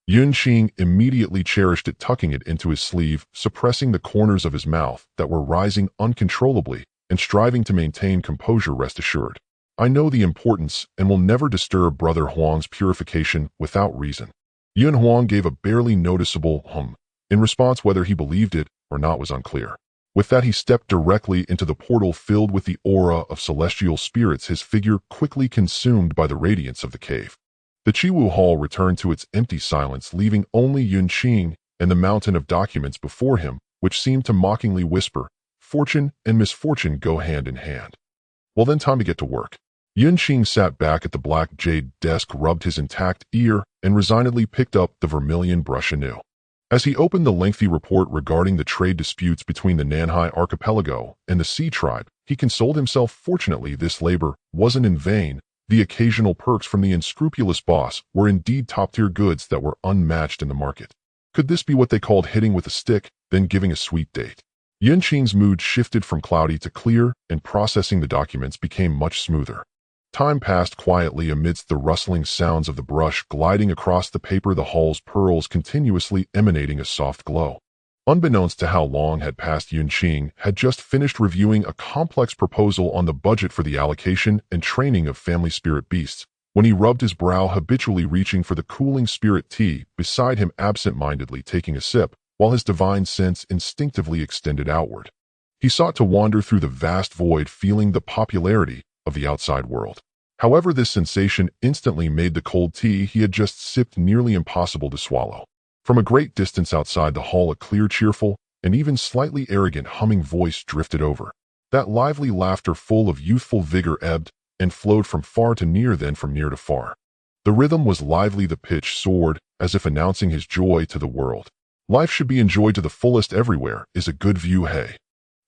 Yun Qing immediately cherished it, tucking it into his sleeve, suppressing the corners of his mouth that were rising uncontrollably, and striving to maintain composure. "Rest assured, I know the importance and will never disturb Brother Huang's purification without reason." Yun Huang gave a barely noticeable hum. In response, whether he believed it or not was unclear. With that, he stepped directly into the portal filled with the aura of celestial spirits, his figure quickly consumed by the radiance of the cave. The Chiwu Hall returned to its empty silence, leaving only Yun Qing and the mountain of documents before him, which seemed to mockingly whisper, "Fortune and misfortune go hand in hand." Well then, time to get to work. Yun Qing sat back at the black jade desk, rubbed his intact ear, and resignedly picked up the vermilion brush anew. As he opened the lengthy report regarding the trade disputes between the Nanhai Archipelago and the Sea Tribe, he consoled himself. Fortunately, this labor wasn't in vain. The occasional perks from the unscrupulous boss were indeed top-tier goods that were unmatched in the market. Could this be what they called hitting with a stick, then giving a sweet date? Yun Qing's mood shifted from cloudy to clear, and processing the documents became much smoother. Time passed quietly amidst the rustling sounds of the brush gliding across the paper, the hall's pearls continuously emanating a soft glow. Unbeknownst to how long had passed, Yun Qing had just finished reviewing a complex proposal on the budget for the allocation and training of family spirit beasts, when he rubbed his brow, habitually reaching for the cooling spirit tea beside him, absent-mindedly taking a sip, while his divine sense instinctively extended outward. He sought to wander through the vast void, feeling the popularity of the outside world. However, this sensation instantly made the cold tea he had just sipped nearly impossible to swallow. From a great distance outside the hall, a clear, cheerful, and even slightly arrogant humming voice drifted over. That lively laughter, full of youthful vigor, ebbed and flowed from far to near, then from near to far. The rhythm was lively, the pitch soared, as if announcing his joy to the world. Life should be enjoyed to the fullest. Everywhere is a good view. Hey,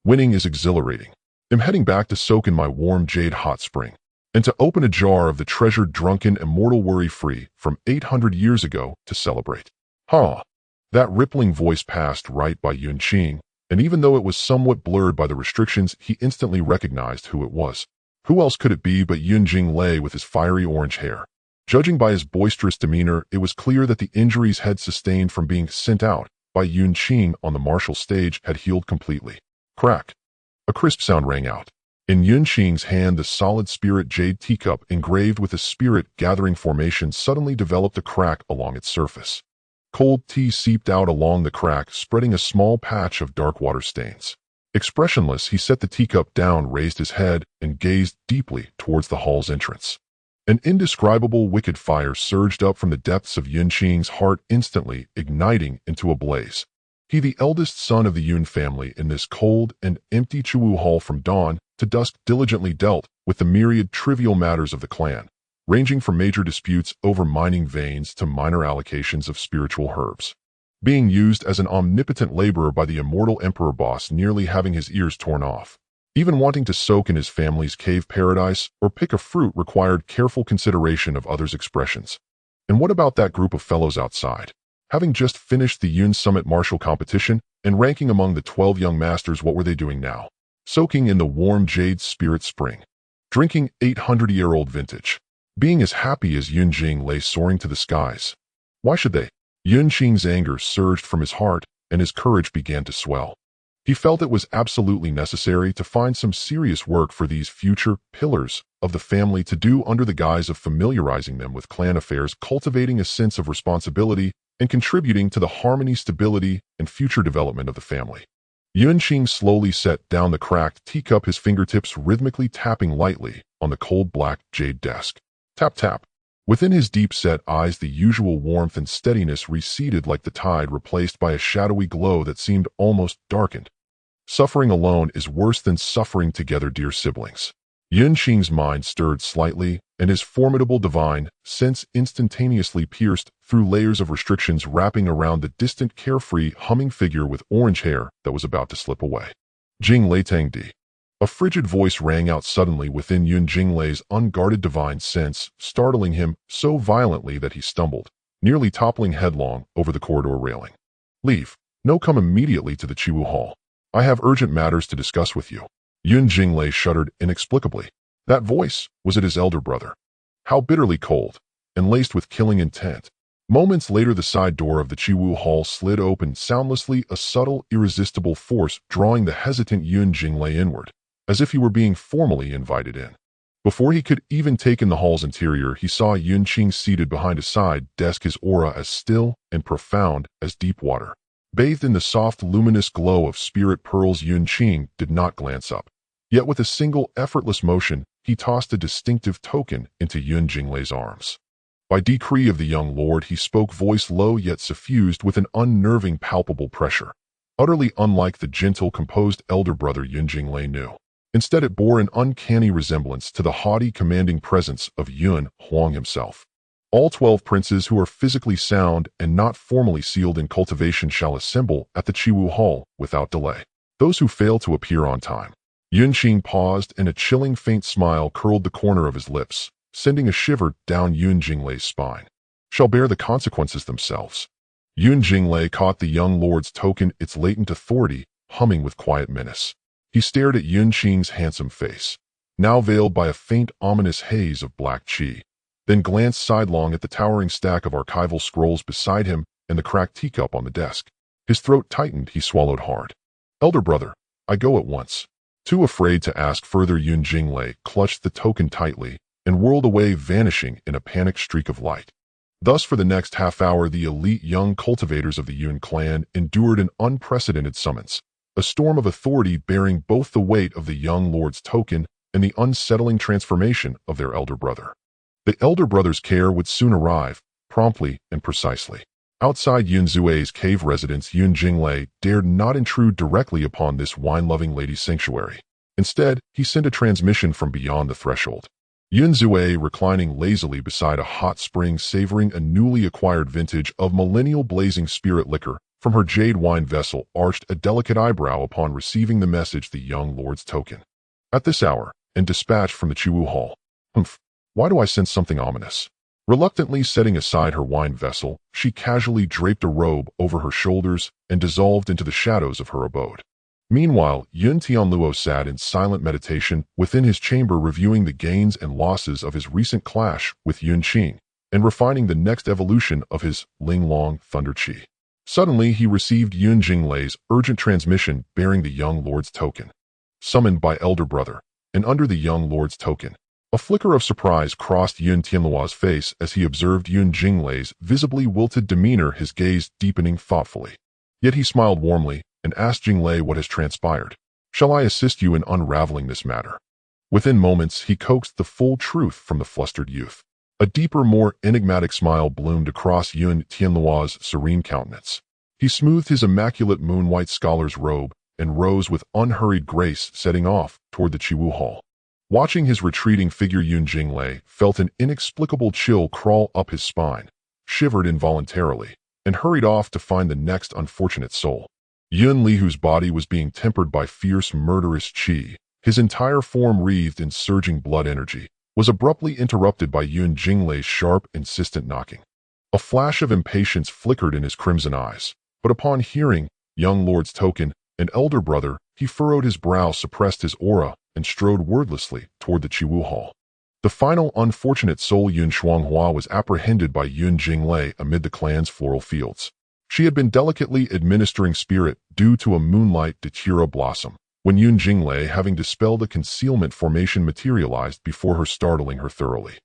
winning is exhilarating. I'm heading back to soak in my warm jade hot spring, and to open a jar of the treasured drunken immortal worry-free from 800 years ago to celebrate. Huh. That rippling voice passed right by Yun Qing, and even though it was somewhat blurred by the restrictions, he instantly recognized who it was. Who else could it be but Yun Lei with his fiery orange hair? Judging by his boisterous demeanor, it was clear that the injuries had sustained from being sent out by Yun Qing on the martial stage had healed completely. Crack. A crisp sound rang out. In Yun Qing's hand, the solid spirit jade teacup engraved with a spirit-gathering formation suddenly developed a crack along its surface. Cold tea seeped out along the crack, spreading a small patch of dark water stains. Expressionless, he set the teacup down, raised his head, and gazed deeply towards the hall's entrance. An indescribable wicked fire surged up from the depths of Yun Qing's heart, instantly igniting into a blaze. He, the eldest son of the Yun family in this cold and empty Chiwu hall, from dawn to dusk diligently dealt with the myriad trivial matters of the clan, ranging from major disputes over mining veins to minor allocations of spiritual herbs. Being used as an omnipotent laborer by the Immortal Emperor boss, nearly having his ears torn off. Even wanting to soak in his family's cave paradise or pick a fruit required careful consideration of others' expressions. And what about that group of fellows outside? Having just finished the Yun Summit martial competition and ranking among the 12 young masters, what were they doing now? Soaking in the warm jade spirit spring. Drinking 800-year-old vintage. Being as happy as Yun Qing lay soaring to the skies. Why should they? Yun Qing's anger surged from his heart, and his courage began to swell. He felt it was absolutely necessary to find some serious work for these future pillars of the family to do under the guise of familiarizing them with clan affairs, cultivating a sense of responsibility, and contributing to the harmony, stability, and future development of the family. Yun Qing slowly set down the cracked teacup, his fingertips rhythmically tapping lightly on the cold black jade desk. Tap, tap. Within his deep-set eyes, the usual warmth and steadiness receded like the tide, replaced by a shadowy glow that seemed almost darkened. Suffering alone is worse than suffering together, dear siblings. Yun Qing's mind stirred slightly, and his formidable divine sense instantaneously pierced through layers of restrictions, wrapping around the distant, carefree, humming figure with orange hair that was about to slip away. Jing Lei Tang Di. A frigid voice rang out suddenly within Yun Jinglei's unguarded divine sense, startling him so violently that he stumbled, nearly toppling headlong over the corridor railing. Leave. No, come immediately to the Chiwu Hall. I have urgent matters to discuss with you. Yun Jinglei shuddered inexplicably. That voice, was it his elder brother? How bitterly cold, and laced with killing intent. Moments later, the side door of the Chiwu Hall slid open soundlessly, a subtle, irresistible force drawing the hesitant Yun Jinglei inward, as if he were being formally invited in. Before he could even take in the hall's interior, he saw Yun Qing seated behind a side desk, his aura as still and profound as deep water. Bathed in the soft, luminous glow of spirit pearls, Yun Qing did not glance up. Yet with a single effortless motion, he tossed a distinctive token into Yun Jinglei's arms. By decree of the young lord, he spoke, voice low yet suffused with an unnerving, palpable pressure. Utterly unlike the gentle, composed elder brother Yun Jinglei knew. Instead, it bore an uncanny resemblance to the haughty, commanding presence of Yun Huang himself. All 12 princes who are physically sound and not formally sealed in cultivation shall assemble at the Chiwu Hall without delay. Those who fail to appear on time. Yun Qing paused, and a chilling, faint smile curled the corner of his lips, sending a shiver down Yun Jinglei's spine. Shall bear the consequences themselves. Yun Jinglei caught the young lord's token, its latent authority humming with quiet menace. He stared at Yun Qing's handsome face, now veiled by a faint, ominous haze of black qi, then glanced sidelong at the towering stack of archival scrolls beside him and the cracked teacup on the desk. His throat tightened, he swallowed hard. Elder brother, I go at once. Too afraid to ask further, Yun Jinglei clutched the token tightly and whirled away, vanishing in a panicked streak of light. Thus, for the next half hour, the elite young cultivators of the Yun clan endured an unprecedented summons. A storm of authority bearing both the weight of the young lord's token and the unsettling transformation of their elder brother. The elder brother's care would soon arrive, promptly and precisely. Outside Yun Zue's cave residence, Yun Jinglei dared not intrude directly upon this wine-loving lady's sanctuary. Instead, he sent a transmission from beyond the threshold. Yun Zue, reclining lazily beside a hot spring, savoring a newly acquired vintage of millennial blazing spirit liquor from her jade wine vessel, arched a delicate eyebrow upon receiving the message, the young lord's token. At this hour, and dispatched from the Chiwu Hall. Humph, why do I sense something ominous? Reluctantly setting aside her wine vessel, she casually draped a robe over her shoulders and dissolved into the shadows of her abode. Meanwhile, Yun Tianluo sat in silent meditation within his chamber, reviewing the gains and losses of his recent clash with Yun Qing and refining the next evolution of his Linglong Thunder Chi. Suddenly, he received Yun Jinglei's urgent transmission bearing the young lord's token. Summoned by elder brother, and under the young lord's token. A flicker of surprise crossed Yun Tianluo's face as he observed Yun Jinglei's visibly wilted demeanor, his gaze deepening thoughtfully. Yet he smiled warmly and asked Jinglei, what has transpired? Shall I assist you in unraveling this matter? Within moments, he coaxed the full truth from the flustered youth. A deeper, more enigmatic smile bloomed across Yun Tianluo's serene countenance. He smoothed his immaculate moon-white scholar's robe and rose with unhurried grace, setting off toward the Chiwu Hall. Watching his retreating figure, Yun Qing felt an inexplicable chill crawl up his spine, shivered involuntarily, and hurried off to find the next unfortunate soul. Yun Li, whose body was being tempered by fierce, murderous qi, his entire form wreathed in surging blood energy, was abruptly interrupted by Yun Qing's sharp, insistent knocking. A flash of impatience flickered in his crimson eyes, but upon hearing young lord's token, an elder brother, he furrowed his brow, suppressed his aura, and strode wordlessly toward the Chiwu Hall. The final unfortunate soul, Yun Huang, was apprehended by Yun Qing amid the clan's floral fields. She had been delicately administering spirit due to a moonlight datura blossom, when Yun Qing, having dispelled a concealment formation, materialized before her, startling her thoroughly.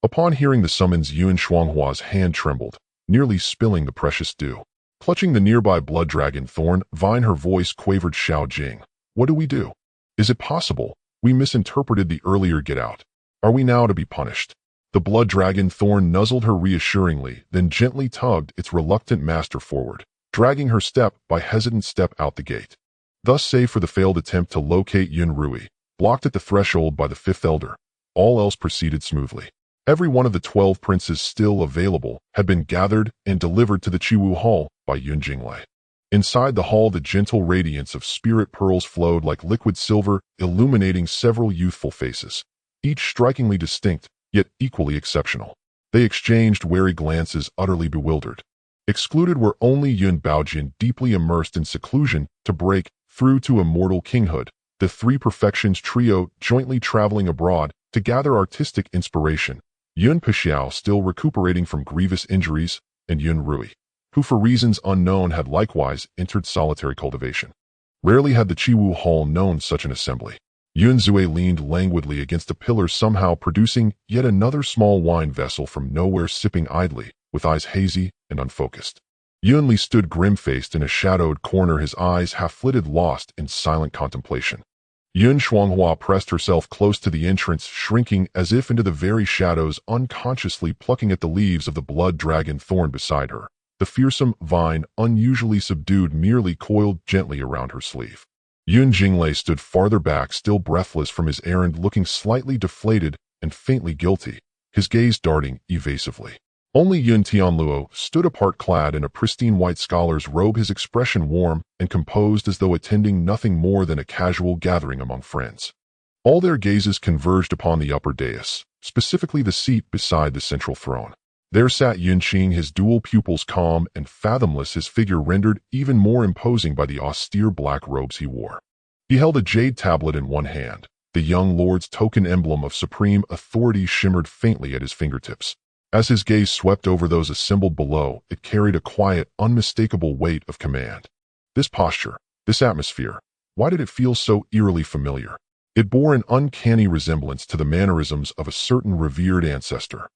Upon hearing the summons, Yun Huang's hand trembled, nearly spilling the precious dew. Clutching the nearby blood dragon thorn vine, her voice quavered, "Xiao Jing, what do we do? Is it possible we misinterpreted the earlier get out? Are we now to be punished?" The blood dragon thorn nuzzled her reassuringly, then gently tugged its reluctant master forward, dragging her step by hesitant step out the gate. Thus, save for the failed attempt to locate Yun Rui, blocked at the threshold by the fifth elder, all else proceeded smoothly. Every one of the 12 princes still available had been gathered and delivered to the Chiwu Hall by Yun Qing. Inside the hall, the gentle radiance of spirit pearls flowed like liquid silver, illuminating several youthful faces, each strikingly distinct, yet equally exceptional. They exchanged wary glances, utterly bewildered. Excluded were only Yun Baojin, deeply immersed in seclusion, to break through to immortal kinghood, the three perfections trio jointly traveling abroad to gather artistic inspiration, Yun Pixiao, still recuperating from grievous injuries, and Yun Rui, who for reasons unknown had likewise entered solitary cultivation. Rarely had the Chiwu Hall known such an assembly. Yun Zue leaned languidly against a pillar, somehow producing yet another small wine vessel from nowhere, sipping idly, with eyes hazy and unfocused. Yun Li stood grim-faced in a shadowed corner, his eyes half-flitted, lost in silent contemplation. Yun Huang pressed herself close to the entrance, shrinking as if into the very shadows, unconsciously plucking at the leaves of the blood dragon thorn beside her. The fearsome vine, unusually subdued, merely coiled gently around her sleeve. Yun Qing stood farther back, still breathless from his errand, looking slightly deflated and faintly guilty, his gaze darting evasively. Only Yun Tianluo stood apart, clad in a pristine white scholar's robe, his expression warm and composed as though attending nothing more than a casual gathering among friends. All their gazes converged upon the upper dais, specifically the seat beside the central throne. There sat Yun Qing, his dual pupils calm and fathomless, his figure rendered even more imposing by the austere black robes he wore. He held a jade tablet in one hand. The young lord's token emblem of supreme authority shimmered faintly at his fingertips. As his gaze swept over those assembled below, it carried a quiet, unmistakable weight of command. This posture, this atmosphere, why did it feel so eerily familiar? It bore an uncanny resemblance to the mannerisms of a certain revered ancestor.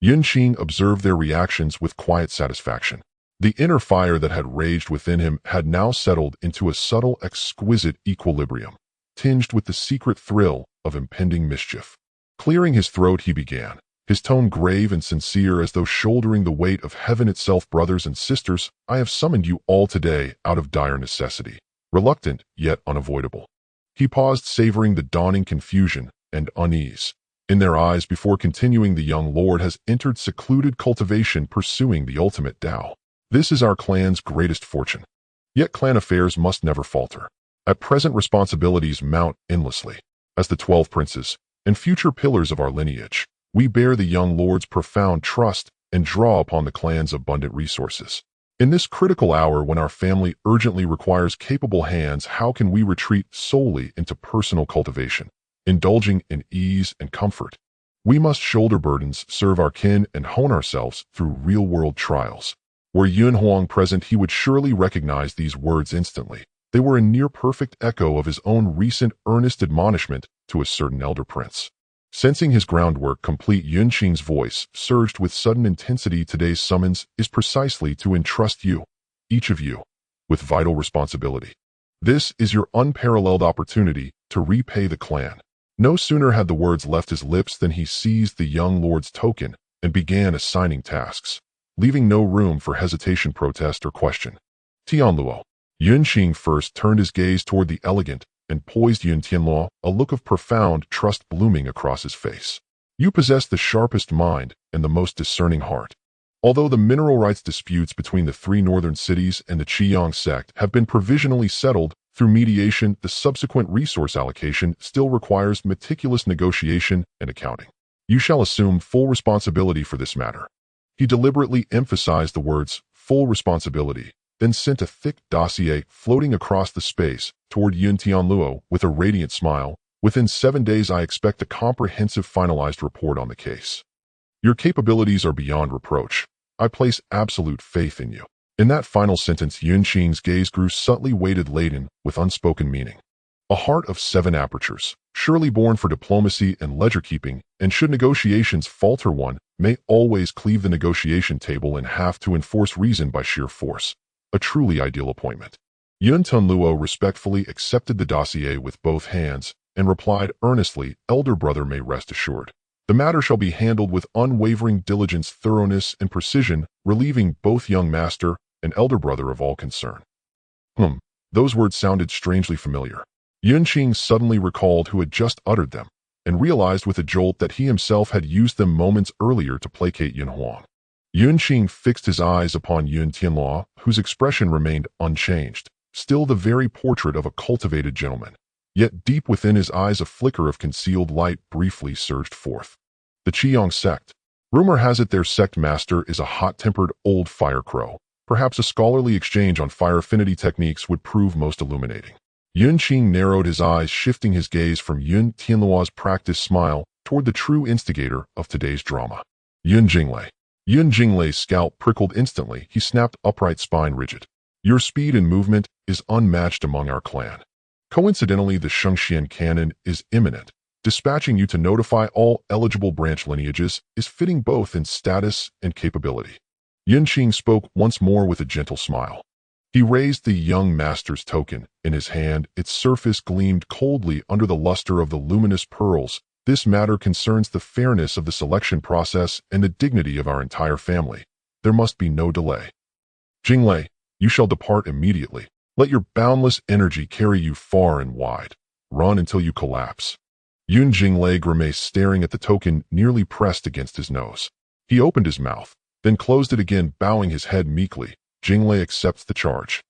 Yun Qing observed their reactions with quiet satisfaction. The inner fire that had raged within him had now settled into a subtle, exquisite equilibrium, tinged with the secret thrill of impending mischief. Clearing his throat, he began, his tone grave and sincere, as though shouldering the weight of heaven itself. "Brothers and sisters, I have summoned you all today out of dire necessity, reluctant yet unavoidable." He paused, savoring the dawning confusion and unease in their eyes before continuing. "The young lord has entered secluded cultivation, pursuing the ultimate Tao. This is our clan's greatest fortune. Yet clan affairs must never falter. At present, responsibilities mount endlessly. As the 12 princes and future pillars of our lineage, we bear the young lord's profound trust and draw upon the clan's abundant resources. In this critical hour, when our family urgently requires capable hands, how can we retreat solely into personal cultivation, indulging in ease and comfort? We must shoulder burdens, serve our kin, and hone ourselves through real-world trials." Were Yun Huang present, he would surely recognize these words instantly. They were a near-perfect echo of his own recent earnest admonishment to a certain elder prince. Sensing his groundwork complete, Yun Qing's voice surged with sudden intensity. "Today's summons is precisely to entrust you, each of you, with vital responsibility. This is your unparalleled opportunity to repay the clan." No sooner had the words left his lips than he seized the young lord's token and began assigning tasks, leaving no room for hesitation, protest, or question. Tianluo. Yun Qing first turned his gaze toward the elegant and poised Yun Tianluo, a look of profound trust blooming across his face. You possess the sharpest mind and the most discerning heart. Although the mineral rights disputes between the three northern cities and the Qiyang sect have been provisionally settled through mediation, the subsequent resource allocation still requires meticulous negotiation and accounting. You shall assume full responsibility for this matter. He deliberately emphasized the words, full responsibility, then sent a thick dossier floating across the space toward Yun Tianluo with a radiant smile. Within 7 days I expect a comprehensive finalized report on the case. Your capabilities are beyond reproach. I place absolute faith in you. In that final sentence, Yun Qing's gaze grew subtly weighted, laden with unspoken meaning. A heart of 7 apertures, surely born for diplomacy and ledger-keeping, and should negotiations falter, one may always cleave the negotiation table in half to enforce reason by sheer force. A truly ideal appointment. Yun Tianluo respectfully accepted the dossier with both hands and replied earnestly, "Elder brother may rest assured. The matter shall be handled with unwavering diligence, thoroughness, and precision, relieving both young master and elder brother of all concern." Those words sounded strangely familiar. Yun Qing suddenly recalled who had just uttered them, and realized with a jolt that he himself had used them moments earlier to placate Yun Huang. Yun Qing fixed his eyes upon Yun Tianluo, whose expression remained unchanged, still the very portrait of a cultivated gentleman. Yet deep within his eyes a flicker of concealed light briefly surged forth. The Qiyang sect. Rumor has it their sect master is a hot-tempered old fire crow. Perhaps a scholarly exchange on fire affinity techniques would prove most illuminating. Yun Qing narrowed his eyes, shifting his gaze from Yun Tianluo's practiced smile toward the true instigator of today's drama. Yun Jinglei. Yun Jinglei's scalp prickled instantly. He snapped upright, spine rigid. Your speed and movement is unmatched among our clan. Coincidentally, the Shengxian canon is imminent. Dispatching you to notify all eligible branch lineages is fitting both in status and capability. Yun Qing spoke once more with a gentle smile. He raised the young master's token in his hand. Its surface gleamed coldly under the luster of the luminous pearls. This matter concerns the fairness of the selection process and the dignity of our entire family. There must be no delay. Jinglei, you shall depart immediately. Let your boundless energy carry you far and wide. Run until you collapse. Yun Jinglei grimaced, staring at the token nearly pressed against his nose. He opened his mouth, then closed it again, bowing his head meekly. Jinglei accepts the charge.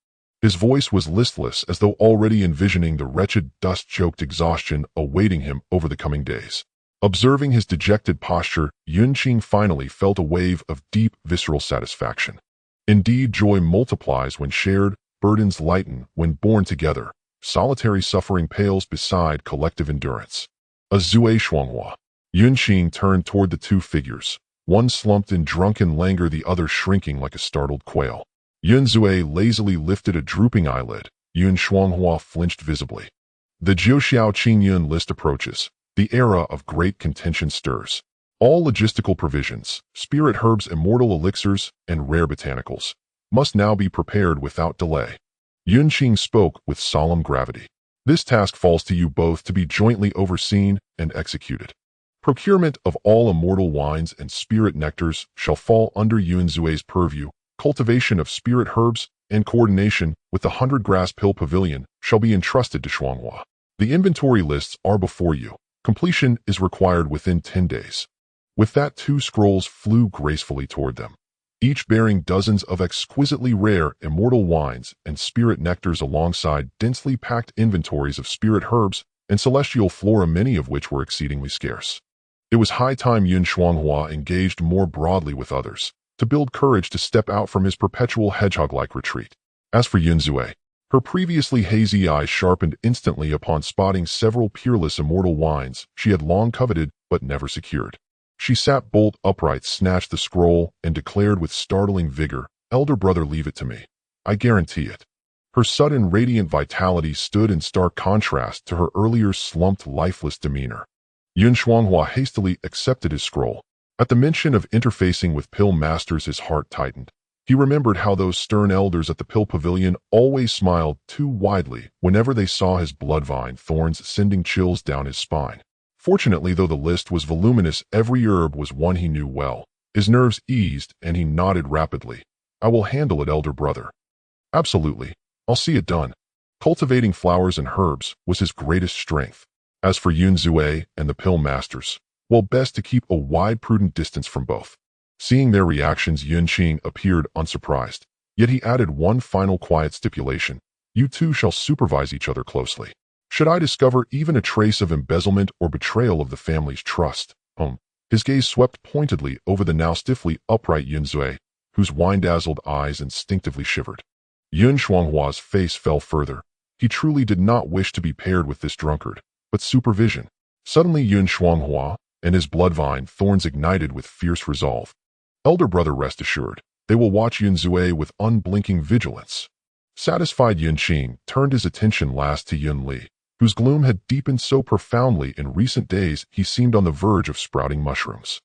His voice was listless, as though already envisioning the wretched, dust-choked exhaustion awaiting him over the coming days. Observing his dejected posture, Yun Qing finally felt a wave of deep, visceral satisfaction. Indeed, joy multiplies when shared, burdens lighten when borne together. Solitary suffering pales beside collective endurance. A Zue Shuanghua. Yun Qing turned toward the two figures, one slumped in drunken languor, the other shrinking like a startled quail. Yun Zue lazily lifted a drooping eyelid. Yun Shuanghua flinched visibly. The Jiuxiao Qingyun list approaches. The era of great contention stirs. All logistical provisions, spirit herbs, immortal elixirs, and rare botanicals must now be prepared without delay. Yun Qing spoke with solemn gravity. This task falls to you both to be jointly overseen and executed. Procurement of all immortal wines and spirit nectars shall fall under Yun Zue's purview. Cultivation of spirit herbs and coordination with the 100-grass pill pavilion shall be entrusted to Shuanghua. The inventory lists are before you. Completion is required within 10 days. With that, 2 scrolls flew gracefully toward them, each bearing dozens of exquisitely rare immortal wines and spirit nectars alongside densely packed inventories of spirit herbs and celestial flora, many of which were exceedingly scarce. It was high time Yun Shuanghua engaged more broadly with others, to build courage to step out from his perpetual hedgehog-like retreat. As for Yun Zue, her previously hazy eyes sharpened instantly upon spotting several peerless immortal wines she had long coveted but never secured. She sat bolt upright, snatched the scroll, and declared with startling vigor, "Elder brother, leave it to me. I guarantee it." Her sudden radiant vitality stood in stark contrast to her earlier slumped, lifeless demeanor. Yun Shuanghua hastily accepted his scroll. At the mention of interfacing with pill masters, his heart tightened. He remembered how those stern elders at the pill pavilion always smiled too widely whenever they saw his bloodvine thorns, sending chills down his spine. Fortunately, though the list was voluminous, every herb was one he knew well. His nerves eased, and he nodded rapidly. "I will handle it, elder brother." Absolutely. I'll see it done. Cultivating flowers and herbs was his greatest strength. As for Yun Zue and the pill masters, well, best to keep a wide, prudent distance from both. Seeing their reactions, Yun Qing appeared unsurprised. Yet he added one final quiet stipulation. You two shall supervise each other closely. Should I discover even a trace of embezzlement or betrayal of the family's trust, his gaze swept pointedly over the now stiffly upright Yun Zue, whose wine-dazzled eyes instinctively shivered. Yun Huang's face fell further. He truly did not wish to be paired with this drunkard, but supervision. Suddenly Yun Huang and his bloodvine thorns ignited with fierce resolve. Elder brother, rest assured, they will watch Yun Zue with unblinking vigilance. Satisfied, Yun Qing turned his attention last to Yun Li, whose gloom had deepened so profoundly in recent days he seemed on the verge of sprouting mushrooms.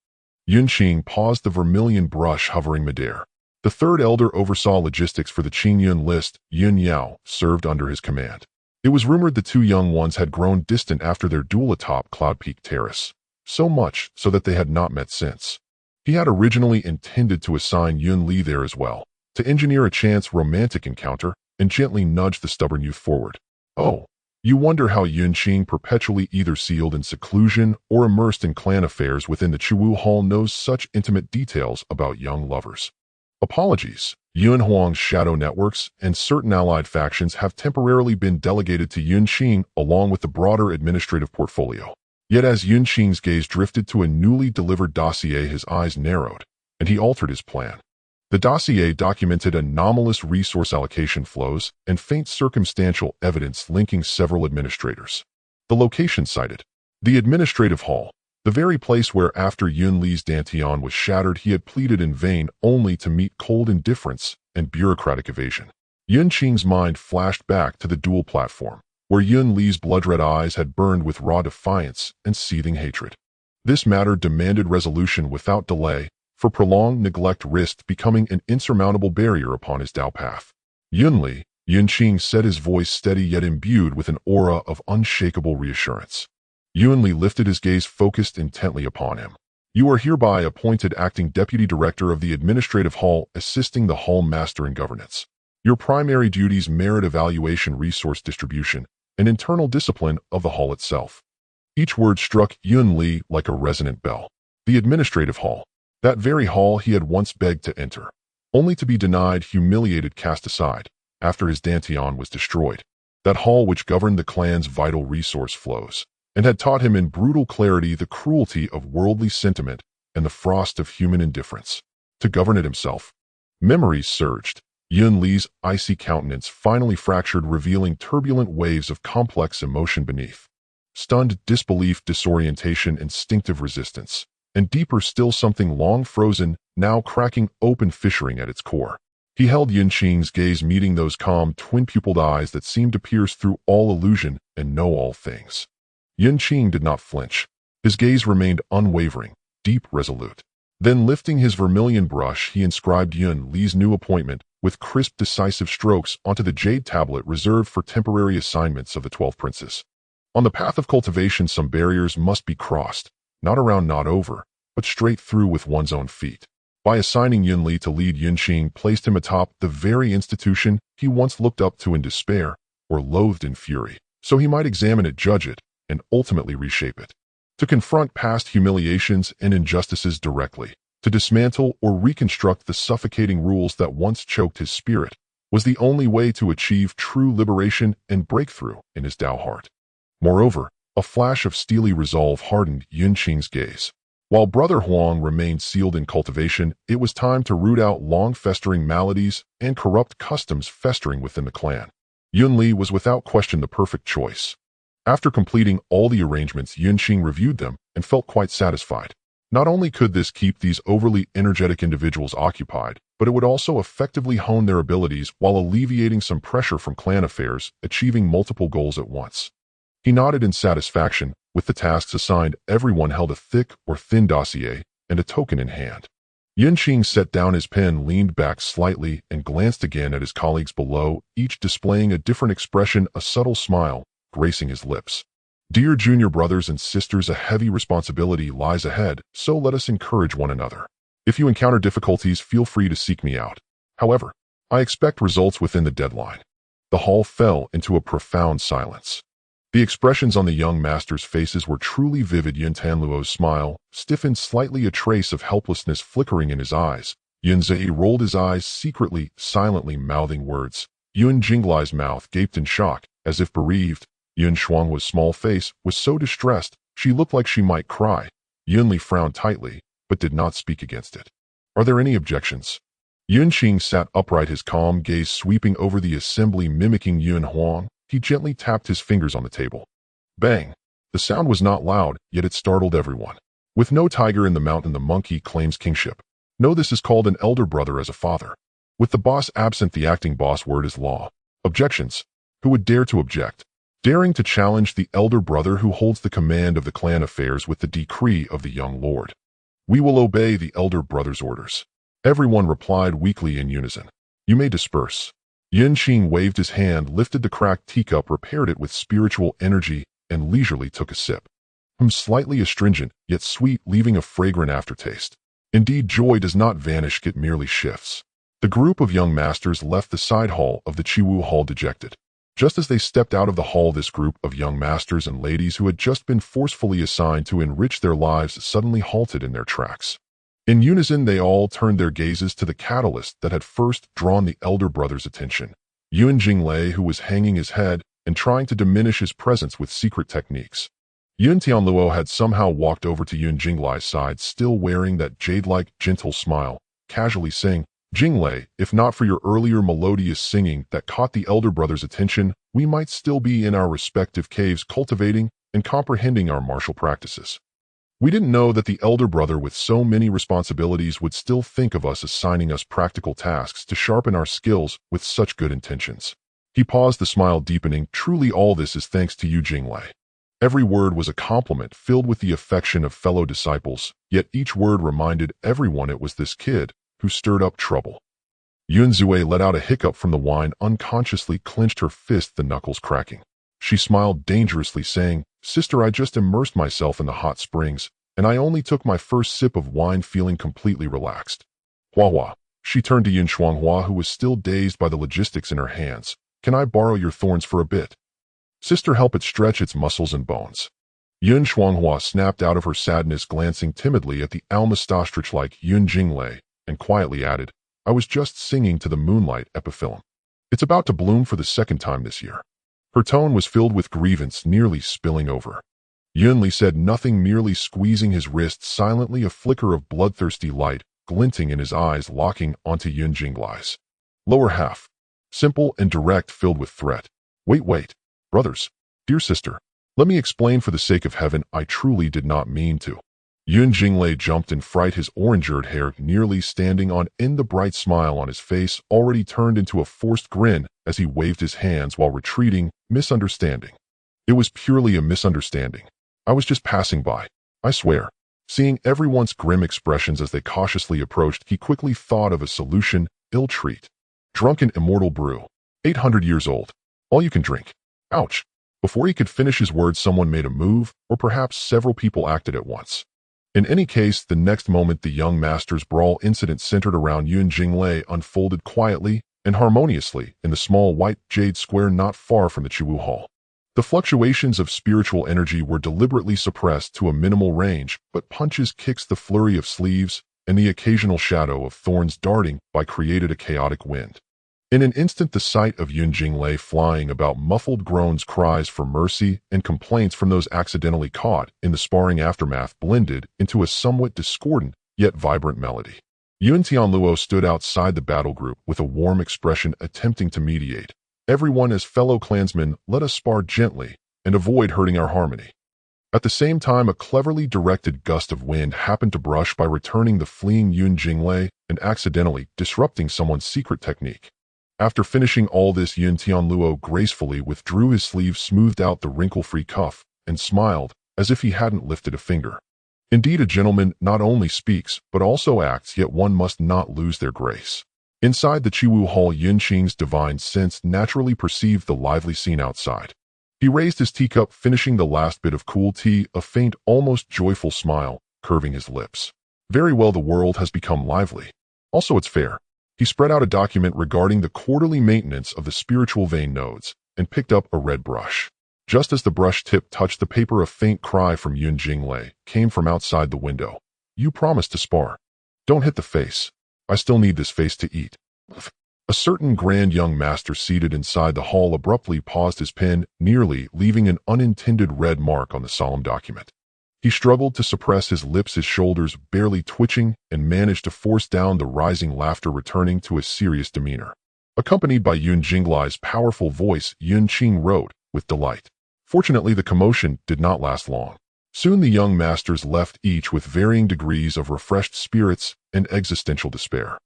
Yun Qing paused, the vermilion brush hovering midair. The third elder oversaw logistics for the Qingyun list. Yun Yao served under his command. It was rumored the two young ones had grown distant after their duel atop Cloud Peak Terrace, so much so that they had not met since. He had originally intended to assign Yun Li there as well, to engineer a chance romantic encounter and gently nudge the stubborn youth forward. Oh, you wonder how Yun Qing, perpetually either sealed in seclusion or immersed in clan affairs within the Chiwu Hall, knows such intimate details about young lovers. Apologies. Yun Huang's shadow networks and certain allied factions have temporarily been delegated to Yun Qing along with the broader administrative portfolio. Yet as Yun Qing's gaze drifted to a newly delivered dossier, his eyes narrowed, and he altered his plan. The dossier documented anomalous resource allocation flows and faint circumstantial evidence linking several administrators. The location cited: the administrative hall, the very place where after Yun Li's dantian was shattered he had pleaded in vain only to meet cold indifference and bureaucratic evasion. Yun Qing's mind flashed back to the duel platform, where Yun Li's blood-red eyes had burned with raw defiance and seething hatred. This matter demanded resolution without delay, for prolonged neglect risked becoming an insurmountable barrier upon his Dao path. Yun Qing said, his voice steady yet imbued with an aura of unshakable reassurance. Yun Li lifted his gaze, focused intently upon him. You are hereby appointed acting deputy director of the administrative hall, assisting the hall master in governance. Your primary duties: merit evaluation, resource distribution, and internal discipline of the hall itself. Each word struck Yun Li like a resonant bell. The administrative hall. That very hall he had once begged to enter, only to be denied, humiliated, cast aside, after his dantian was destroyed. That hall which governed the clan's vital resource flows, and had taught him in brutal clarity the cruelty of worldly sentiment and the frost of human indifference. To govern it himself. Memories surged. Yun Li's icy countenance finally fractured, revealing turbulent waves of complex emotion beneath. Stunned disbelief, disorientation, instinctive resistance, and deeper still, something long frozen, now cracking open, fissuring at its core. He held Yun Qing's gaze, meeting those calm, twin-pupiled eyes that seemed to pierce through all illusion and know all things. Yun Qing did not flinch. His gaze remained unwavering, deep, resolute. Then, lifting his vermilion brush, he inscribed Yun Li's new appointment with crisp, decisive strokes onto the jade tablet reserved for temporary assignments of the 12 princes. On the path of cultivation, some barriers must be crossed, not around, not over, but straight through with one's own feet. By assigning Yun Li to lead, Yun Qing placed him atop the very institution he once looked up to in despair, or loathed in fury, so he might examine it, judge it, and ultimately reshape it. To confront past humiliations and injustices directly, to dismantle or reconstruct the suffocating rules that once choked his spirit, was the only way to achieve true liberation and breakthrough in his Dao heart. Moreover, a flash of steely resolve hardened Yun Qing's gaze. While Brother Huang remained sealed in cultivation, it was time to root out long-festering maladies and corrupt customs festering within the clan. Yun Li was without question the perfect choice. After completing all the arrangements, Yun Qing reviewed them and felt quite satisfied. Not only could this keep these overly energetic individuals occupied, but it would also effectively hone their abilities while alleviating some pressure from clan affairs, achieving multiple goals at once. He nodded in satisfaction. With the tasks assigned, everyone held a thick or thin dossier and a token in hand. Yun Qing set down his pen, leaned back slightly, and glanced again at his colleagues below, each displaying a different expression, a subtle smile gracing his lips. Dear junior brothers and sisters, a heavy responsibility lies ahead, so let us encourage one another. If you encounter difficulties, feel free to seek me out. However, I expect results within the deadline. The hall fell into a profound silence. The expressions on the young masters' faces were truly vivid. Yun Tanluo's smile stiffened slightly, a trace of helplessness flickering in his eyes. Yun Zhe rolled his eyes secretly, silently mouthing words. Yun Jinglai's mouth gaped in shock, as if bereaved. Yun Huang's small face was so distressed, she looked like she might cry. Yun Li frowned tightly, but did not speak against it. Are there any objections? Yun Qing sat upright, his calm gaze sweeping over the assembly, mimicking Yun Huang. He gently tapped his fingers on the table. Bang! The sound was not loud, yet it startled everyone. With no tiger in the mountain, the monkey claims kingship. No, this is called an elder brother as a father. With the boss absent, the acting boss word is law. Objections? Who would dare to object? Daring to challenge the elder brother who holds the command of the clan affairs with the decree of the young lord. We will obey the elder brother's orders. Everyone replied weakly in unison. You may disperse. Yun Qing waved his hand, lifted the cracked teacup, repaired it with spiritual energy, and leisurely took a sip. Slightly astringent, yet sweet, leaving a fragrant aftertaste. Indeed, joy does not vanish, it merely shifts. The group of young masters left the side hall of the Chiwu Hall dejected. Just as they stepped out of the hall, this group of young masters and ladies who had just been forcefully assigned to enrich their lives suddenly halted in their tracks. In unison, they all turned their gazes to the catalyst that had first drawn the elder brother's attention. Yun Jinglai, who was hanging his head and trying to diminish his presence with secret techniques. Yun Tianluo had somehow walked over to Yun Jinglai's side, still wearing that jade-like, gentle smile, casually saying, Jinglai, if not for your earlier melodious singing that caught the elder brother's attention, we might still be in our respective caves cultivating and comprehending our martial practices. We didn't know that the elder brother with so many responsibilities would still think of us, assigning us practical tasks to sharpen our skills with such good intentions. He paused, the smile deepening. Truly all this is thanks to you, Jinglai. Every word was a compliment filled with the affection of fellow disciples, yet each word reminded everyone it was this kid who stirred up trouble. Yun Zue let out a hiccup from the wine, unconsciously clenched her fist, the knuckles cracking. She smiled dangerously, saying, Sister, I just immersed myself in the hot springs, and I only took my first sip of wine feeling completely relaxed. Hua. She turned to Yun Huang, who was still dazed by the logistics in her hands. Can I borrow your thorns for a bit? Sister, help it stretch its muscles and bones. Yun Huang snapped out of her sadness, glancing timidly at the almustache-like Yun Jinglai, and quietly added, I was just singing to the moonlight epiphyllum. It's about to bloom for the second time this year. Her tone was filled with grievance, nearly spilling over. Yun Li said nothing, merely squeezing his wrist silently, a flicker of bloodthirsty light glinting in his eyes, locking onto Yun Jinglai's lower half. Simple and direct, filled with threat. Wait. Brothers, dear sister, let me explain for the sake of heaven, I truly did not mean to. Yun Jinglai jumped in fright, his orange-haired hair nearly standing on end, the bright smile on his face already turned into a forced grin as he waved his hands while retreating. Misunderstanding. It was purely a misunderstanding. I was just passing by, I swear. Seeing everyone's grim expressions as they cautiously approached, he quickly thought of a solution. Ill treat. Drunken immortal brew. 800 years old. All you can drink. Ouch. Before he could finish his words, someone made a move, or perhaps several people acted at once. In any case, the next moment the young master's brawl incident centered around Yun Jinglai unfolded quietly and harmoniously in the small white jade square not far from the Chiwu Hall. The fluctuations of spiritual energy were deliberately suppressed to a minimal range, but punches, kicks, the flurry of sleeves, and the occasional shadow of thorns darting by created a chaotic wind. In an instant, the sight of Yun Jinglai flying about, muffled groans, cries for mercy, and complaints from those accidentally caught in the sparring aftermath blended into a somewhat discordant yet vibrant melody. Yun Tianluo stood outside the battle group with a warm expression, attempting to mediate. Everyone, as fellow clansmen, let us spar gently and avoid hurting our harmony. At the same time, a cleverly directed gust of wind happened to brush by, returning the fleeing Yun Jinglai and accidentally disrupting someone's secret technique. After finishing all this, Yun Tianluo gracefully withdrew his sleeve, smoothed out the wrinkle-free cuff, and smiled as if he hadn't lifted a finger. Indeed, a gentleman not only speaks, but also acts, yet one must not lose their grace. Inside the Chiwu Hall, Yun Qing's divine sense naturally perceived the lively scene outside. He raised his teacup, finishing the last bit of cool tea, a faint, almost joyful smile curving his lips. Very well, the world has become lively. Also, it's fair. He spread out a document regarding the quarterly maintenance of the spiritual vein nodes and picked up a red brush. Just as the brush tip touched the paper, a faint cry from Yun Qing came from outside the window. "You promised to spar. Don't hit the face. I still need this face to eat." A certain grand young master seated inside the hall abruptly paused his pen, nearly leaving an unintended red mark on the solemn document. He struggled to suppress his lips, his shoulders barely twitching, and managed to force down the rising laughter, returning to a serious demeanor. Accompanied by Yun Qing's powerful voice, Yun Qing wrote with delight. Fortunately, the commotion did not last long. Soon the young masters left, each with varying degrees of refreshed spirits and existential despair.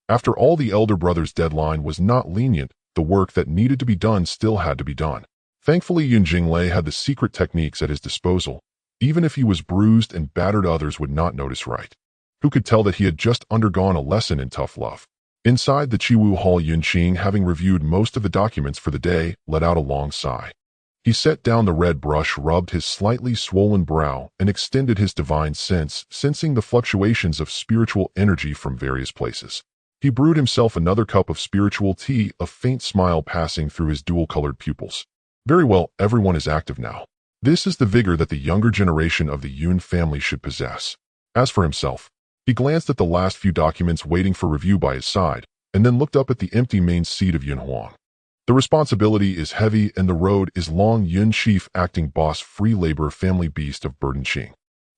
After all, the elder brother's deadline was not lenient. The work that needed to be done still had to be done. Thankfully, Yun Qing had the secret techniques at his disposal. Even if he was bruised and battered, others would not notice, right? Who could tell that he had just undergone a lesson in tough love? Inside the Chiwu Hall, Yun Qing, having reviewed most of the documents for the day, let out a long sigh. He set down the red brush, rubbed his slightly swollen brow, and extended his divine sense, sensing the fluctuations of spiritual energy from various places. He brewed himself another cup of spiritual tea, a faint smile passing through his dual-colored pupils. Very well, everyone is active now. This is the vigor that the younger generation of the Yun family should possess. As for himself, he glanced at the last few documents waiting for review by his side, and then looked up at the empty main seat of Yun Huang. The responsibility is heavy and the road is long. Yun, chief acting boss, free labor, family beast of burden Qing.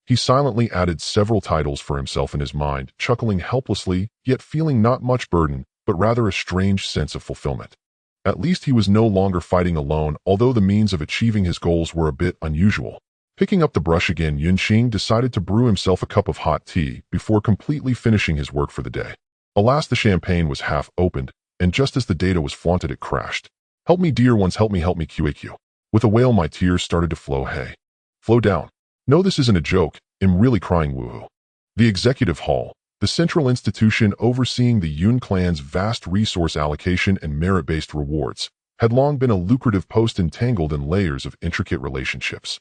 He silently added several titles for himself in his mind, chuckling helplessly, yet feeling not much burden, but rather a strange sense of fulfillment. At least he was no longer fighting alone, although the means of achieving his goals were a bit unusual. Picking up the brush again, Yun Qing decided to brew himself a cup of hot tea before completely finishing his work for the day. Alas, the champagne was half opened, and just as the data was flaunted, it crashed. "Help me, dear ones, help me, QAQ. With a wail, my tears started to flow. Hey. Flow down. No, this isn't a joke. I'm really crying, woohoo." The Executive Hall, the central institution overseeing the Yun clan's vast resource allocation and merit-based rewards, had long been a lucrative post entangled in layers of intricate relationships.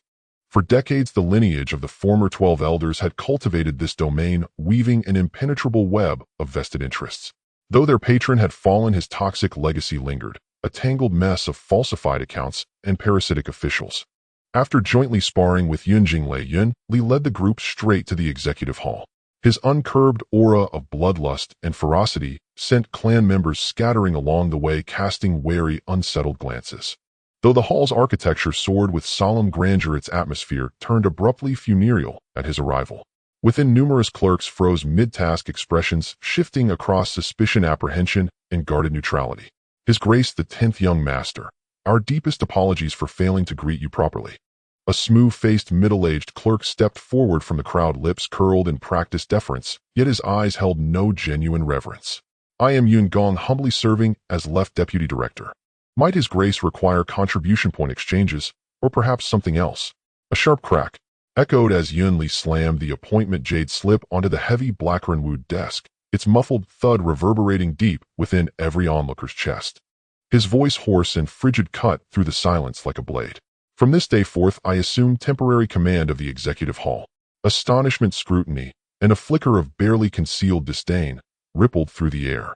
For decades, the lineage of the former 12 elders had cultivated this domain, weaving an impenetrable web of vested interests. Though their patron had fallen, his toxic legacy lingered, a tangled mess of falsified accounts and parasitic officials. After jointly sparring with Yun Qing, Yun Li led the group straight to the Executive Hall. His uncurbed aura of bloodlust and ferocity sent clan members scattering along the way, casting wary, unsettled glances. Though the hall's architecture soared with solemn grandeur, its atmosphere turned abruptly funereal at his arrival. Within, numerous clerks froze mid-task, expressions shifting across suspicion, apprehension, and guarded neutrality. "His Grace the 10th Young Master, our deepest apologies for failing to greet you properly." A smooth-faced, middle-aged clerk stepped forward from the crowd, lips curled in practiced deference, yet his eyes held no genuine reverence. "I am Yun Gong, humbly serving as Left Deputy Director. Might His Grace require contribution point exchanges, or perhaps something else?" A sharp crack echoed as Yun Li slammed the appointment jade slip onto the heavy black-ironwood desk, its muffled thud reverberating deep within every onlooker's chest. His voice, hoarse and frigid, cut through the silence like a blade. "From this day forth, I assume temporary command of the Executive Hall." Astonishment, scrutiny, and a flicker of barely concealed disdain rippled through the air.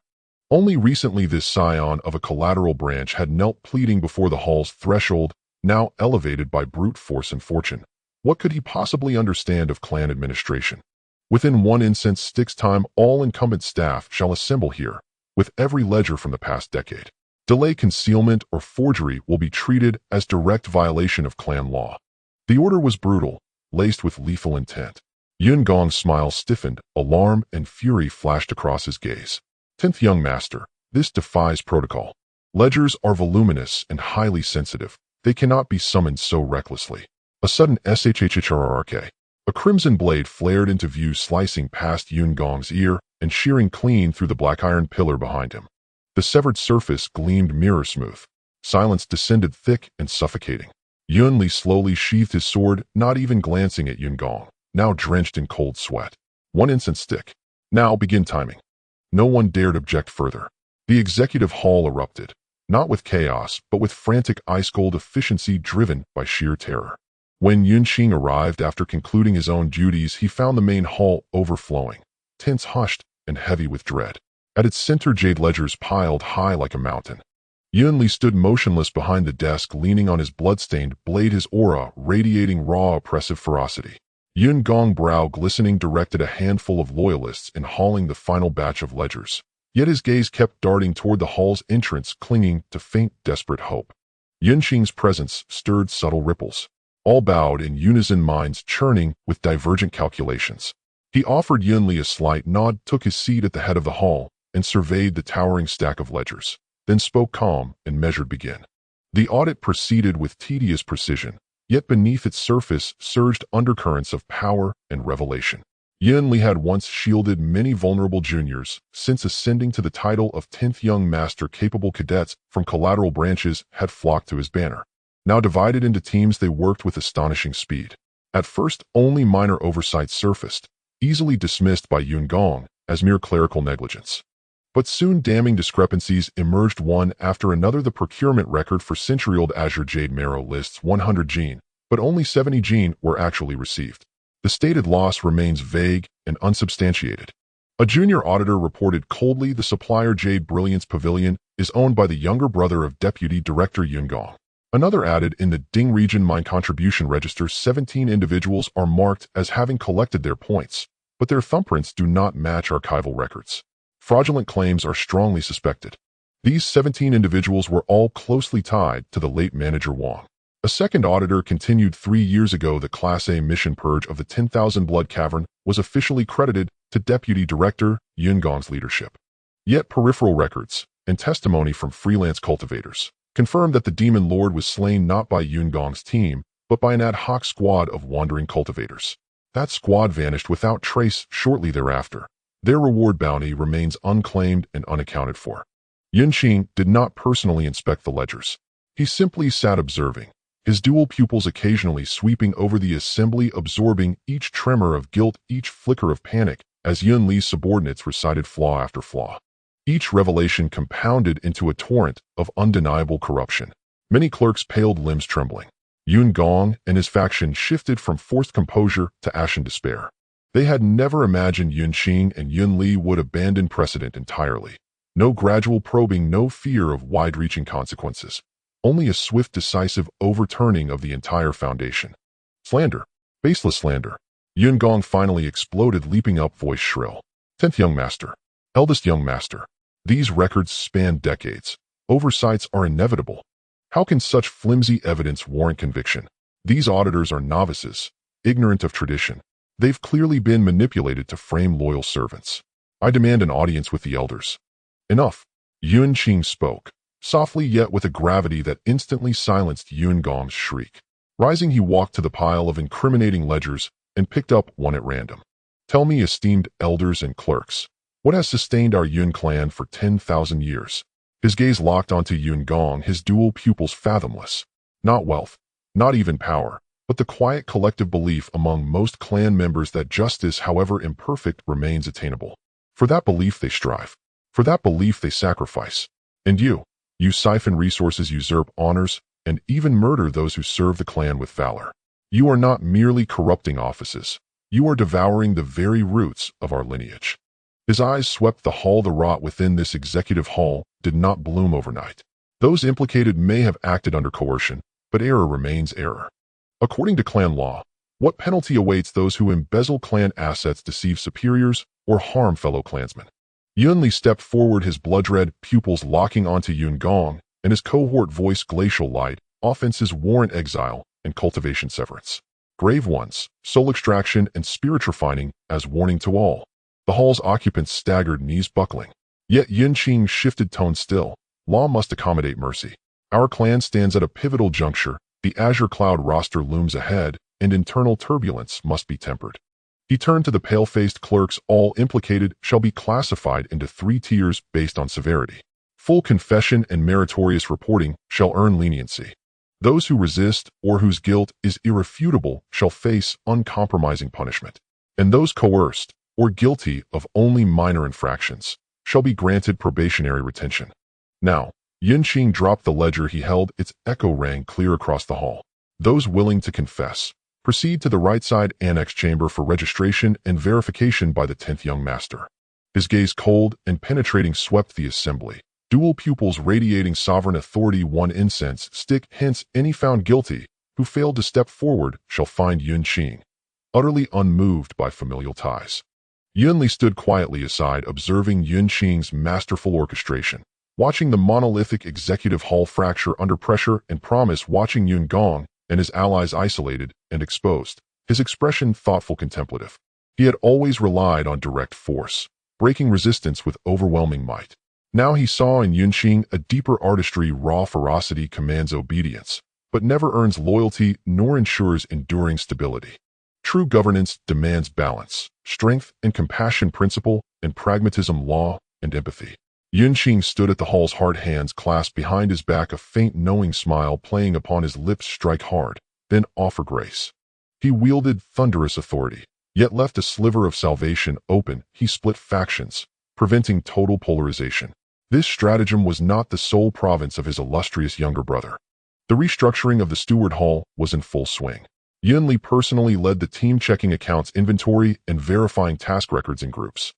Only recently this scion of a collateral branch had knelt pleading before the hall's threshold, now elevated by brute force and fortune. What could he possibly understand of clan administration? Within one incense stick's time, all incumbent staff shall assemble here, with every ledger from the past decade. Delay, concealment, or forgery will be treated as direct violation of clan law. The order was brutal, laced with lethal intent. Yun Gong's smile stiffened, alarm and fury flashed across his gaze. 10th Young Master, this defies protocol. Ledgers are voluminous and highly sensitive. They cannot be summoned so recklessly. A sudden shhhrrk. A crimson blade flared into view, slicing past Yun Gong's ear and shearing clean through the black iron pillar behind him. The severed surface gleamed mirror-smooth. Silence descended thick and suffocating. Yun Li slowly sheathed his sword, not even glancing at Yun Gong, now drenched in cold sweat. "One incense stick. Now begin timing." No one dared object further. The Executive Hall erupted, not with chaos, but with frantic ice-cold efficiency driven by sheer terror. When Yun Qing arrived after concluding his own duties, he found the main hall overflowing, tense, hushed, and heavy with dread. At its center, jade ledgers piled high like a mountain. Yun stood motionless behind the desk, leaning on his blood-stained blade, his aura radiating raw, oppressive ferocity. Yun Gong, brow glistening, directed a handful of loyalists in hauling the final batch of ledgers. Yet his gaze kept darting toward the hall's entrance, clinging to faint, desperate hope. Yun Qing's presence stirred subtle ripples. All bowed in unison, minds churning with divergent calculations. He offered Yun a slight nod, took his seat at the head of the hall, and surveyed the towering stack of ledgers, then spoke calm and measured. Begin. The audit proceeded with tedious precision, yet beneath its surface surged undercurrents of power and revelation. Yun had once shielded many vulnerable juniors. Since ascending to the title of 10th young master, capable cadets from collateral branches had flocked to his banner. Now divided into teams, they worked with astonishing speed. At first, only minor oversights surfaced, easily dismissed by Yun Gong as mere clerical negligence. But soon damning discrepancies emerged one after another. The procurement record for century-old Azure Jade Marrow lists 100 gene, but only 70 gene were actually received. The stated loss remains vague and unsubstantiated. A junior auditor reported coldly the supplier Jade Brilliance Pavilion is owned by the younger brother of Deputy Director Yun Gong. Another added in the Ding region mine contribution register 17 individuals are marked as having collected their points, but their thumbprints do not match archival records. Fraudulent claims are strongly suspected. These 17 individuals were all closely tied to the late manager Huang. A second auditor continued, 3 years ago the Class A mission purge of the 10,000 Blood Cavern was officially credited to Deputy Director Yun Gong's leadership. Yet peripheral records and testimony from freelance cultivators confirmed that the Demon Lord was slain not by Yun Gong's team, but by an ad hoc squad of wandering cultivators. That squad vanished without trace shortly thereafter. Their reward bounty remains unclaimed and unaccounted for. Yun Qing did not personally inspect the ledgers. He simply sat observing, his dual pupils occasionally sweeping over the assembly, absorbing each tremor of guilt, each flicker of panic, as Yun Li's subordinates recited flaw after flaw. Each revelation compounded into a torrent of undeniable corruption. Many clerks paled, limbs trembling. Yun Gong and his faction shifted from forced composure to ashen despair. They had never imagined Yun Qing and Yun Li would abandon precedent entirely. No gradual probing, no fear of wide-reaching consequences. Only a swift, decisive overturning of the entire foundation. Slander. Baseless slander. Yun Gong finally exploded, leaping up, voice shrill. 10th young master. Eldest young master. These records span decades. Oversights are inevitable. How can such flimsy evidence warrant conviction? These auditors are novices, ignorant of tradition. They've clearly been manipulated to frame loyal servants. I demand an audience with the elders. Enough. Yun Qing spoke, softly yet with a gravity that instantly silenced Yun Gong's shriek. Rising, he walked to the pile of incriminating ledgers and picked up one at random. Tell me, esteemed elders and clerks, what has sustained our Yun clan for 10,000 years? His gaze locked onto Yun Gong, his dual pupils fathomless. Not wealth, not even power, but the quiet collective belief among most clan members that justice, however imperfect, remains attainable. For that belief they strive. For that belief they sacrifice. And you siphon resources, usurp honors, and even murder those who serve the clan with valor. You are not merely corrupting offices. You are devouring the very roots of our lineage. His eyes swept the hall. The rot within this executive hall did not bloom overnight. Those implicated may have acted under coercion, but error remains error. According to clan law, what penalty awaits those who embezzle clan assets, deceive superiors, or harm fellow clansmen? Yun Li stepped forward, his blood-red pupils locking onto Yun Gong, and his cohort voice glacial light. Offenses warrant exile and cultivation severance. Grave ones, soul extraction and spirit refining as warning to all. The hall's occupants staggered, knees buckling. Yet Yun Qing shifted tone still. Law must accommodate mercy. Our clan stands at a pivotal juncture. The Azure Cloud roster looms ahead, and internal turbulence must be tempered. He turned to the pale-faced clerks. All implicated shall be classified into 3 tiers based on severity. Full confession and meritorious reporting shall earn leniency. Those who resist or whose guilt is irrefutable shall face uncompromising punishment. And those coerced or guilty of only minor infractions shall be granted probationary retention. Now, Yun Qing dropped the ledger he held. Its echo rang clear across the hall. Those willing to confess, proceed to the right side annex chamber for registration and verification by the 10th young master. His gaze cold and penetrating swept the assembly. Dual pupils radiating sovereign authority, one incense stick, hence any found guilty who failed to step forward shall find Yun Qing, utterly unmoved by familial ties. Yunli stood quietly aside, observing Yun Qing's masterful orchestration, watching the monolithic executive hall fracture under pressure and promise, watching Yun Gong and his allies isolated and exposed, his expression thoughtful, contemplative. He had always relied on direct force, breaking resistance with overwhelming might. Now he saw in Yun Qing a deeper artistry. Raw ferocity commands obedience, but never earns loyalty nor ensures enduring stability. True governance demands balance, strength and compassion, principle and pragmatism, law and empathy. Yun Qing stood at the hall's heart, hands clasped behind his back, a faint knowing smile playing upon his lips. Strike hard, then offer grace. He wielded thunderous authority, yet left a sliver of salvation open. He split factions, preventing total polarization. This stratagem was not the sole province of his illustrious younger brother. The restructuring of the Steward Hall was in full swing. Yunli personally led the team, checking accounts, inventory, and verifying task records in groups.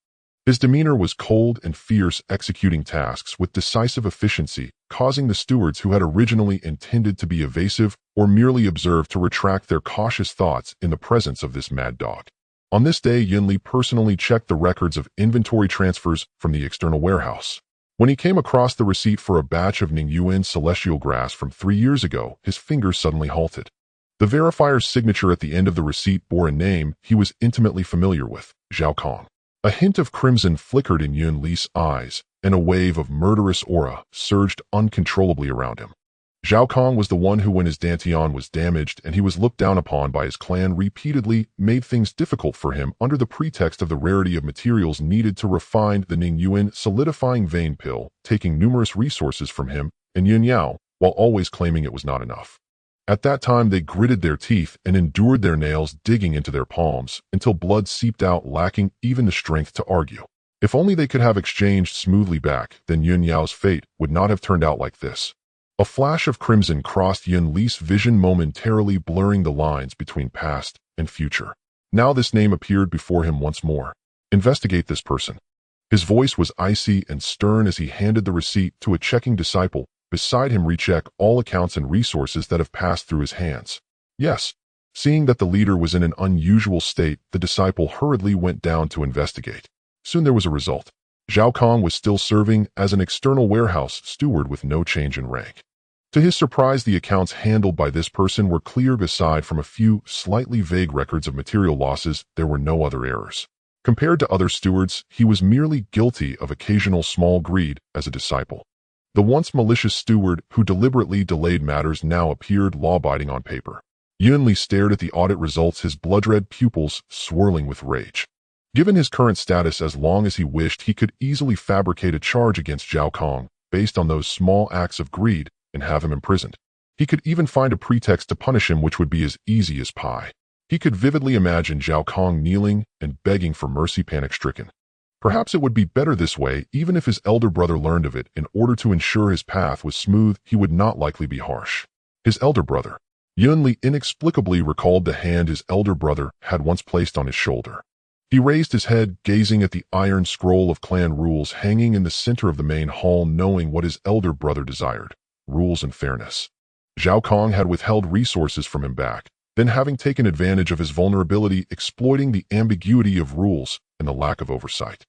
His demeanor was cold and fierce, executing tasks with decisive efficiency, causing the stewards who had originally intended to be evasive or merely observe to retract their cautious thoughts in the presence of this mad dog. On this day, Yunli personally checked the records of inventory transfers from the external warehouse. When he came across the receipt for a batch of Ningyuan celestial grass from 3 years ago, his fingers suddenly halted. The verifier's signature at the end of the receipt bore a name he was intimately familiar with, Zhao Kong. A hint of crimson flickered in Yun Li's eyes, and a wave of murderous aura surged uncontrollably around him. Zhao Kong was the one who, when his Dantian was damaged and he was looked down upon by his clan, repeatedly made things difficult for him under the pretext of the rarity of materials needed to refine the Ningyuan solidifying vein pill, taking numerous resources from him and Yun Yao, while always claiming it was not enough. At that time, they gritted their teeth and endured their nails digging into their palms until blood seeped out, lacking even the strength to argue. If only they could have exchanged smoothly back, then Yun Yao's fate would not have turned out like this. A flash of crimson crossed Yun Li's vision, momentarily blurring the lines between past and future. Now this name appeared before him once more. Investigate this person. His voice was icy and stern as he handed the receipt to a checking disciple. Beside him, recheck all accounts and resources that have passed through his hands. Yes. Seeing that the leader was in an unusual state, the disciple hurriedly went down to investigate. Soon there was a result. Zhao Kong was still serving as an external warehouse steward with no change in rank. To his surprise, the accounts handled by this person were clear. Beside from a few slightly vague records of material losses, there were no other errors. Compared to other stewards, he was merely guilty of occasional small greed as a disciple. The once malicious steward who deliberately delayed matters now appeared law-abiding on paper. Yunli stared at the audit results, his blood-red pupils swirling with rage. Given his current status, as long as he wished, he could easily fabricate a charge against Zhao Kong based on those small acts of greed and have him imprisoned. He could even find a pretext to punish him, which would be as easy as pie. He could vividly imagine Zhao Kong kneeling and begging for mercy, panic-stricken. Perhaps it would be better this way. Even if his elder brother learned of it, in order to ensure his path was smooth, he would not likely be harsh. His elder brother. Yunli inexplicably recalled the hand his elder brother had once placed on his shoulder. He raised his head, gazing at the iron scroll of clan rules hanging in the center of the main hall, knowing what his elder brother desired: rules and fairness. Zhao Kong had withheld resources from him back, then having taken advantage of his vulnerability, exploiting the ambiguity of rules and the lack of oversight.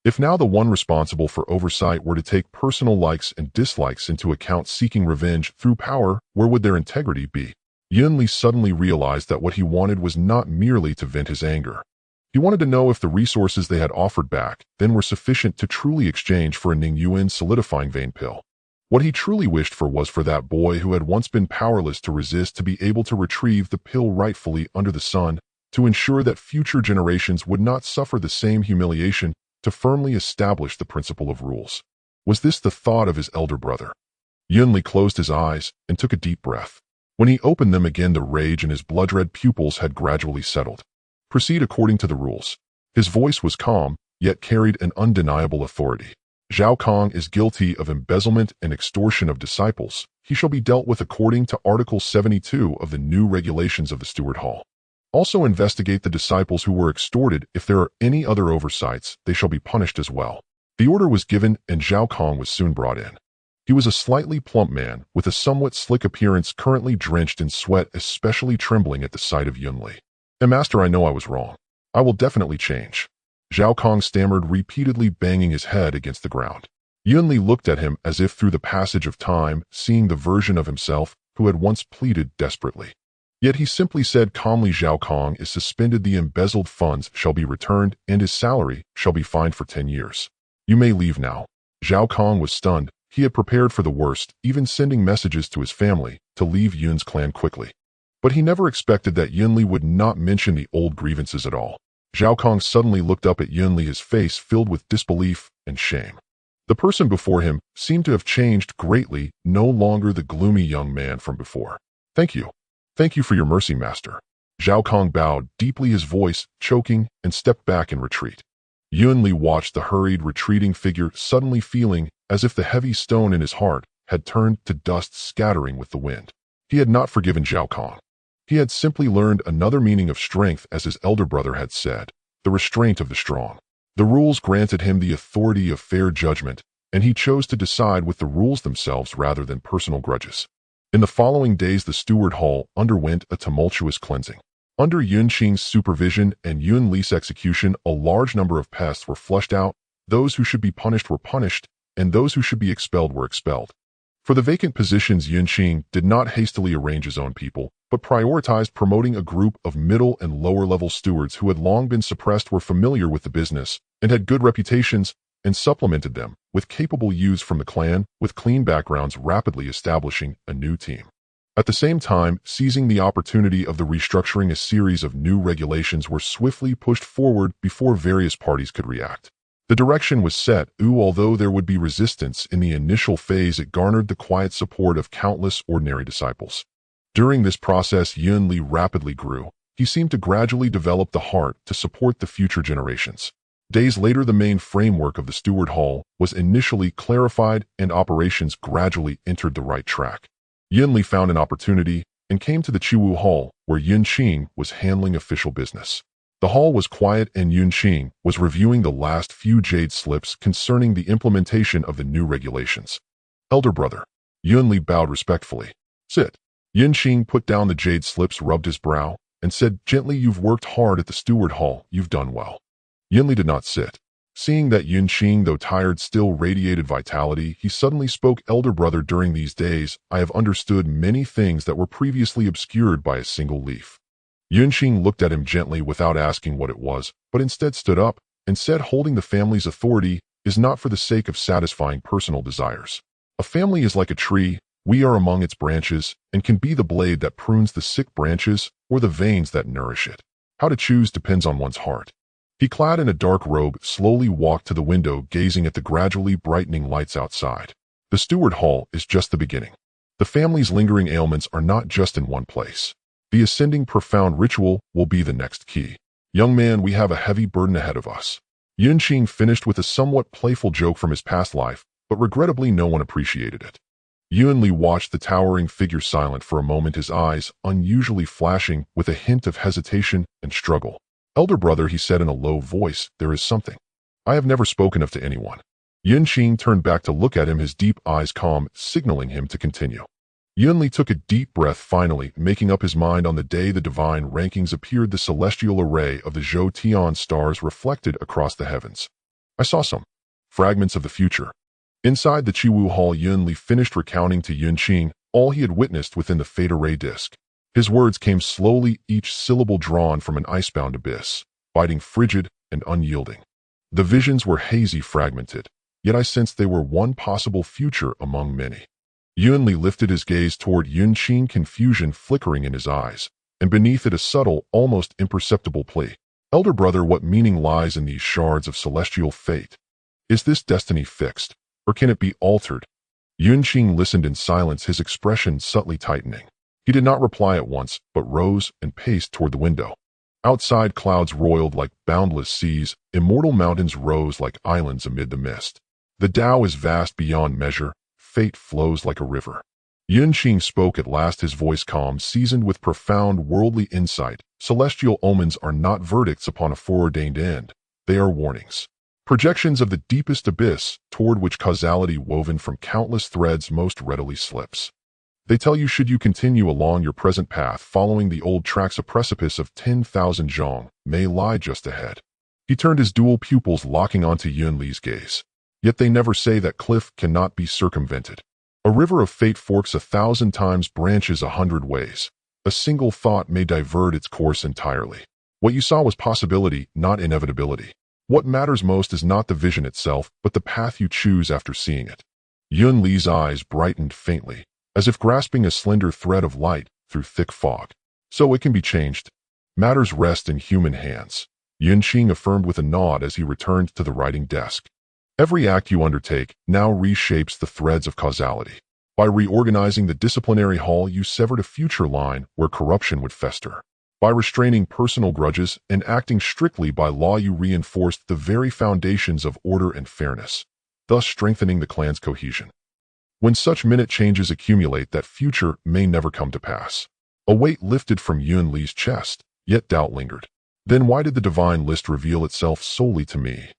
If now the one responsible for oversight were to take personal likes and dislikes into account, seeking revenge through power, where would their integrity be? Yunli suddenly realized that what he wanted was not merely to vent his anger. He wanted to know if the resources they had offered back then were sufficient to truly exchange for a Ningyuan solidifying vein pill. What he truly wished for was for that boy who had once been powerless to resist to be able to retrieve the pill rightfully under the sun, to ensure that future generations would not suffer the same humiliation, to firmly establish the principle of rules. Was this the thought of his elder brother? Yunli closed his eyes and took a deep breath. When he opened them again, the rage in his blood-red pupils had gradually settled. Proceed according to the rules. His voice was calm, yet carried an undeniable authority. Zhao Kong is guilty of embezzlement and extortion of disciples. He shall be dealt with according to Article 72 of the new regulations of the Steward Hall. Also investigate the disciples who were extorted. If there are any other oversights, they shall be punished as well." The order was given, and Zhao Kong was soon brought in. He was a slightly plump man, with a somewhat slick appearance, currently drenched in sweat, especially trembling at the sight of Yun Li. "Master, I know I was wrong. I will definitely change." Zhao Kong stammered, repeatedly banging his head against the ground. Yun Li looked at him as if through the passage of time, seeing the version of himself who had once pleaded desperately. Yet he simply said calmly, "Zhao Kong is suspended. The embezzled funds shall be returned, and his salary shall be fined for 10 years. You may leave now." Zhao Kong was stunned. He had prepared for the worst, even sending messages to his family to leave Yun's clan quickly. But he never expected that Yun Li would not mention the old grievances at all. Zhao Kong suddenly looked up at Yun Li, his face filled with disbelief and shame. The person before him seemed to have changed greatly, no longer the gloomy young man from before. "Thank you. Thank you for your mercy, master." Zhao Kong bowed deeply, his voice choking, and stepped back in retreat. Yun Li watched the hurried, retreating figure, suddenly feeling as if the heavy stone in his heart had turned to dust, scattering with the wind. He had not forgiven Zhao Kong. He had simply learned another meaning of strength, as his elder brother had said, the restraint of the strong. The rules granted him the authority of fair judgment, and he chose to decide with the rules themselves rather than personal grudges. In the following days, the Steward Hall underwent a tumultuous cleansing. Under Yun Qing's supervision and Yun Li's execution, a large number of pests were flushed out. Those who should be punished were punished, and those who should be expelled were expelled. For the vacant positions, Yun Qing did not hastily arrange his own people, but prioritized promoting a group of middle and lower-level stewards who had long been suppressed, were familiar with the business, and had good reputations, and supplemented them with capable youths from the clan with clean backgrounds, rapidly establishing a new team. At the same time, seizing the opportunity of the restructuring, a series of new regulations were swiftly pushed forward before various parties could react. The direction was set, although there would be resistance in the initial phase, it garnered the quiet support of countless ordinary disciples. During this process, Yun Li rapidly grew. He seemed to gradually develop the heart to support the future generations. Days later, the main framework of the Steward Hall was initially clarified, and operations gradually entered the right track. Yun Li found an opportunity and came to the Chiwu Hall, where Yun Qing was handling official business. The hall was quiet, and Yun Qing was reviewing the last few jade slips concerning the implementation of the new regulations. "Elder brother." Yun Li bowed respectfully. "Sit." Yun Qing put down the jade slips, rubbed his brow, and said gently, "You've worked hard at the Steward Hall. You've done well." Yun Li did not sit. Seeing that Yun Qing, though tired, still radiated vitality, he suddenly spoke. "Elder brother, during these days, I have understood many things that were previously obscured by a single leaf." Yun Qing looked at him gently without asking what it was, but instead stood up and said, "Holding the family's authority is not for the sake of satisfying personal desires. A family is like a tree. We are among its branches and can be the blade that prunes the sick branches or the veins that nourish it. How to choose depends on one's heart." He, clad in a dark robe, slowly walked to the window, gazing at the gradually brightening lights outside. The Steward Hall is just the beginning. The family's lingering ailments are not just in one place. The ascending profound ritual will be the next key. "Young man, we have a heavy burden ahead of us." Yun Qing finished with a somewhat playful joke from his past life, but regrettably no one appreciated it. Yun Li watched the towering figure silent for a moment, his eyes unusually flashing with a hint of hesitation and struggle. "Elder brother," he said in a low voice, "there is something I have never spoken of to anyone." Yun Qing turned back to look at him, his deep eyes calm, signaling him to continue. Yun Li took a deep breath, finally making up his mind. On the day the divine rankings appeared, the celestial array of the Zhou Tian stars reflected across the heavens. "I saw some fragments of the future." Inside the Chiwu Hall, Yun Li finished recounting to Yun Qing all he had witnessed within the Fate Array disk. His words came slowly, each syllable drawn from an icebound abyss, biting, frigid, and unyielding. The visions were hazy, fragmented, yet I sensed they were one possible future among many. Yun Li lifted his gaze toward Yun Qing, confusion flickering in his eyes, and beneath it a subtle, almost imperceptible plea. "Elder brother, what meaning lies in these shards of celestial fate? Is this destiny fixed, or can it be altered?" Yun Qing listened in silence, his expression subtly tightening. He did not reply at once, but rose and paced toward the window. Outside, clouds roiled like boundless seas, immortal mountains rose like islands amid the mist. The Tao is vast beyond measure, fate flows like a river. Yun Qing spoke at last, his voice calm, seasoned with profound worldly insight. Celestial omens are not verdicts upon a foreordained end. They are warnings. Projections of the deepest abyss toward which causality woven from countless threads most readily slips. They tell you, should you continue along your present path, following the old tracks, a precipice of 10,000 zhong may lie just ahead. He turned his dual pupils, locking onto Yun Li's gaze. Yet they never say that cliff cannot be circumvented. A river of fate forks 1,000 times, branches 100 ways. A single thought may divert its course entirely. What you saw was possibility, not inevitability. What matters most is not the vision itself, but the path you choose after seeing it. Yun Li's eyes brightened faintly, as if grasping a slender thread of light through thick fog. So it can be changed. Matters rest in human hands, Yun Qing affirmed with a nod as he returned to the writing desk. Every act you undertake now reshapes the threads of causality. By reorganizing the disciplinary hall, you severed a future line where corruption would fester. By restraining personal grudges and acting strictly by law, you reinforced the very foundations of order and fairness, thus strengthening the clan's cohesion. When such minute changes accumulate, that future may never come to pass. A weight lifted from Yun Li's chest, yet doubt lingered. Then why did the divine list reveal itself solely to me?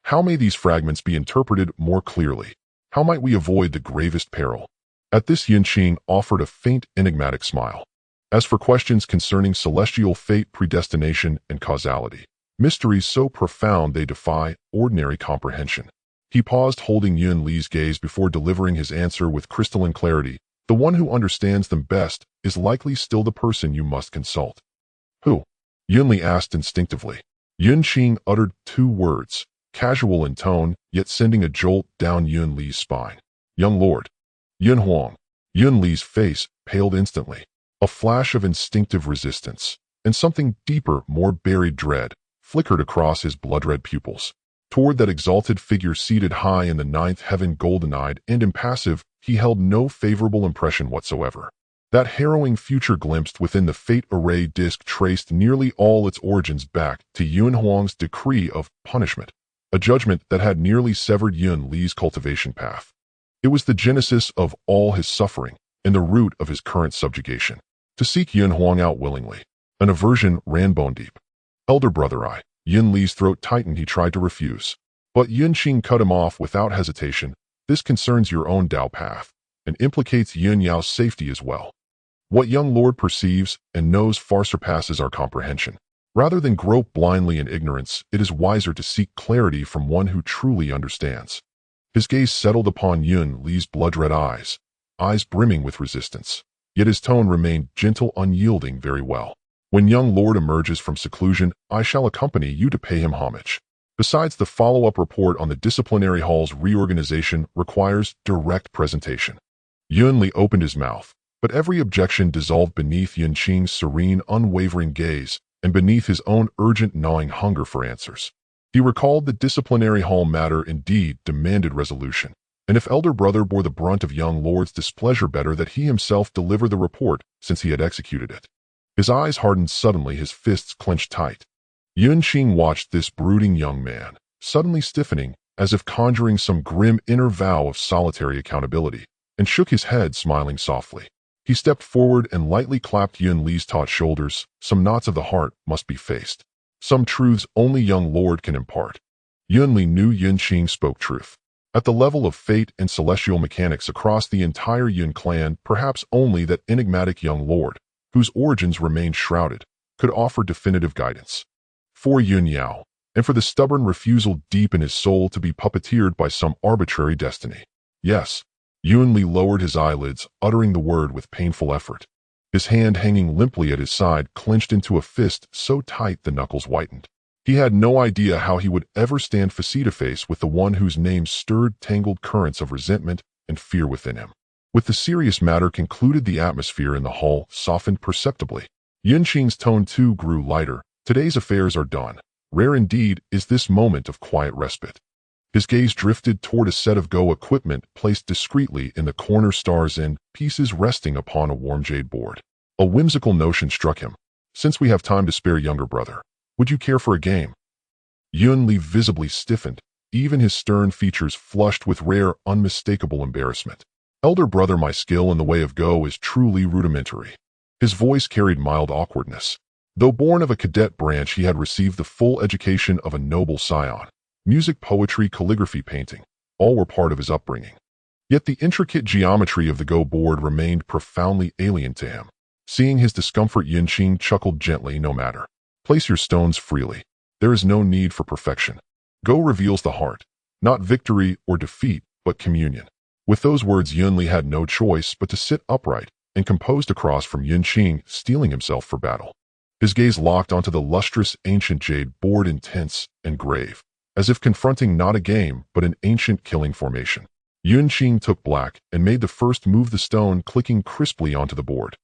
How may these fragments be interpreted more clearly? How might we avoid the gravest peril? At this, Yun Qing offered a faint, enigmatic smile. As for questions concerning celestial fate, predestination, and causality, mysteries so profound they defy ordinary comprehension. He paused, holding Yun Li's gaze before delivering his answer with crystalline clarity. The one who understands them best is likely still the person you must consult. Who? Yun Li asked instinctively. Yun Qing uttered 2 words, casual in tone, yet sending a jolt down Yun Li's spine. Young Lord. Yun Huang. Yun Li's face paled instantly. A flash of instinctive resistance, and something deeper, more buried dread, flickered across his blood-red pupils. Toward that exalted figure seated high in the 9th heaven, golden-eyed and impassive, he held no favorable impression whatsoever. That harrowing future glimpsed within the fate array disk traced nearly all its origins back to Yun Huang's decree of punishment, a judgment that had nearly severed Yun Li's cultivation path. It was the genesis of all his suffering and the root of his current subjugation. To seek Yun Huang out willingly, an aversion ran bone deep. Elder brother, Yun Li's throat tightened. He tried to refuse, but Yun Qing cut him off without hesitation. This concerns your own Dao path, and implicates Yun Yao's safety as well. What young lord perceives and knows far surpasses our comprehension. Rather than grope blindly in ignorance, it is wiser to seek clarity from one who truly understands. His gaze settled upon Yun Li's blood-red eyes brimming with resistance. Yet his tone remained gentle, unyielding. Very well. When young lord emerges from seclusion, I shall accompany you to pay him homage. Besides, the follow-up report on the disciplinary hall's reorganization requires direct presentation. Yun Li opened his mouth, but every objection dissolved beneath Yun Qing's serene, unwavering gaze and beneath his own urgent, gnawing hunger for answers. He recalled the disciplinary hall matter indeed demanded resolution, and if elder brother bore the brunt of young lord's displeasure, better that he himself deliver the report, since he had executed it. His eyes hardened suddenly, his fists clenched tight. Yun Qing watched this brooding young man, suddenly stiffening, as if conjuring some grim inner vow of solitary accountability, and shook his head, smiling softly. He stepped forward and lightly clapped Yun Li's taut shoulders. Some knots of the heart must be faced. Some truths only young lord can impart. Yun Li knew Yun Qing spoke truth. At the level of fate and celestial mechanics across the entire Yun clan, perhaps only that enigmatic young lord, whose origins remained shrouded, could offer definitive guidance. For Yun Yao, and for the stubborn refusal deep in his soul to be puppeteered by some arbitrary destiny. Yes. Yun Li lowered his eyelids, uttering the word with painful effort. His hand hanging limply at his side clenched into a fist so tight the knuckles whitened. He had no idea how he would ever stand face-to-face with the one whose name stirred tangled currents of resentment and fear within him. With the serious matter concluded, the atmosphere in the hall softened perceptibly. Yun Qing's tone too grew lighter. Today's affairs are done. Rare indeed is this moment of quiet respite. His gaze drifted toward a set of Go equipment placed discreetly in the corner, stars and pieces resting upon a warm jade board. A whimsical notion struck him. Since we have time to spare, younger brother, would you care for a game? Yun Li visibly stiffened, even his stern features flushed with rare, unmistakable embarrassment. Elder brother, my skill in the way of Go is truly rudimentary. His voice carried mild awkwardness. Though born of a cadet branch, he had received the full education of a noble scion. Music, poetry, calligraphy, painting, all were part of his upbringing. Yet the intricate geometry of the Go board remained profoundly alien to him. Seeing his discomfort, Yun Qing chuckled gently. No matter. Place your stones freely. There is no need for perfection. Go reveals the heart, not victory or defeat, but communion. With those words, Yun Li had no choice but to sit upright and composed across from Yun Qing, steeling himself for battle. His gaze locked onto the lustrous ancient jade board, intense and grave, as if confronting not a game but an ancient killing formation. Yun Qing took black and made the first move, the stone clicking crisply onto the board.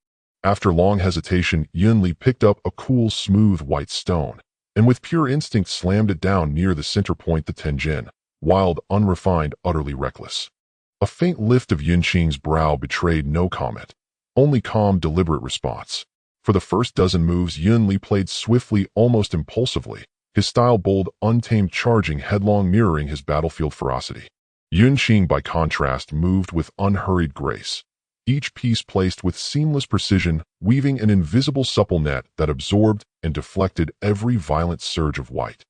After long hesitation, Yun Li picked up a cool, smooth white stone, and with pure instinct slammed it down near the center point, the Tenjin, wild, unrefined, utterly reckless. A faint lift of Yun Qing's brow betrayed no comment, only calm, deliberate response. For the first dozen moves, Yun Li played swiftly, almost impulsively, his style bold, untamed, charging headlong, mirroring his battlefield ferocity. Yun Qing, by contrast, moved with unhurried grace, each piece placed with seamless precision, weaving an invisible supple net that absorbed and deflected every violent surge of white.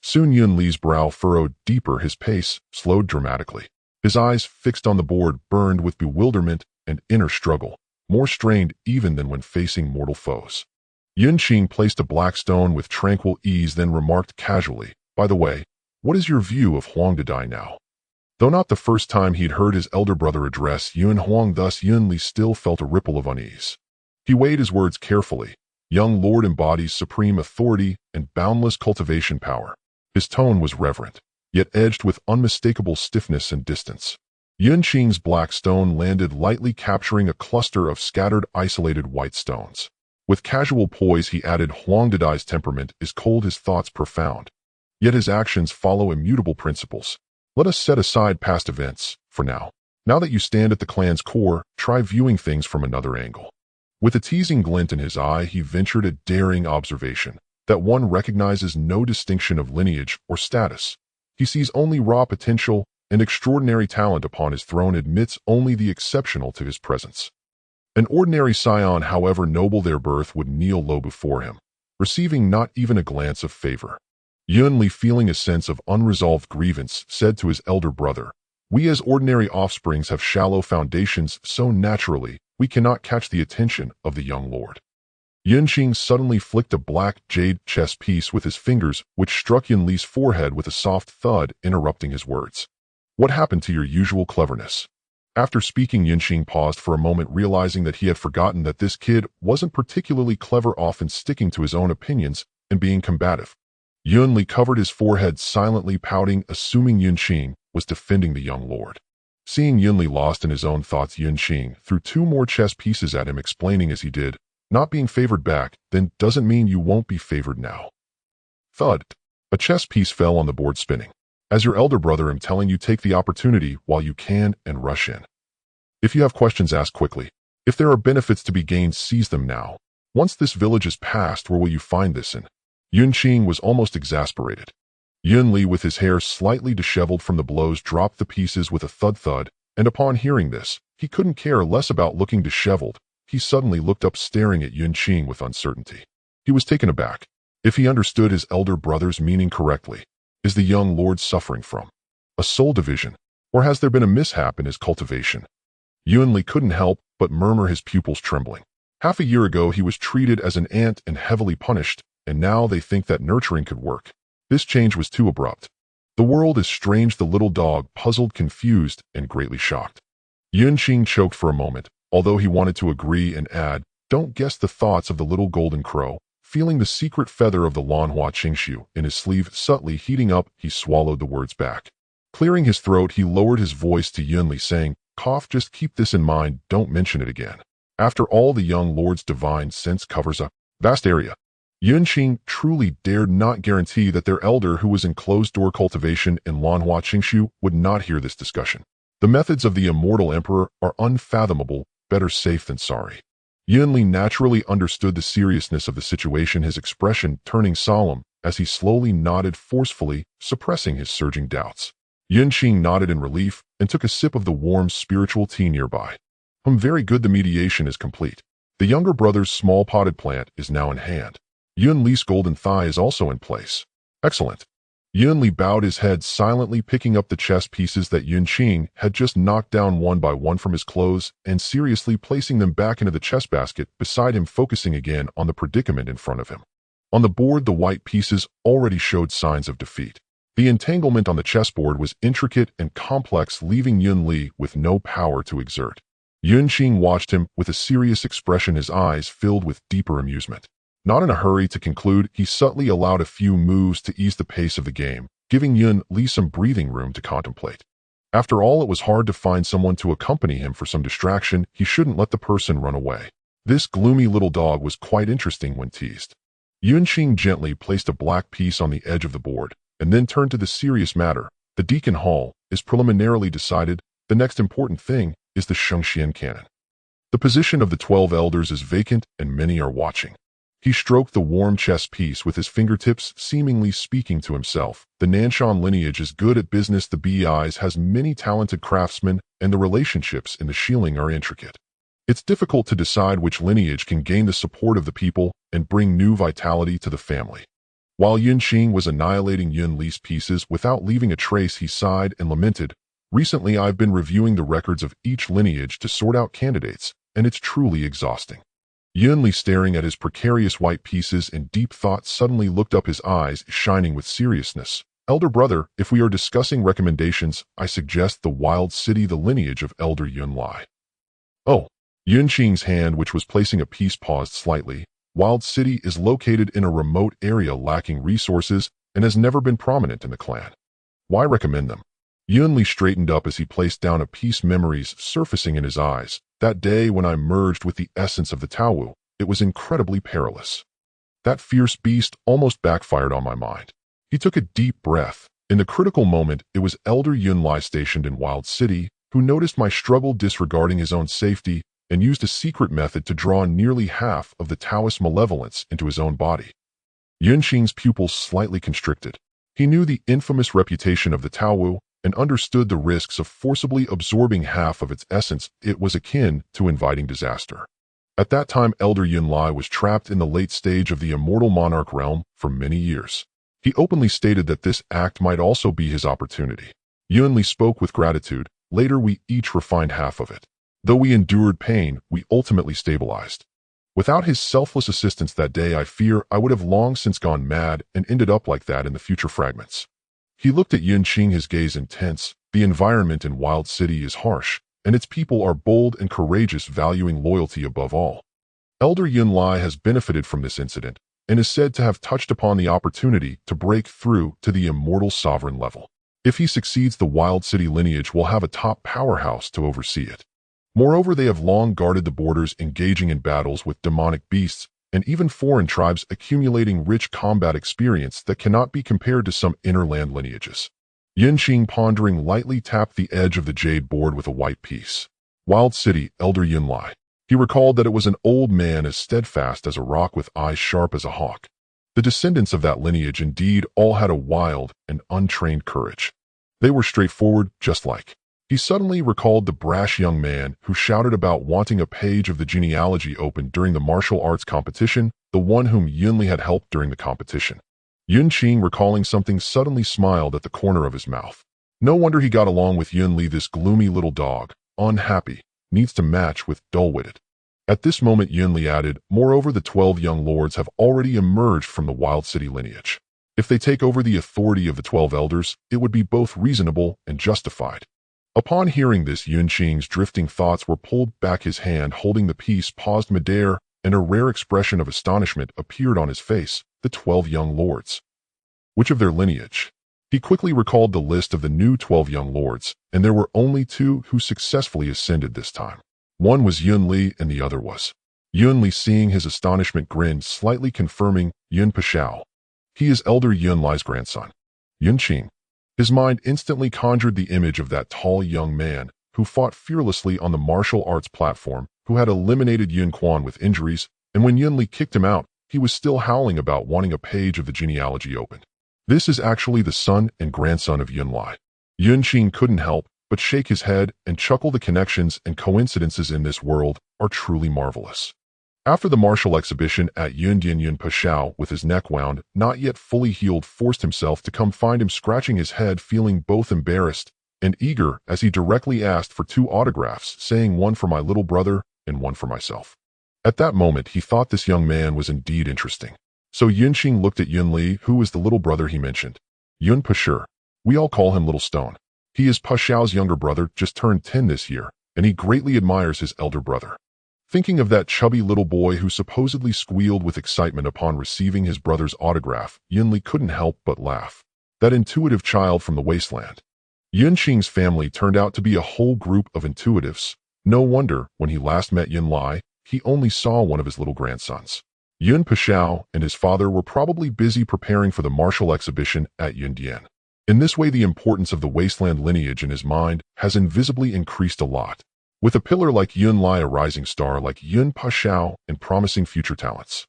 Soon Yun Li's brow furrowed deeper, his pace slowed dramatically. His eyes, fixed on the board, burned with bewilderment and inner struggle, more strained even than when facing mortal foes. Yun Qing placed a black stone with tranquil ease, then remarked casually, "By the way, what is your view of Huang to die now?" Though not the first time he'd heard his elder brother address Yun Huang thus, Yun Li still felt a ripple of unease. He weighed his words carefully. Young Lord embodies supreme authority and boundless cultivation power. His tone was reverent, yet edged with unmistakable stiffness and distance. Yun Qing's black stone landed lightly, capturing a cluster of scattered, isolated white stones. With casual poise, he added, "Huang Dadai's temperament is cold, his thoughts profound, yet his actions follow immutable principles. Let us set aside past events, for now. Now that you stand at the clan's core, try viewing things from another angle." With a teasing glint in his eye, he ventured a daring observation, that one recognizes no distinction of lineage or status. He sees only raw potential, and extraordinary talent upon his throne admits only the exceptional to his presence. An ordinary scion, however noble their birth, would kneel low before him, receiving not even a glance of favor. Yun Li, feeling a sense of unresolved grievance, said to his elder brother, "We as ordinary offsprings have shallow foundations, so naturally we cannot catch the attention of the young lord." Yun Qing suddenly flicked a black jade chess piece with his fingers, which struck Yun Li's forehead with a soft thud, interrupting his words. "What happened to your usual cleverness?" After speaking, Yun Qing paused for a moment, realizing that he had forgotten that this kid wasn't particularly clever, often sticking to his own opinions and being combative. Yun Li covered his forehead, silently pouting, assuming Yun Qing was defending the young lord. Seeing Yun Li lost in his own thoughts, Yun Qing threw two more chess pieces at him, explaining as he did, "Not being favored back, then doesn't mean you won't be favored now." Thud. A chess piece fell on the board, spinning. "As your elder brother, I'm telling you, take the opportunity while you can and rush in. If you have questions, ask quickly. If there are benefits to be gained, seize them now. Once this village is passed, where will you find this in?" Yun Qing was almost exasperated. Yun Li, with his hair slightly disheveled from the blows, dropped the pieces with a thud, and upon hearing this, he couldn't care less about looking disheveled. He suddenly looked up, staring at Yun Qing with uncertainty. He was taken aback. If he understood his elder brother's meaning correctly, is the young lord suffering from a soul division, or has there been a mishap in his cultivation? Yun Li couldn't help but murmur, his pupils trembling. Half a year ago he was treated as an ant and heavily punished, and now they think that nurturing could work. This change was too abrupt. The world is strange, the little dog, puzzled, confused, and greatly shocked. Yun Qing choked for a moment, although he wanted to agree and add, "Don't guess the thoughts of the little golden crow." Feeling the secret feather of the Lanhua Qingshu in his sleeve subtly heating up, he swallowed the words back. Clearing his throat, he lowered his voice to Yun Li, saying, "Cough, just keep this in mind, don't mention it again. After all, the young lord's divine sense covers a vast area." Yun Qing truly dared not guarantee that their elder, who was in closed-door cultivation in Lanhua Qingshu, would not hear this discussion. The methods of the Immortal Emperor are unfathomable, better safe than sorry. Yun Li naturally understood the seriousness of the situation, his expression turning solemn as he slowly nodded forcefully, suppressing his surging doubts. Yun Qing nodded in relief and took a sip of the warm spiritual tea nearby. Very good, the mediation is complete. The younger brother's small potted plant is now in hand. Yun Li's golden thigh is also in place. Excellent. Yun Li bowed his head, silently picking up the chess pieces that Yun Qing had just knocked down one by one from his clothes and seriously placing them back into the chess basket beside him, focusing again on the predicament in front of him. On the board, the white pieces already showed signs of defeat. The entanglement on the chessboard was intricate and complex, leaving Yun Li with no power to exert. Yun Qing watched him with a serious expression, his eyes filled with deeper amusement. Not in a hurry to conclude, he subtly allowed a few moves to ease the pace of the game, giving Yun Li some breathing room to contemplate. After all, it was hard to find someone to accompany him for some distraction. He shouldn't let the person run away. This gloomy little dog was quite interesting when teased. Yun Qing gently placed a black piece on the edge of the board, and then turned to the serious matter. The Deacon Hall is preliminarily decided. The next important thing is the Shengxian Cannon. The position of the 12 elders is vacant, and many are watching. He stroked the warm chess piece with his fingertips, seemingly speaking to himself. The Nanshan lineage is good at business. The BEIs has many talented craftsmen, and the relationships in the shieling are intricate. It's difficult to decide which lineage can gain the support of the people and bring new vitality to the family. While Yun Qing was annihilating Yun Li's pieces without leaving a trace, he sighed and lamented, "Recently I've been reviewing the records of each lineage to sort out candidates, and it's truly exhausting." Yun Li, staring at his precarious white pieces in deep thought, suddenly looked up, his eyes shining with seriousness. "Elder brother, if we are discussing recommendations, I suggest the Wild City, the lineage of Elder Yun Li." "Oh." Yun Qing's hand, which was placing a piece, paused slightly. "Wild City is located in a remote area lacking resources and has never been prominent in the clan. Why recommend them?" Yun Li straightened up as he placed down a piece, memories surfacing in his eyes. "That day when I merged with the essence of the Taowu, it was incredibly perilous. That fierce beast almost backfired on my mind." He took a deep breath. "In the critical moment, it was Elder Yun Li stationed in Wild City who noticed my struggle, disregarding his own safety, and used a secret method to draw nearly half of the Taoist malevolence into his own body." Yun Qing's pupils slightly constricted. He knew the infamous reputation of the Taowu and understood the risks of forcibly absorbing half of its essence. It was akin to inviting disaster. At that time, Elder Yun Li was trapped in the late stage of the immortal monarch realm for many years. He openly stated that this act might also be his opportunity. Yun Li spoke with gratitude. "Later we each refined half of it. Though we endured pain, we ultimately stabilized. Without his selfless assistance that day, I fear I would have long since gone mad and ended up like that in the future fragments." He looked at Yun Qing, his gaze intense. "The environment in Wild City is harsh, and its people are bold and courageous, valuing loyalty above all. Elder Yun Li has benefited from this incident, and is said to have touched upon the opportunity to break through to the immortal sovereign level. If he succeeds, the Wild City lineage will have a top powerhouse to oversee it. Moreover, they have long guarded the borders, engaging in battles with demonic beasts, and even foreign tribes, accumulating rich combat experience that cannot be compared to some inner-land lineages." Yun Qing, pondering, lightly tapped the edge of the jade board with a white piece. "Wild City, Elder Yun Li." He recalled that it was an old man as steadfast as a rock with eyes sharp as a hawk. The descendants of that lineage indeed all had a wild and untrained courage. They were straightforward, just like. He suddenly recalled the brash young man who shouted about wanting a page of the genealogy opened during the martial arts competition, the one whom Yun Li had helped during the competition. Yun Qing, recalling something, suddenly smiled at the corner of his mouth. No wonder he got along with Yun Li. This gloomy little dog, unhappy, needs to match with dull-witted. At this moment, Yun Li added, "Moreover, the 12 young lords have already emerged from the Wild City lineage. If they take over the authority of the 12 elders, it would be both reasonable and justified." Upon hearing this, Yun Qing's drifting thoughts were pulled back. His hand holding the piece paused midair, and a rare expression of astonishment appeared on his face. The 12 young lords. Which of their lineage? He quickly recalled the list of the new 12 young lords, and there were only 2 who successfully ascended this time. One was Yun Li, and the other was. Yun Li, seeing his astonishment, grinned, slightly confirming, "Yun Pashao. He is Elder Yun Li's grandson." Yun Qing. His mind instantly conjured the image of that tall young man who fought fearlessly on the martial arts platform, who had eliminated Yun Quan with injuries, and when Yun Li kicked him out, he was still howling about wanting a page of the genealogy opened. This is actually the son and grandson of Yun Li. Yun Qing couldn't help but shake his head and chuckle. The connections and coincidences in this world are truly marvelous. After the martial exhibition at Tianyuan Pashao, with his neck wound, not yet fully healed, forced himself to come find him scratching his head, feeling both embarrassed and eager as he directly asked for 2 autographs, saying one for my little brother and one for myself. At that moment, he thought this young man was indeed interesting. So Yun Qing looked at Yun Li, who was the little brother he mentioned. Yun Pashur. We all call him Little Stone. He is Pashao's younger brother, just turned 10 this year, and he greatly admires his elder brother. Thinking of that chubby little boy who supposedly squealed with excitement upon receiving his brother's autograph, Yun Li couldn't help but laugh. That intuitive child from the wasteland. Yun Qing's family turned out to be a whole group of intuitives. No wonder, when he last met Yun Li, he only saw one of his little grandsons. Yun Pashao and his father were probably busy preparing for the martial exhibition at Yundian. In this way, the importance of the wasteland lineage in his mind has invisibly increased a lot. With a pillar like Yun Li, a rising star like Yun Pashao, and promising future talents.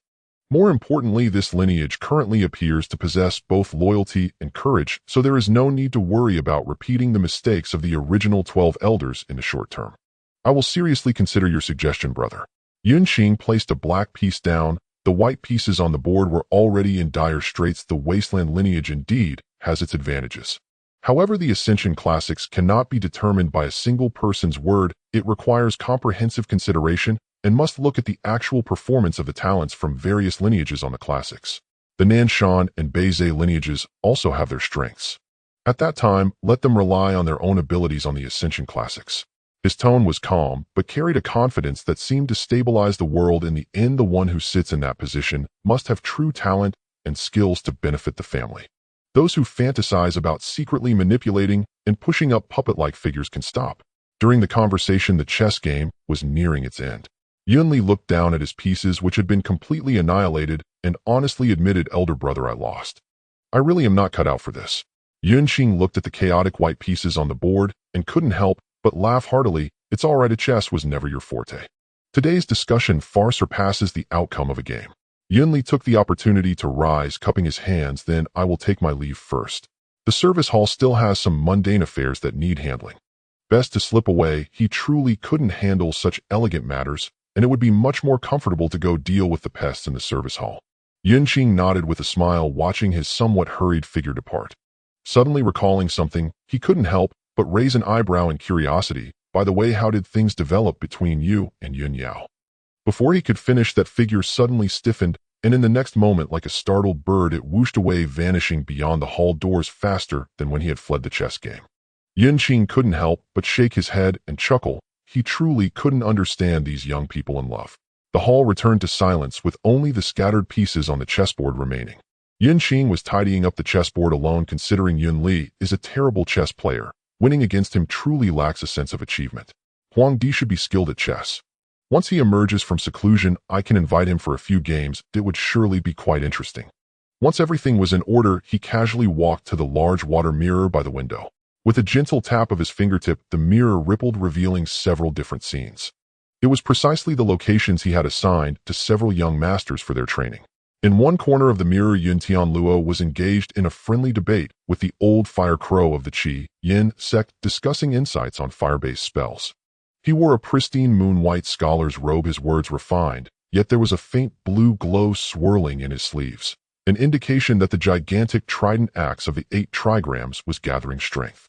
More importantly, this lineage currently appears to possess both loyalty and courage, so there is no need to worry about repeating the mistakes of the original 12 elders in the short term. I will seriously consider your suggestion, brother. Yun Qing placed a black piece down. The white pieces on the board were already in dire straits. The wasteland lineage indeed has its advantages. However, the Ascension Classics cannot be determined by a single person's word. It requires comprehensive consideration and must look at the actual performance of the talents from various lineages on the Classics. The Nanshan and Beizhe lineages also have their strengths. At that time, let them rely on their own abilities on the Ascension Classics. His tone was calm, but carried a confidence that seemed to stabilize the world. In the end, the one who sits in that position must have true talent and skills to benefit the family. Those who fantasize about secretly manipulating and pushing up puppet-like figures can stop. During the conversation, the chess game was nearing its end. Yun Li looked down at his pieces, which had been completely annihilated, and honestly admitted, elder brother, I lost. I really am not cut out for this. Yun Qing looked at the chaotic white pieces on the board and couldn't help but laugh heartily. It's all right, a chess was never your forte. Today's discussion far surpasses the outcome of a game. Yun Li took the opportunity to rise, cupping his hands. Then I will take my leave first. The service hall still has some mundane affairs that need handling. Best to slip away. He truly couldn't handle such elegant matters, and it would be much more comfortable to go deal with the pests in the service hall. Yun Qing nodded with a smile, watching his somewhat hurried figure depart. Suddenly recalling something, he couldn't help but raise an eyebrow in curiosity. By the way, how did things develop between you and Yun Yao? Before he could finish, that figure suddenly stiffened, and in the next moment, like a startled bird, it whooshed away, vanishing beyond the hall doors faster than when he had fled the chess game. Yun Qing couldn't help but shake his head and chuckle. He truly couldn't understand these young people in love. The hall returned to silence, with only the scattered pieces on the chessboard remaining. Yun Qing was tidying up the chessboard alone, considering Yun Li is a terrible chess player. Winning against him truly lacks a sense of achievement. Huang Di should be skilled at chess. Once he emerges from seclusion, I can invite him for a few games. It would surely be quite interesting. Once everything was in order, he casually walked to the large water mirror by the window. With a gentle tap of his fingertip, the mirror rippled, revealing several different scenes. It was precisely the locations he had assigned to several young masters for their training. In one corner of the mirror, Yun Tianluo was engaged in a friendly debate with the old fire crow of the Qi Yin sect, discussing insights on fire-based spells. He wore a pristine moon-white scholar's robe, his words refined, yet there was a faint blue glow swirling in his sleeves, an indication that the gigantic trident axe of the 8 trigrams was gathering strength.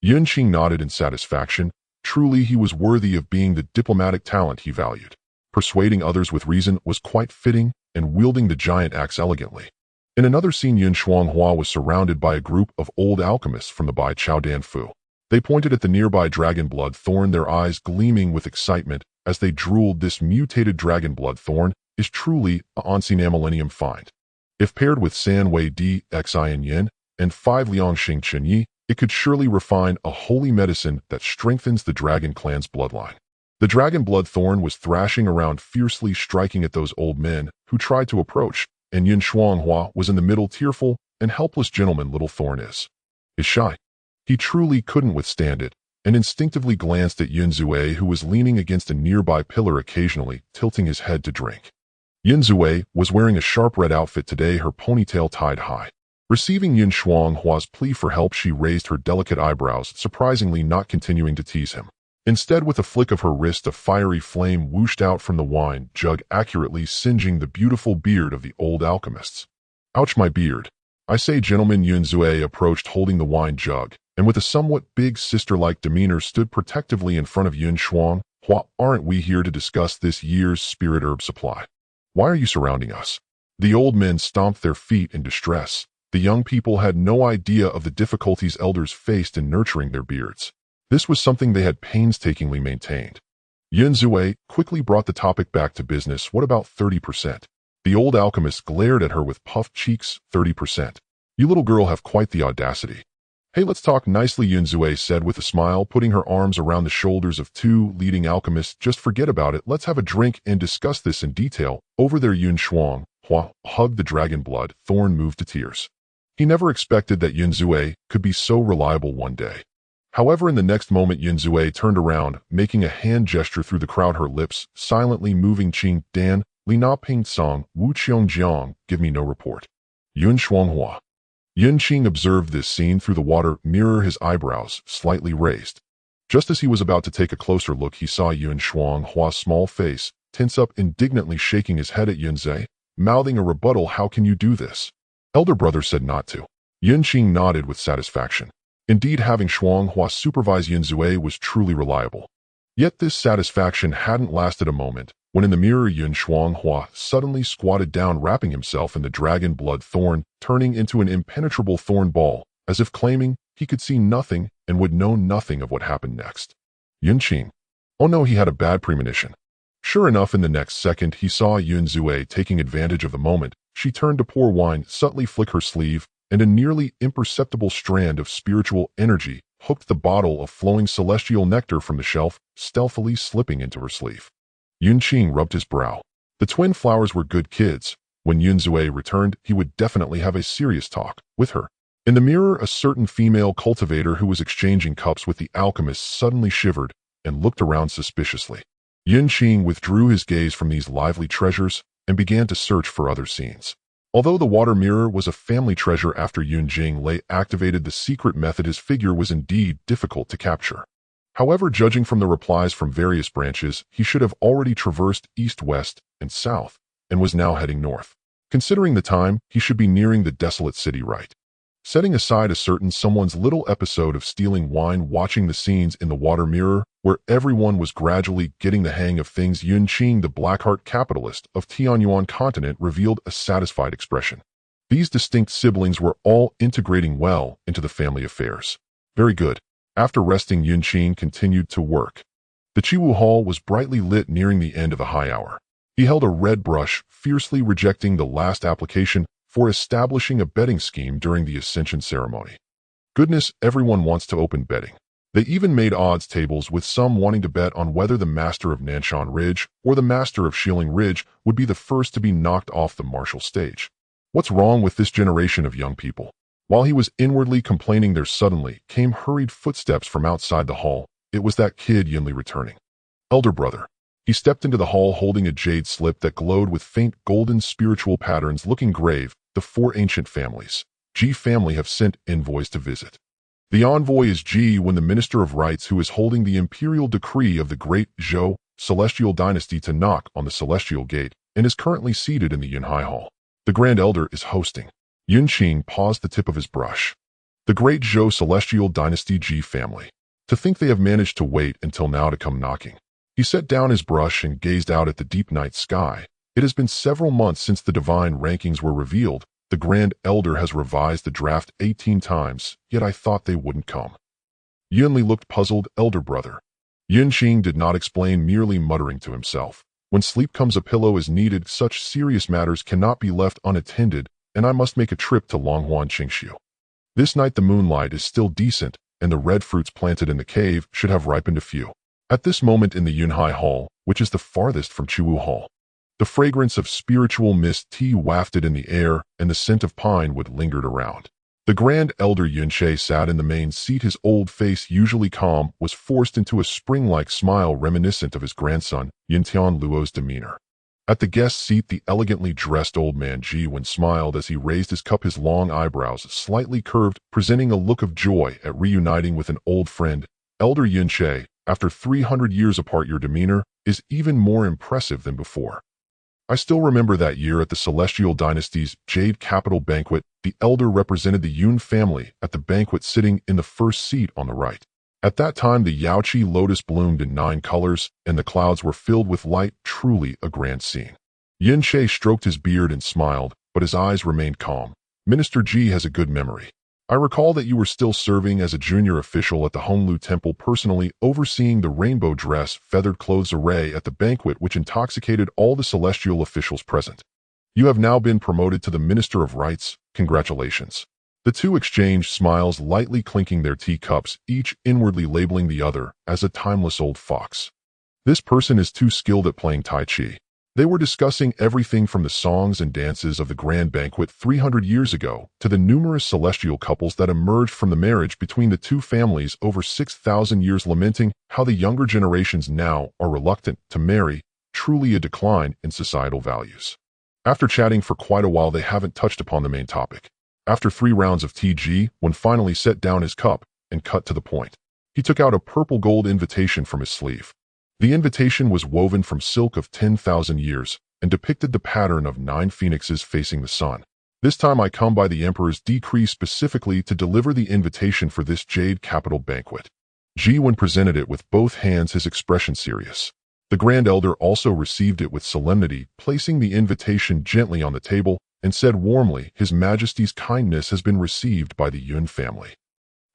Yun Qing nodded in satisfaction. Truly, he was worthy of being the diplomatic talent he valued. Persuading others with reason was quite fitting, and wielding the giant axe elegantly. In another scene, Yun Shuanghua was surrounded by a group of old alchemists from the Bai Chao Dan Fu. They pointed at the nearby dragon blood thorn, their eyes gleaming with excitement as they drooled. This mutated dragon blood thorn is truly a Ancient Millennium find. If paired with San Wei Di Xin Yin and 5 Liang Xing Chen Yi, it could surely refine a holy medicine that strengthens the dragon clan's bloodline. The dragon blood thorn was thrashing around fiercely, striking at those old men who tried to approach, and Yun Shuanghua was in the middle, tearful and helpless. Gentleman, little thorn is shy. He truly couldn't withstand it, and instinctively glanced at Yun Zue, who was leaning against a nearby pillar, occasionally tilting his head to drink. Yun Zue was wearing a sharp red outfit today, her ponytail tied high. Receiving Yun Huang's plea for help, she raised her delicate eyebrows, surprisingly not continuing to tease him. Instead, with a flick of her wrist, a fiery flame whooshed out from the wine jug, accurately singeing the beautiful beard of the old alchemists. "Ouch, my beard." "I say, gentlemen." Yun Zue approached holding the wine jug, and with a somewhat big sister-like demeanor stood protectively in front of Yun Huang. "Aren't we here to discuss this year's spirit herb supply? Why are you surrounding us?" The old men stomped their feet in distress. The young people had no idea of the difficulties elders faced in nurturing their beards. This was something they had painstakingly maintained. Yun Zue quickly brought the topic back to business. "What about 30%? The old alchemist glared at her with puffed cheeks. 30%? You little girl have quite the audacity." "Hey, let's talk nicely," Yun Zue said with a smile, putting her arms around the shoulders of two leading alchemists. "Just forget about it. Let's have a drink and discuss this in detail." Over there, Yun Huang hugged the dragon blood. Thorn moved to tears. He never expected that Yun Zue could be so reliable one day. However, in the next moment, Yun Zue turned around, making a hand gesture through the crowd, her lips silently moving. "Qing Dan, Li Na Ping Song, Wu Qiong Jiang, give me no report." Yun Shuanghua. Yun Qing observed this scene through the water mirror, his eyebrows slightly raised. Just as he was about to take a closer look, he saw Yun Shuanghua's small face tense up, indignantly shaking his head at Yun Zue, mouthing a rebuttal. "How can you do this? Elder brother said not to." Yun Qing nodded with satisfaction. Indeed, having Shuanghua supervise Yun Zue was truly reliable. Yet this satisfaction hadn't lasted a moment, when in the mirror Yun Shuanghua suddenly squatted down, wrapping himself in the dragon blood thorn, turning into an impenetrable thorn ball, as if claiming he could see nothing and would know nothing of what happened next. Yun Qing. Oh no, he had a bad premonition. Sure enough, in the next second, he saw Yun Zue taking advantage of the moment. She turned to pour wine, subtly flick her sleeve, and a nearly imperceptible strand of spiritual energy hooked the bottle of flowing celestial nectar from the shelf, stealthily slipping into her sleeve. Yun Qing rubbed his brow. The twin flowers were good kids. When Yun Zue returned, he would definitely have a serious talk with her. In the mirror, a certain female cultivator who was exchanging cups with the alchemist suddenly shivered and looked around suspiciously. Yun Qing withdrew his gaze from these lively treasures and began to search for other scenes. Although the water mirror was a family treasure after Yun Jing activated the secret method, his figure was indeed difficult to capture. However, judging from the replies from various branches, he should have already traversed east, west, and south, and was now heading north. Considering the time, he should be nearing the desolate city right. Setting aside a certain someone's little episode of stealing wine, watching the scenes in the water mirror, where everyone was gradually getting the hang of things, Yun Qing, the blackheart capitalist of Tianyuan Continent, revealed a satisfied expression. These distinct siblings were all integrating well into the family affairs. Very good. After resting, Yun Qing continued to work. The Chiwu Hall was brightly lit, nearing the end of the high hour. He held a red brush, fiercely rejecting the last application for establishing a betting scheme during the Ascension ceremony. Goodness, everyone wants to open betting. They even made odds tables, with some wanting to bet on whether the master of Nanshan Ridge or the master of Shilling Ridge would be the first to be knocked off the martial stage. What's wrong with this generation of young people? While he was inwardly complaining, there suddenly came hurried footsteps from outside the hall. It was that kid Yunli returning. Elder brother. He stepped into the hall holding a jade slip that glowed with faint golden spiritual patterns, looking grave. The four ancient families, Ji family, have sent envoys to visit. The envoy is Ji Wen, the Minister of Rights, who is holding the imperial decree of the Great Zhou Celestial Dynasty to knock on the Celestial Gate, and is currently seated in the Yunhai Hall. The Grand Elder is hosting. Yun Qing paused the tip of his brush. The Great Zhou Celestial Dynasty, Ji family. To think they have managed to wait until now to come knocking. He set down his brush and gazed out at the deep night sky. It has been several months since the divine rankings were revealed. The Grand Elder has revised the draft 18 times, yet I thought they wouldn't come. Yunli looked puzzled. Elder brother. Yun Qing did not explain, merely muttering to himself. When sleep comes, a pillow is needed. Such serious matters cannot be left unattended, and I must make a trip to Longhuan Qingshu. This night the moonlight is still decent, and the red fruits planted in the cave should have ripened a few. At this moment in the Yunhai Hall, which is the farthest from Chiwu Hall, the fragrance of spiritual mist tea wafted in the air, and the scent of pine wood lingered around. The Grand Elder Yun Che sat in the main seat. His old face, usually calm, was forced into a spring-like smile reminiscent of his grandson, Yin Tian Luo's demeanor. At the guest seat, the elegantly dressed old man Jiwen smiled as he raised his cup, his long eyebrows slightly curved, presenting a look of joy at reuniting with an old friend. Elder Yun Qing, after 300 years apart, your demeanor is even more impressive than before. I still remember that year at the Celestial Dynasty's Jade Capital banquet. The elder represented the Yun family at the banquet, sitting in the first seat on the right. At that time, the Yaoqi lotus bloomed in 9 colors, and the clouds were filled with light, truly a grand scene. Yun Qing stroked his beard and smiled, but his eyes remained calm. Minister Ji has a good memory. I recall that you were still serving as a junior official at the Honglu Temple, personally overseeing the rainbow dress, feathered clothes array at the banquet which intoxicated all the celestial officials present. You have now been promoted to the Minister of Rites. Congratulations. The two exchanged smiles, lightly clinking their teacups, each inwardly labeling the other as a timeless old fox. This person is too skilled at playing Tai Chi. They were discussing everything from the songs and dances of the grand banquet 300 years ago to the numerous celestial couples that emerged from the marriage between the two families over 6,000 years, lamenting how the younger generations now are reluctant to marry, truly a decline in societal values. After chatting for quite a while, they haven't touched upon the main topic. After 3 rounds of tea, Jiwen finally set down his cup and cut to the point. He took out a purple gold invitation from his sleeve. The invitation was woven from silk of 10,000 years and depicted the pattern of 9 phoenixes facing the sun. This time I come by the Emperor's decree specifically to deliver the invitation for this Jade Capital banquet. Jiwen presented it with both hands, his expression serious. The Grand Elder also received it with solemnity, placing the invitation gently on the table, and said warmly, His Majesty's kindness has been received by the Yun family.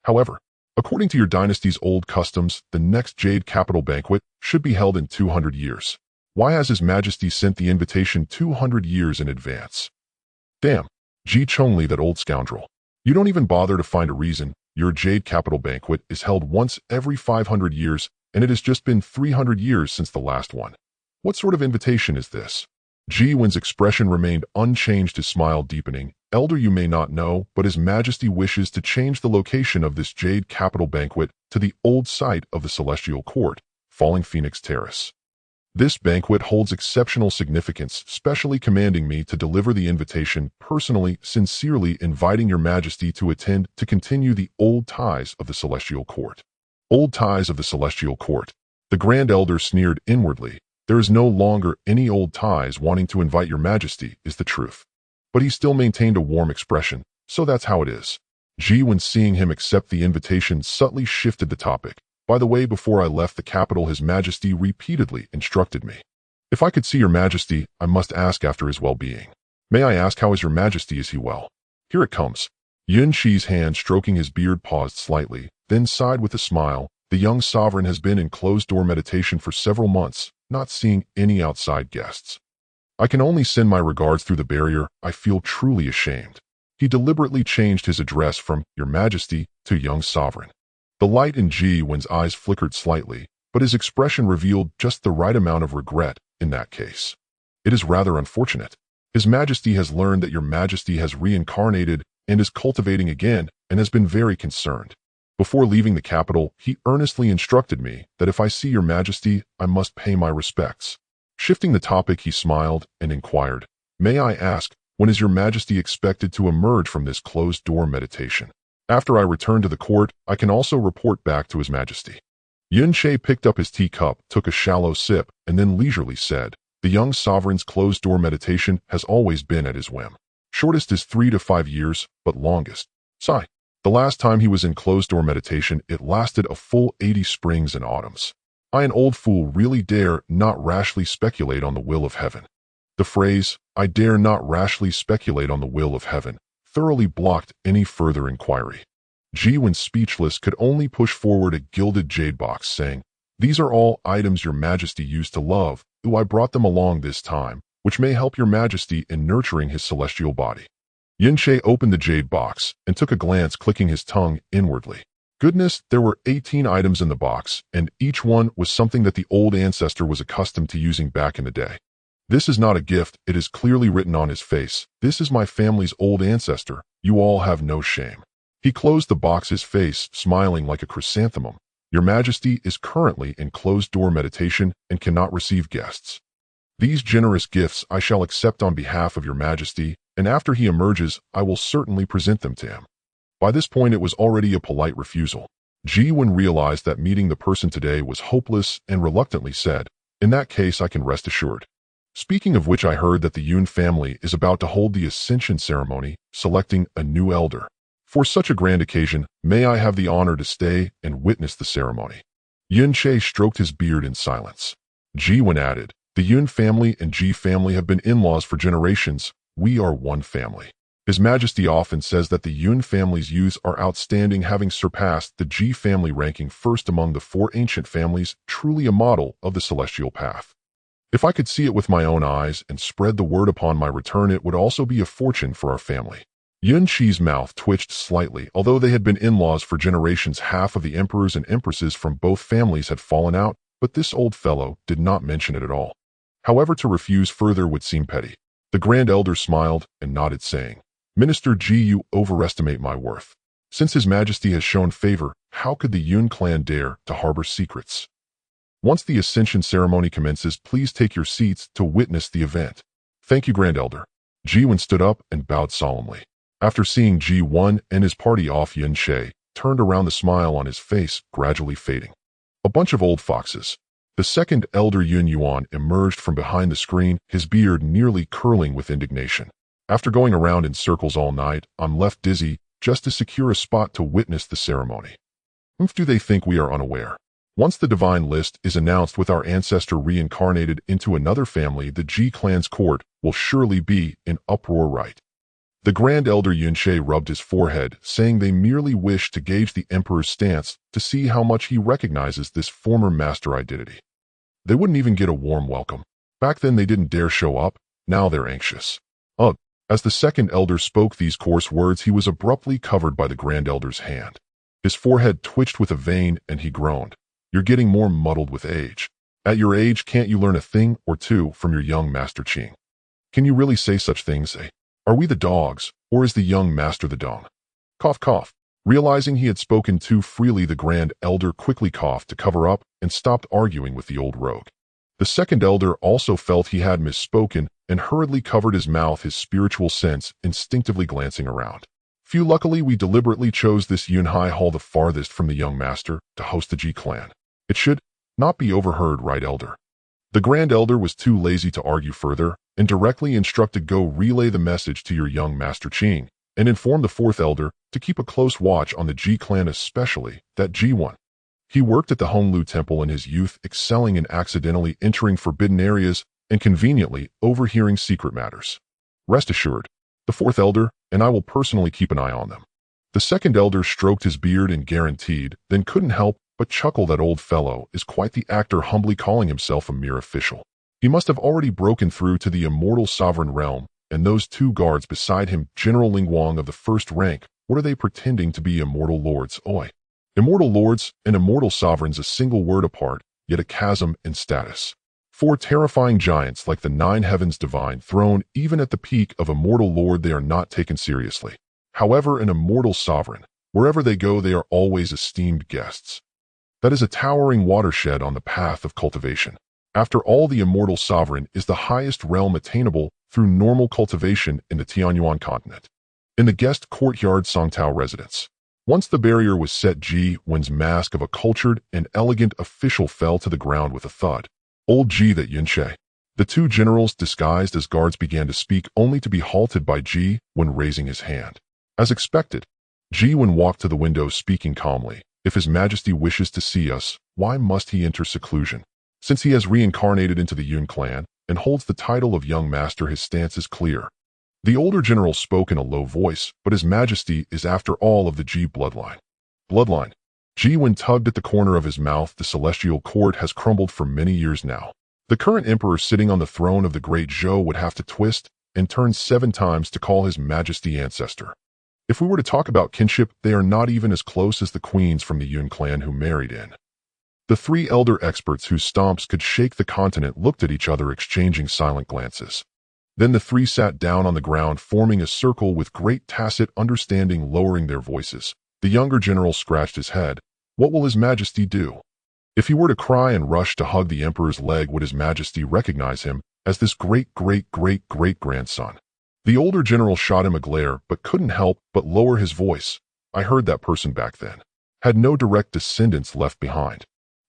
However, according to your dynasty's old customs, the next Jade Capital banquet should be held in 200 years. Why has His Majesty sent the invitation 200 years in advance? Damn, Ji Chongli, that old scoundrel. You don't even bother to find a reason. Your Jade Capital banquet is held once every 500 years, and it has just been 300 years since the last one. What sort of invitation is this? Jiwen's expression remained unchanged, his smile deepening. Elder, you may not know, but His Majesty wishes to change the location of this Jade Capital banquet to the old site of the Celestial Court, Falling Phoenix Terrace. This banquet holds exceptional significance, specially commanding me to deliver the invitation personally, sincerely inviting your Majesty to attend to continue the old ties of the Celestial Court. Old ties of the Celestial Court. The Grand Elder sneered inwardly. There is no longer any old ties. Wanting to invite your Majesty is the truth. But he still maintained a warm expression. So that's how it is. Jiwen, seeing him accept the invitation, subtly shifted the topic. By the way, before I left the capital, His Majesty repeatedly instructed me. If I could see your Majesty, I must ask after his well-being. May I ask, how is your Majesty? Is he well? Here it comes. Yun Qing's hand stroking his beard paused slightly, then sighed with a smile. The young sovereign has been in closed-door meditation for several months, not seeing any outside guests. I can only send my regards through the barrier. I feel truly ashamed. He deliberately changed his address from Your Majesty to Young Sovereign. The light in Jiwen's eyes flickered slightly, but his expression revealed just the right amount of regret in that case. It is rather unfortunate. His Majesty has learned that your Majesty has reincarnated and is cultivating again and has been very concerned. Before leaving the capital, he earnestly instructed me that if I see your Majesty, I must pay my respects. Shifting the topic, he smiled and inquired, May I ask, when is your Majesty expected to emerge from this closed-door meditation? After I return to the court, I can also report back to His Majesty. Yun Qing picked up his teacup, took a shallow sip, and then leisurely said, The young sovereign's closed-door meditation has always been at his whim. Shortest is 3 to 5 years, but longest. Sigh. The last time he was in closed-door meditation, it lasted a full 80 springs and autumns. I, an old fool, really dare not rashly speculate on the will of heaven. The phrase, I dare not rashly speculate on the will of heaven, thoroughly blocked any further inquiry. Jiwen, speechless, could only push forward a gilded jade box, saying, These are all items your Majesty used to love. I brought them along this time, which may help your Majesty in nurturing his celestial body. Yun Qing opened the jade box and took a glance, clicking his tongue inwardly. Goodness, there were 18 items in the box, and each one was something that the old ancestor was accustomed to using back in the day. This is not a gift, it is clearly written on his face. This is my family's old ancestor. You all have no shame. He closed the box, his face smiling like a chrysanthemum. Your Majesty is currently in closed-door meditation and cannot receive guests. These generous gifts I shall accept on behalf of your majesty, and after he emerges, I will certainly present them to him." By this point, it was already a polite refusal. Yun realized that meeting the person today was hopeless and reluctantly said, "In that case, I can rest assured. Speaking of which, I heard that the Yun family is about to hold the ascension ceremony, selecting a new elder. For such a grand occasion, may I have the honor to stay and witness the ceremony?" Yun Qing stroked his beard in silence. Yun added, "The Yun family and Ji family have been in-laws for generations. We are one family. His Majesty often says that the Yun family's youths are outstanding, having surpassed the Ji family, ranking first among the 4 ancient families, truly a model of the celestial path. If I could see it with my own eyes and spread the word upon my return, it would also be a fortune for our family." Yun Qi's mouth twitched slightly. Although they had been in-laws for generations, half of the emperors and empresses from both families had fallen out, but this old fellow did not mention it at all. However, to refuse further would seem petty. The Grand Elder smiled and nodded, saying, "Minister Ji, you overestimate my worth. Since His Majesty has shown favor, how could the Yun clan dare to harbor secrets? Once the ascension ceremony commences, please take your seats to witness the event." "Thank you, Grand Elder." Yun stood up and bowed solemnly. After seeing Yun and his party off, Yun Qing turned around, the smile on his face gradually fading. A bunch of old foxes. The second elder, Yun Huang, emerged from behind the screen, his beard nearly curling with indignation. "After going around in circles all night, I'm left dizzy just to secure a spot to witness the ceremony. Do they think we are unaware? Once the divine list is announced with our ancestor reincarnated into another family, the Ji clan's court will surely be in uproar, right?" The Grand Elder Yun Qing rubbed his forehead, saying they merely wish to gauge the Emperor's stance to see how much he recognizes this former master identity. They wouldn't even get a warm welcome. Back then they didn't dare show up, now they're anxious. Ugh. As the second elder spoke these coarse words, he was abruptly covered by the Grand Elder's hand. His forehead twitched with a vein and he groaned, "You're getting more muddled with age. At your age, can't you learn a thing or two from your young Master Qing? Can you really say such things, eh? Are we the dogs, or is the young master the dong?" Cough, cough. Realizing he had spoken too freely, the Grand Elder quickly coughed to cover up and stopped arguing with the old rogue. The second elder also felt he had misspoken and hurriedly covered his mouth, his spiritual sense instinctively glancing around. Luckily, we deliberately chose this Yun High Hall, the farthest from the young master, to host the Ji clan. It should not be overheard, right, elder? The Grand Elder was too lazy to argue further and directly instructed, "Go relay the message to your young Master Qing and inform the fourth elder to keep a close watch on the Ji clan, especially that Yun. He worked at the Honglu Temple in his youth, excelling in accidentally entering forbidden areas and conveniently overhearing secret matters. Rest assured, the fourth elder and I will personally keep an eye on them." The second elder stroked his beard and guaranteed, then couldn't help but chuckle. That old fellow is quite the actor, humbly calling himself a mere official. He must have already broken through to the immortal sovereign realm, and those 2 guards beside him, General Ling Wang of the first rank, what are they pretending to be? Immortal lords, oi. Immortal lords and immortal sovereigns, a single word apart, yet a chasm in status. 4 terrifying giants like the 9 heavens divine throne. Even at the peak of immortal lord, they are not taken seriously. However, an immortal sovereign, wherever they go, they are always esteemed guests. That is a towering watershed on the path of cultivation. After all, the immortal sovereign is the highest realm attainable through normal cultivation in the Tianyuan Continent. In the guest courtyard Songtao residence. Once the barrier was set, Yun's mask of a cultured and elegant official fell to the ground with a thud. Old Ji, that Yun Qing. The 2 generals disguised as guards began to speak, only to be halted by Yun raising his hand. As expected, Yun walked to the window, speaking calmly. "If His Majesty wishes to see us, why must he enter seclusion? Since he has reincarnated into the Yun clan and holds the title of young master, his stance is clear." The older general spoke in a low voice, "But His Majesty is after all of the Ji bloodline." Bloodline? Yun tugged at the corner of his mouth. The celestial court has crumbled for many years now. The current emperor sitting on the throne of the great Zhou would have to twist and turn 7 times to call His Majesty ancestor. If we were to talk about kinship, they are not even as close as the queens from the Yun clan who married in. The 3 elder experts whose stomps could shake the continent looked at each other, exchanging silent glances. Then the 3 sat down on the ground, forming a circle with great tacit understanding, lowering their voices. The younger general scratched his head. What will His Majesty do? If he were to cry and rush to hug the emperor's leg, would His Majesty recognize him as this great-great-great-great-grandson. The older general shot him a glare, but couldn't help but lower his voice. I heard that person back then had no direct descendants left behind.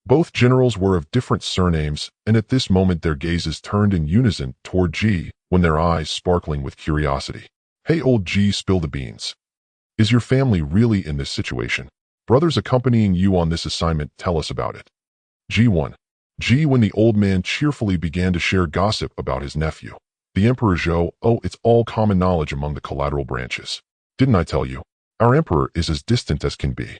Both generals were of different surnames, and at this moment their gazes turned in unison toward G, when their eyes sparkling with curiosity. Hey, old G, spill the beans. Is your family really in this situation? Brothers accompanying you on this assignment, tell us about it. G1. G, when the old man cheerfully began to share gossip about his nephew, the Emperor Zhou. Oh, it's all common knowledge among the collateral branches. Didn't I tell you? Our emperor is as distant as can be.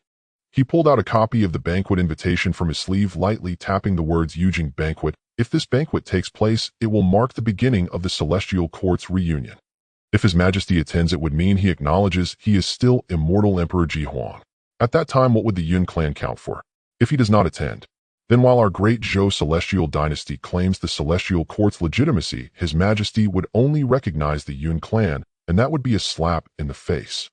He pulled out a copy of the banquet invitation from his sleeve, lightly tapping the words Yun Qing banquet. If this banquet takes place, it will mark the beginning of the celestial court's reunion. If His Majesty attends, it would mean he acknowledges he is still Immortal Emperor Yun Huang. At that time, what would the Yun clan count for? If he does not attend, then while our great Zhou celestial dynasty claims the celestial court's legitimacy, His Majesty would only recognize the Yun clan, and that would be a slap in the face.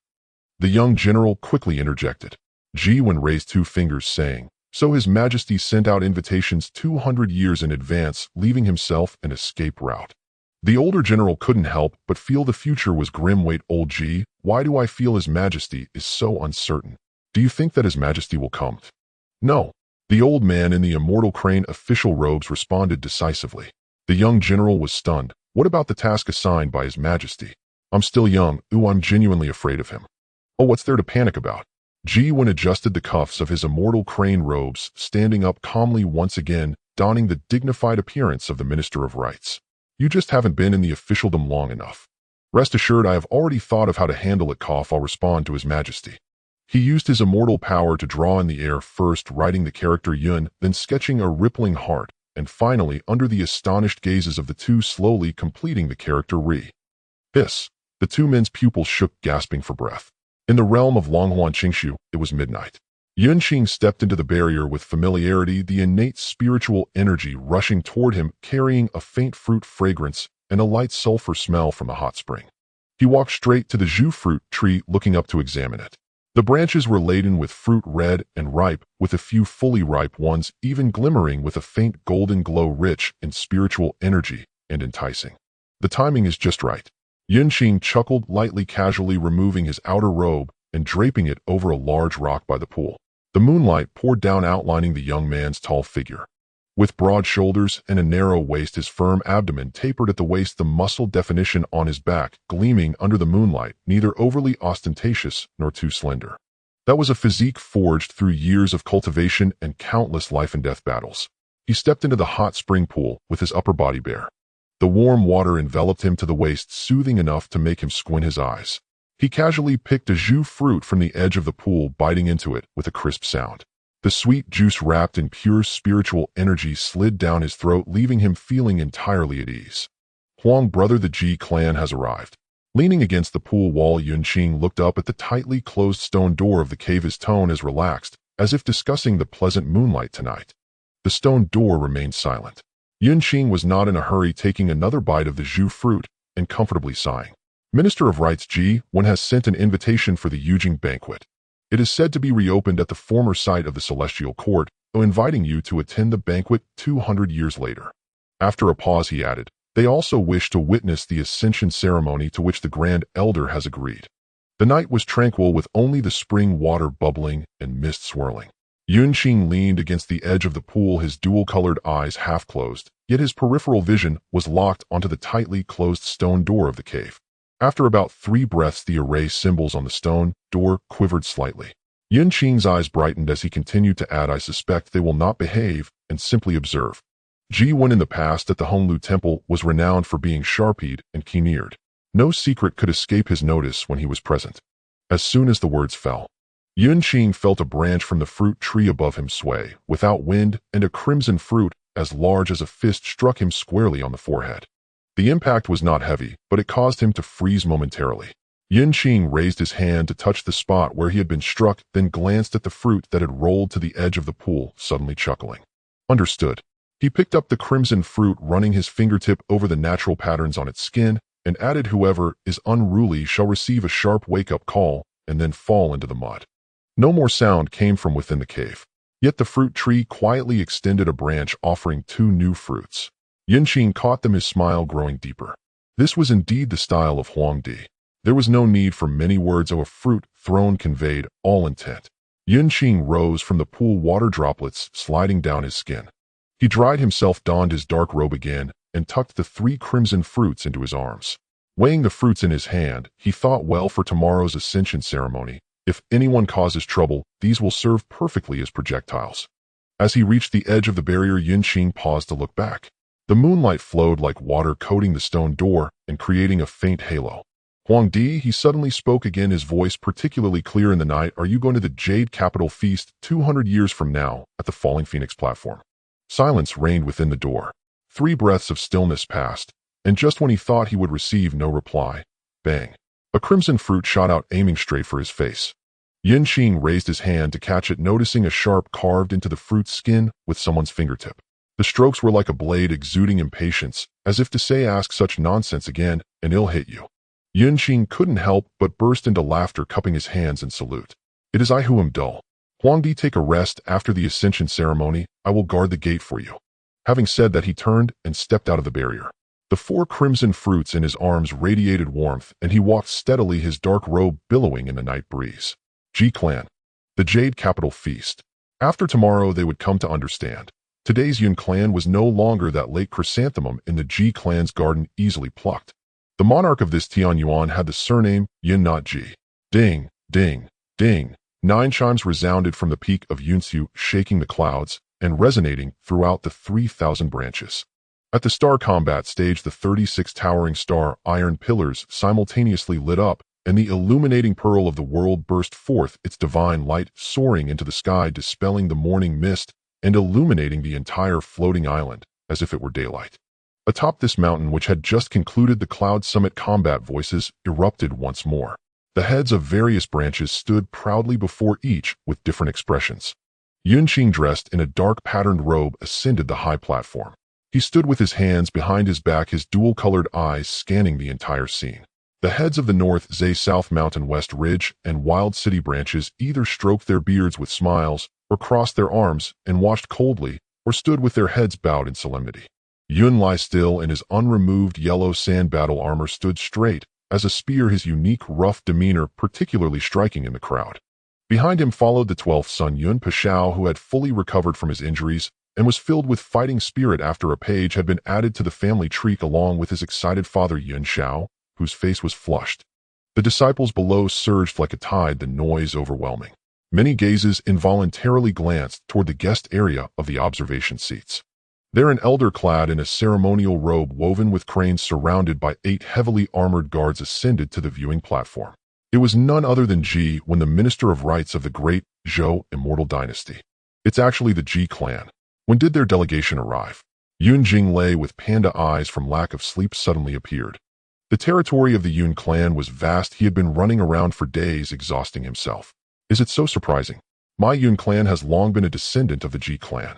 The young general quickly interjected. Ji-Wen raised two fingers, saying, so His Majesty sent out invitations 200 years in advance, leaving himself an escape route. The older general couldn't help but feel the future was grim. Wait, old G, why do I feel His Majesty is so uncertain? Do you think that His Majesty will come? No. The old man in the Immortal Crane official robes responded decisively. The young general was stunned. What about the task assigned by His Majesty? I'm still young. Ooh, I'm genuinely afraid of him. Oh, what's there to panic about? Ji-Wen adjusted the cuffs of his Immortal Crane robes, standing up calmly once again, donning the dignified appearance of the Minister of Rights. You just haven't been in the officialdom long enough. Rest assured, I have already thought of how to handle it. I'll respond to His Majesty. He used his immortal power to draw in the air, first writing the character Yun, then sketching a rippling heart, and finally, under the astonished gazes of the two, slowly completing the character Ri. This. The two men's pupils shook, gasping for breath. In the realm of Longhuan Qingshu, it was midnight. Yun Qing stepped into the barrier with familiarity, the innate spiritual energy rushing toward him, carrying a faint fruit fragrance and a light sulfur smell from the hot spring. He walked straight to the zhu fruit tree, looking up to examine it. The branches were laden with fruit, red and ripe, with a few fully ripe ones even glimmering with a faint golden glow, rich in spiritual energy and enticing. The timing is just right. Yun Qing chuckled lightly, casually removing his outer robe and draping it over a large rock by the pool. The moonlight poured down, outlining the young man's tall figure. With broad shoulders and a narrow waist, his firm abdomen tapered at the waist, the muscle definition on his back gleaming under the moonlight, neither overly ostentatious nor too slender. That was a physique forged through years of cultivation and countless life-and-death battles. He stepped into the hot spring pool with his upper body bare. The warm water enveloped him to the waist, soothing enough to make him squint his eyes. He casually picked a zhu fruit from the edge of the pool, biting into it with a crisp sound. The sweet juice, wrapped in pure spiritual energy, slid down his throat, leaving him feeling entirely at ease. Huang, brother, the Ji clan has arrived. Leaning against the pool wall, Yun Qing looked up at the tightly closed stone door of the cave, his tone as relaxed, as if discussing the pleasant moonlight tonight. The stone door remained silent. Yun Qing was not in a hurry, taking another bite of the zhu fruit and comfortably sighing. Minister of Rights Ji-Wen has sent an invitation for the Yun Qing banquet. It is said to be reopened at the former site of the Celestial Court, inviting you to attend the banquet 200 years later. After a pause, he added, they also wish to witness the ascension ceremony to which the Grand Elder has agreed. The night was tranquil, with only the spring water bubbling and mist swirling. Yun Qing leaned against the edge of the pool, his dual-colored eyes half closed, yet his peripheral vision was locked onto the tightly closed stone door of the cave. After about 3 breaths, the array symbols on the stone door quivered slightly. Yun Qing's eyes brightened as he continued to add, I suspect they will not behave and simply observe. Ji-Wen in the past at the Honglu Temple was renowned for being sharp-eyed and keen-eared. No secret could escape his notice when he was present. As soon as the words fell, Yun Qing felt a branch from the fruit tree above him sway, without wind, and a crimson fruit, as large as a fist, struck him squarely on the forehead. The impact was not heavy, but it caused him to freeze momentarily. Yun Qing raised his hand to touch the spot where he had been struck, then glanced at the fruit that had rolled to the edge of the pool, suddenly chuckling. Understood. He picked up the crimson fruit, running his fingertip over the natural patterns on its skin, and added, whoever is unruly shall receive a sharp wake-up call, and then fall into the mud. No more sound came from within the cave. Yet the fruit tree quietly extended a branch, offering 2 new fruits. Yun Qing caught them, his smile growing deeper. This was indeed the style of Huang Di. There was no need for many words. A fruit thrown conveyed all intent. Yun Qing rose from the pool, water droplets sliding down his skin. He dried himself, donned his dark robe again, and tucked the 3 crimson fruits into his arms. Weighing the fruits in his hand, he thought, well, for tomorrow's ascension ceremony, if anyone causes trouble, these will serve perfectly as projectiles. As he reached the edge of the barrier, Yun Qing paused to look back. The moonlight flowed like water, coating the stone door and creating a faint halo. Huang Di, he suddenly spoke again, his voice particularly clear in the night. Are you going to the Jade Capital Feast 200 years from now at the Falling Phoenix platform? Silence reigned within the door. 3 breaths of stillness passed, and just when he thought he would receive no reply, bang! A crimson fruit shot out, aiming straight for his face. Yun Qing raised his hand to catch it, noticing a sharp carved into the fruit's skin with someone's fingertip. The strokes were like a blade, exuding impatience, as if to say, ask such nonsense again, and it'll hit you. Yun Qing couldn't help but burst into laughter, cupping his hands in salute. It is I who am dull. Huang Di, take a rest. After the ascension ceremony, I will guard the gate for you. Having said that, he turned and stepped out of the barrier. The 4 crimson fruits in his arms radiated warmth, and he walked steadily, his dark robe billowing in the night breeze. Ji Clan. The Jade Capital Feast. After tomorrow they would come to understand. Today's Yun clan was no longer that late chrysanthemum in the Ji clan's garden, easily plucked. The monarch of this Tianyuan had the surname Yun, not Ji. Ding, ding, ding. 9 chimes resounded from the peak of Yunsu, shaking the clouds and resonating throughout the 3,000 branches. At the star combat stage, the 36 towering star iron pillars simultaneously lit up, and the illuminating pearl of the world burst forth, its divine light soaring into the sky, dispelling the morning mist and illuminating the entire floating island as if it were daylight. Atop this mountain, which had just concluded the cloud summit, combat voices erupted once more. The heads of various branches stood proudly before each with different expressions. Yun Qing, dressed in a dark patterned robe, ascended the high platform. He stood with his hands behind his back, his dual-colored eyes scanning the entire scene. The heads of the North, Zay, South Mountain, West Ridge, and Wild City branches either stroked their beards with smiles, or crossed their arms and watched coldly, or stood with their heads bowed in solemnity. Yun lay still, and his unremoved yellow sand battle armor stood straight as a spear, his unique rough demeanor particularly striking in the crowd. Behind him followed the 12th son, Yun Pashao, who had fully recovered from his injuries and was filled with fighting spirit after a page had been added to the family tree, along with his excited father Yun Shao, whose face was flushed. The disciples below surged like a tide, the noise overwhelming. Many gazes involuntarily glanced toward the guest area of the observation seats. There, an elder clad in a ceremonial robe woven with cranes, surrounded by 8 heavily armored guards, ascended to the viewing platform. It was none other than Ji Wen, the Minister of Rights of the great Zhou Immortal Dynasty. It's actually the Ji clan. When did their delegation arrive? Yun Jing lay with panda eyes from lack of sleep, suddenly appeared. The territory of the Yun clan was vast. He had been running around for days, exhausting himself. Is it so surprising? My Yun clan has long been a descendant of the Ji clan.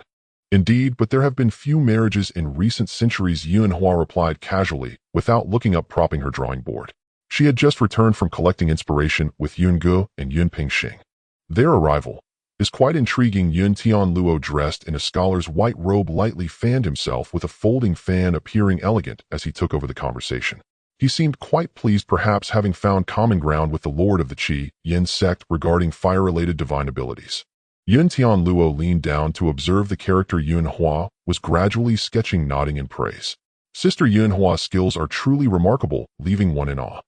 Indeed, but there have been few marriages in recent centuries, Yun Huang replied casually, without looking up, propping her drawing board. She had just returned from collecting inspiration with Yun Gu and Yun Pingxing. Their arrival is quite intriguing. Yun Tianluo, dressed in a scholar's white robe, lightly fanned himself with a folding fan, appearing elegant as he took over the conversation. He seemed quite pleased, perhaps having found common ground with the lord of the Qi Yin sect regarding fire-related divine abilities. Yun Tianluo leaned down to observe the character Yun Hua was gradually sketching, nodding in praise. Sister Yun Hua's skills are truly remarkable, leaving one in awe.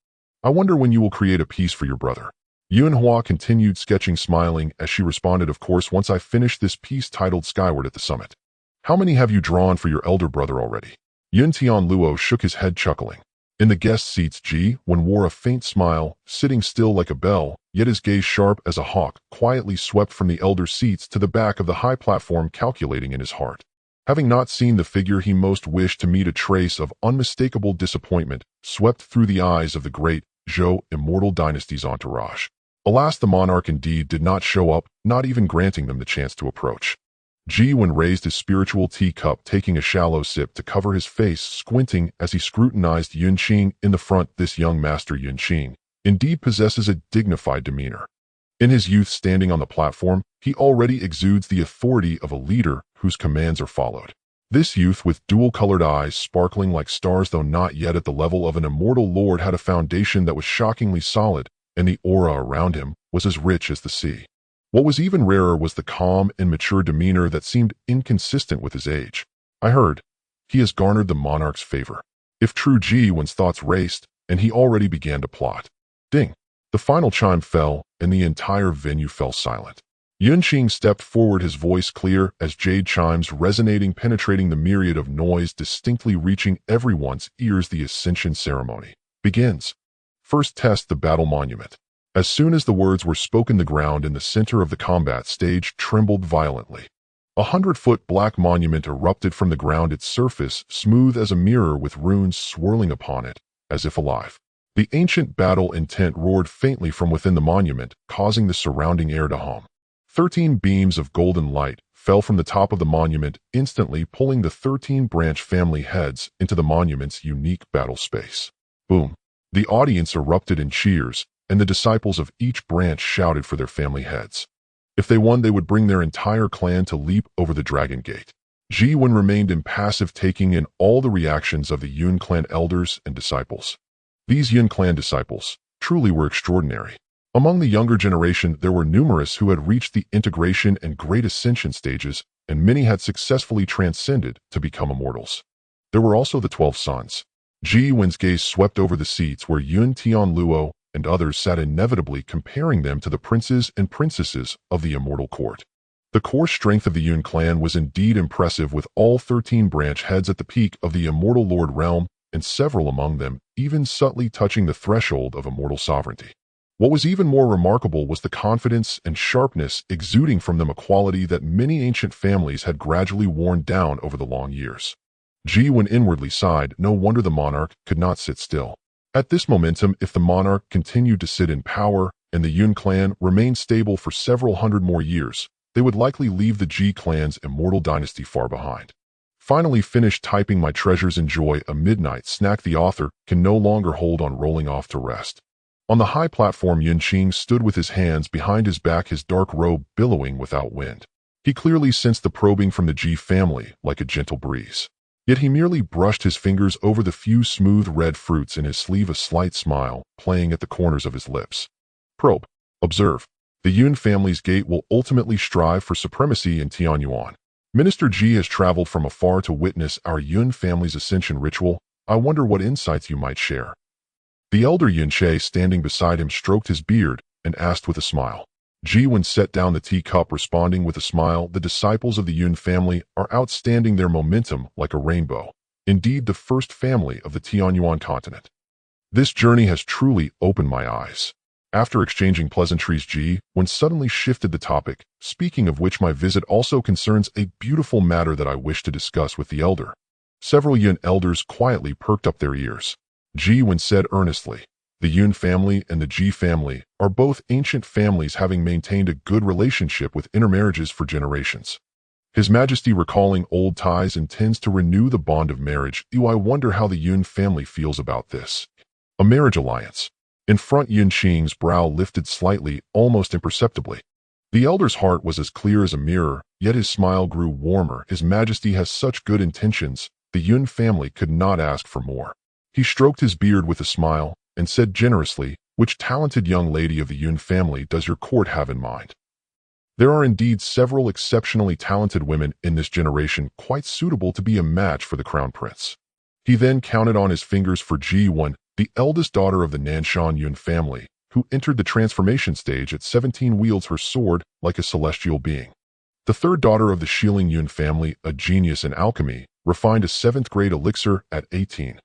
I wonder when you will create a piece for your brother. Yun Hua continued sketching, smiling as she responded, of course, once I finish this piece titled Skyward at the Summit. How many have you drawn for your elder brother already? Yun Tianluo shook his head, chuckling. In the guest seats, Ji Wen wore a faint smile, sitting still like a bell, yet his gaze sharp as a hawk, quietly swept from the elder seats to the back of the high platform, calculating in his heart. Having not seen the figure he most wished to meet, a trace of unmistakable disappointment swept through the eyes of the great Zhou Immortal Dynasty's entourage. Alas, the monarch indeed did not show up, not even granting them the chance to approach. Ji Wen raised his spiritual teacup, taking a shallow sip to cover his face, squinting as he scrutinized Yun Qing in the front. This young master Yun Qing indeed possesses a dignified demeanor. In his youth, standing on the platform, he already exudes the authority of a leader whose commands are followed. This youth with dual-colored eyes sparkling like stars though not yet at the level of an immortal lord had a foundation that was shockingly solid, and the aura around him was as rich as the sea. What was even rarer was the calm and mature demeanor that seemed inconsistent with his age. I heard, he has garnered the monarch's favor. If true, Ji Wen's thoughts raced, and he already began to plot. Ding! The final chime fell, and the entire venue fell silent. Yun Qing stepped forward, his voice clear as jade chimes resonating, penetrating the myriad of noise, distinctly reaching everyone's ears. The ascension ceremony begins. First, test the battle monument. As soon as the words were spoken, the ground in the center of the combat stage trembled violently. 100-foot black monument erupted from the ground, its surface smooth as a mirror with runes swirling upon it, as if alive. The ancient battle intent roared faintly from within the monument, causing the surrounding air to hum. 13 beams of golden light fell from the top of the monument, instantly pulling the 13-branch family heads into the monument's unique battle space. Boom! The audience erupted in cheers, and the disciples of each branch shouted for their family heads. If they won, they would bring their entire clan to leap over the Dragon Gate. Ji Wen remained impassive, taking in all the reactions of the Yun clan elders and disciples. These Yun clan disciples truly were extraordinary. Among the younger generation, there were numerous who had reached the integration and great ascension stages, and many had successfully transcended to become immortals. There were also the 12 sons. Ji Wen's gaze swept over the seats where Yun Tianluo and others sat, inevitably comparing them to the princes and princesses of the immortal court. The core strength of the Yun clan was indeed impressive, with all 13 branch heads at the peak of the immortal lord realm, and several among them even subtly touching the threshold of immortal sovereignty. What was even more remarkable was the confidence and sharpness exuding from them, a quality that many ancient families had gradually worn down over the long years. Ji Wen inwardly sighed. No wonder the monarch could not sit still. At this momentum, if the monarch continued to sit in power and the Yun clan remained stable for several hundred more years, they would likely leave the Ji clan's immortal dynasty far behind. Finally finished typing my treasures. Enjoy a midnight snack. The author can no longer hold on, rolling off to rest. On the high platform, Yun Qing stood with his hands behind his back, his dark robe billowing without wind. He clearly sensed the probing from the Ji family like a gentle breeze. Yet he merely brushed his fingers over the few smooth red fruits in his sleeve, a slight smile playing at the corners of his lips. Probe. Observe. The Yun family's gate will ultimately strive for supremacy in Tianyuan. Minister Ji has traveled from afar to witness our Yun family's ascension ritual. I wonder what insights you might share. The elder Yun Che, standing beside him, stroked his beard and asked with a smile. Ji Wen set down the teacup, responding with a smile. The disciples of the Yun family are outstanding, their momentum like a rainbow. Indeed, the first family of the Tianyuan Continent. This journey has truly opened my eyes. After exchanging pleasantries, Ji Wen suddenly shifted the topic, speaking of which, my visit also concerns a beautiful matter that I wish to discuss with the elder. Several Yun elders quietly perked up their ears. Ji Wen said earnestly, the Yun family and the Ji family are both ancient families, having maintained a good relationship with intermarriages for generations. His Majesty, recalling old ties, intends to renew the bond of marriage. I wonder how the Yun family feels about this. A marriage alliance. In front, Yun Qing's brow lifted slightly, almost imperceptibly. The elder's heart was as clear as a mirror, yet his smile grew warmer. His Majesty has such good intentions, the Yun family could not ask for more. He stroked his beard with a smile and said generously, which talented young lady of the Yun family does your court have in mind? There are indeed several exceptionally talented women in this generation, quite suitable to be a match for the crown prince. He then counted on his fingers for Ji Wen, the eldest daughter of the Nanshan Yun family, who entered the transformation stage at 17, wields her sword like a celestial being. The third daughter of the Shiling Yun family, a genius in alchemy, refined a 7th-grade elixir at 18.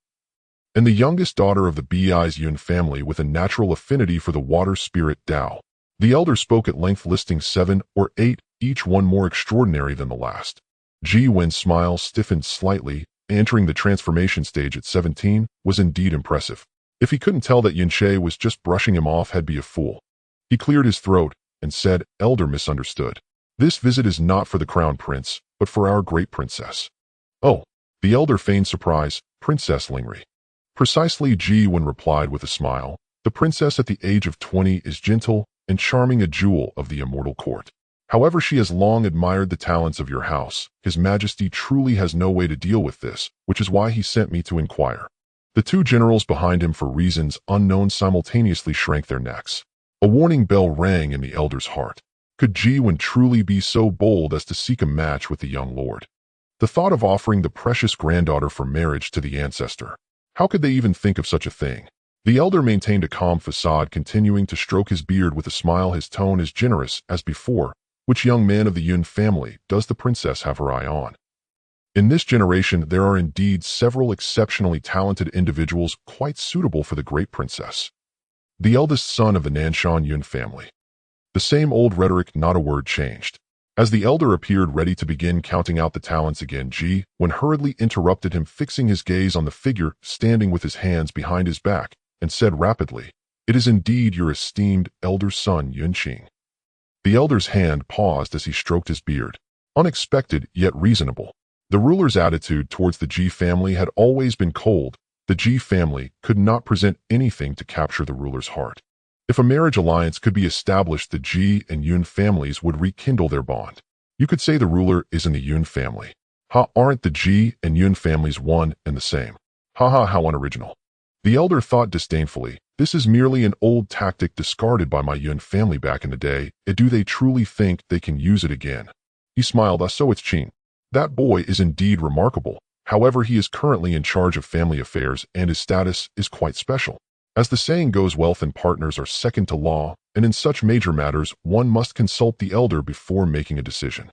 And the youngest daughter of the Bi's Yun family, with a natural affinity for the water spirit Tao. The elder spoke at length, listing 7 or 8, each one more extraordinary than the last. Ji Wen's smile stiffened slightly. Entering the transformation stage at 17 was indeed impressive. If he couldn't tell that Yun Che was just brushing him off, he'd be a fool. He cleared his throat and said, Elder misunderstood. This visit is not for the crown prince, but for our great princess. Oh, the elder feigned surprise. Princess Lingri. Precisely, Ji Wen replied with a smile. The princess at the age of 20 is gentle and charming, a jewel of the immortal court. However, she has long admired the talents of your house. His Majesty truly has no way to deal with this, which is why he sent me to inquire." The two generals behind him, for reasons unknown, simultaneously shrank their necks. A warning bell rang in the elder's heart. Could Yun truly be so bold as to seek a match with the young lord? The thought of offering the precious granddaughter for marriage to the ancestor. How could they even think of such a thing? The elder maintained a calm facade, continuing to stroke his beard with a smile, his tone as generous as before. "Which young man of the Yun family does the princess have her eye on?" In this generation, there are indeed several exceptionally talented individuals quite suitable for the great princess. The eldest son of the Nanshan Yun family. The same old rhetoric, not a word changed. As the elder appeared ready to begin counting out the talents again, Yun hurriedly interrupted him, fixing his gaze on the figure standing with his hands behind his back, and said rapidly, "It is indeed your esteemed elder son, Yun Qing." The elder's hand paused as he stroked his beard. Unexpected, yet reasonable. The ruler's attitude towards the Ji family had always been cold. The Ji family could not present anything to capture the ruler's heart. If a marriage alliance could be established, the Ji and Yun families would rekindle their bond. You could say the ruler is in the Yun family. Aren't the Ji and Yun families one and the same? How unoriginal. The elder thought disdainfully, "This is merely an old tactic discarded by my Yun family back in the day, and do they truly think they can use it again?" He smiled. "So it's Qing. That boy is indeed remarkable. However, he is currently in charge of family affairs, and his status is quite special. As the saying goes, wealth and partners are second to law, and in such major matters, one must consult the elder before making a decision."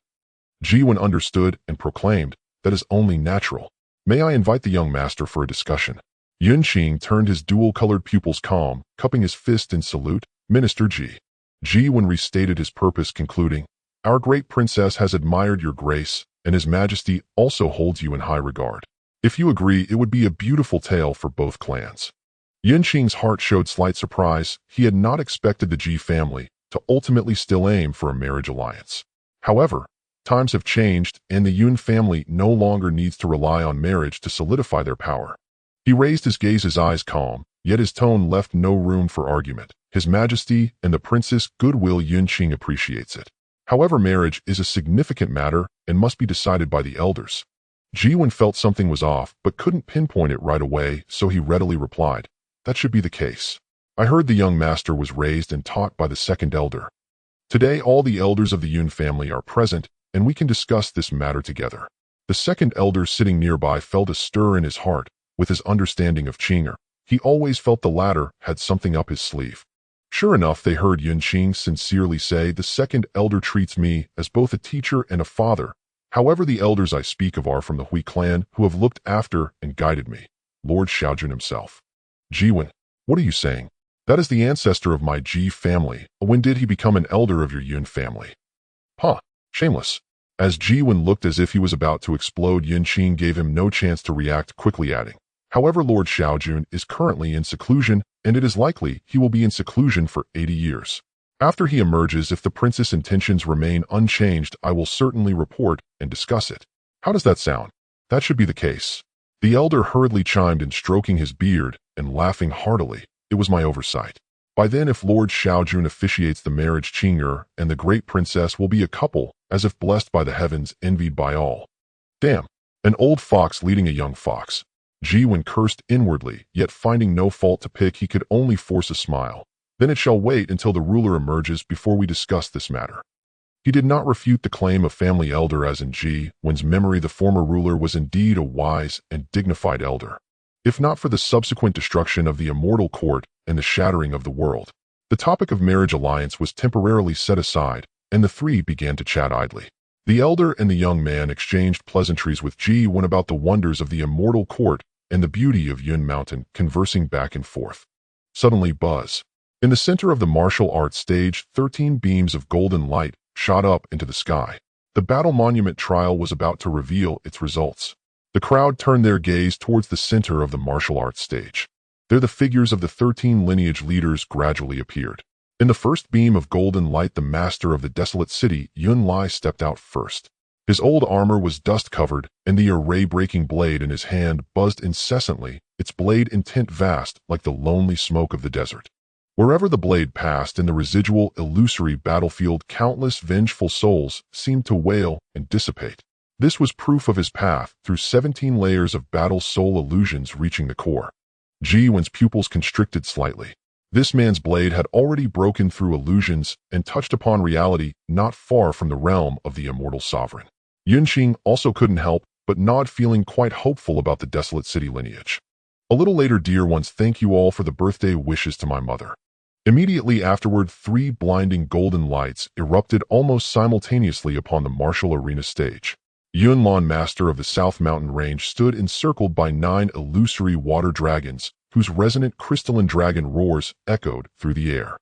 Yun understood and proclaimed, "That is only natural. May I invite the young master for a discussion?" Yun Qing turned his dual-colored pupils calm, cupping his fist in salute. "Minister Yun restated his purpose, concluding, "Our great princess has admired your grace, and His Majesty also holds you in high regard. If you agree, it would be a beautiful tale for both clans." Yun Qing's heart showed slight surprise. He had not expected the Ji family to ultimately still aim for a marriage alliance. However, times have changed, and the Yun family no longer needs to rely on marriage to solidify their power. He raised his gaze, his eyes calm, yet his tone left no room for argument. "His Majesty and the Princess' goodwill, Yun Qing appreciates it. However, marriage is a significant matter and must be decided by the elders." Yun felt something was off, but couldn't pinpoint it right away, so he readily replied, "That should be the case. I heard the young master was raised and taught by the second elder. Today all the elders of the Yun family are present, and we can discuss this matter together." The second elder sitting nearby felt a stir in his heart. With his understanding of Qing, he always felt the latter had something up his sleeve. Sure enough, they heard Yun Qing sincerely say, "The second elder treats me as both a teacher and a father. However, the elders I speak of are from the Hui clan, who have looked after and guided me." Lord Xiaojun himself. "Yun, what are you saying? That is the ancestor of my Ji family. When did he become an elder of your Yun family?" Shameless. As Yun looked as if he was about to explode, Yun Qing gave him no chance to react, quickly adding, "However, Lord Xiaojun is currently in seclusion, and it is likely he will be in seclusion for 80 years. After he emerges, if the princess' intentions remain unchanged, I will certainly report and discuss it. How does that sound?" "That should be the case." The elder hurriedly chimed in, stroking his beard and laughing heartily. "It was my oversight. By then, if Lord Xiaojun officiates the marriage, Qing and the great princess will be a couple, as if blessed by the heavens, envied by all." "Damn, an old fox leading a young fox." Yun cursed inwardly, yet finding no fault to pick, he could only force a smile. "Then it shall wait until the ruler emerges before we discuss this matter." He did not refute the claim of family elder, as in Yun's memory the former ruler was indeed a wise and dignified elder. If not for the subsequent destruction of the immortal court and the shattering of the world, the topic of marriage alliance was temporarily set aside, and the three began to chat idly. The elder and the young man exchanged pleasantries with Yun about the wonders of the immortal court and the beauty of Yun Mountain, conversing back and forth. Suddenly, buzz. In the center of the martial arts stage, 13 beams of golden light shot up into the sky. The battle monument trial was about to reveal its results. The crowd turned their gaze towards the center of the martial arts stage. There the figures of the 13 lineage leaders gradually appeared. In the first beam of golden light, the master of the desolate city, Yun Lai, stepped out first. His old armor was dust-covered, and the array-breaking blade in his hand buzzed incessantly, its blade intent vast like the lonely smoke of the desert. Wherever the blade passed in the residual, illusory battlefield, countless vengeful souls seemed to wail and dissipate. This was proof of his path through 17 layers of battle soul illusions reaching the core. Yuan's pupils constricted slightly. This man's blade had already broken through illusions and touched upon reality not far from the realm of the immortal sovereign. Yun Qing also couldn't help but nod, feeling quite hopeful about the desolate city lineage. A little later, dear ones, thank you all for the birthday wishes to my mother. Immediately afterward, 3 blinding golden lights erupted almost simultaneously upon the martial arena stage. Yun Huang, master of the South Mountain Range, stood encircled by 9 illusory water dragons, whose resonant crystalline dragon roars echoed through the air.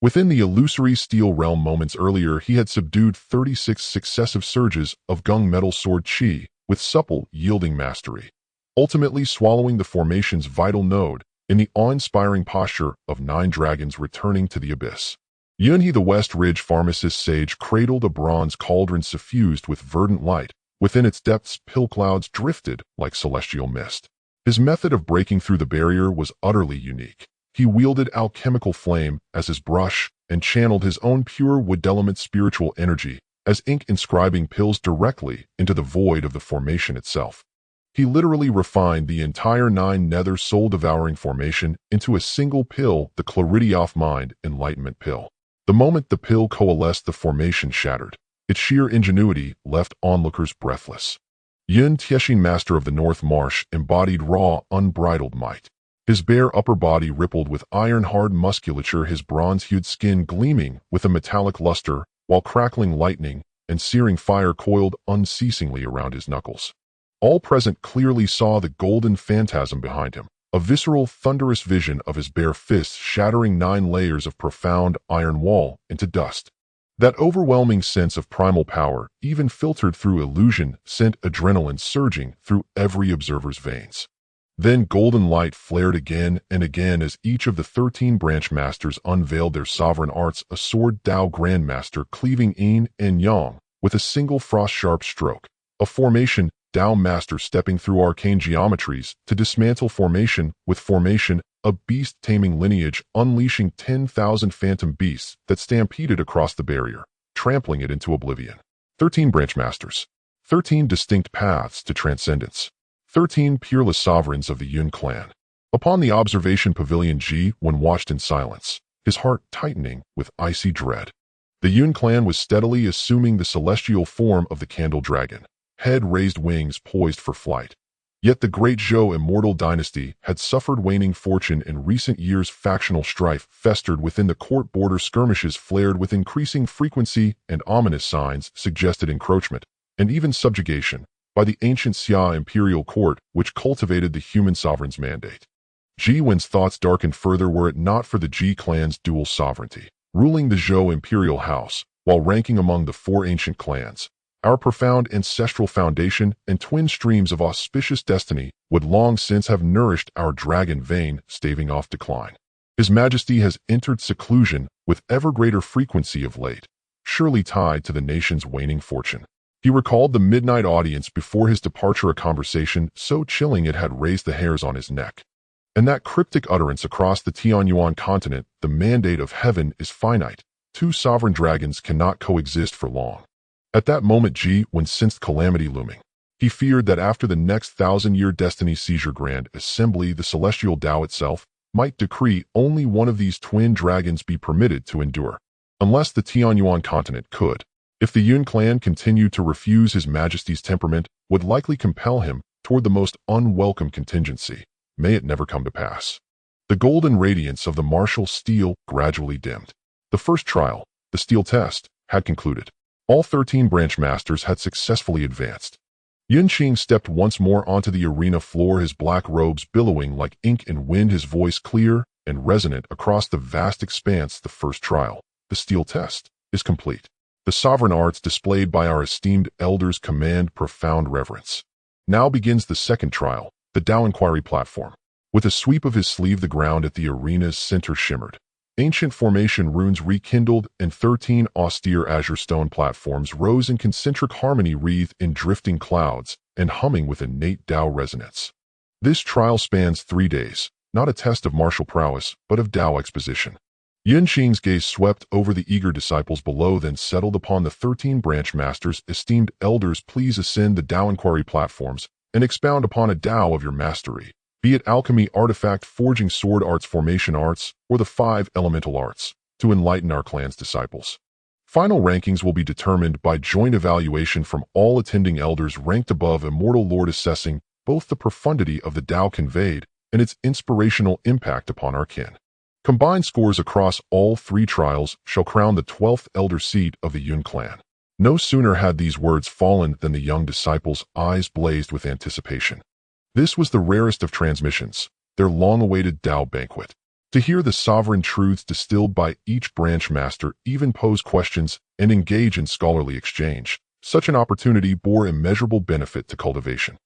Within the illusory steel realm moments earlier, he had subdued 36 successive surges of gung metal sword chi with supple, yielding mastery, ultimately swallowing the formation's vital node in the awe-inspiring posture of 9 dragons returning to the abyss. Yun He, the West Ridge pharmacist sage, cradled a bronze cauldron suffused with verdant light. Within its depths, pill clouds drifted like celestial mist. His method of breaking through the barrier was utterly unique. He wielded alchemical flame as his brush and channeled his own pure wood-element spiritual energy as ink, inscribing pills directly into the void of the formation itself. He literally refined the entire 9 nether soul-devouring formation into a single pill, the Claridioff Mind Enlightenment Pill. The moment the pill coalesced, the formation shattered. Its sheer ingenuity left onlookers breathless. Yun Qing, master of the North Marsh, embodied raw, unbridled might. His bare upper body rippled with iron-hard musculature, his bronze-hued skin gleaming with a metallic luster, while crackling lightning and searing fire coiled unceasingly around his knuckles. All present clearly saw the golden phantasm behind him, a visceral, thunderous vision of his bare fists shattering 9 layers of profound iron wall into dust. That overwhelming sense of primal power, even filtered through illusion, sent adrenaline surging through every observer's veins. Then golden light flared again and again as each of the 13 branch masters unveiled their sovereign arts, a sword Dao grandmaster cleaving yin and yang with a single frost-sharp stroke, a formation Dao master stepping through arcane geometries to dismantle formation with formation, a beast-taming lineage unleashing 10,000 phantom beasts that stampeded across the barrier, trampling it into oblivion. 13 branch masters. 13 distinct paths to transcendence. 13 peerless sovereigns of the Yun clan. Upon the observation pavilion, Yuan watched in silence, his heart tightening with icy dread. The Yun clan was steadily assuming the celestial form of the candle dragon, head-raised, wings poised for flight. Yet the great Zhou immortal dynasty had suffered waning fortune in recent years. Factional strife festered within the court border, skirmishes flared with increasing frequency, and ominous signs suggested encroachment, and even subjugation, by the ancient Xia imperial court, which cultivated the human sovereign's mandate. Yuan's thoughts darkened further were it not for the Ji clan's dual sovereignty, ruling the Zhou imperial house, while ranking among the 4 ancient clans. Our profound ancestral foundation and twin streams of auspicious destiny would long since have nourished our dragon vein, staving off decline. His Majesty has entered seclusion with ever greater frequency of late, surely tied to the nation's waning fortune. He recalled the midnight audience before his departure, a conversation so chilling it had raised the hairs on his neck. And that cryptic utterance across the Tianyuan Continent, the mandate of heaven is finite. 2 sovereign dragons cannot coexist for long. At that moment, Yuan sensed calamity looming. He feared that after the next 1,000-year destiny seizure, Grand Assembly, the celestial Tao itself, might decree only one of these twin dragons be permitted to endure, unless the Tianyuan Continent could. If the Yun clan continued to refuse, His Majesty's temperament would likely compel him toward the most unwelcome contingency. May it never come to pass. The golden radiance of the martial steel gradually dimmed. The first trial, the steel test, had concluded. All 13 branch masters had successfully advanced. Yun Qing stepped once more onto the arena floor, his black robes billowing like ink and wind, his voice clear and resonant across the vast expanse. The first trial, the steel test, is complete. The sovereign arts displayed by our esteemed elders command profound reverence. Now begins the second trial, the Tao Inquiry platform. With a sweep of his sleeve, the ground at the arena's center shimmered. Ancient formation runes rekindled, and 13 austere azure stone platforms rose in concentric harmony, wreathed in drifting clouds and humming with innate Tao resonance. This trial spans 3 days, not a test of martial prowess, but of Tao exposition. Yun Qing's gaze swept over the eager disciples below, then settled upon the 13 branch masters. Esteemed elders, please ascend the Tao inquiry platforms and expound upon a Tao of your mastery, be it alchemy, artifact, forging, sword arts, formation arts, or the 5 elemental arts, to enlighten our clan's disciples. Final rankings will be determined by joint evaluation from all attending elders ranked above Immortal Lord, assessing both the profundity of the Tao conveyed and its inspirational impact upon our kin. Combined scores across all 3 trials shall crown the 12th elder seat of the Yun clan. No sooner had these words fallen than the young disciples' eyes blazed with anticipation. This was the rarest of transmissions, their long-awaited Tao banquet. To hear the sovereign truths distilled by each branch master, even pose questions and engage in scholarly exchange, such an opportunity bore immeasurable benefit to cultivation.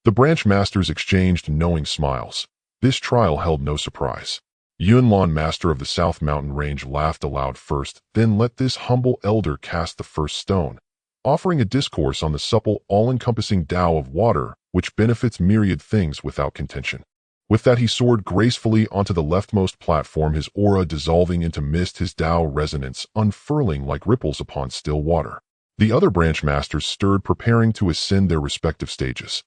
The branch masters exchanged knowing smiles. This trial held no surprise. Yun Huang, master of the South Mountain Range, laughed aloud first, then let this humble elder cast the first stone, offering a discourse on the supple, all-encompassing Tao of water, which benefits myriad things without contention. With that, he soared gracefully onto the leftmost platform, his aura dissolving into mist, his Tao resonance unfurling like ripples upon still water. The other branch masters stirred, preparing to ascend their respective stages.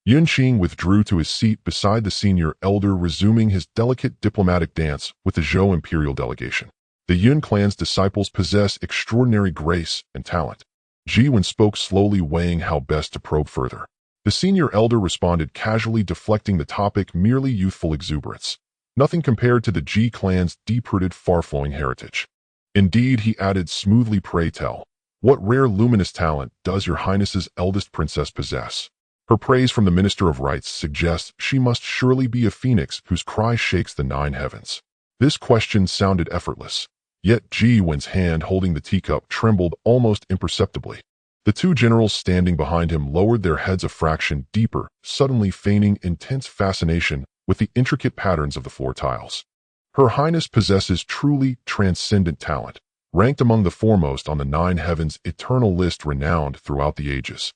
Yun Qing withdrew to his seat beside the senior elder, resuming his delicate diplomatic dance with the Zhou imperial delegation. The Yun clan's disciples possess extraordinary grace and talent. Ji Wen spoke slowly, weighing how best to probe further. The senior elder responded casually, deflecting the topic, merely youthful exuberance. Nothing compared to the Ji clan's deep-rooted, far-flowing heritage. Indeed, he added smoothly, pray tell, what rare luminous talent does your highness's eldest princess possess? Her praise from the Minister of Rites suggests she must surely be a phoenix whose cry shakes the 9 heavens. This question sounded effortless, yet Ji Wen's hand holding the teacup trembled almost imperceptibly. The 2 generals standing behind him lowered their heads a fraction deeper, suddenly feigning intense fascination with the intricate patterns of the floor tiles. Her Highness possesses truly transcendent talent, ranked among the foremost on the 9 heavens' eternal list, renowned throughout the ages.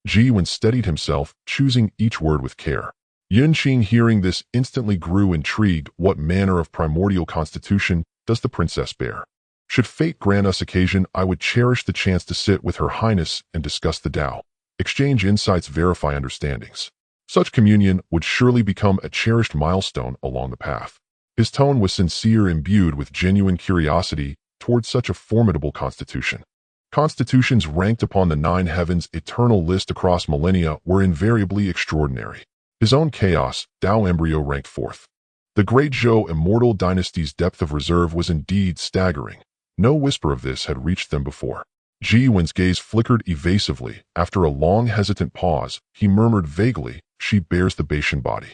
Ji Wen steadied himself, choosing each word with care. Yun Qing, hearing this, instantly grew intrigued. What manner of primordial constitution does the princess bear? Should fate grant us occasion, I would cherish the chance to sit with Her Highness and discuss the Tao, exchange insights, verify understandings. Such communion would surely become a cherished milestone along the path. His tone was sincere, imbued with genuine curiosity towards such a formidable constitution. Constitutions ranked upon the 9 heavens' eternal list across millennia were invariably extraordinary. His own chaos, Tao embryo, ranked 4th. The great Zhou immortal dynasty's depth of reserve was indeed staggering. No whisper of this had reached them before. Ji Wen's gaze flickered evasively. After a long, hesitant pause, he murmured vaguely, she bears the Bashan body.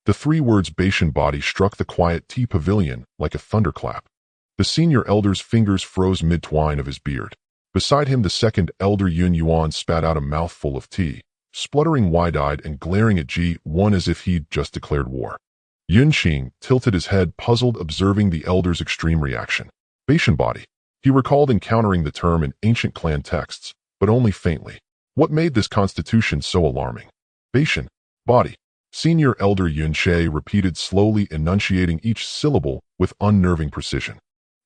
The 3 words Bashan body struck the quiet tea pavilion like a thunderclap. The senior elder's fingers froze mid-twine of his beard. Beside him, the second elder Yun Huang spat out a mouthful of tea, spluttering wide-eyed and glaring at Ji Wen as if he'd just declared war. Yun Qing tilted his head, puzzled, observing the elder's extreme reaction. Bashan body. He recalled encountering the term in ancient clan texts, but only faintly. What made this constitution so alarming? Bashan body. Senior elder Yun Che repeated slowly, enunciating each syllable with unnerving precision.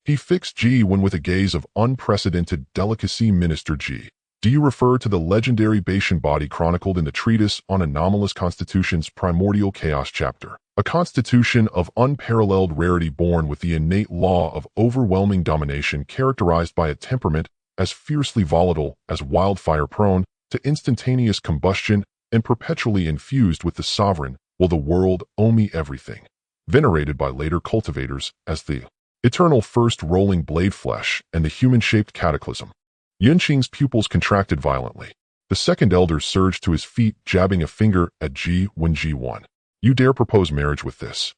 He fixed Ji Wen with a gaze of unprecedented delicacy. Minister Ji, do you refer to the legendary Bashan body chronicled in the treatise on anomalous constitutions, Primordial Chaos chapter? A constitution of unparalleled rarity, born with the innate law of overwhelming domination, characterized by a temperament as fiercely volatile as wildfire, prone to instantaneous combustion and perpetually infused with the sovereign, will the world owe me everything. Venerated by later cultivators as the eternal first rolling blade flesh and the human-shaped cataclysm. Yun Qing's pupils contracted violently. The second elder surged to his feet, jabbing a finger at Ji Wen. Ji Wen, you dare propose marriage with this?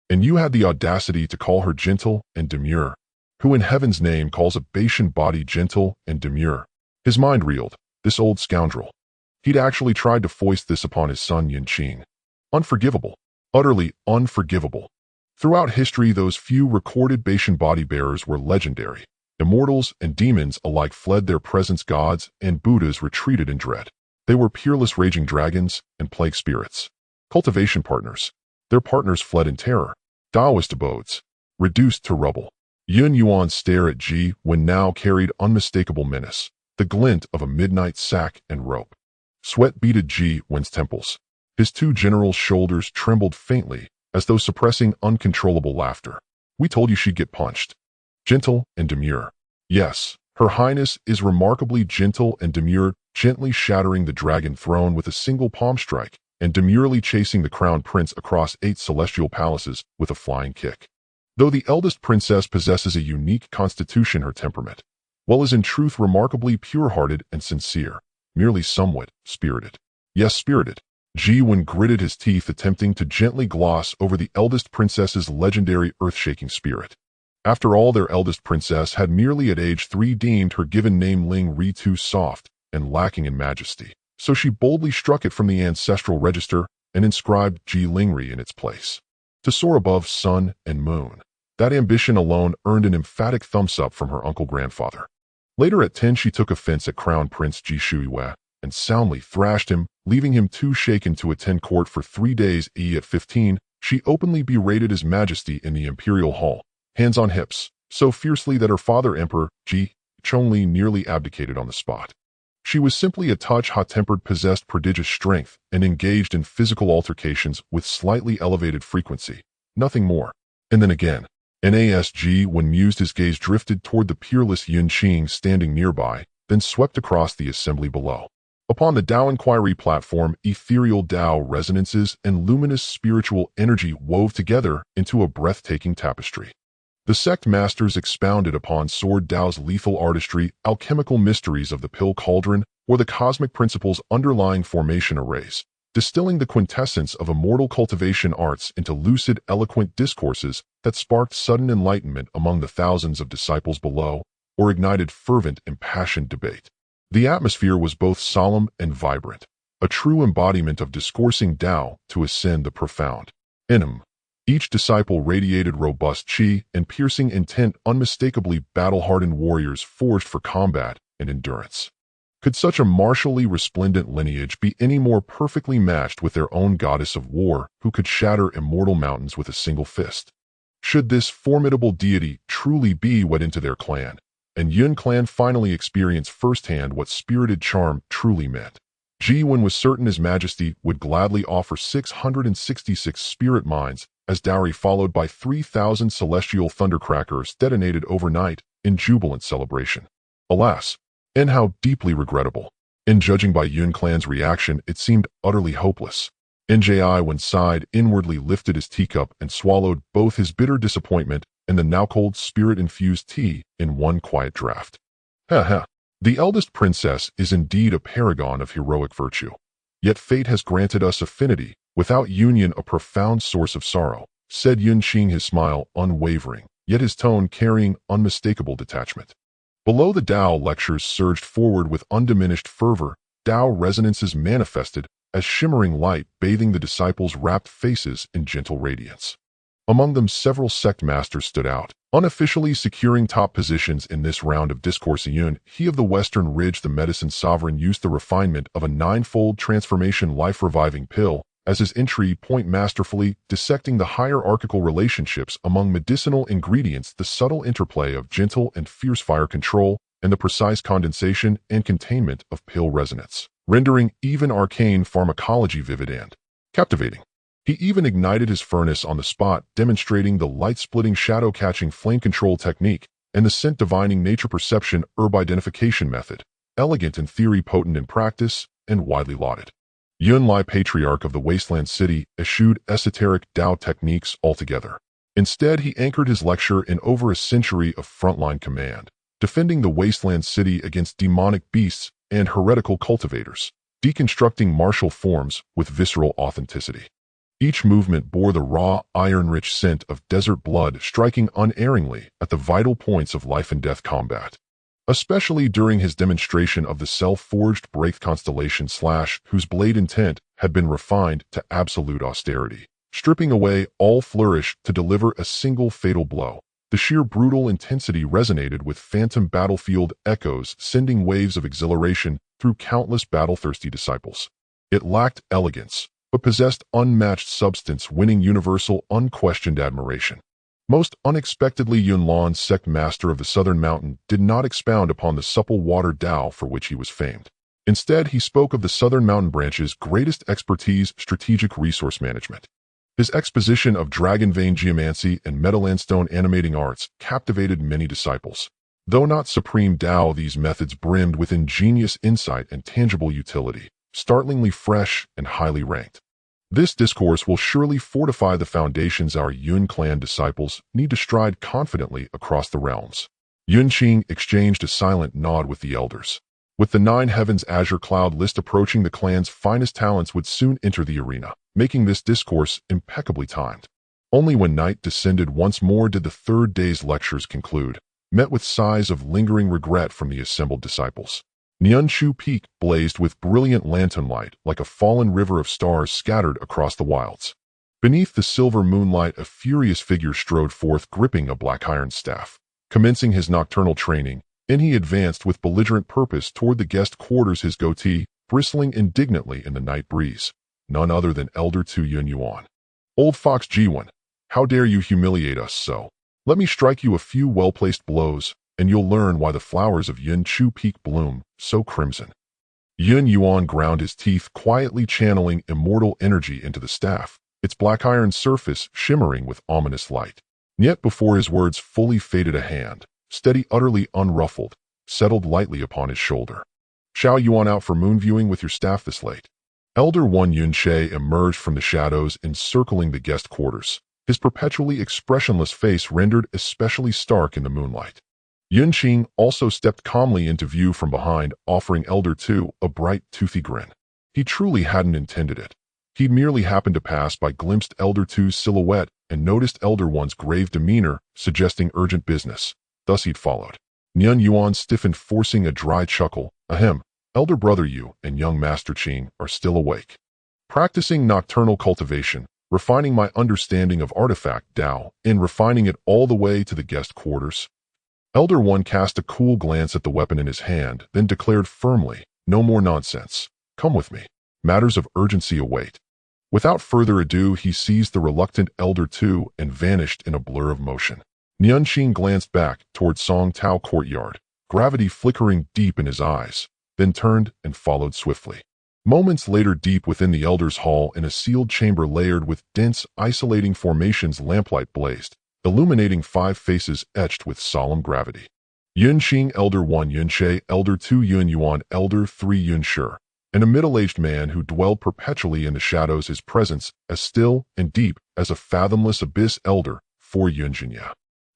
And you had the audacity to call her gentle and demure? Who in heaven's name calls a Bashan body gentle and demure? His mind reeled. This old scoundrel. He'd actually tried to foist this upon his son Yun Qing. Unforgivable. Utterly unforgivable. Throughout history, those few recorded Bashan body bearers were legendary. Immortals and demons alike fled their presence. Gods and Buddhas retreated in dread. They were peerless raging dragons and plague spirits. Cultivation partners. Their partners fled in terror. Taoist abodes. Reduced to rubble. Yun Yuan's stare at Ji Wen now carried unmistakable menace, the glint of a midnight sack and rope. Sweat beaded Ji Wen's temples. His two generals' shoulders trembled faintly, as though suppressing uncontrollable laughter. We told you she'd get punched. Gentle and demure. Yes, Her Highness is remarkably gentle and demure, gently shattering the dragon throne with a single palm strike, and demurely chasing the crown prince across 8 celestial palaces with a flying kick. Though the eldest princess possesses a unique constitution, her temperament, well, is in truth remarkably pure-hearted and sincere, merely somewhat spirited. Yes, spirited. Ji Wen gritted his teeth, attempting to gently gloss over the eldest princess's legendary earth-shaking spirit. After all, their eldest princess had merely at age 3 deemed her given name Ling Ri too soft and lacking in majesty, so she boldly struck it from the ancestral register and inscribed Ji Lingri in its place. To soar above sun and moon, that ambition alone earned an emphatic thumbs-up from her uncle-grandfather. Later at 10, she took offense at Crown Prince Ji Shuiwei and soundly thrashed him, leaving him too shaken to attend court for 3 days. At 15, she openly berated His Majesty in the Imperial Hall, hands on hips, so fiercely that her father, Emperor Ji Chongli, nearly abdicated on the spot. She was simply a touch hot-tempered, possessed prodigious strength, and engaged in physical altercations with slightly elevated frequency, nothing more. And then again, Ji Wen mused, his gaze drifted toward the peerless Yun Qing standing nearby, then swept across the assembly below. Upon the Tao Inquiry platform, ethereal Tao resonances and luminous spiritual energy wove together into a breathtaking tapestry. The sect masters expounded upon Sword Tao's lethal artistry, alchemical mysteries of the pill cauldron, or the cosmic principles underlying formation arrays, distilling the quintessence of immortal cultivation arts into lucid, eloquent discourses that sparked sudden enlightenment among the thousands of disciples below, or ignited fervent, impassioned debate. The atmosphere was both solemn and vibrant, a true embodiment of discoursing Tao to ascend the profound. Each disciple radiated robust chi and piercing intent, unmistakably battle-hardened warriors forged for combat and endurance. Could such a martially resplendent lineage be any more perfectly matched with their own goddess of war, who could shatter immortal mountains with a single fist? Should this formidable deity truly be wed into their clan, and Yun clan finally experience firsthand what spirited charm truly meant, Ji Wen was certain His Majesty would gladly offer 666 spirit mines as dowry, followed by 3,000 celestial thundercrackers detonated overnight in jubilant celebration. Alas, and how deeply regrettable. In judging by Yun clan's reaction, it seemed utterly hopeless. Ji Wen sighed, inwardly lifted his teacup, and swallowed both his bitter disappointment and the now-cold spirit-infused tea in one quiet draught. The eldest princess is indeed a paragon of heroic virtue. Yet fate has granted us affinity, without union a profound source of sorrow, said Yun Qing, his smile unwavering, yet his tone carrying unmistakable detachment. Below, the Tao lectures surged forward with undiminished fervor, Tao resonances manifested as shimmering light bathing the disciples' rapt faces in gentle radiance. Among them, several sect masters stood out, unofficially securing top positions in this round of discourse. Yun, he of the Western Ridge, the medicine sovereign, used the refinement of a 9-fold transformation life-reviving pill as his entry point, masterfully dissecting the hierarchical relationships among medicinal ingredients, the subtle interplay of gentle and fierce fire control, and the precise condensation and containment of pill resonance, rendering even arcane pharmacology vivid and captivating. He even ignited his furnace on the spot, demonstrating the light-splitting, shadow-catching flame control technique and the scent-divining nature perception herb identification method, elegant in theory, potent in practice, and widely lauded. Yun Lai, patriarch of the wasteland city, eschewed esoteric Tao techniques altogether. Instead, he anchored his lecture in over a century of frontline command, defending the wasteland city against demonic beasts and heretical cultivators, deconstructing martial forms with visceral authenticity. Each movement bore the raw, iron-rich scent of desert blood, striking unerringly at the vital points of life and death combat. Especially during his demonstration of the self-forged Braith constellation / whose blade intent had been refined to absolute austerity, stripping away all flourish to deliver a single fatal blow. The sheer brutal intensity resonated with phantom battlefield echoes, sending waves of exhilaration through countless battle-thirsty disciples. It lacked elegance, but possessed unmatched substance, winning universal, unquestioned admiration. Most unexpectedly, Yun Huang, sect master of the Southern Mountain, did not expound upon the supple water Tao for which he was famed. Instead, he spoke of the Southern Mountain branch's greatest expertise, strategic resource management. His exposition of dragon vein geomancy and metal-landstone animating arts captivated many disciples. Though not supreme Tao, these methods brimmed with ingenious insight and tangible utility, startlingly fresh and highly ranked. This discourse will surely fortify the foundations our Yun clan disciples need to stride confidently across the realms. Yun Qing exchanged a silent nod with the elders. With the 9 heavens azure cloud list approaching, the clan's finest talents would soon enter the arena, making this discourse impeccably timed. Only when night descended once more did the third day's lectures conclude, met with sighs of lingering regret from the assembled disciples. Nianshu Peak blazed with brilliant lantern light like a fallen river of stars scattered across the wilds. Beneath the silver moonlight, a furious figure strode forth gripping a black iron staff. Commencing his nocturnal training, in he advanced with belligerent purpose toward the guest quarters, his goatee bristling indignantly in the night breeze. None other than Elder Tu Yun Huang. Old Fox Jiwan, how dare you humiliate us so? Let me strike you a few well-placed blows, and you'll learn why the flowers of Yun Chu Peak bloom so crimson. Yun Huang ground his teeth, quietly channeling immortal energy into the staff, its black iron surface shimmering with ominous light. Yet before his words fully faded, a hand, steady, utterly unruffled, settled lightly upon his shoulder. Shall Yuan out for moon viewing with your staff this late? Elder One Yun Che emerged from the shadows encircling the guest quarters, his perpetually expressionless face rendered especially stark in the moonlight. Yun Qing also stepped calmly into view from behind, offering Elder Tu a bright, toothy grin. He truly hadn't intended it. He'd merely happened to pass by, glimpsed Elder Tu's silhouette, and noticed Elder One's grave demeanor, suggesting urgent business. Thus he'd followed. Yun Yuan stiffened, forcing a dry chuckle. Ahem, Elder Brother Yu and young Master Qing are still awake. Practicing nocturnal cultivation, refining my understanding of artifact Tao, and refining it all the way to the guest quarters. Elder One cast a cool glance at the weapon in his hand, then declared firmly, no more nonsense. Come with me. Matters of urgency await. Without further ado, he seized the reluctant Elder Tu and vanished in a blur of motion. Yun Qing glanced back toward Song Tao courtyard, gravity flickering deep in his eyes, then turned and followed swiftly. Moments later, deep within the Elder's Hall, in a sealed chamber layered with dense, isolating formations, lamplight blazed, illuminating 5 faces etched with solemn gravity. Yun Qing, Elder 1 Yun Che, Elder 2 Yun Yuan, Elder 3 Yun Shi, and a middle-aged man who dwelled perpetually in the shadows, his presence as still and deep as a fathomless abyss. Elder 4 Yun Jinya.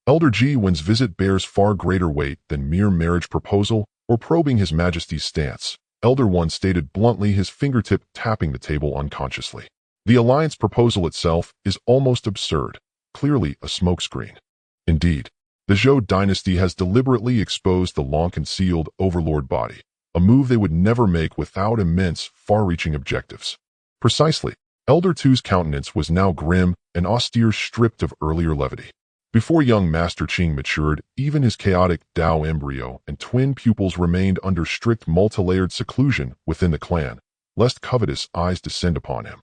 Elder Ji Wen's visit bears far greater weight than mere marriage proposal or probing His Majesty's stance, Elder 1 stated bluntly, his fingertip tapping the table unconsciously. The alliance proposal itself is almost absurd, clearly a smokescreen. Indeed, the Zhou dynasty has deliberately exposed the long-concealed overlord body, a move they would never make without immense, far-reaching objectives. Precisely, Elder Tu's countenance was now grim and austere, stripped of earlier levity. Before young Master Qing matured, even his chaotic Tao embryo and twin pupils remained under strict multi-layered seclusion within the clan, lest covetous eyes descend upon him.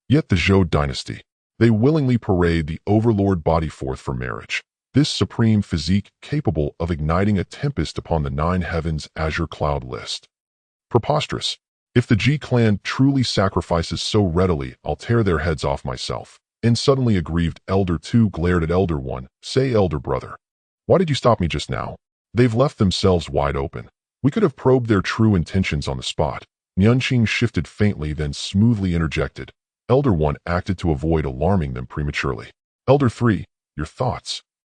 Yet the Zhou dynasty, they willingly parade the overlord body forth for marriage, this supreme physique capable of igniting a tempest upon the 9 heavens azure cloud list. Preposterous. If the Ji clan truly sacrifices so readily, I'll tear their heads off myself. And suddenly aggrieved, Elder 2 glared at Elder 1, say, Elder Brother, why did you stop me just now? They've left themselves wide open. We could have probed their true intentions on the spot. Yun Qing shifted faintly, then smoothly interjected. Elder 1 acted to avoid alarming them prematurely. Elder 3, your thoughts.